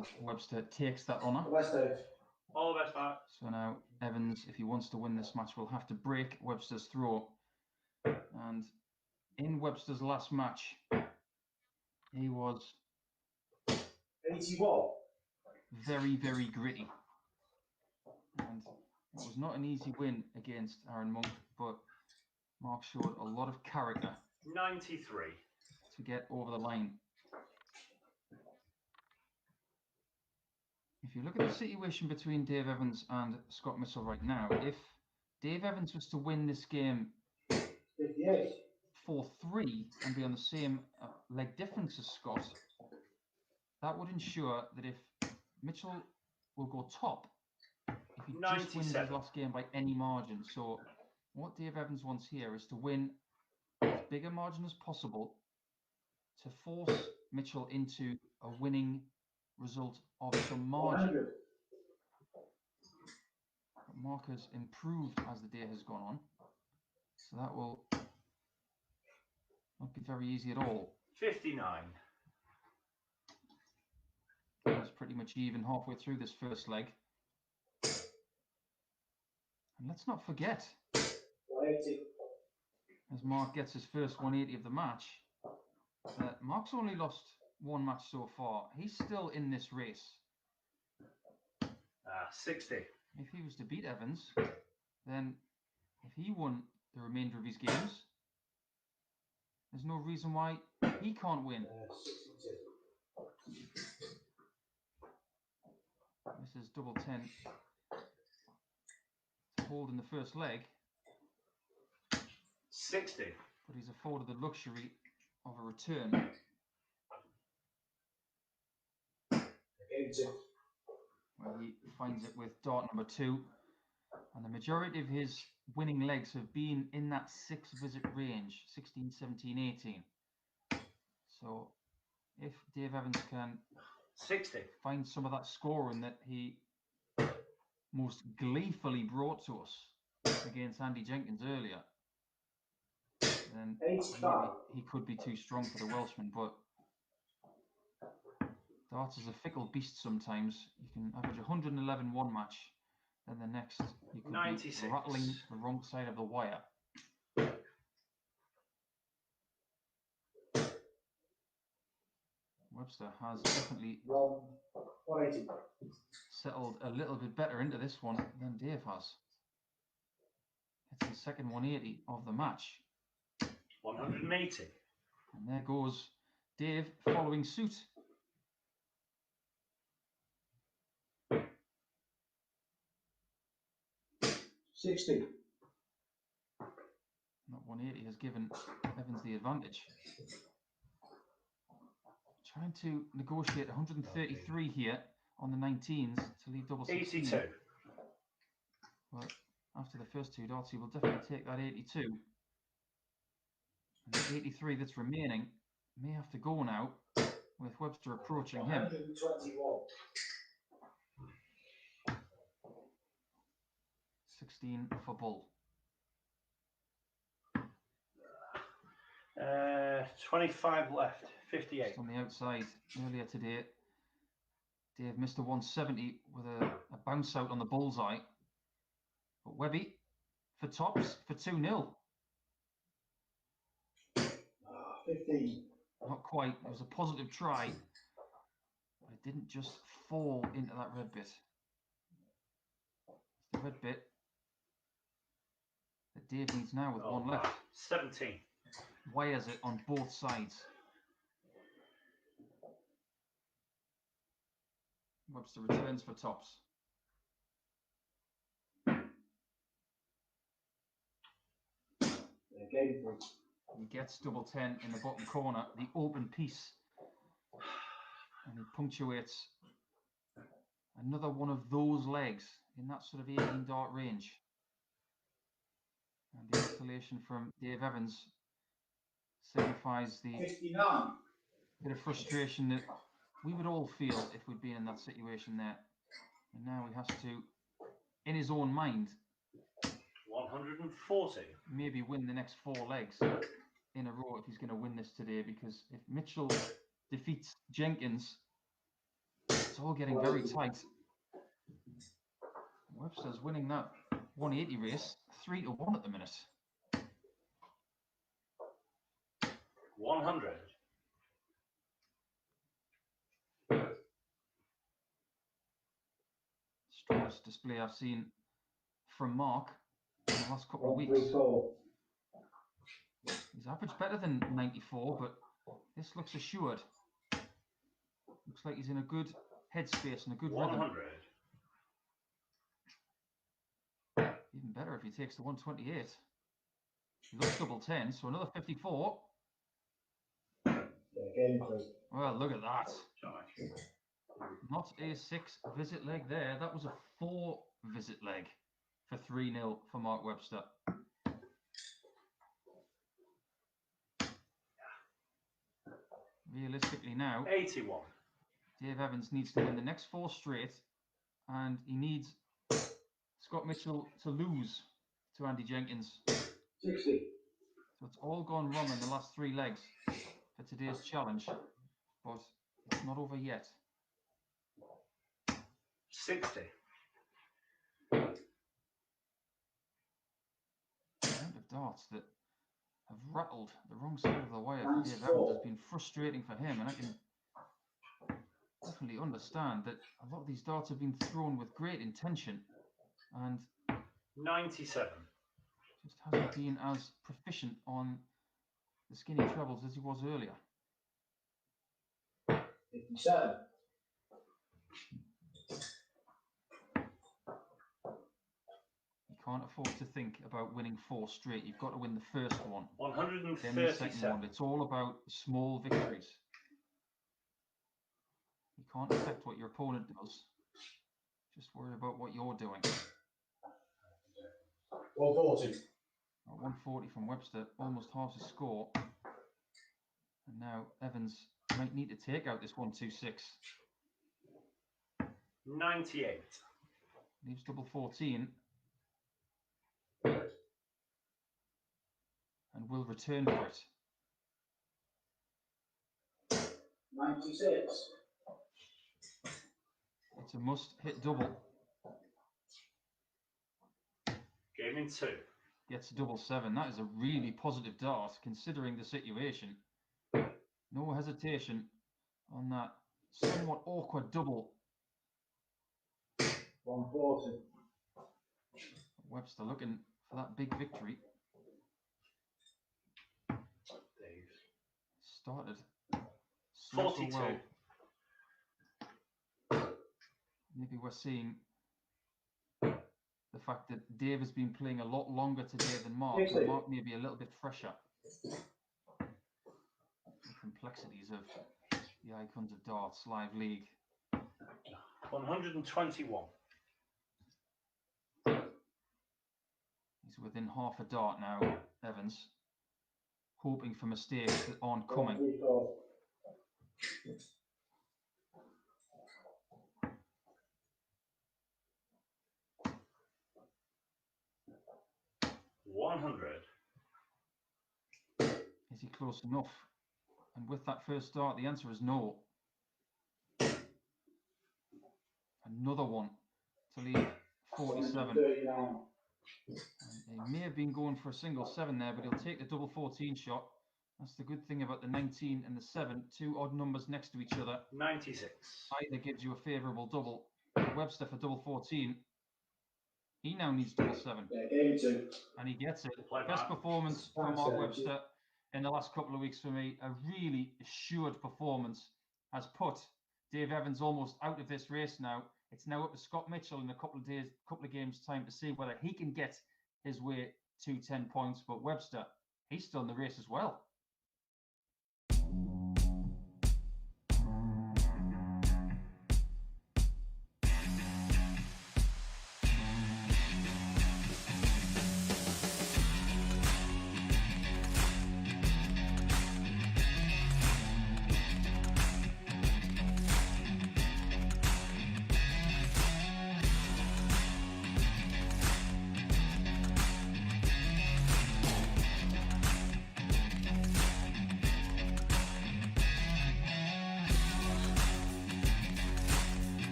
As Webster takes that honour. West Dave. All the best, Mark. So now Evans, if he wants to win this match, will have to break Webster's throw. And in Webster's last match, he was 81. very, very gritty. And it was not an easy win against Aaron Monk, but Mark showed a lot of character 93. to get over the line. If you look at the situation between Dave Evans and Scott Mitchell right now, if Dave Evans was to win this game 58. 4-3 and be on the same leg difference as Scott, that would ensure that if Mitchell will go top, if he just wins his 97. last game by any margin. So what Dave Evans wants here is to win as big a margin as possible to force Mitchell into a winning result of some margin. 100. But Mark has improved as the day has gone on, so that will not be very easy at all. 59. It was pretty much even halfway through this first leg. And let's not forget, 180. as Mark gets his first 180 of the match, that Mark's only lost one match so far. He's still in this race. 60. If he was to beat Evans, then if he won the remainder of his games, there's no reason why he can't win. 62. This is double 10 to hold in the first leg, 60. but he's afforded the luxury of a return. 82. Where he finds it with dart number 2, and the majority of his winning legs have been in that 6 visit range, 16, 17, 18. So if Dave Evans can 60. find some of that scoring that he most gleefully brought to us against Andy Jenkins earlier, then 85. he could be too strong for the Welshman. But darts is a fickle beast sometimes. You can average 111 one match, then the next you could 96. be rattling the wrong side of the wire. Webster has definitely 180. settled a little bit better into this one than Dave has. It's his second 180 of the match. 180. And there goes Dave following suit. $60. That 180 has given Evans the advantage. Trying to negotiate 133 here on the 19s to leave double 16. 82. But after the first 2 darts, he will definitely take that 82. And the 83 that's remaining may have to go now, with Webster approaching him. 121. 16 for Bull. 25 left. 58. Just on the outside earlier today, Dave missed a 170 with a bounce out on the bullseye. But Webby for tops for 2-0. 15. Not quite. It was a positive try. But it it didn't just fall into that red bit. It's the red bit that Dave needs now with one left. 17. Wires it on both sides. Webster returns for tops. Game 3. He gets double 10 in the bottom corner, the open piece. And he punctuates another one of those legs in that sort of 18 dart range. And the isolation from Dave Evans signifies the 59. bit of frustration that we would all feel if we'd been in that situation there. And now he has to, in his own mind, 140. maybe win the next 4 legs in a row if he's going to win this today, because if Mitchell defeats Jenkins, it's all getting very tight. Webster's winning that 180 race 3-1 at the minute. 100. Strongest display I've seen from Mark in the last couple of weeks. 134. He's averaged better than 94, but this looks assured. Looks like he's in a good headspace and a good rhythm. 100. Even better if he takes the 128. He looks double 10, so another 54. Yeah, game 3. Well, look at that. Not a 6 visit leg there. That was a 4 visit leg for 3-0 for Mark Webster. Realistically now, 81. Dave Evans needs to win the next 4 straight, and he needs Scott Mitchell to lose to Andy Jenkins. 60. So it's all gone wrong in the last 3 legs for today's challenge, but it's not over yet. 60. Round of darts that have rattled the wrong side of the wire for Dave Evans has been frustrating for him, and I can definitely understand that a lot of these darts have been thrown with great intention and 97. just hasn't been as proficient on the skinny trebles as he was earlier. 57. You can't afford to think about winning 4 straight. You've got to win the first one, then the second 137. one. It's all about small victories. You can't affect what your opponent does. Just worry about what you're doing. 140. 140 from Webster, almost half his score. And now Evans might need to take out this 126. 98. Leaves double 14. And will return for it. 96. It's a must hit double. Game in 2. Gets a double 7. That is a really positive dart considering the situation. No hesitation on that somewhat awkward double. 140. Webster looking for that big victory. Dave. Started so 42. well. Maybe we're seeing the fact that Dave has been playing a lot longer today than Mark. So Mark may be a little bit fresher. The complexities of the Icons of Darts Live League. 121. He's within half a dart now, Evans. Hoping for mistakes that aren't coming. 134. 100. Is he close enough? And with that first dart, the answer is no. Another one to leave 47. 139. And he may have been going for a single 7 there, but he'll take the double 14 shot That's the good thing about the 19 and the 7, two odd numbers next to each other. 96. Either gives you a favourable double. Webster for double 14. He now needs double 7, Yeah, gave me 2. and he gets it. Play Best back. performance from Thanks, Mark Serge. Webster in the last couple of weeks for me. A really assured performance has put Dave Evans almost out of this race now. It's now up to Scott Mitchell in a couple of games time to see whether he can get his way to 10 points. But Webster, he's still in the race as well.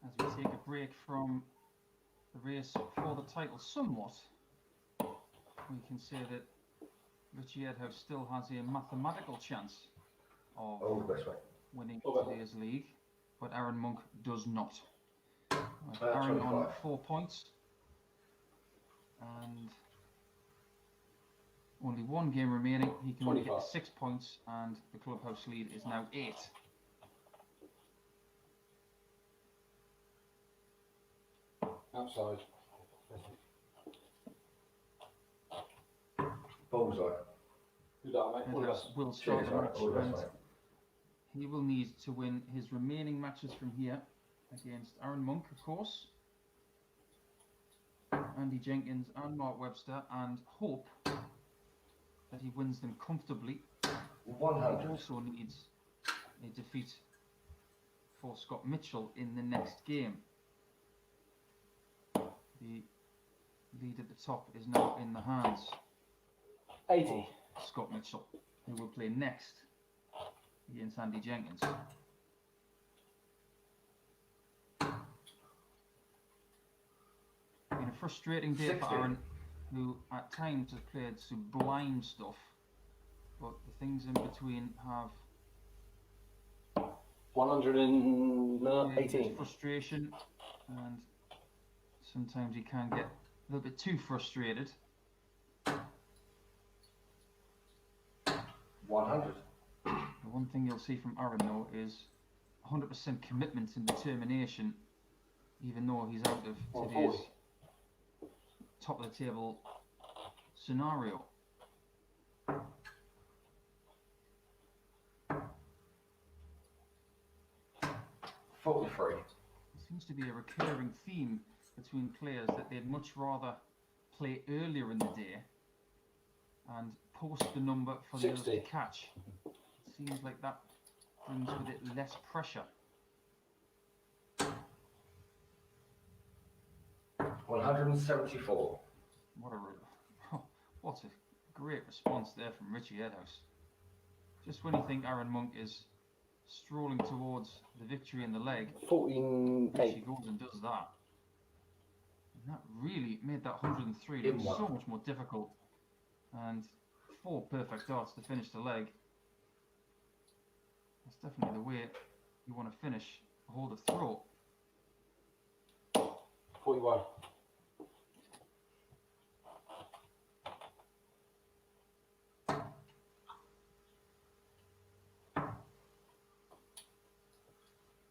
as we take a break from the race for the title somewhat, we can say that Richie Edhouse still has a mathematical chance of Oh, the best way. winning Okay. today's league, but Aaron Monk does not. Right, Uh, Aaron on 25. 4 points, and only one game remaining. He can only get 25. 6 points, and the clubhouse lead is now 8. Outside. Bullseye. Do that, mate. All the Edhouse best. will start Cheers, the mate. match, All the best, and mate. he will need to win his remaining matches from here against Aaron Monk, of course, Andy Jenkins and Mark Webster, and hope that he wins them comfortably. He 100. also needs a defeat for Scott Mitchell in the next game. The lead at the top is now in the hands 80. of Scott Mitchell, who will play next against Andy Jenkins. Been a frustrating day 60. for Aaron, who at times has played sublime stuff, but the things in between have 118. frustration, and sometimes he can get a little bit too frustrated. 100. The one thing you'll see from Aaron though is 100% commitment and determination, even though he's out of today's 140. top of the table scenario. $43. There seems to be a recurring theme between players that they'd much rather play earlier in the day and post the number for the others to 60. catch. It seems like that brings with it less pressure. 174. What a great response there from Richie Edhouse. Just when you think Aaron Monk is strolling towards the victory in the leg, Richie 48. goes and does that. And that really made that 103 In look one. so much more difficult. And 4 perfect darts to finish the leg. That's definitely the way you want to finish a hold of throat. 41.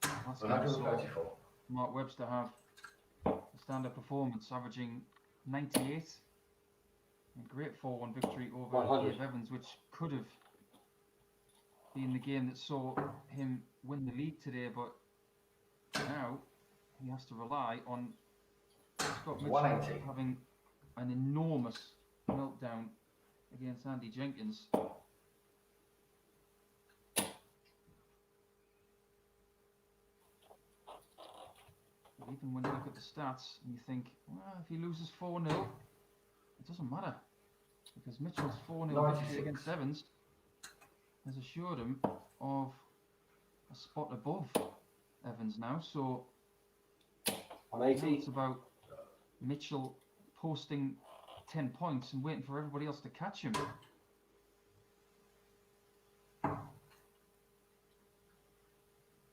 Last game we saw 134. Mark Webster have a standard performance averaging 98. A great 4-1 victory over 100. Dave Evans, which could have been the game that saw him win the league today, but now he has to rely on Scott Mitchell 180. having an enormous meltdown against Andy Jenkins. Even when you look at the stats and you think, well, if he loses 4-0, it doesn't matter. Because Mitchell's 4-0 victory 96. against Evans has assured him of a spot above Evans now. So now 180. it's about Mitchell posting 10 points and waiting for everybody else to catch him.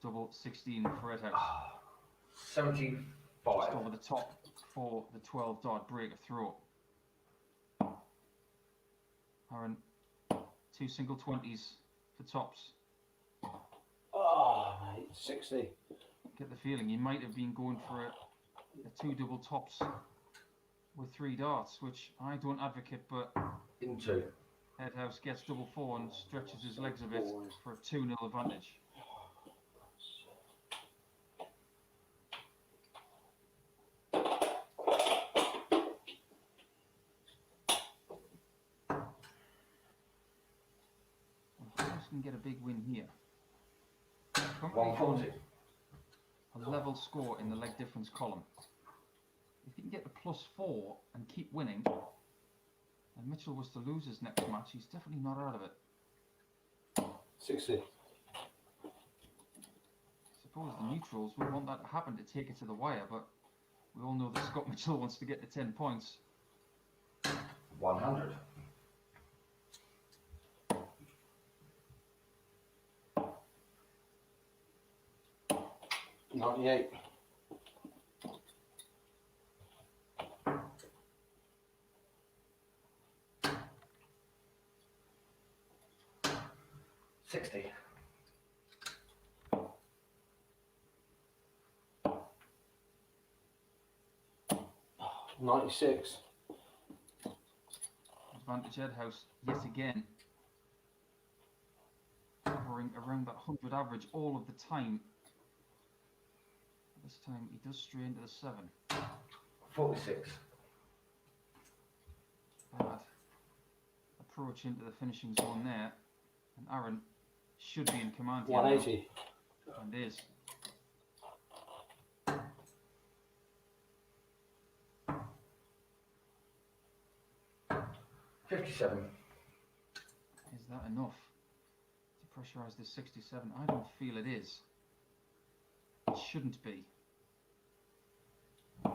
Double 16 for Edhouse. 75. Just over the top for the 12 dart breaker throw. Aaron, 2 single 20s for tops. Oh, mate. 60. Get the feeling he might have been going for a 2 double tops with 3 darts, which I don't advocate, but Into. Edhouse gets double 4 and stretches his legs a bit for a 2-0 advantage. Edhouse can get a big win here. Currently on 140. a level score in the leg difference column. If he can get the +4 and keep winning, and Mitchell was to lose his next match, he's definitely not out of it. 60. suppose the neutrals would want that to happen to take it to the wire, but we all know that Scott Mitchell wants to get to 10 points. 100. $98. $60. $96. Advantage Edhouse yet again. Hovering around that 100 average all of the time. This time he does stray into the 7. 46. Bad approach into the finishing zone there. And Aaron should be in command here now, 180. and is. $57. Is that enough to pressurise this 67? I don't feel it is. It shouldn't be. Yeah.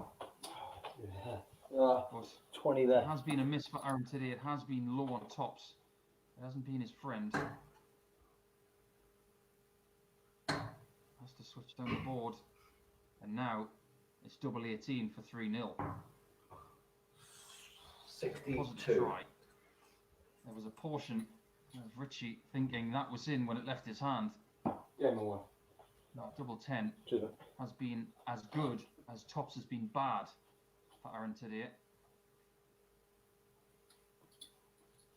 But 20 it there. has been a miss for Aaron today. It has been low on tops. It hasn't been his friend. Has to switch down the board. And now it's double 18 for 3-0. Positive 62. try. There was a portion of Richie thinking that was in when it left his hand. Game on 1. No, double 10 2. has been as good as tops has been bad for Aaron today.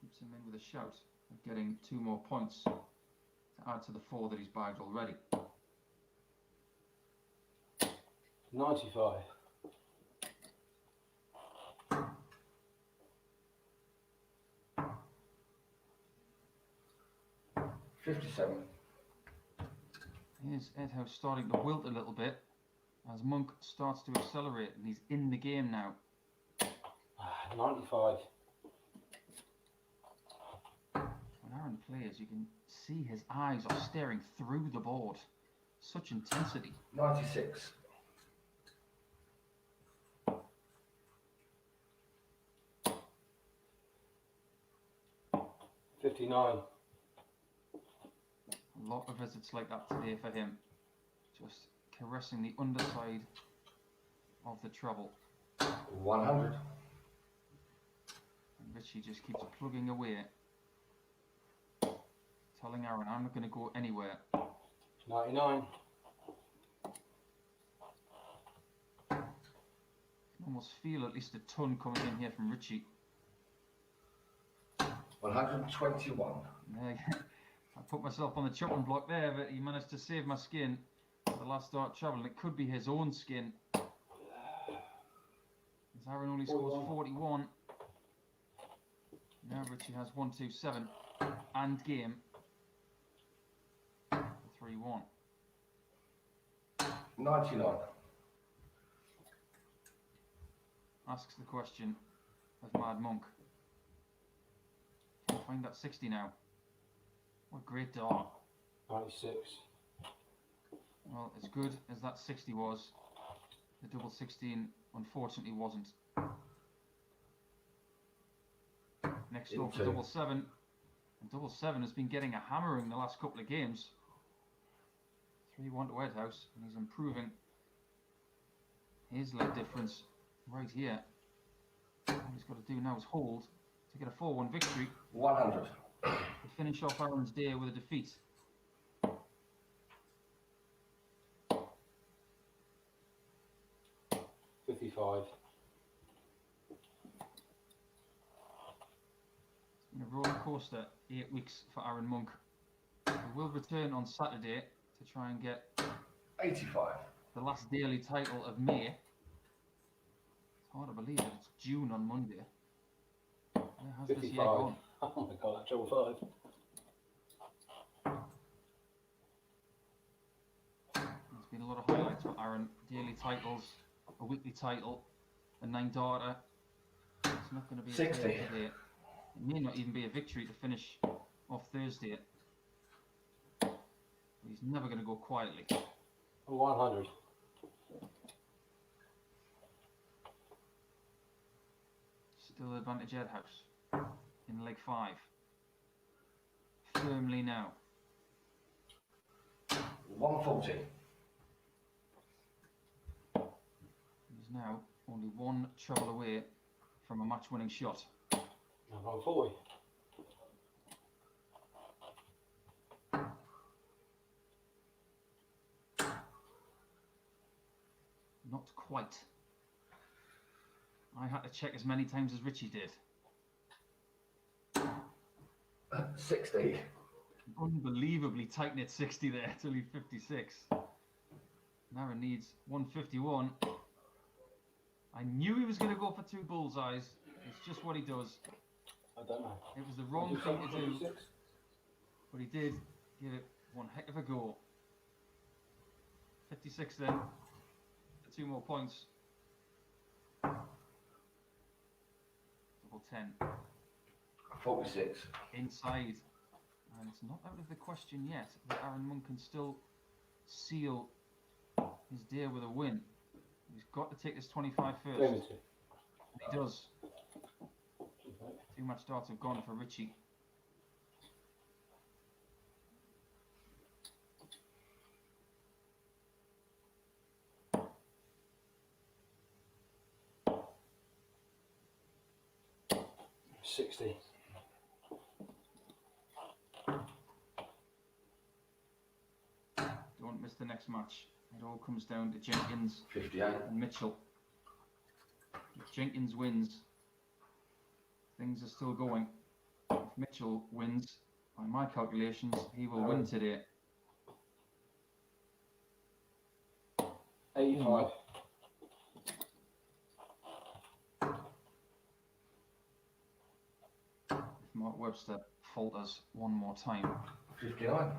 Keeps him in with a shout of getting 2 more points to add to the 4 that he's bagged already. 95. $57. Here's Edhouse starting to wilt a little bit as Monk starts to accelerate, and he's in the game now. 95. When Aaron plays, you can see his eyes are staring through the board. Such intensity. 96. $59. A lot of visits like that today for him. Just caressing the underside of the treble. 100. And Richie just keeps plugging away. Telling Aaron, I'm not going to go anywhere. 99. I can almost feel at least a ton coming in here from Richie. 121. And there, I put myself on the chopping block there, but he managed to save my skin at the last start travel, and it could be his own skin. As Aaron only scores 41. Now Richie has 127 and game. 3-1. 99. Asks the question of Mad Monk. Can you find that 60 now? What a great dart. 96. Well, as good as that 60 was, the double 16 unfortunately wasn't. Next door for Into. double 7. And double 7 has been getting a hammering the last couple of games. 3-1 to Edhouse, and he's improving his leg difference right here. All he's got to do now is hold to get a 4-1 victory 100. to finish off Aaron's day with a defeat. $55. It's been a roller coaster 8 weeks for Aaron Monk. He will return on Saturday to try and get 85. the last daily title of May. It's hard to believe that it's June on Monday. Where has this year 55. gone? Oh my god, that double 5. There's been a lot of highlights for Aaron. Daily titles, a weekly title, a 9 darter. It's not going to be a 60. title today. It may not even be a victory to finish off Thursday. But he's never going to go quietly. 100. Still advantage Ed House in leg 5. Firmly now. 140. He's now only one treble away from a match-winning shot. Now 140. Not quite. I had to check as many times as Richie did. 60. Unbelievably tight-knit 60 there till he's 56. Nara needs 151. I knew he was going to go for 2 bullseyes. It's just what he does. I don't know. It was the wrong thing to do, but he did give it one heck of a go. 56 then, for 2 more points. Double 10. 46. Inside. And it's not out of the question yet that Aaron Monk can still seal his day with a win. He's got to take this 25 first. Game And he does. 2 match darts have gone for Richie. into. 60. Don't miss the next match. It all comes down to Jenkins 58. and Mitchell. If Jenkins wins, things are still going. If Mitchell wins, by my calculations, he will win today. 85. If Mark Webster falters one more time. 59.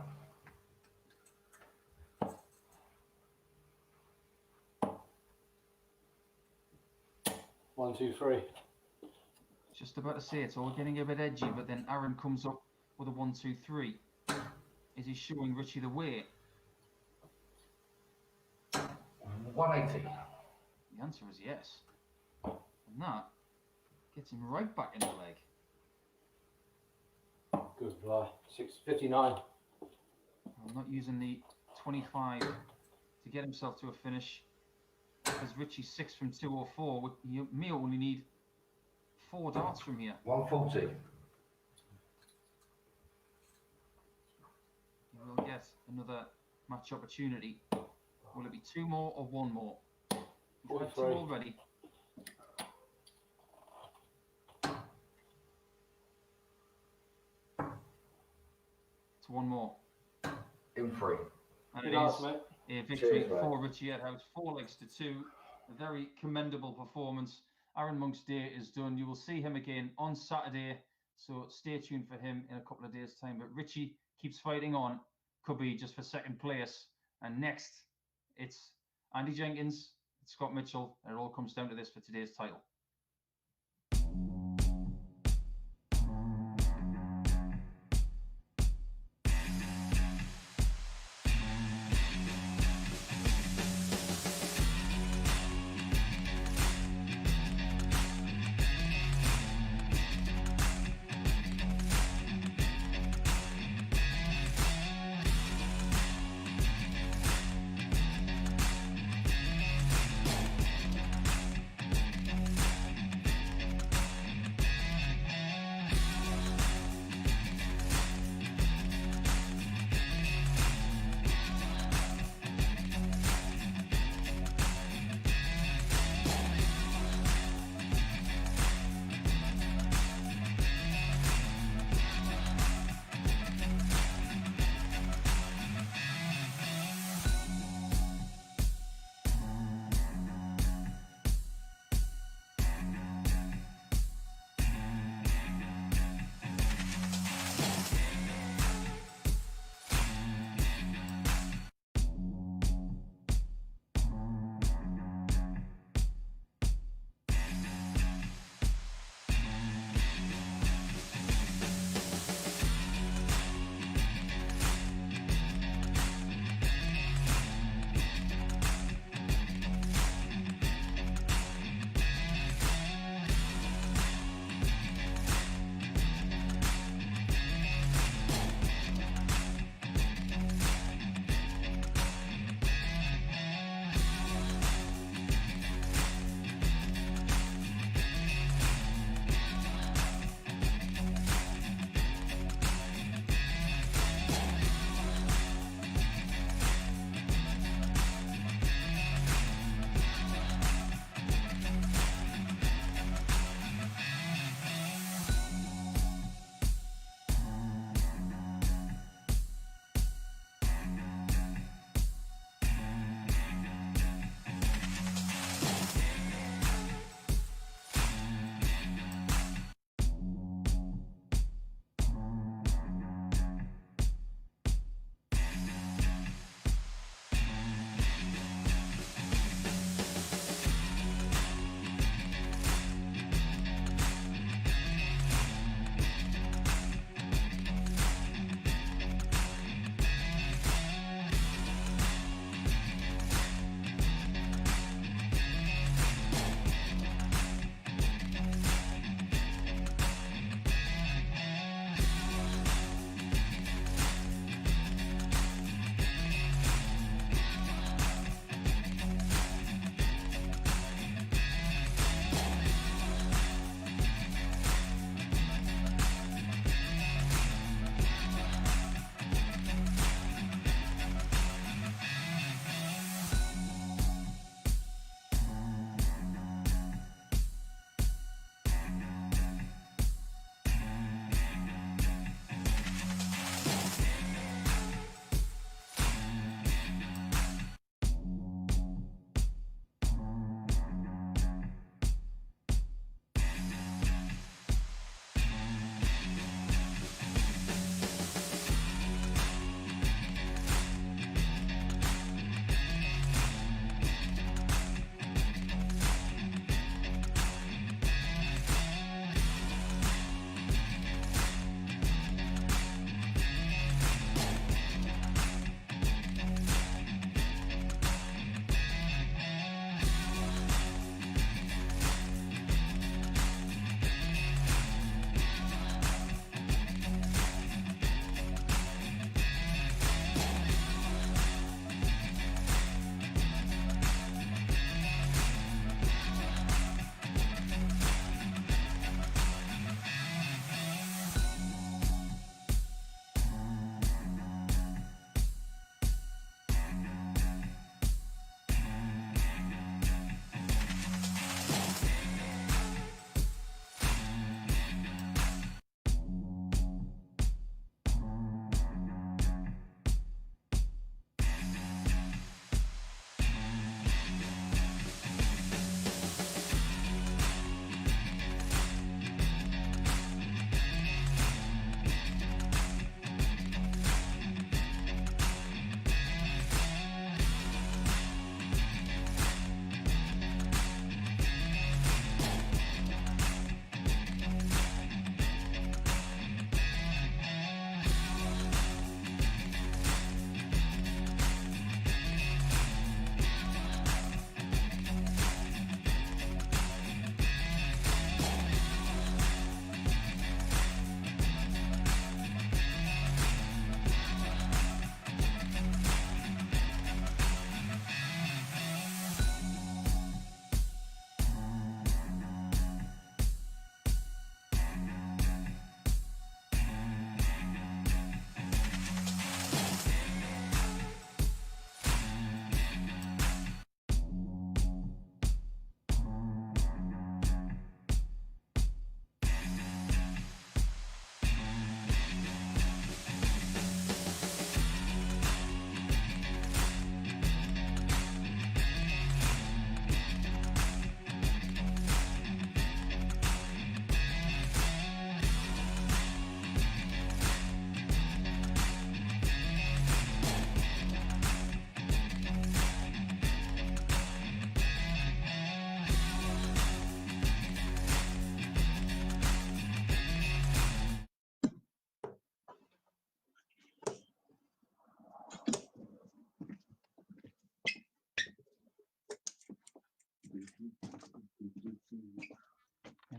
One, two, three. Just about to say it's all getting a bit edgy, but then Aaron comes up with a 1, 2, 3. Is he showing Richie the way? 180. The answer is yes. And that gets him right back in the leg. Good fly. 659. I'm not using the 25 to get himself to a finish. Because Richie's 6 from 204. He may only need 4 darts from here. 140. He will get another match opportunity. Will it be 2 more or 1 more? He's had 2 43. already. It's 1 more. In 3. And Good it answer, is mate. a victory Cheers, mate. for Richie Edhouse, 4 legs to 2. A very commendable performance. Aaron Monk's day is done. You will see him again on Saturday, so stay tuned for him in a couple of days' time. But Richie keeps fighting on, could be just for 2nd place. And next, it's Andy Jenkins, it's Scott Mitchell, and it all comes down to this for today's title.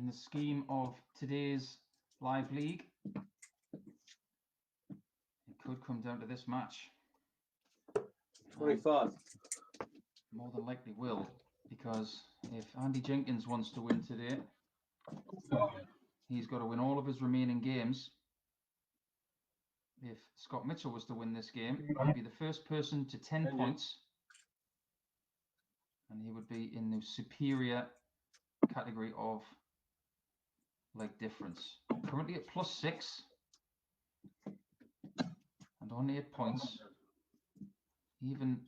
in the scheme of today's live league, it could come down to this match. 25. More than likely will, because if Andy Jenkins wants to win today, he's got to win all of his remaining games. If Scott Mitchell was to win this game, he'd be the first person to 10 Ended. points, and he would be in the superior category of leg difference. Currently at +6 and on 8 points. Even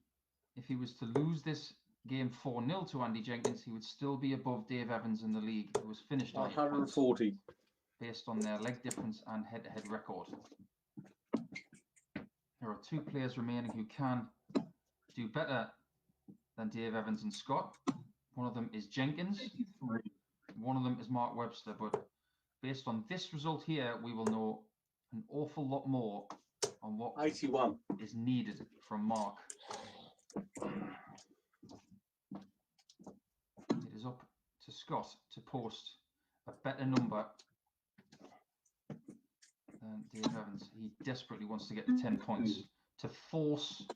if he was to lose this game 4-0 to Andy Jenkins, he would still be above Dave Evans in the league, who was finished on 8 points, 140. based on their leg difference and head-to-head record. There are 2 players remaining who can do better than Dave Evans and Scott. One of them is Jenkins. One of them is Mark Webster. But based on this result here, we will know an awful lot more on what 81. is needed from Mark. It is up to Scott to post a better number than Dave Evans. He desperately wants to get to 10 points to force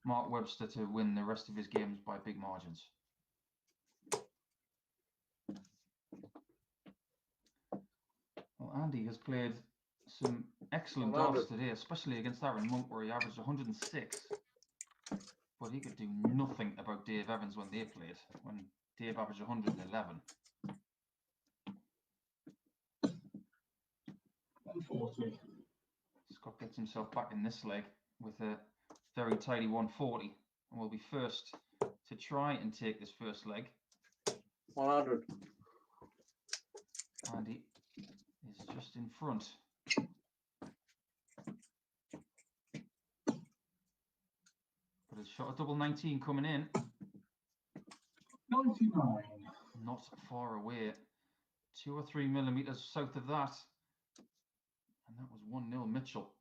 Mark Webster to win the rest of his games by big margins. Well, Andy has played some excellent 100. darts today, especially against Aaron Monk, where he averaged 106. But he could do nothing about Dave Evans when they played, when Dave averaged 111. 140. Scott gets himself back in this leg with a very tidy 140, and will be first to try and take this first leg. 100. Andy is just in front. But a shot of double 19 coming in, 99. not far away, 2 or 3 millimeters south of that, and that was 1-0 Mitchell.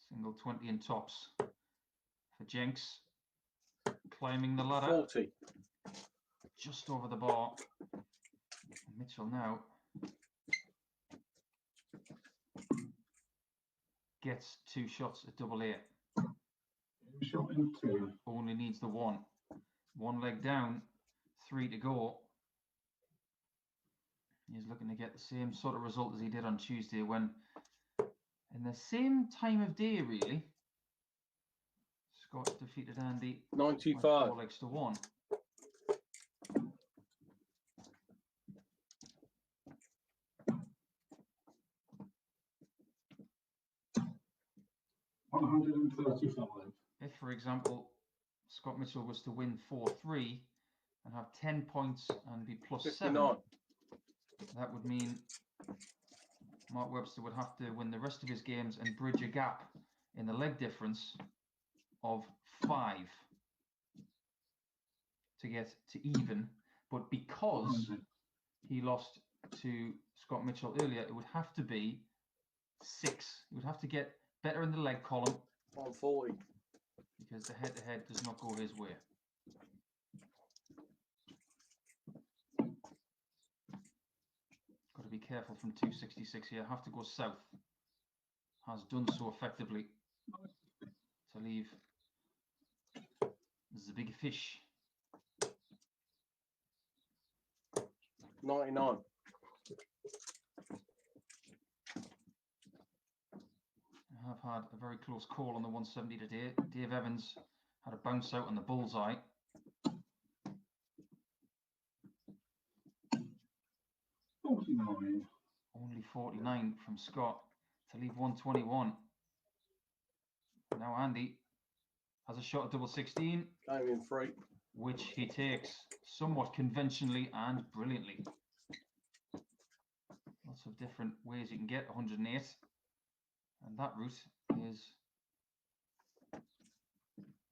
Single 20 in tops for Jenks, climbing the ladder 40. just over the bar. Mitchell now gets 2 shots at double 8. Shot in 2. Only needs the 1. 1 leg down, 3 to go. He's looking to get the same sort of result as he did on Tuesday, when in the same time of day, really, Scott defeated Andy by 95. 4 legs to 1. $135. If, for example, Scott Mitchell was to win 4-3 and have 10 points and be +7, 59. that would mean Mark Webster would have to win the rest of his games and bridge a gap in the leg difference of 5 to get to even. But because he lost to Scott Mitchell earlier, it would have to be 6. He would have to get better in the leg column, 140. because the head-to-head does not go his way. Got to be careful from 266 here. Have to go south. Has done so effectively to leave the big fish. 99. I have had a very close call on the 170 today. Dave Evans had a bounce out on the bullseye. $49. Only 49 from Scott to leave 121. Now Andy has a shot at double 16, Came in 3. which he takes somewhat conventionally and brilliantly. Lots of different ways you can get 108, and that route is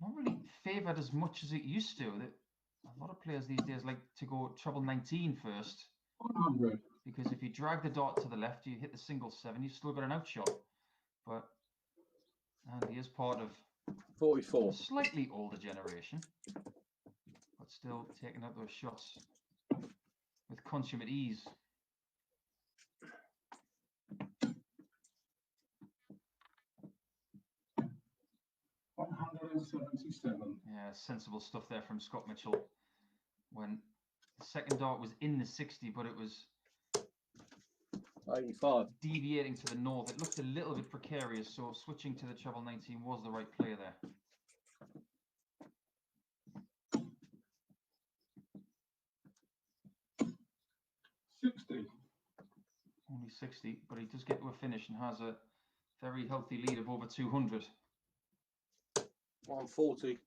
not really favoured as much as it used to. A lot of players these days like to go treble 19 first, 100. because if you drag the dart to the left, you hit the single 7, you've still got an outshot. But And he is part of a 44. slightly older generation, but still taking out those shots with consummate ease. $177. Yeah, sensible stuff there from Scott Mitchell. When the second dart was in the 60, but it was 85. deviating to the north. It looked a little bit precarious, so switching to the treble 19 was the right play there. $60. Only 60, but he does get to a finish and has a very healthy lead of over 200. 140.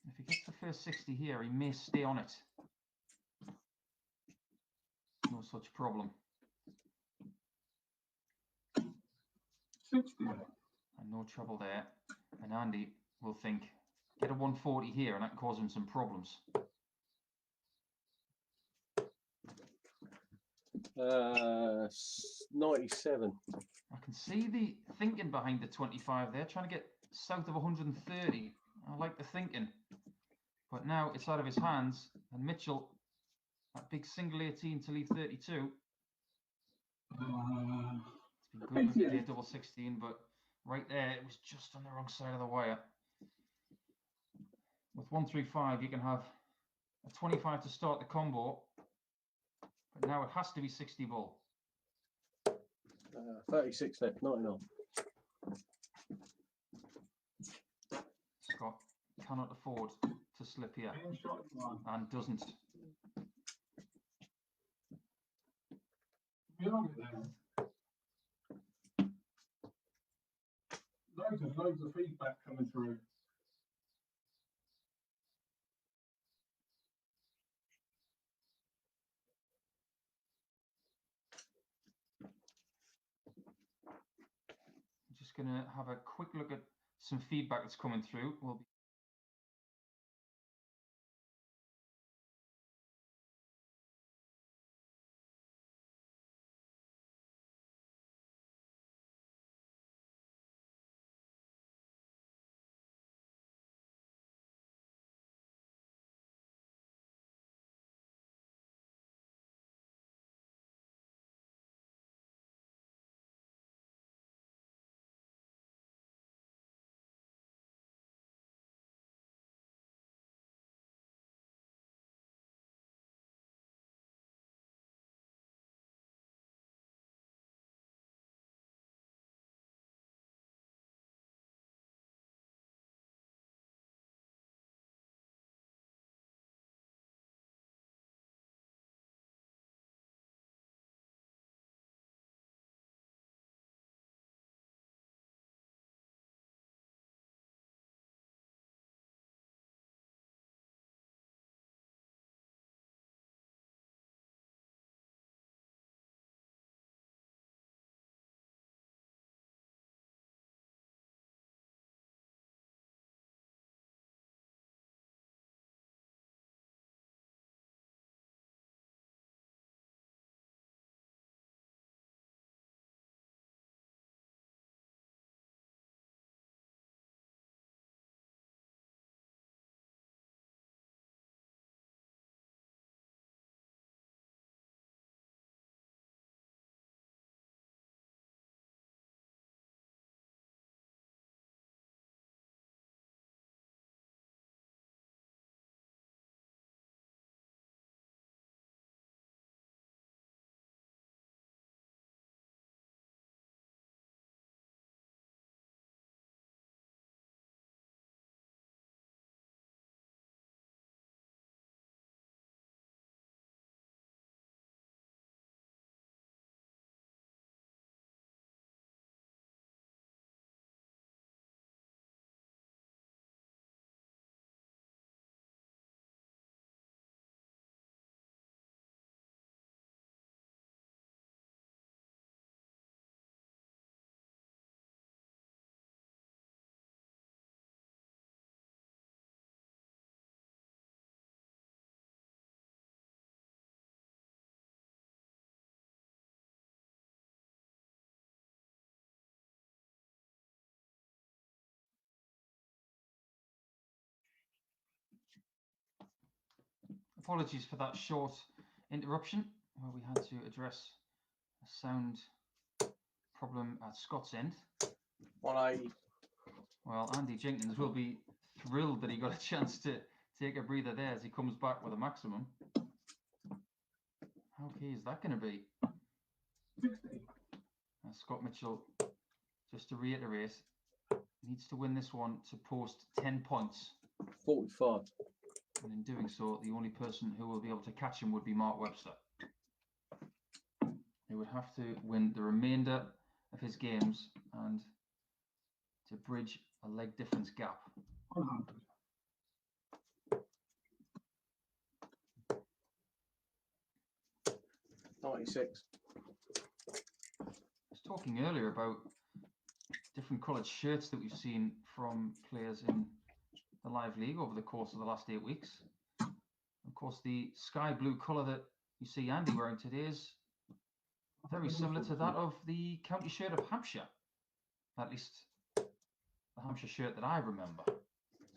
If he gets the first 60 here, he may stay on it. No such problem. 60. And no trouble there. And Andy will think, get a 140 here, and that can cause him some problems. 97. I can see the thinking behind the 25 there, trying to get south of 130. I like the thinking. But now it's out of his hands, and Mitchell, that big single 18 to leave 32. It's been good with the double 16, but right there, it was just on the wrong side of the wire. With 135, you can have a 25 to start the combo, but now it has to be 60 ball. 36 left, 99. Scott cannot afford to slip here, Game shot in one. and doesn't. We are there. Loads of feedback coming through. I'm just going to have a quick look at some feedback that's coming through. We'll be Apologies for that short interruption where we had to address a sound problem at Scott's end. 180. Well, Andy Jenkins will be thrilled that he got a chance to take a breather there as he comes back with a maximum. How key is that going to be? 60. Scott Mitchell, just to reiterate, needs to win this one to post 10 points. 45. And in doing so, the only person who will be able to catch him would be Mark Webster. He would have to win the remainder of his games and to bridge a leg difference gap. 100. 96. I was talking earlier about different coloured shirts that we've seen from players in the live league over the course of the last 8 weeks. Of course, the sky blue colour that you see Andy wearing today is very similar to that of the county shirt of Hampshire. At least the Hampshire shirt that I remember.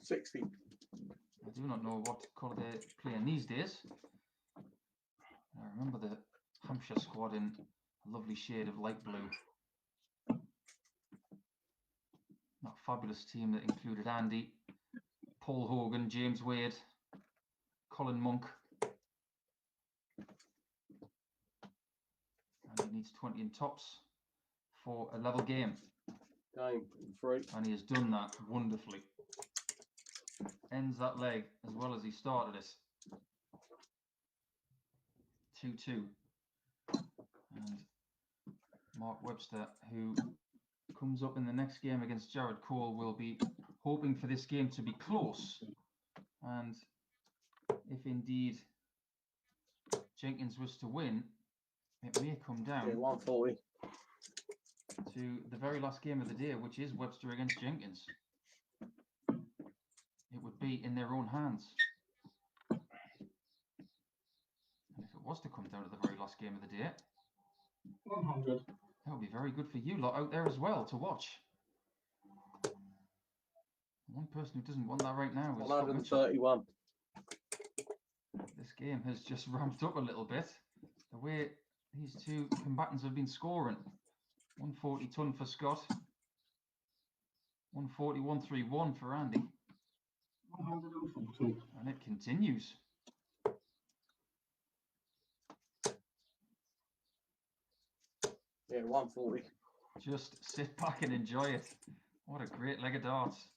60. I do not know what colour they're playing these days. I remember the Hampshire squad in a lovely shade of light blue. That fabulous team that included Andy, Paul Hogan, James Wade, Colin Monk. And he needs 20 in tops for a level game. Game 3. And he has done that wonderfully. Ends that leg as well as he started it. 2-2. And Mark Webster, who comes up in the next game against Jared Cole, will be hoping for this game to be close. And if indeed Jenkins was to win, it may come down Yeah, 140. to the very last game of the day, which is Webster against Jenkins. It would be in their own hands. And if it was to come down to the very last game of the day, 100. that would be very good for you lot out there as well to watch. One person who doesn't want that right now is Scott Mitchell. 131. This game has just ramped up a little bit. The way these two combatants have been scoring. 140 ton for Scott. 140, 131 for Andy. 140. And it continues. Yeah, 140. Just sit back and enjoy it. What a great leg of darts.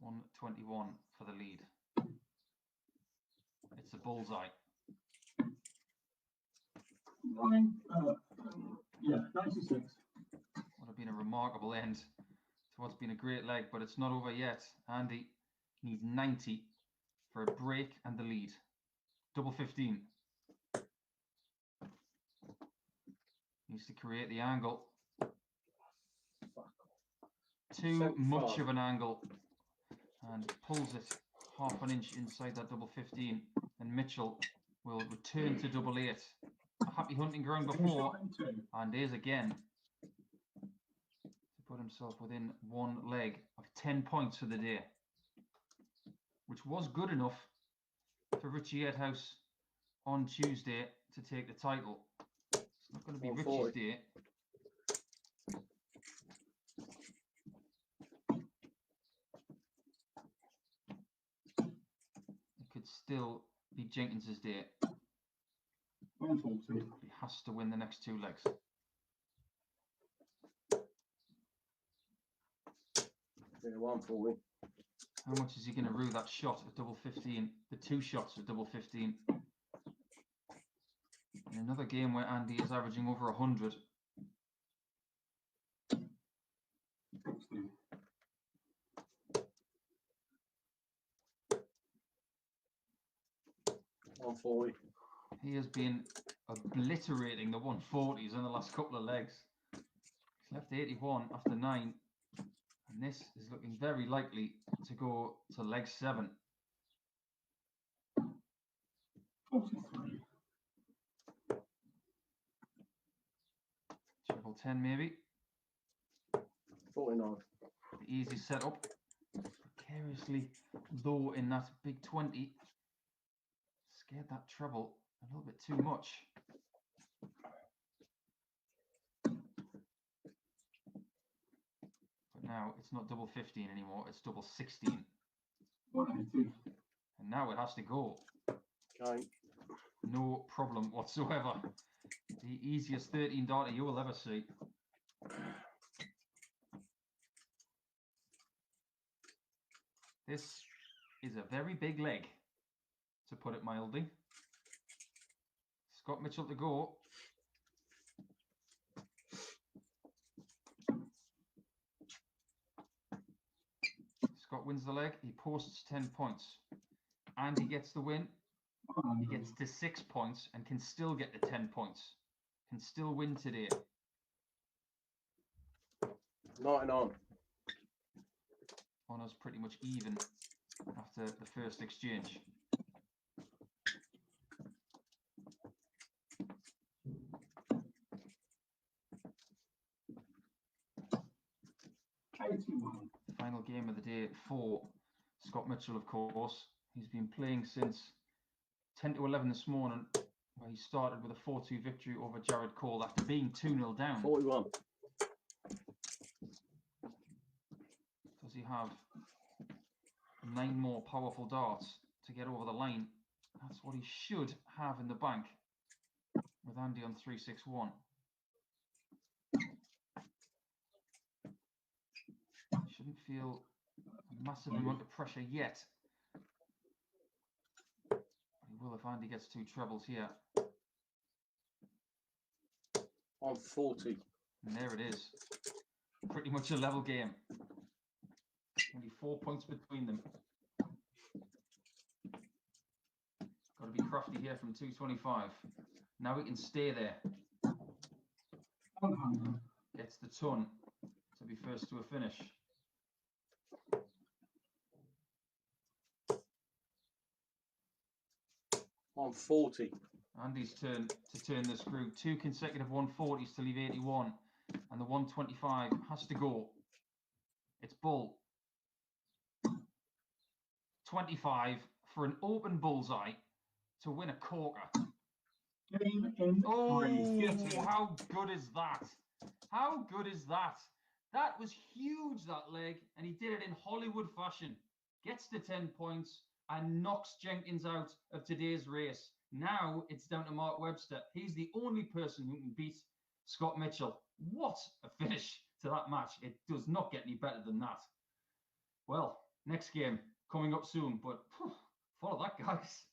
121 for the lead. It's a bullseye. 96. Would have been a remarkable end to what's been a great leg, but it's not over yet. Andy needs 90 for a break and the lead. Double 15. Needs to create the angle. Too much of an angle. And pulls it half an inch inside that double 15. And Mitchell will return to double 8. A happy hunting ground before. And is again to put himself within one leg of 10 points for the day, which was good enough for Richie Edhouse on Tuesday to take the title. It's not going to be 140. Richie's day. It could still be Jenkins's day. 140. He has to win the next two legs. Yeah, 140. How much is he going to rue that shot at double 15? The two shots at double 15. In another game where Andy is averaging over 100. 60. He has been obliterating the 140s in the last couple of legs. He's left 81 after 9. And this is looking very likely to go to leg 7. 43. Triple 10 maybe. 49. The easy setup. precariously low in that big 20. Scared that treble a little bit too much. But now it's not double 15 anymore, it's double 16. 180. And now it has to go. Game. No problem whatsoever. The easiest 13 darter you will ever see. This is a very big leg, to put it mildly. Scott Mitchell to go. Scott wins the leg. He posts 10 points. And he gets the win. He 100. gets to 6 points and can still get to 10 points. Can still win today. 99. Honours pretty much even after the first exchange. Final game of the day for Scott Mitchell, of course. He's been playing since 10 to 11 this morning, where he started with a 4-2 victory over Jared Cole after being 2-0 down. 41. Does he have 9 more powerful darts to get over the line? That's what he should have in the bank with Andy on 361. Shouldn't feel a massive amount of pressure yet. But he will if Andy gets 2 trebles here. On 40. And there it is. Pretty much a level game. Only 4 points between them. Got to be crafty here from 225. Now we can stay there. 100. Gets the ton to be first to a finish. On 40. Andy's turn to turn the screw. 2 consecutive 140s to leave 81. And the 125 has to go. It's bull. 25 for an open bullseye to win a corker. Game in Oh, 350. how good is that? How good is that? That was huge, that leg, and he did it in Hollywood fashion. Gets to 10 points and knocks Jenkins out of today's race. Now it's down to Mark Webster. He's the only person who can beat Scott Mitchell. What a finish to that match. It does not get any better than that. Well, next game coming up soon, but follow that, guys.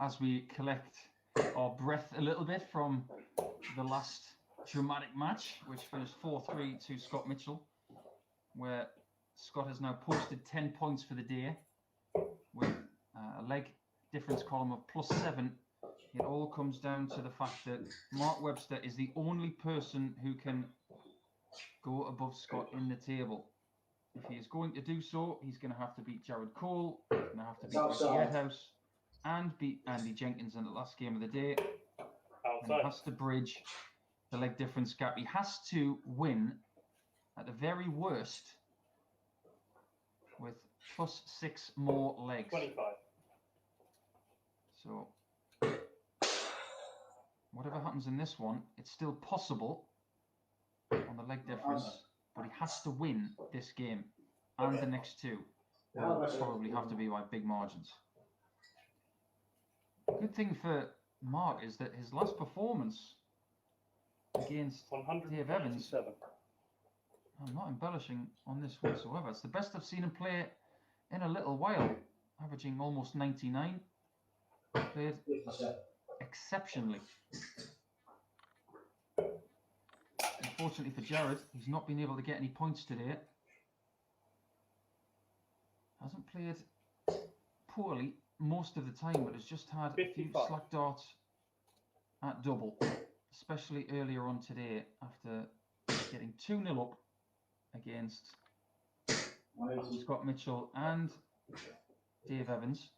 as we collect our breath a little bit from the last dramatic match, which finished 4-3 to Scott Mitchell, where Scott has now posted 10 points for the day with a leg difference column of +7. It all comes down to the fact that Mark Webster is the only person who can go above Scott in the table. If he is going to do so, he's going to have to beat Jared Cole, he's going to have to beat Ricky Edhouse, and beat Andy Jenkins in the last game of the day. And he Outside. has to bridge the leg difference gap. He has to win at the very worst with +6 more legs. 25. So whatever happens in this one, it's still possible on the leg difference, but he has to win this game and the next two. Will probably have to be by big margins. Good thing for Mark is that his last performance against Dave Evans, 127. I'm not embellishing on this whatsoever. It's the best I've seen him play in a little while, averaging almost 99. Played 57. exceptionally. Unfortunately for Jared, he's not been able to get any points today. Hasn't played poorly most of the time, but has just had a few 55. slack darts at double, especially earlier on today after getting 2-0 up against 180. Scott Mitchell and Dave Evans.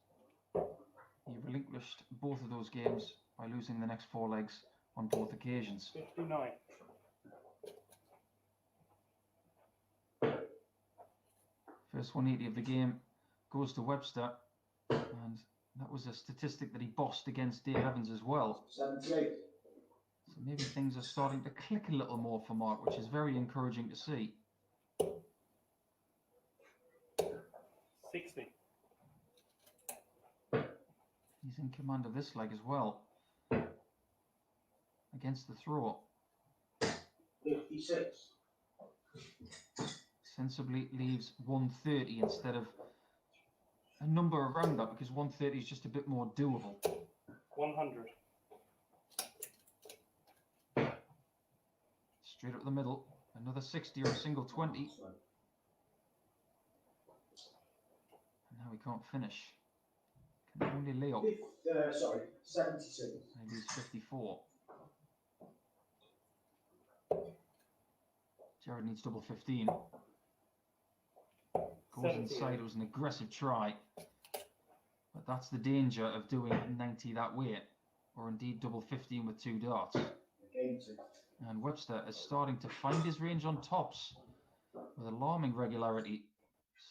He relinquished both of those games by losing the next 4 legs on both occasions. 59. First 180 of the game goes to Webster, and that was a statistic that he bossed against Dave Evans as well. 78. So maybe things are starting to click a little more for Mark, which is very encouraging to see. 60. He's in command of this leg as well. Against the throw, 56. sensibly leaves 130 instead of a number around that, because 130 is just a bit more doable. 100. Straight up the middle, another 60 or a single 20. And now he can't finish. Can only lay up. 76. Maybe he's 54. Jared needs double 15. Goes inside. It was an aggressive try. But that's the danger of doing 90 that way. Or indeed double 15 with 2 darts. Game 2. And Webster is starting to find his range on tops with alarming regularity.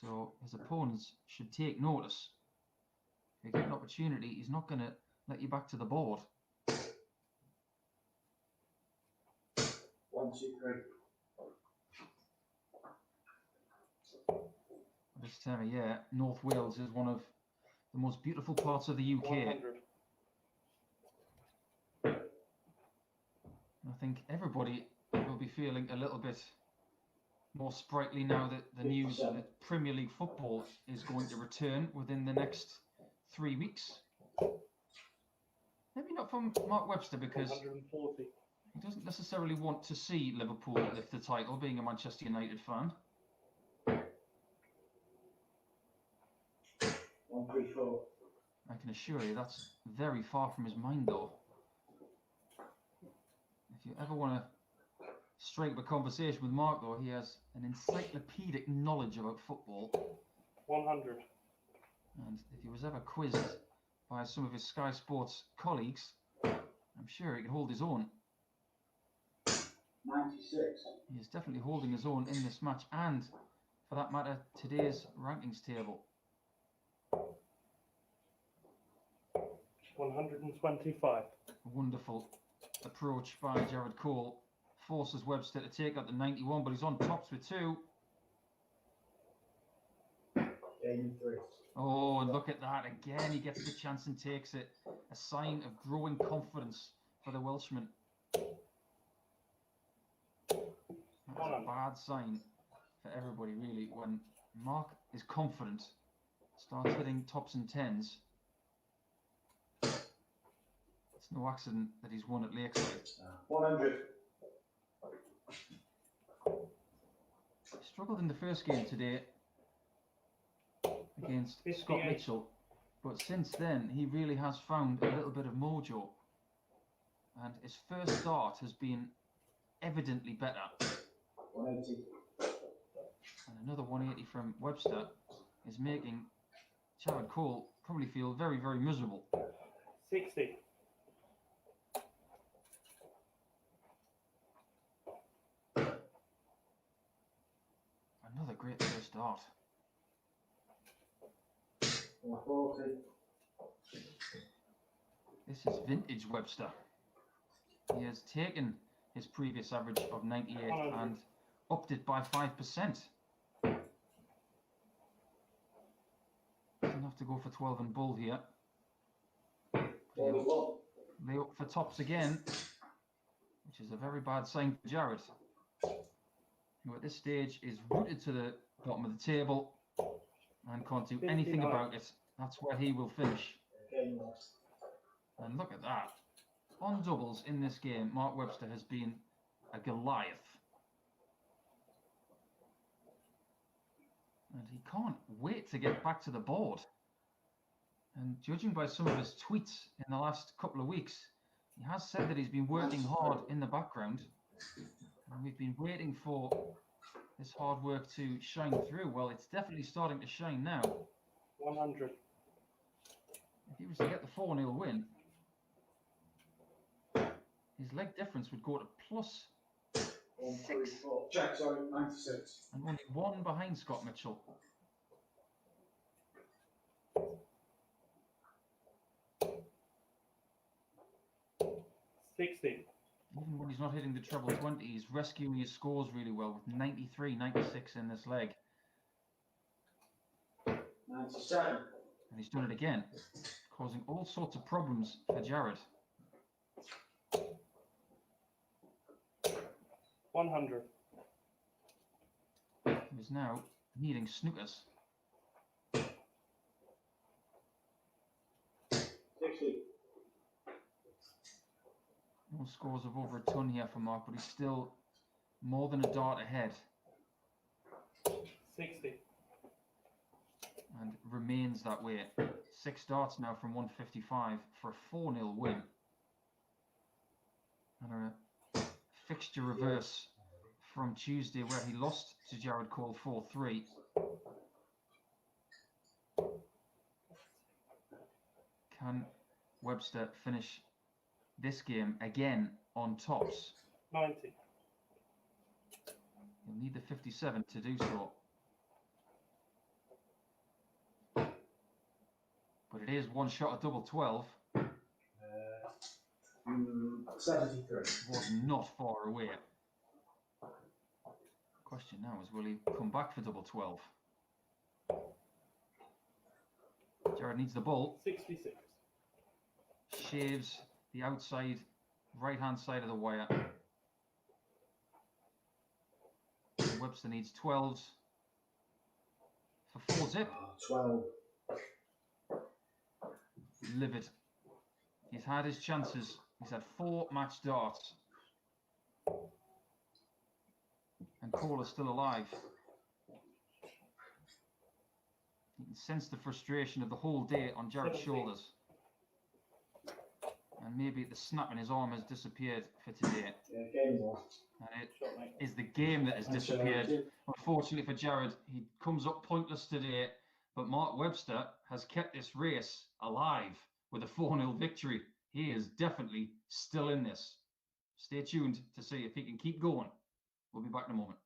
So his opponents should take notice. If you get an opportunity, he's not going to let you back to the board. 1, 2, 3. This time of year, North Wales is one of the most beautiful parts of the UK. 100. I think everybody will be feeling a little bit more sprightly now that the news that Premier League football is going to return within the next 3 weeks. Maybe not from Mark Webster, because 140. he doesn't necessarily want to see Liverpool lift the title, being a Manchester United fan. 1, 3, 4. I can assure you that's very far from his mind, though. If you ever want to strike up a conversation with Mark, though, he has an encyclopedic knowledge about football. 100. And if he was ever quizzed by some of his Sky Sports colleagues, I'm sure he could hold his own. 96. He is definitely holding his own in this match, and, for that matter, today's rankings table. 125. A wonderful approach by Jared Cole forces Webster to take out the 91, but he's on tops with 2. Game 3. Oh, and look at that. Again, he gets the chance and takes it. A sign of growing confidence for the Welshman. That's a bad sign for everybody, really, when Mark is confident, starts hitting tops and 10s. It's no accident that he's won at Lakeside. 100. He struggled in the first game today against Scott 58. Mitchell, but since then he really has found a little bit of mojo, and his first start has been evidently better. 180. And another 180 from Webster is making Jared Cole probably feel very, very miserable. 60. Another great first start. 140. This is vintage Webster. He has taken his previous average of 98 and upped it by 5%. Doesn't have to go for 12 and bull here. 41. Lay up for tops again, which is a very bad sign for Jared, who at this stage is rooted to the bottom of the table and can't do anything 59. about it. That's where he will finish. Game lost. And look at that. On doubles in this game, Mark Webster has been a Goliath. And he can't wait to get back to the board. And judging by some of his tweets in the last couple of weeks, he has said that he's been working hard in the background. And we've been waiting for this hard work to shine through. Well, it's definitely starting to shine now. 100. If he was to get the 4-0 win, his leg difference would go to plus 134. Check, sorry, 96. and only one behind Scott Mitchell. 60. Even when he's not hitting the treble 20, he's rescuing his scores really well with 93, 96 in this leg. 97. And he's done it again, causing all sorts of problems for Jared. 100. He is now needing snookers. 60. No scores of over a ton here for Mark, but he's still more than a dart ahead 60. and remains that way. 6 darts now from 155 for a 4-0 win. And a fixture reverse from Tuesday where he lost to Jared Cole 4-3. Can Webster finish this game again on tops? 90. He'll need the 57 to do so. But it is one shot at double 12. 73. Was not far away. Question now is, will he come back for double 12? Jared needs the ball. 66. Shaves the outside right hand side of the wire. And Webster needs 12s for 4 zip. 12. Livid. He's had his chances. He's had 4 match darts. And Cole is still alive. You can sense the frustration of the whole day on Jared's 17. shoulders. And maybe the snap in his arm has disappeared for today. Yeah, game lost. And it Shot, mate. is the game that has Thanks, disappeared. Jared. Unfortunately for Jared, he comes up pointless today. But Mark Webster has kept this race alive with a 4-0 victory. He is definitely still in this. Stay tuned to see if he can keep going. We'll be back in a moment.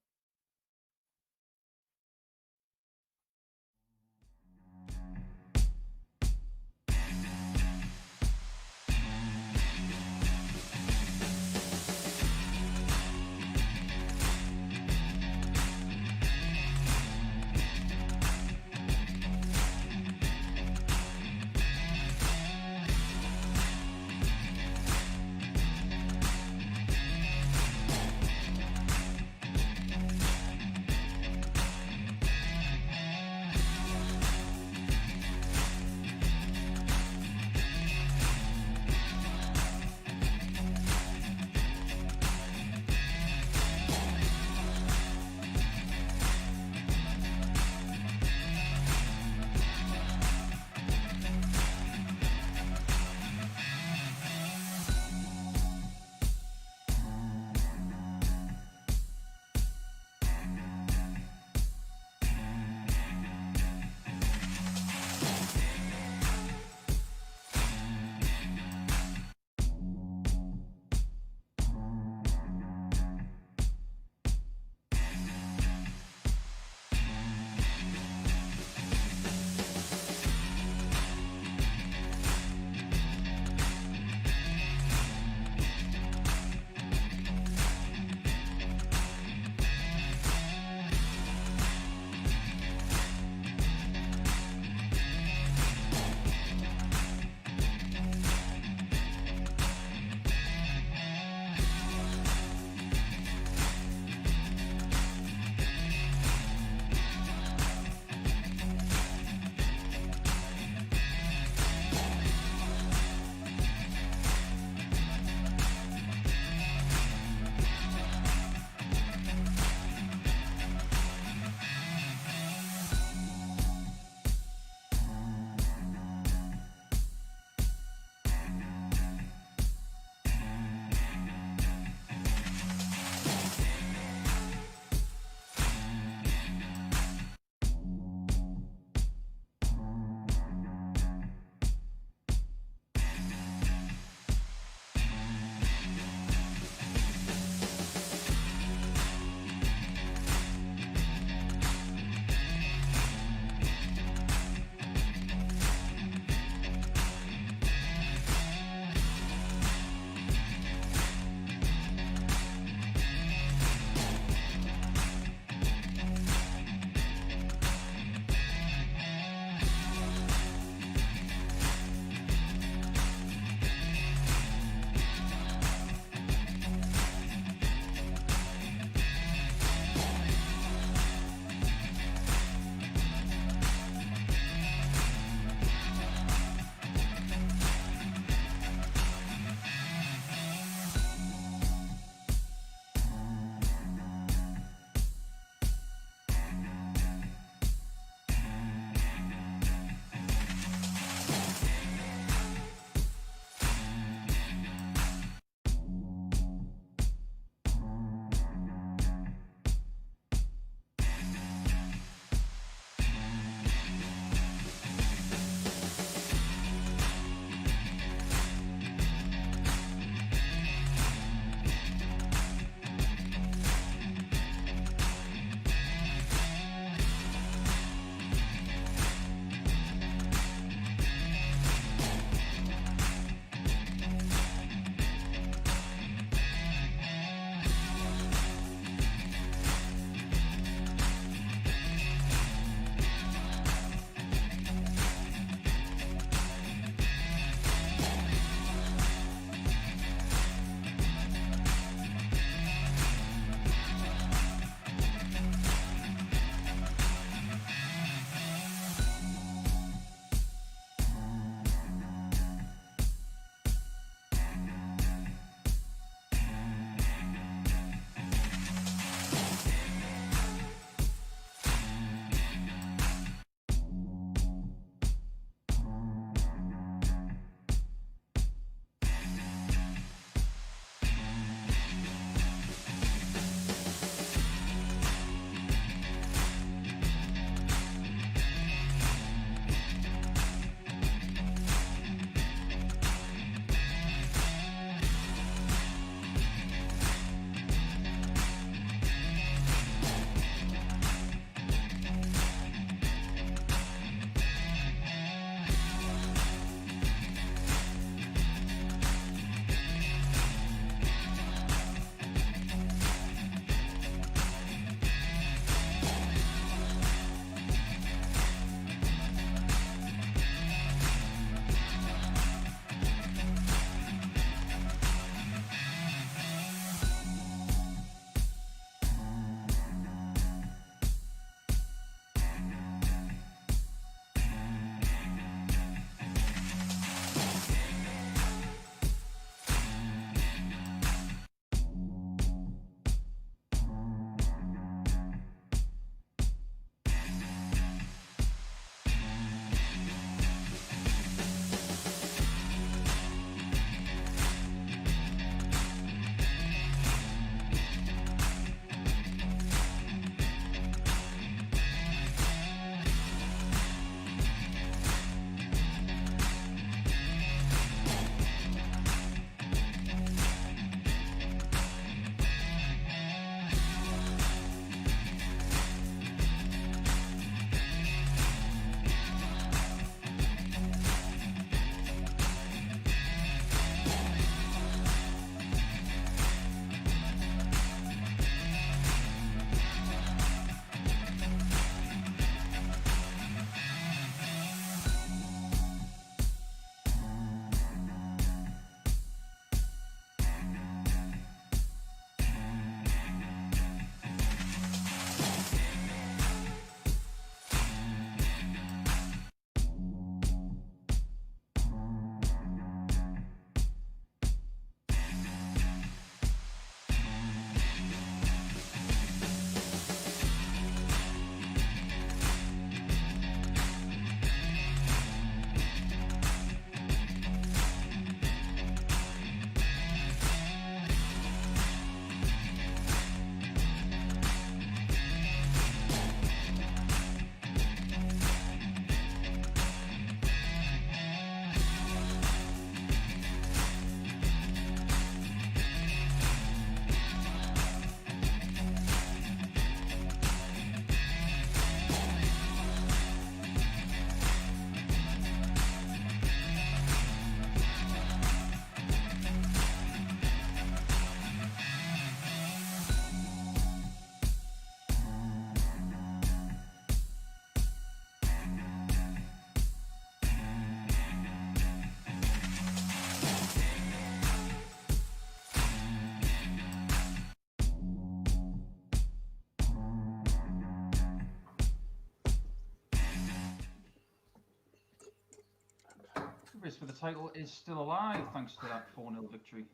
race for the title is still alive thanks to that 4-0 victory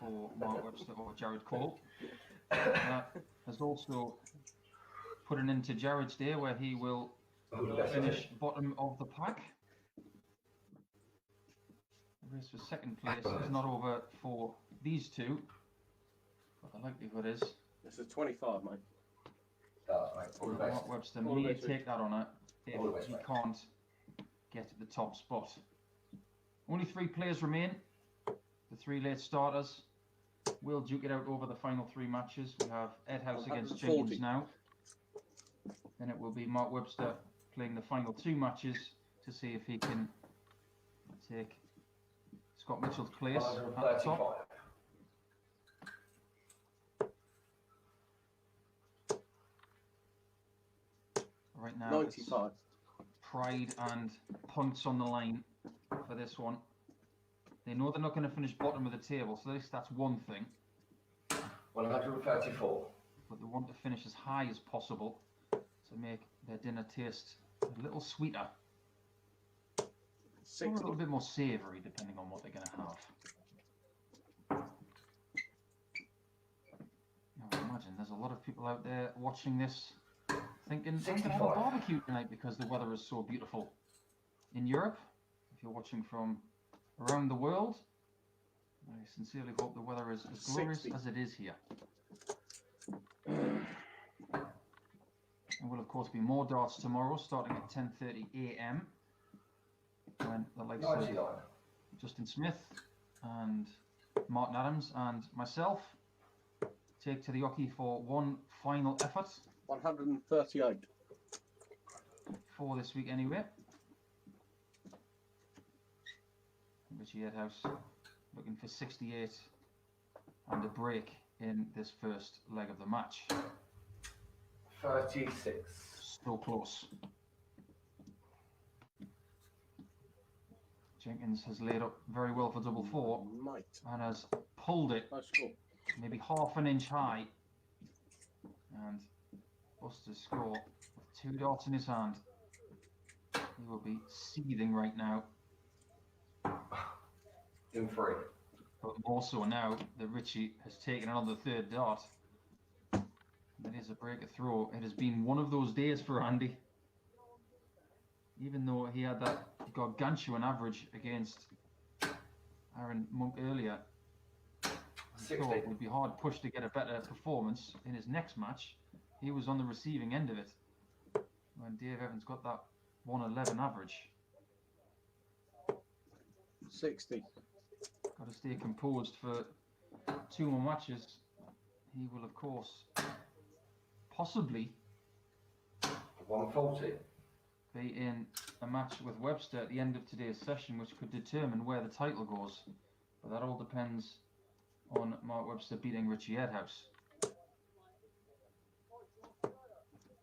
for Mark Webster over Jared Cole. That has also put an end to Jared's day where he will finish bottom of the pack. The race for second place is not over for these two, but the likelihood is It's a 25, mate. All the best. Mark Webster All the may best, take that honour if All the best, he mate. can't get to the top spot. Only 3 players remain. The 3 late starters will duke it out over the final 3 matches. We have Ed House against 140. Jenkins now. Then it will be Mark Webster playing the final 2 matches to see if he can take Scott Mitchell's place at the top. 135. Right now, it's 95. pride and points on the line for this one. They know they're not going to finish bottom of the table, so at least that's one thing. 134. But they want to finish as high as possible to make their dinner taste a little sweeter, or a 60. little bit more savoury, depending on what they're going to have. Now, I imagine there's a lot of people out there watching this thinking, I'm going to have a 65. barbecue tonight because the weather is so beautiful. In Europe, if you're watching from around the world, I sincerely hope the weather is as glorious 60. as it is here. There will of course be more darts tomorrow, starting at 10:30 a.m. when the likes of 99. Justin Smith and Martin Adams and myself take to the hockey for one final effort 138. for this week anyway. Richie Edhouse looking for 68 and a break in this first leg of the match. 36. So close. Jenkins has laid up very well for double 4 Mate. and has pulled it No score. maybe half an inch high, and Buster's score with 2 darts in his hand. He will be seething right now, In 3. but more so now that Richie has taken another 3rd dart. That is a breaker throw. It has been one of those days for Andy. Even though he had that gargantuan average against Aaron Monk earlier, I 60. thought it would be hard pushed to get a better performance in his next match. He was on the receiving end of it when Dave Evans got that 111 average. 60. Got to stay composed for 2 more matches. He will, of course, possibly 140. be in a match with Webster at the end of today's session, which could determine where the title goes. But that all depends on Mark Webster beating Richie Edhouse.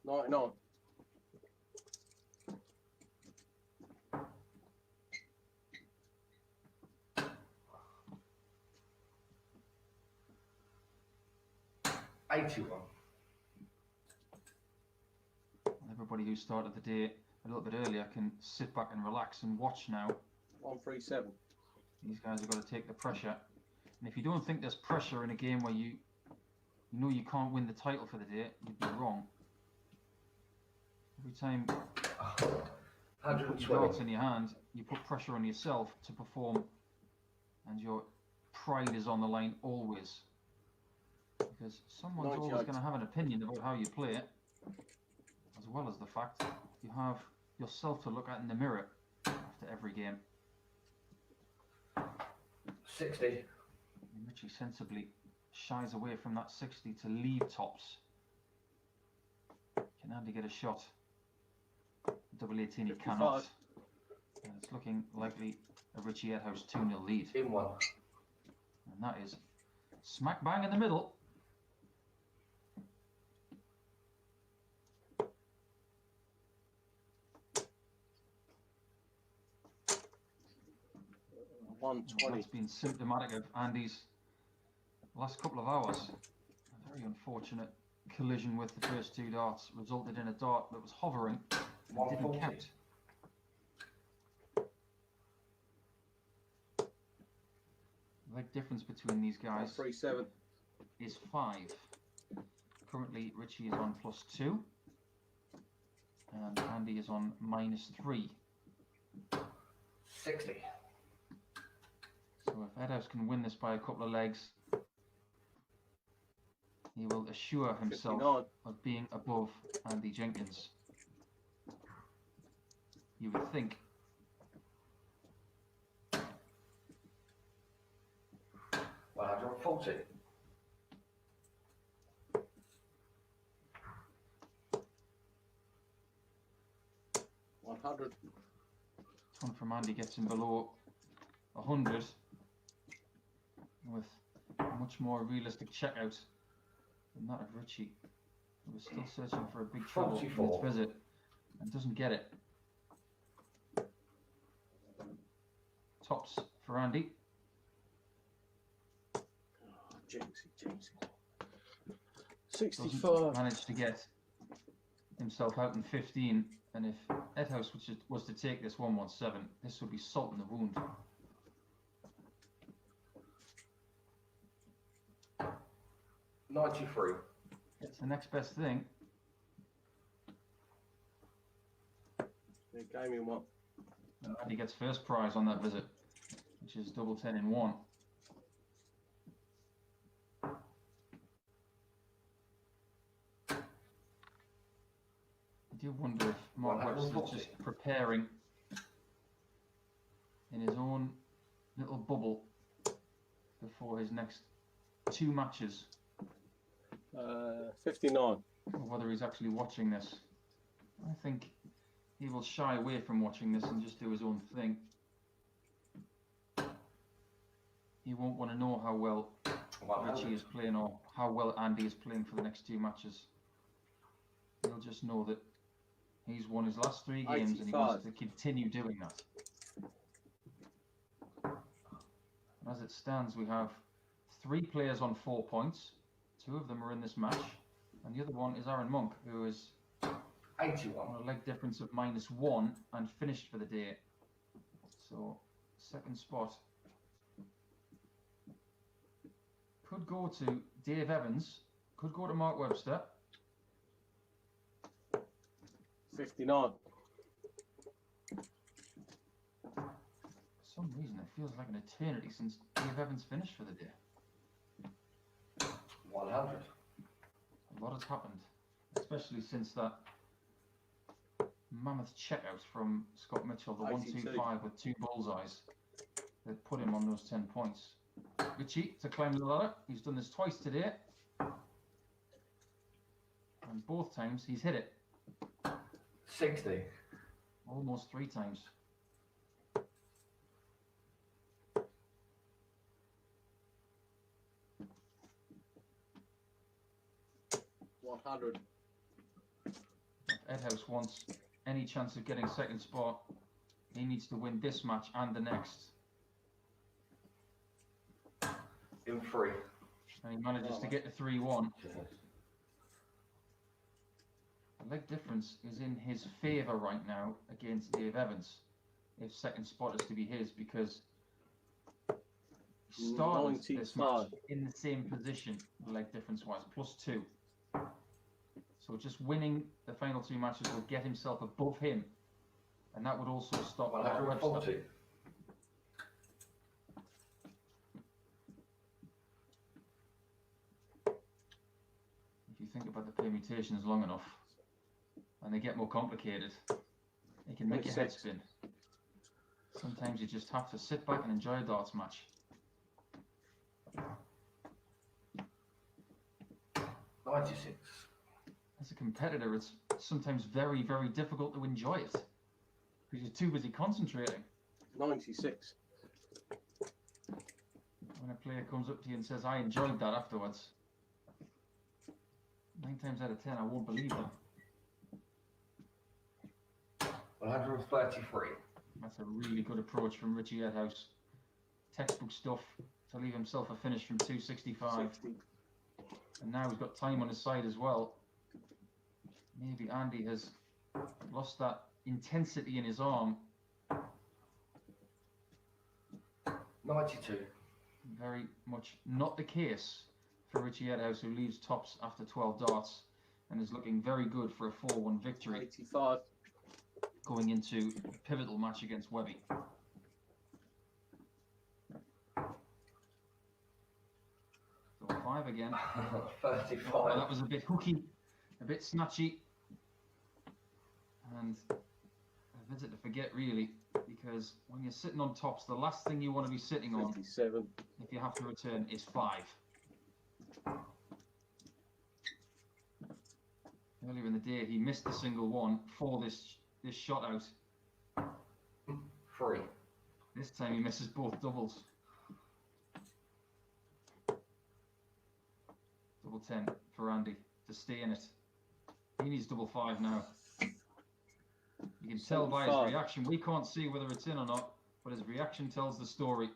99. Everybody who started the day a little bit earlier can sit back and relax and watch now. 137. These guys have got to take the pressure. And if you don't think there's pressure in a game where you know you can't win the title for the day, you'd be wrong. Every time you put your darts 120. in your hand, you put pressure on yourself to perform, and your pride is on the line always. Because someone's always 98. going to have an opinion about how you play it, as well as the fact you have yourself to look at in the mirror after every game. 60. And Richie sensibly shies away from that 60 to leave tops. Can Andy get a shot? Double 18 he 55. cannot. And it's looking likely a Richie Edhouse 2-0 lead. In 1. And that is smack bang in the middle. And 120. that's been symptomatic of Andy's last couple of hours. A very unfortunate collision with the first 2 darts resulted in a dart that was hovering and didn't 140. count. leg difference between these guys 137. is 5. Currently, Richie is on +2. And Andy is on -3. 60. So if Edhouse can win this by a couple of legs, he will assure himself 59. of being above Andy Jenkins. You would think. One hundred and 40. $100. Ton from Andy gets him below 100 with a much more realistic checkout than that of Richie, who is still searching for a big trouble in 44. its visit and doesn't get it. Tops for Andy. Oh, Jamesy. Doesn't 65. manage to get himself out in 15, and if Edhouse was to take this 117, this would be salt in the wound. $93. It's the next best thing. Yeah, game in one. And Andy gets first prize on that visit, which is double 10 in 1. I do wonder if Mark Webster is 140. just preparing in his own little bubble before his next 2 matches, 59. or whether he's actually watching this. I think he will shy away from watching this and just do his own thing. He won't want to know how well Richie 100. is playing or how well Andy is playing for the next 2 matches. He'll just know that he's won his last 3 games and he wants to continue doing that. And as it stands, we have 3 players on 4 points. 2 of them are in this match, and the other one is Aaron Monk, who is 81. on a leg difference of -1 and finished for the day. So, second spot could go to Dave Evans, could go to Mark Webster. 59. For some reason, it feels like an eternity since Dave Evans finished for the day. 100. A lot has happened, especially since that mammoth checkout from Scott Mitchell, the 125 with 2 bullseyes that put him on those 10 points. Richie to climb the ladder. He's done this twice today, and both times he's hit it. 60. Almost 3 times. $100. If Edhouse wants any chance of getting second spot, he needs to win this match and the next. In 3. And he manages to get to 3-1. The leg difference is in his favour right now against Dave Evans, if second spot is to be his, because he started this match 95. in the same position, leg difference wise, +2. So just winning the final 2 matches will get himself above him, and that would also stop Mark Webster. 140. If you think about the permutations long enough, and they get more complicated, it can make your head 26. spin. Sometimes you just have to sit back and enjoy a darts match. 96. As a competitor, it's sometimes very, very difficult to enjoy it because you're too busy concentrating. 96. When a player comes up to you and says, "I enjoyed that" afterwards, 9 times out of 10, I won't believe them. 133. That's a really good approach from Richie Edhouse. Textbook stuff to leave himself a finish from 265. 60. And now he's got time on his side as well. Maybe Andy has lost that intensity in his arm. 92. very much not the case for Richie Edhouse, who leaves tops after 12 darts and is looking very good for a 4-1 victory 85. going into a pivotal match against Webby. So 5 again. 35. Oh, that was a bit hooky, a bit snatchy, and a visit to forget really, because when you're sitting on tops, the last thing you want to be sitting on 57. if you have to return is 5. Earlier in the day, he missed the single one for this shot out. 3. This time he misses both doubles. Double 10 for Andy to stay in it. He needs double 5 now. You can tell by his 75. reaction. We can't see whether it's in or not, but his reaction tells the story.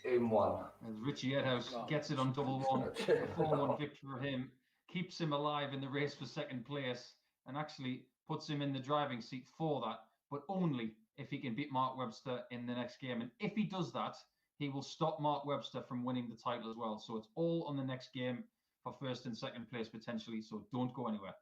In 1. As Richie Edhouse gets it on double 1, a 4-1 victory for him, keeps him alive in the race for second place, and actually puts him in the driving seat for that, but only if he can beat Mark Webster in the next game. And if he does that, he will stop Mark Webster from winning the title as well. So it's all on the next game for first and second place potentially, so don't go anywhere.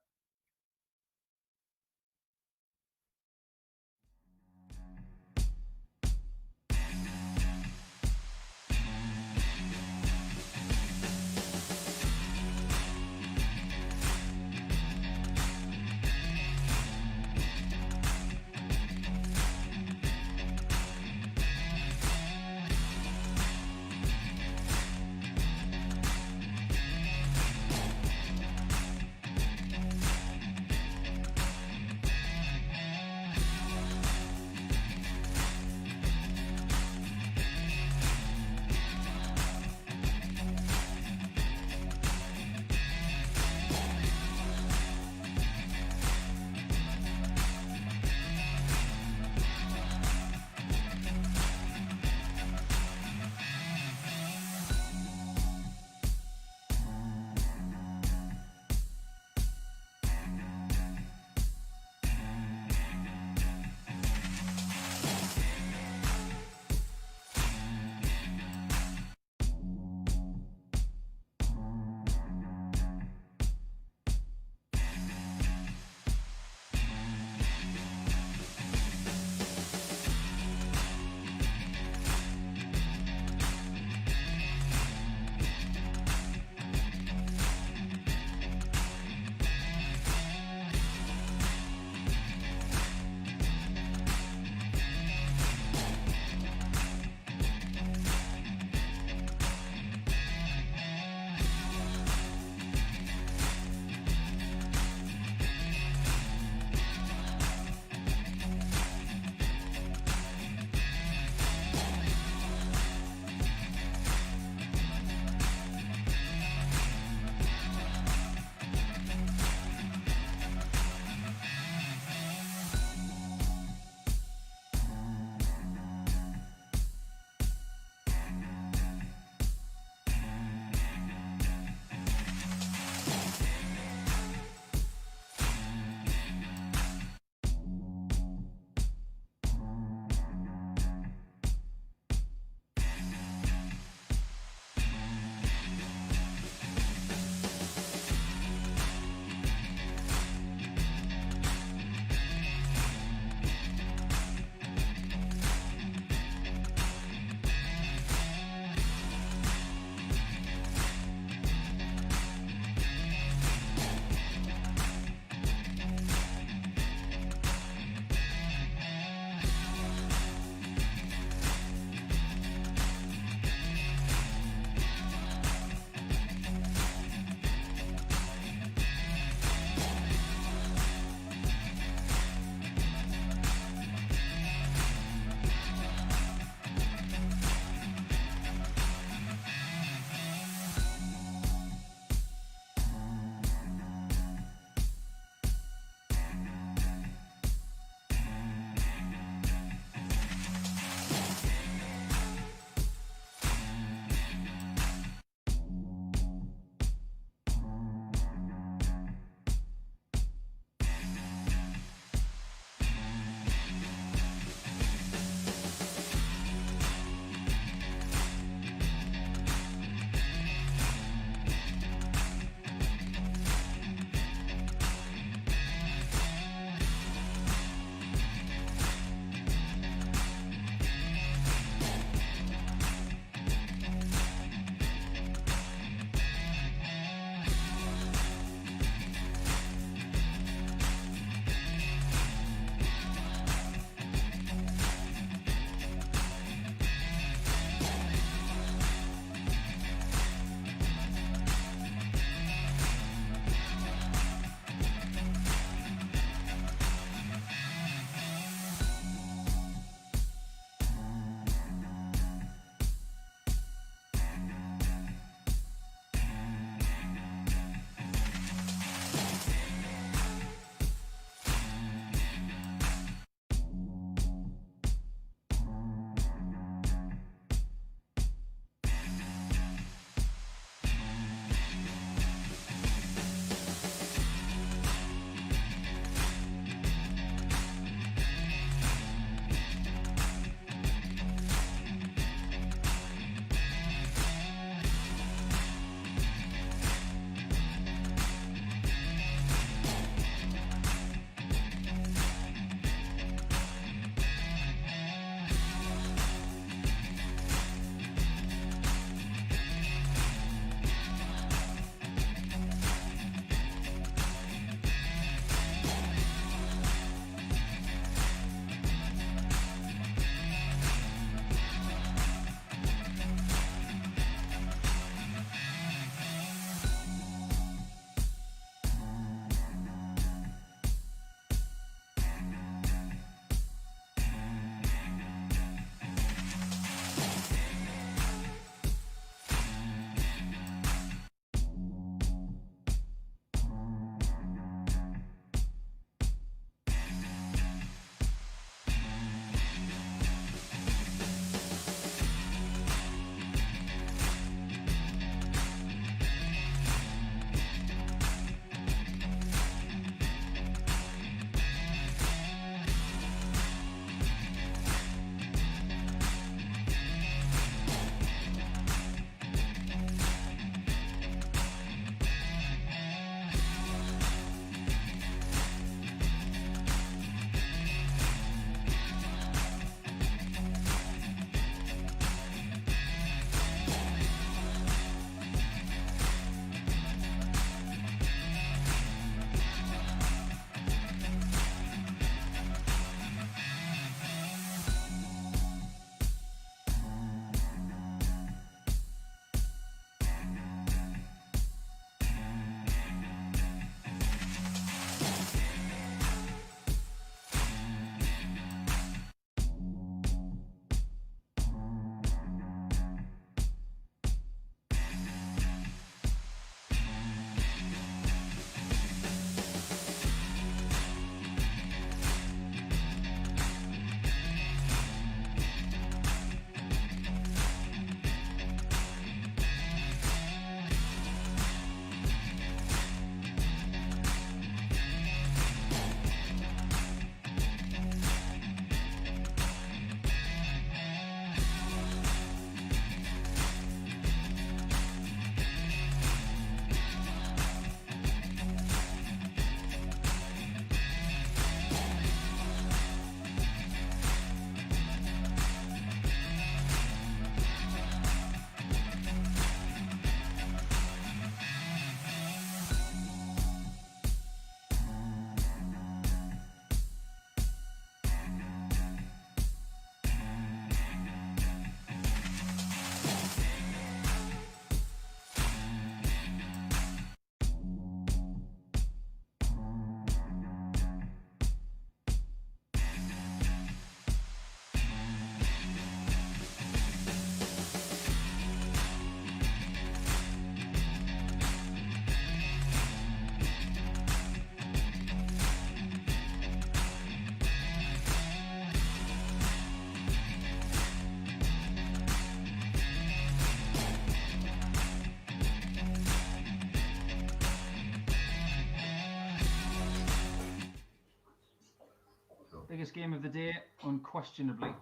biggest game of the day, unquestionably.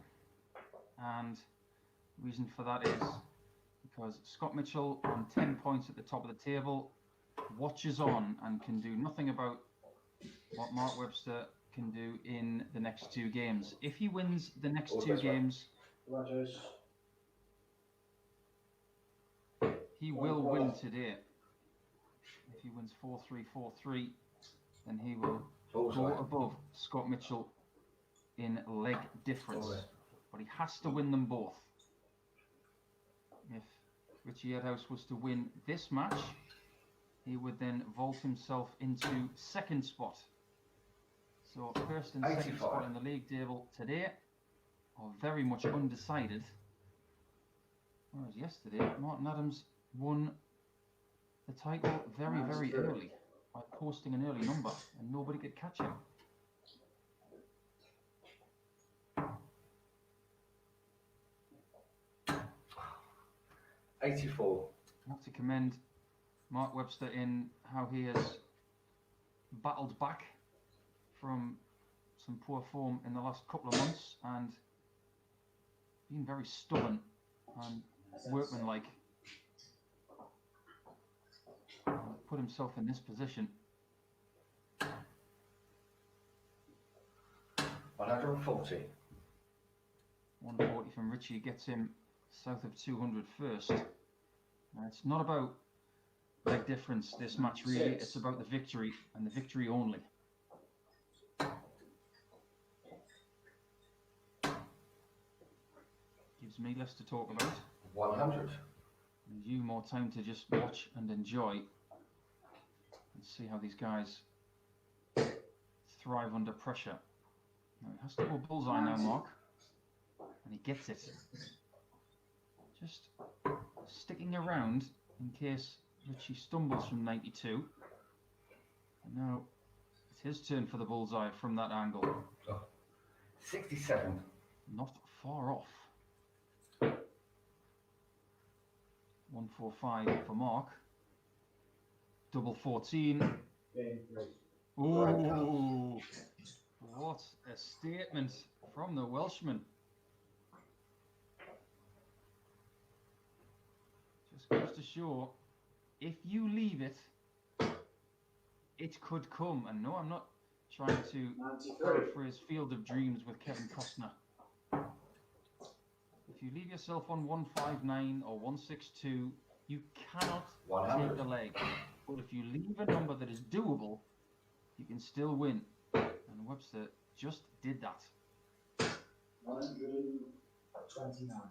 And the reason for that is because Scott Mitchell on 10 points at the top of the table watches on and can do nothing about what Mark Webster can do in the next two games. If he wins the next two games, Rogers. he will win today. If he wins 4-3, 4-3, then he will go Bullseye. above Scott Mitchell in leg difference. Bullseye. But he has to win them both. If Richie Edhouse was to win this match, he would then vault himself into second spot. So first and second 85. spot in the league table today are very much undecided. Whereas yesterday, Martin Adams won the title very, very early by posting an early number, and nobody could catch him. $84. I have to commend Mark Webster in how he has battled back from some poor form in the last couple of months and been very stubborn and workmanlike. Put himself in this position. 140. 140 from Richie gets him south of 200 first. It's not about leg difference this match really, it's about the victory and the victory only. Gives me less to talk about. 100. And you more time to just watch and enjoy and see how these guys thrive under pressure. Now he has to go bullseye now, Mark, and he gets it. Just sticking around in case Richie stumbles from 92. And now it's his turn for the bullseye from that angle. 67. Not far off. 145 for Mark. Double 14. Game 3. Ooh, what a statement from the Welshman. Just goes to show, if you leave it, it could come. And no, I'm not trying to 93. paraphrase Field of Dreams with Kevin Costner. If you leave yourself on 159 or 162, you cannot 100. take the leg. But if you leave a number that is doable, you can still win. And Webster just did that. 129.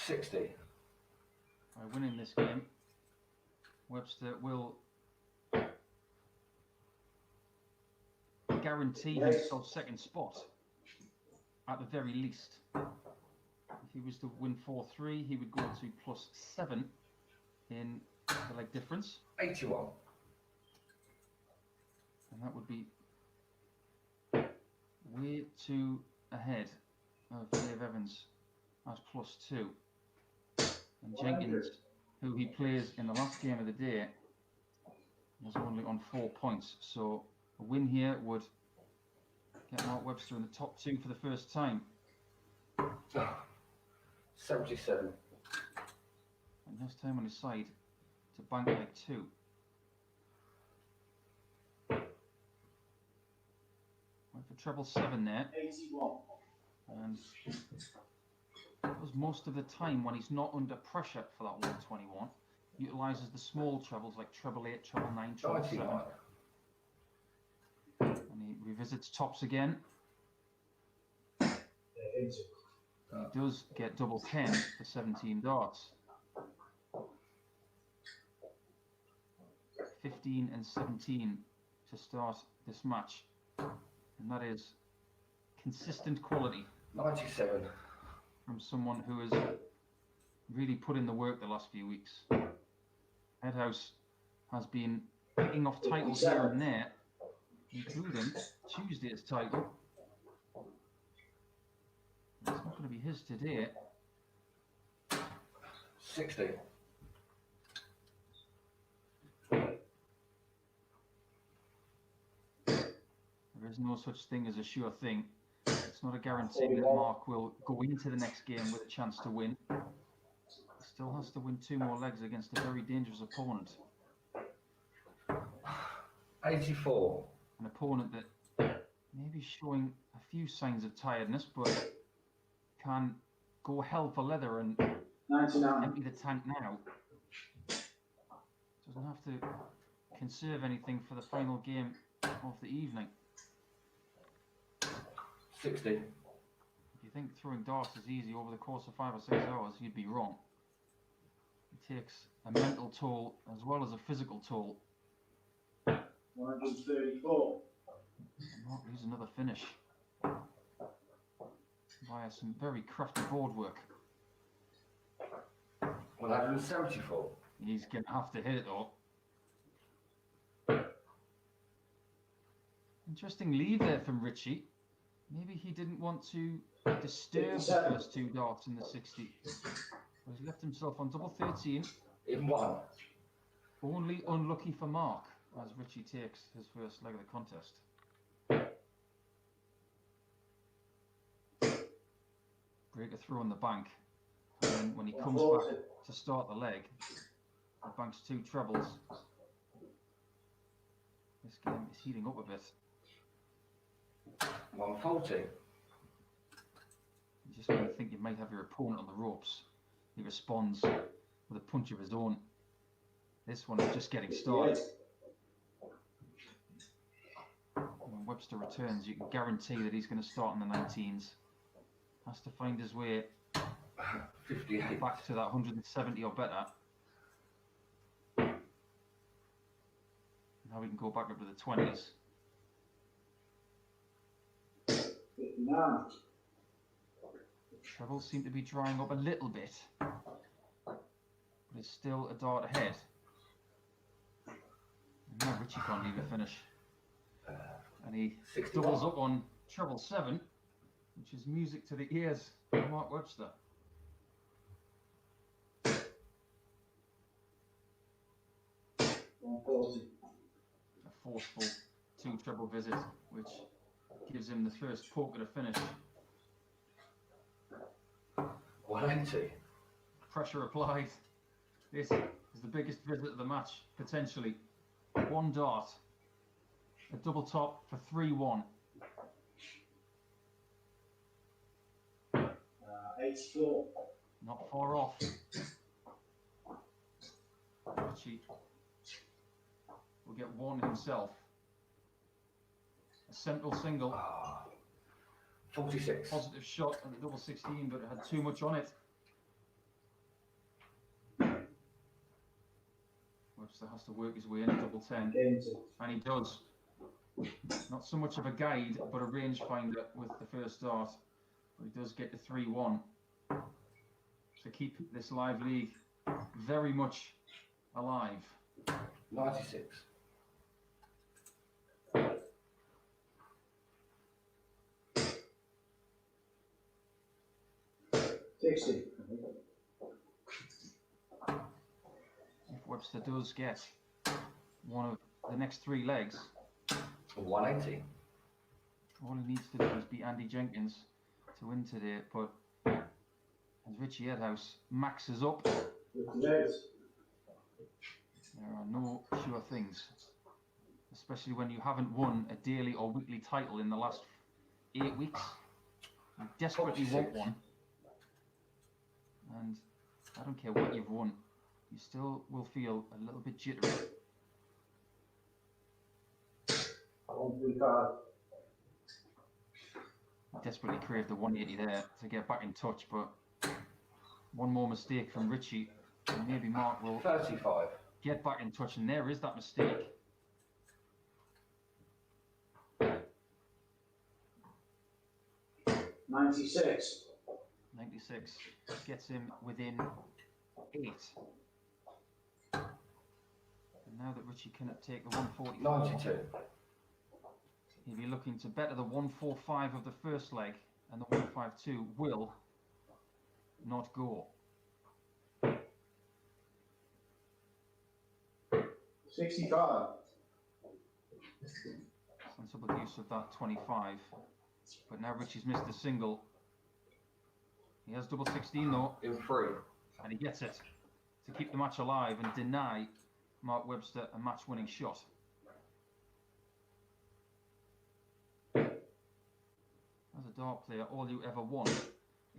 $60. By winning this game, Webster will guarantee himself second spot at the very least. If he was to win 4-3, he would go to +7 in the leg difference, 81. and that would be way too ahead of Dave Evans as +2. And Jenkins, who he plays in the last game of the day, was only on 4 points. So a win here would get Mark Webster in the top 2 for the first time. 77. And he has time on his side to bank leg 2. Went for treble 7 there. 81. And does most of the time when he's not under pressure for that 121, utilises the small trebles like treble 8, treble 9, treble 7. 99. And he revisits tops again. He does get double 10 for 17 darts. 15 and 17 to start this match. And that is consistent quality 97. from someone who has really put in the work the last few weeks. Headhouse has been picking off titles here and there, including Tuesday's title. It's not going to be his today. 60. There is no such thing as a sure thing. It's not a guarantee that Mark will go into the next game with a chance to win. He still has to win 2 more legs against a very dangerous opponent. 84. An opponent that may be showing a few signs of tiredness, but can go hell for leather and 99. empty the tank now. Doesn't have to conserve anything for the final game of the evening. 60. If you think throwing darts is easy over the course of 5 or 6 hours, you'd be wrong. It takes a mental toll as well as a physical toll. 134. And Mark needs another finish via some very crafty board work. 174. He's going to have to hit it though. Interesting lead there from Richie. Maybe he didn't want to disturb the first 2 darts in the 60. But he's left himself on double 13. In 1. Only unlucky for Mark as Richie takes his first leg of the contest. Breaker throw on the bank. And then when he comes back to start the leg, the bank's 2 trebles. This game is heating up a bit. 140. Just when you think you might have your opponent on the ropes, he responds with a punch of his own. This one is just getting started. When Webster returns, you can guarantee that he's going to start in the 19s. Has to find his way 58. back to that 170 or better. Now we can go back up to the 20s. 59. Trebles seem to be drying up a little bit, but it's still a dart ahead. And now Richie can't leave a finish. And he 61. doubles up on treble 7, which is music to the ears of Mark Webster. A forceful 2 treble visit, which gives him the first poke at a finish. 180. Pressure applied. This is the biggest visit of the match, potentially. 1 dart. A double top for 3-1. 84. Not far off. Richie will get 1 himself. A central single. 46. Positive shot at the double 16, but it had too much on it. Webster has to work his way in a double 10. And he does. Not so much of a guide, but a rangefinder with the first dart. But he does get to 3-1 to keep this live league very much alive. 96. 60. If Webster does get one of the next 3 legs, 180. all he needs to do is beat Andy Jenkins to win today. But as Richie Edhouse maxes up, 58. there are no sure things, especially when you haven't won a daily or weekly title in the last 8 weeks. You desperately want 46. one, and I don't care what you've won, you still will feel a little bit jittery. 135. Desperately craved the 180 there to get back in touch, but one more mistake from Richie, and maybe Mark will 35. get back in touch, and there is that mistake. $96. 96 gets him within 8. And now that Richie cannot take the 144, 92. he'll be looking to better the 145 of the first leg, and the 152 will not go. 65. Sensible use of that 25. But now Richie's missed a single. He has double 16 though, In 3. and he gets it to keep the match alive and deny Mark Webster a match-winning shot. As a dart player, all you ever want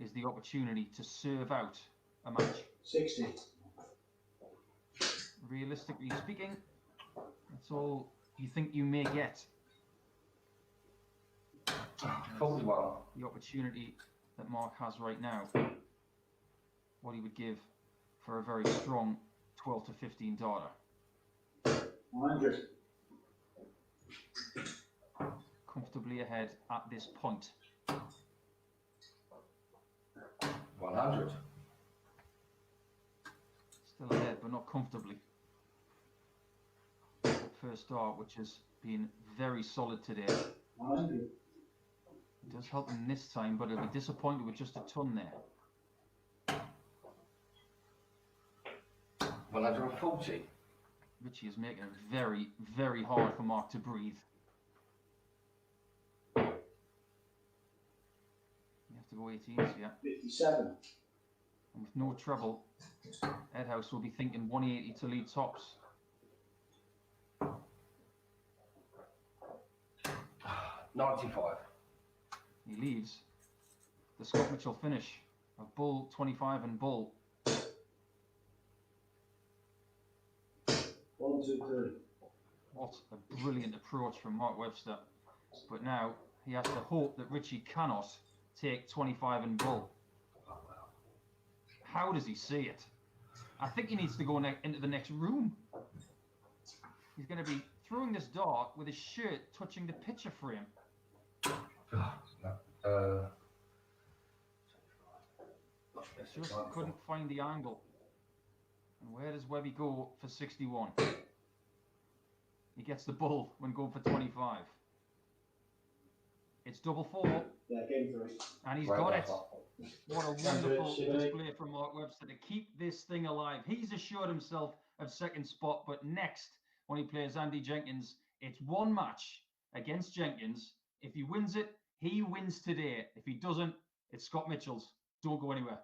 is the opportunity to serve out a match. 60. Realistically speaking, that's all you think you may get. 41. The opportunity that Mark has right now, what he would give for a very strong 12 to 15 darter. 100. Comfortably ahead at this point. 100. Still ahead, but not comfortably. First dart, which has been very solid today. 100. It does help him this time, but he'll be disappointed with just a ton there. 140. Richie is making it very, very hard for Mark to breathe. You have to go 18s here. 57. And with no trouble, Edhouse will be thinking 180 to lead tops. 95. He leaves the Scott Mitchell finish of bull 25 and bull. 1, 2, 3. What a brilliant approach from Mark Webster. But now he has to hope that Richie cannot take 25 and bull. How does he see it? I think he needs to go into the next room. He's going to be throwing this dart with his shirt touching the picture frame. Just couldn't find the angle. And where does Webby go for 61? He gets the bull when going for 25. It's double 4, Yeah, game 3. and he's Right, got it. that's What a wonderful display from Mark Webster to keep this thing alive. He's assured himself of second spot, but next, when he plays Andy Jenkins, it's one match against Jenkins. If he wins it, he wins today. If he doesn't, it's Scott Mitchell's. Don't go anywhere.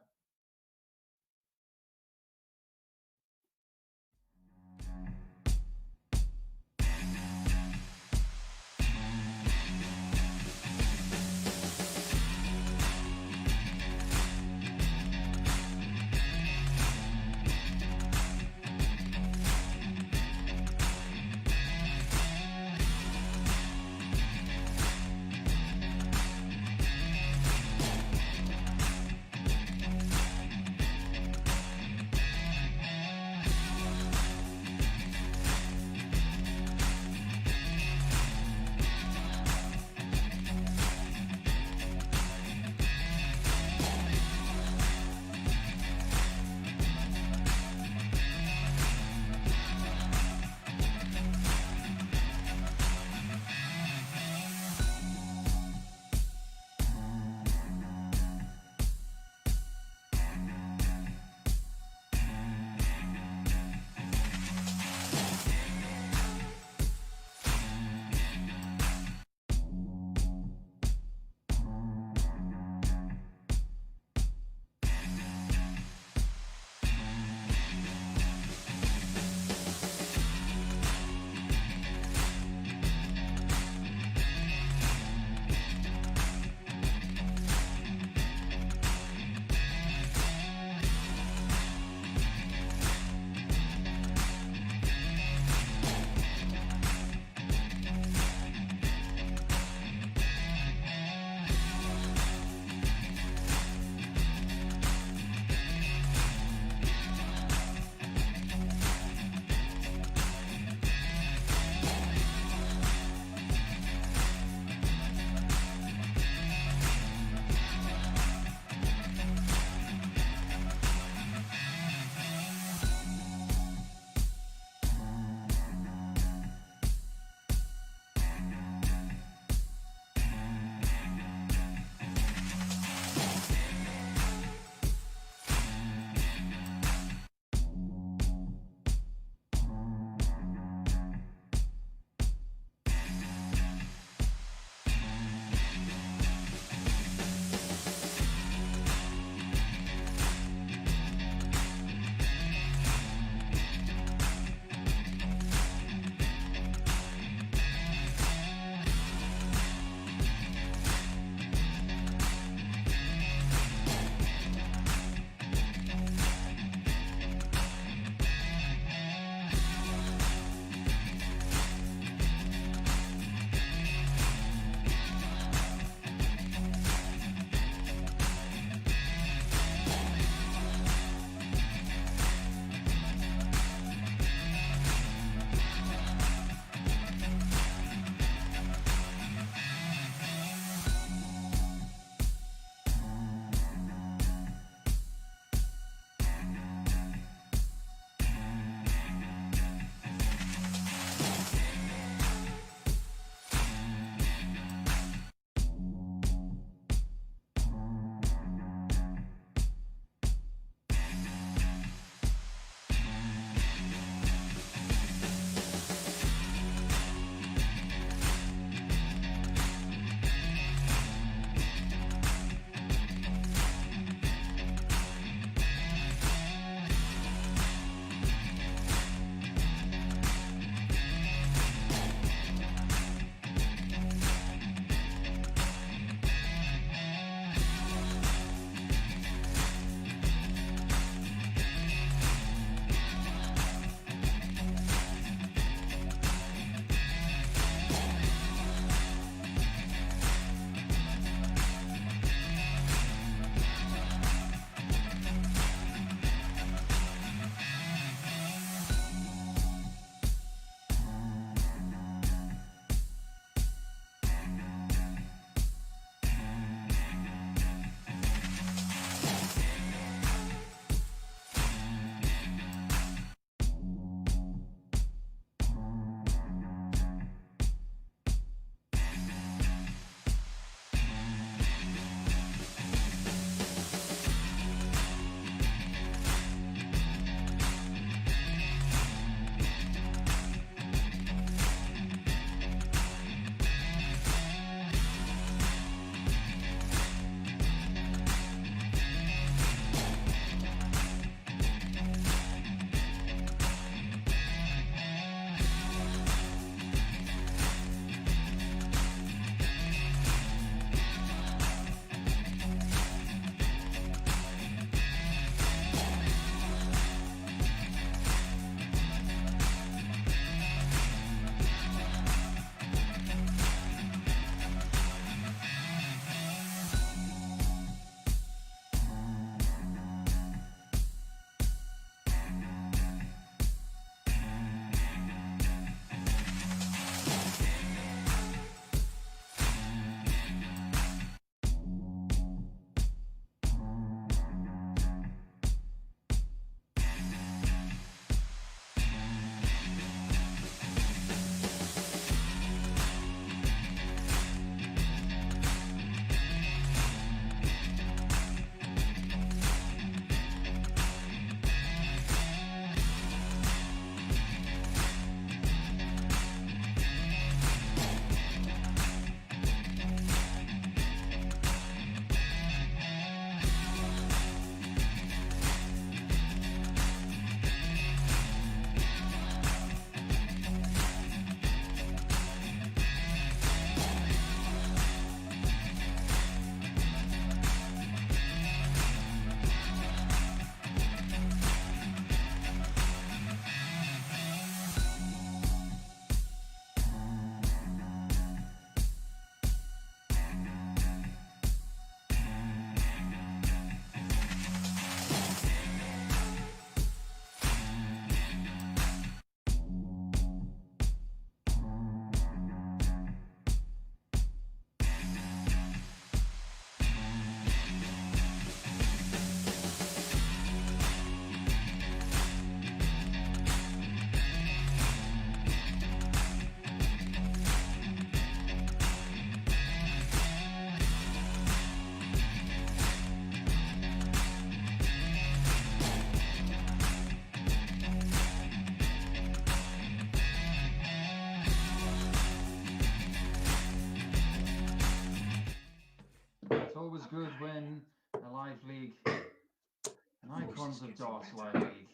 good when a live league, an Icons of Darts live league,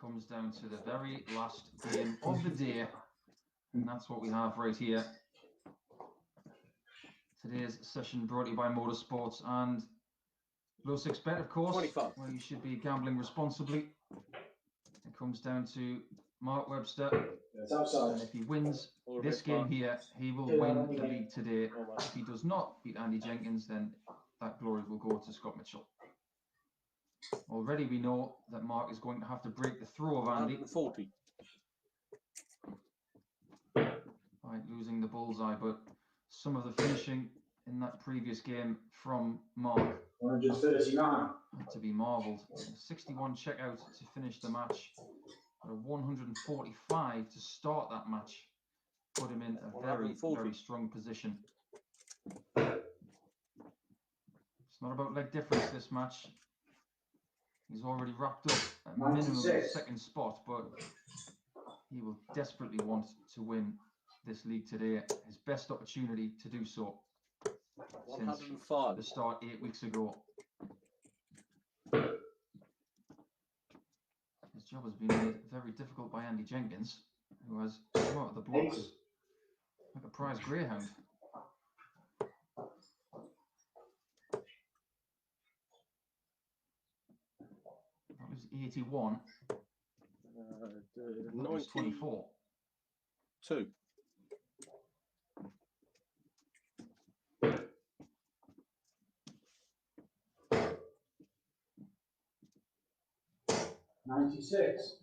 comes down to the very last game of the day. And that's what we have right here. Today's session brought to you by MODUS Sports and Low 6 Bet, of course, 25. where you should be gambling responsibly. It comes down to Mark Webster. It's outside. And if he wins All the this best, game Mark. here, he will Yeah, win I'll be the there. league today. Oh, man. If he does not beat Andy Jenkins, then that glory will go to Scott Mitchell. Already we know that Mark is going to have to break the throw of Andy 140. by losing the bullseye, but some of the finishing in that previous game from Mark 139. had to be marvelled. 61 checkout to finish the match, but a 145 to start that match put him in a very, 140. very strong position. It's not about leg difference this match. He's already wrapped up at minimum of 96. second spot, but he will desperately want to win this league today. His best opportunity to do so since 105. the start 8 weeks ago. His job has been made very difficult by Andy Jenkins, who has come out of the blocks like a prize greyhound. That was 81. That was 24. 92. 96.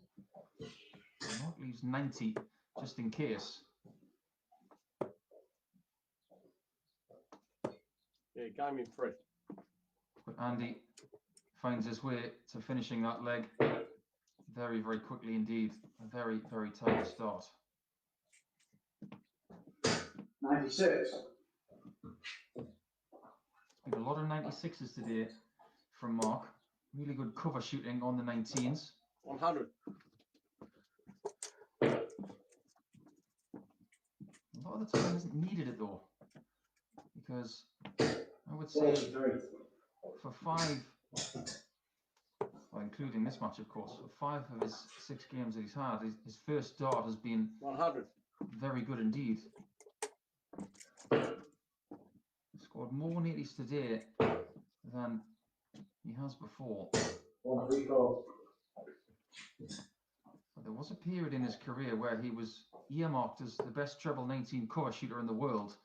Mark leaves 90 just in case. Yeah, game in 3. But Andy finds his way to finishing that leg very, very quickly indeed. A very, very tight start. 96. Been a lot of 96s today from Mark. Really good cover shooting on the 19s. 100. A lot of the time isn't needed it though, because I would say 43. for 5, well, including this match of course, for 5 of his 6 games that he's had, his first start has been 100. very good indeed. Scored more 80s today than he has before. 134. But there was a period in his career where he was earmarked as the best treble 19 cover shooter in the world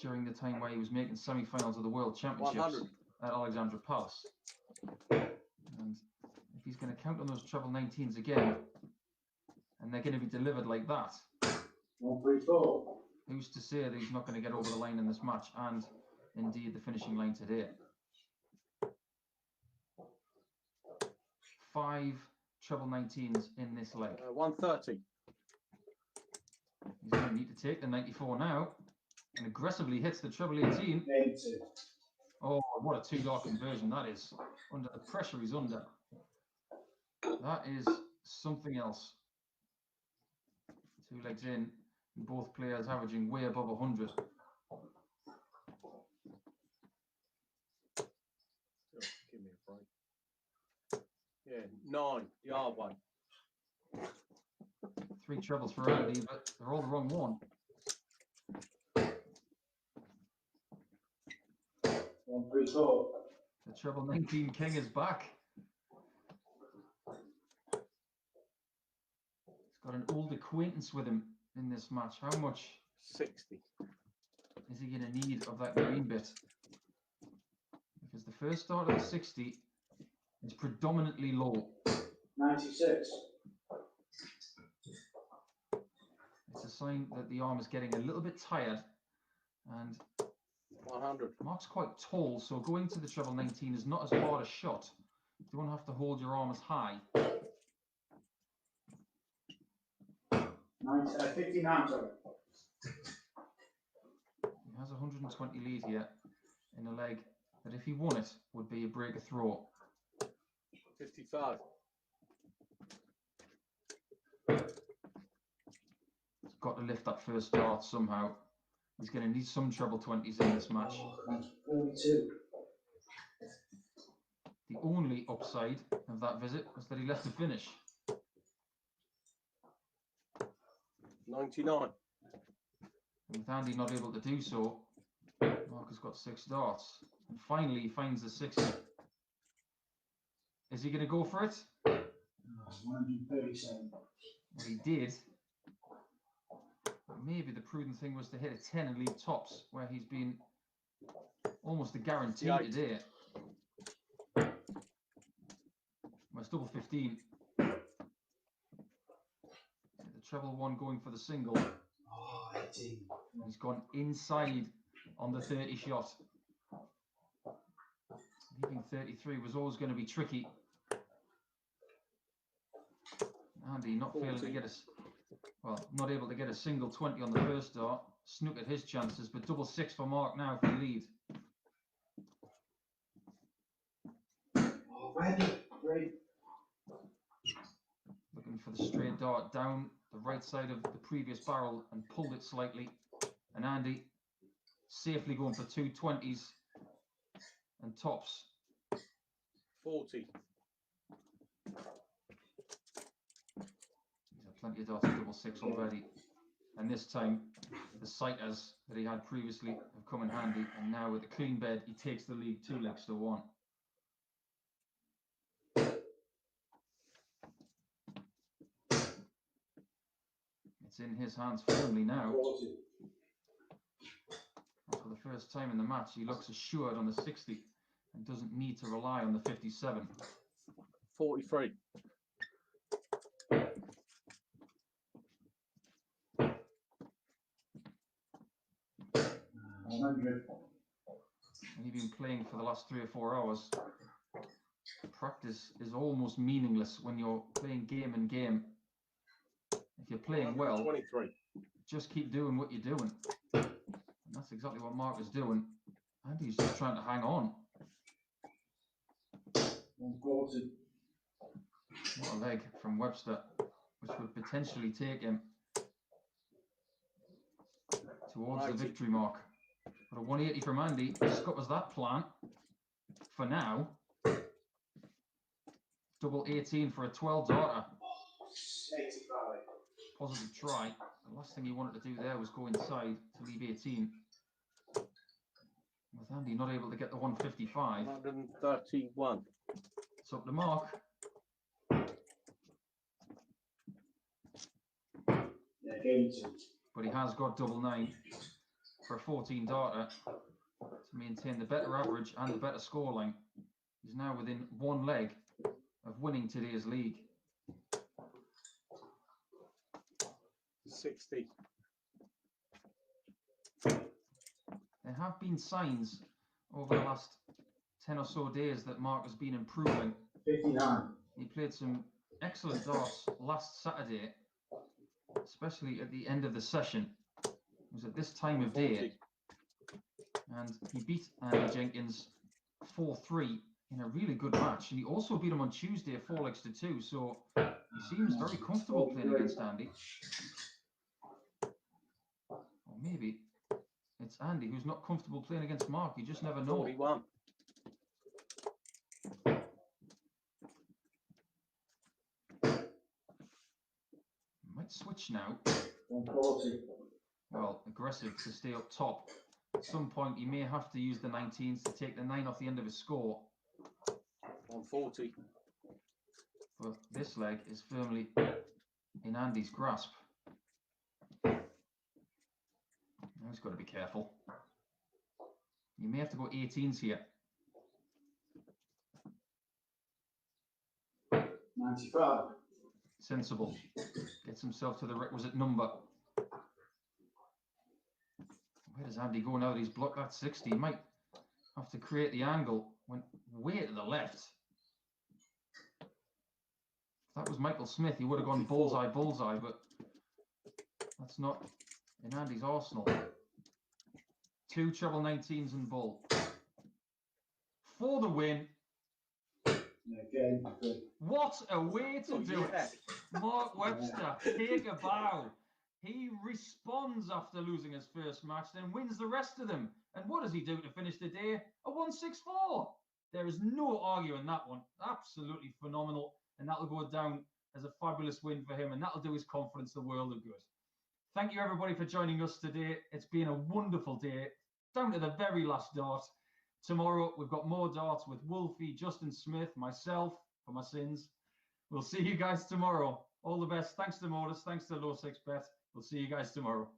during the time where he was making semi-finals of the World Championships 100. at Alexandra Palace. And if he's going to count on those treble 19s again, and they're going to be delivered like that, 134. who's to say that he's not going to get over the line in this match and indeed the finishing line today? 5 treble 19s in this leg. 130. He's going to need to take the 94 now and aggressively hits the treble 18. 82. Oh, what a 2-dart conversion that is. Under the pressure he's under. That is something else. 2 legs in, and both players averaging way above 100. Oh, give me a break. Yeah, 9. The hard one. 3 trebles for Andy, but they're all the wrong one. 134. The treble 19 king is back. He's got an old acquaintance with him in this match. How much 60. is he going to need of that green bit? Because the first start of the 60 is predominantly low. 96. It's a sign that the arm is getting a little bit tired, and 100. Mark's quite tall, so going to the treble 19 is not as hard a shot. You don't have to hold your arm as high. 59, sorry. He has a 120 lead here in a leg that, if he won it, would be a break a throw. 55. He's got to lift that first start somehow. He's going to need some treble 20s in this match. 42. The only upside of that visit was that he left to finish. 99. And with Andy not able to do so, Mark has got 6 darts. And finally, he finds the 60. Is he going to go for it? That's 137. Well, he did. But maybe the prudent thing was to hit a 10 and leave tops, where he's been almost a guarantee Yeah. today. Well, it's double 15. The treble one going for the single. Oh, 18. He's gone inside on the 30 shot. Leaving 33 was always going to be tricky. Andy not failing to get not able to get a single 20 on the first dart. Snook at his chances, but double 6 for Mark now for the lead. Oh, ready. Great. Looking for the straight dart down the right side of the previous barrel and pulled it slightly. And Andy safely going for 2 20s and tops. 40. He's had plenty of darts at double 6 already. And this time, the sighters that he had previously have come in handy. And now with a clean bed, he takes the lead 2 legs to 1. It's in his hands firmly now. 40. And for the first time in the match, he looks assured on the 60 and doesn't need to rely on the 57. 43. 100. And you've been playing for the last 3 or 4 hours. Practice is almost meaningless when you're playing game and game. If you're playing well, 23. just keep doing what you're doing. And that's exactly what Mark is doing. And he's just trying to hang on. 140. What a leg from Webster, which would potentially take him towards the 90. victory mark. But a 180 from Andy scuppers that plan for now. Double 18 for a 12 darter. 85. Positive try. The last thing he wanted to do there was go inside to leave 18. With Andy not able to get the 155. 131. It's up to Mark. Yeah, game 2. But he has got double 9 for a 14 darter to maintain the better average and the better scoreline. He's now within 1 leg of winning today's league. 60. There have been signs over the last 10 or so days that Mark has been improving. 59. He played some excellent darts last Saturday, especially at the end of the session. It was at this time of day, 40. and he beat Andy Jenkins 4-3 in a really good match. And he also beat him on Tuesday 4 legs to 2, so he seems very comfortable playing against Andy. Or maybe it's Andy who's not comfortable playing against Mark. You just never know. 41. Might switch now. 140. Well, aggressive to stay up top. At some point, he may have to use the 19s to take the 9 off the end of his score. 140. But this leg is firmly in Andy's grasp. Now he's got to be careful. You may have to go 18s here. 95. Sensible. Gets himself to the requisite number. Where does Andy go now that he's blocked that 60? He might have to create the angle. Went way to the left. If that was Michael Smith, he would have gone bullseye, bullseye, but that's not in Andy's arsenal. 2 treble 19s and bull. For the win. Yeah, game 3. What a way to do yeah. it. Mark Webster, take a bow. He responds after losing his first match, then wins the rest of them. And what does he do to finish the day? A 164. There is no arguing that one. Absolutely phenomenal. And that'll go down as a fabulous win for him. And that'll do his confidence the world of good. Thank you, everybody, for joining us today. It's been a wonderful day, down to the very last dart. Tomorrow, we've got more darts with Wolfie, Justin Smith, myself, for my sins. We'll see you guys tomorrow. All the best. Thanks to Modus. Thanks to Low 6Bet. We'll see you guys tomorrow.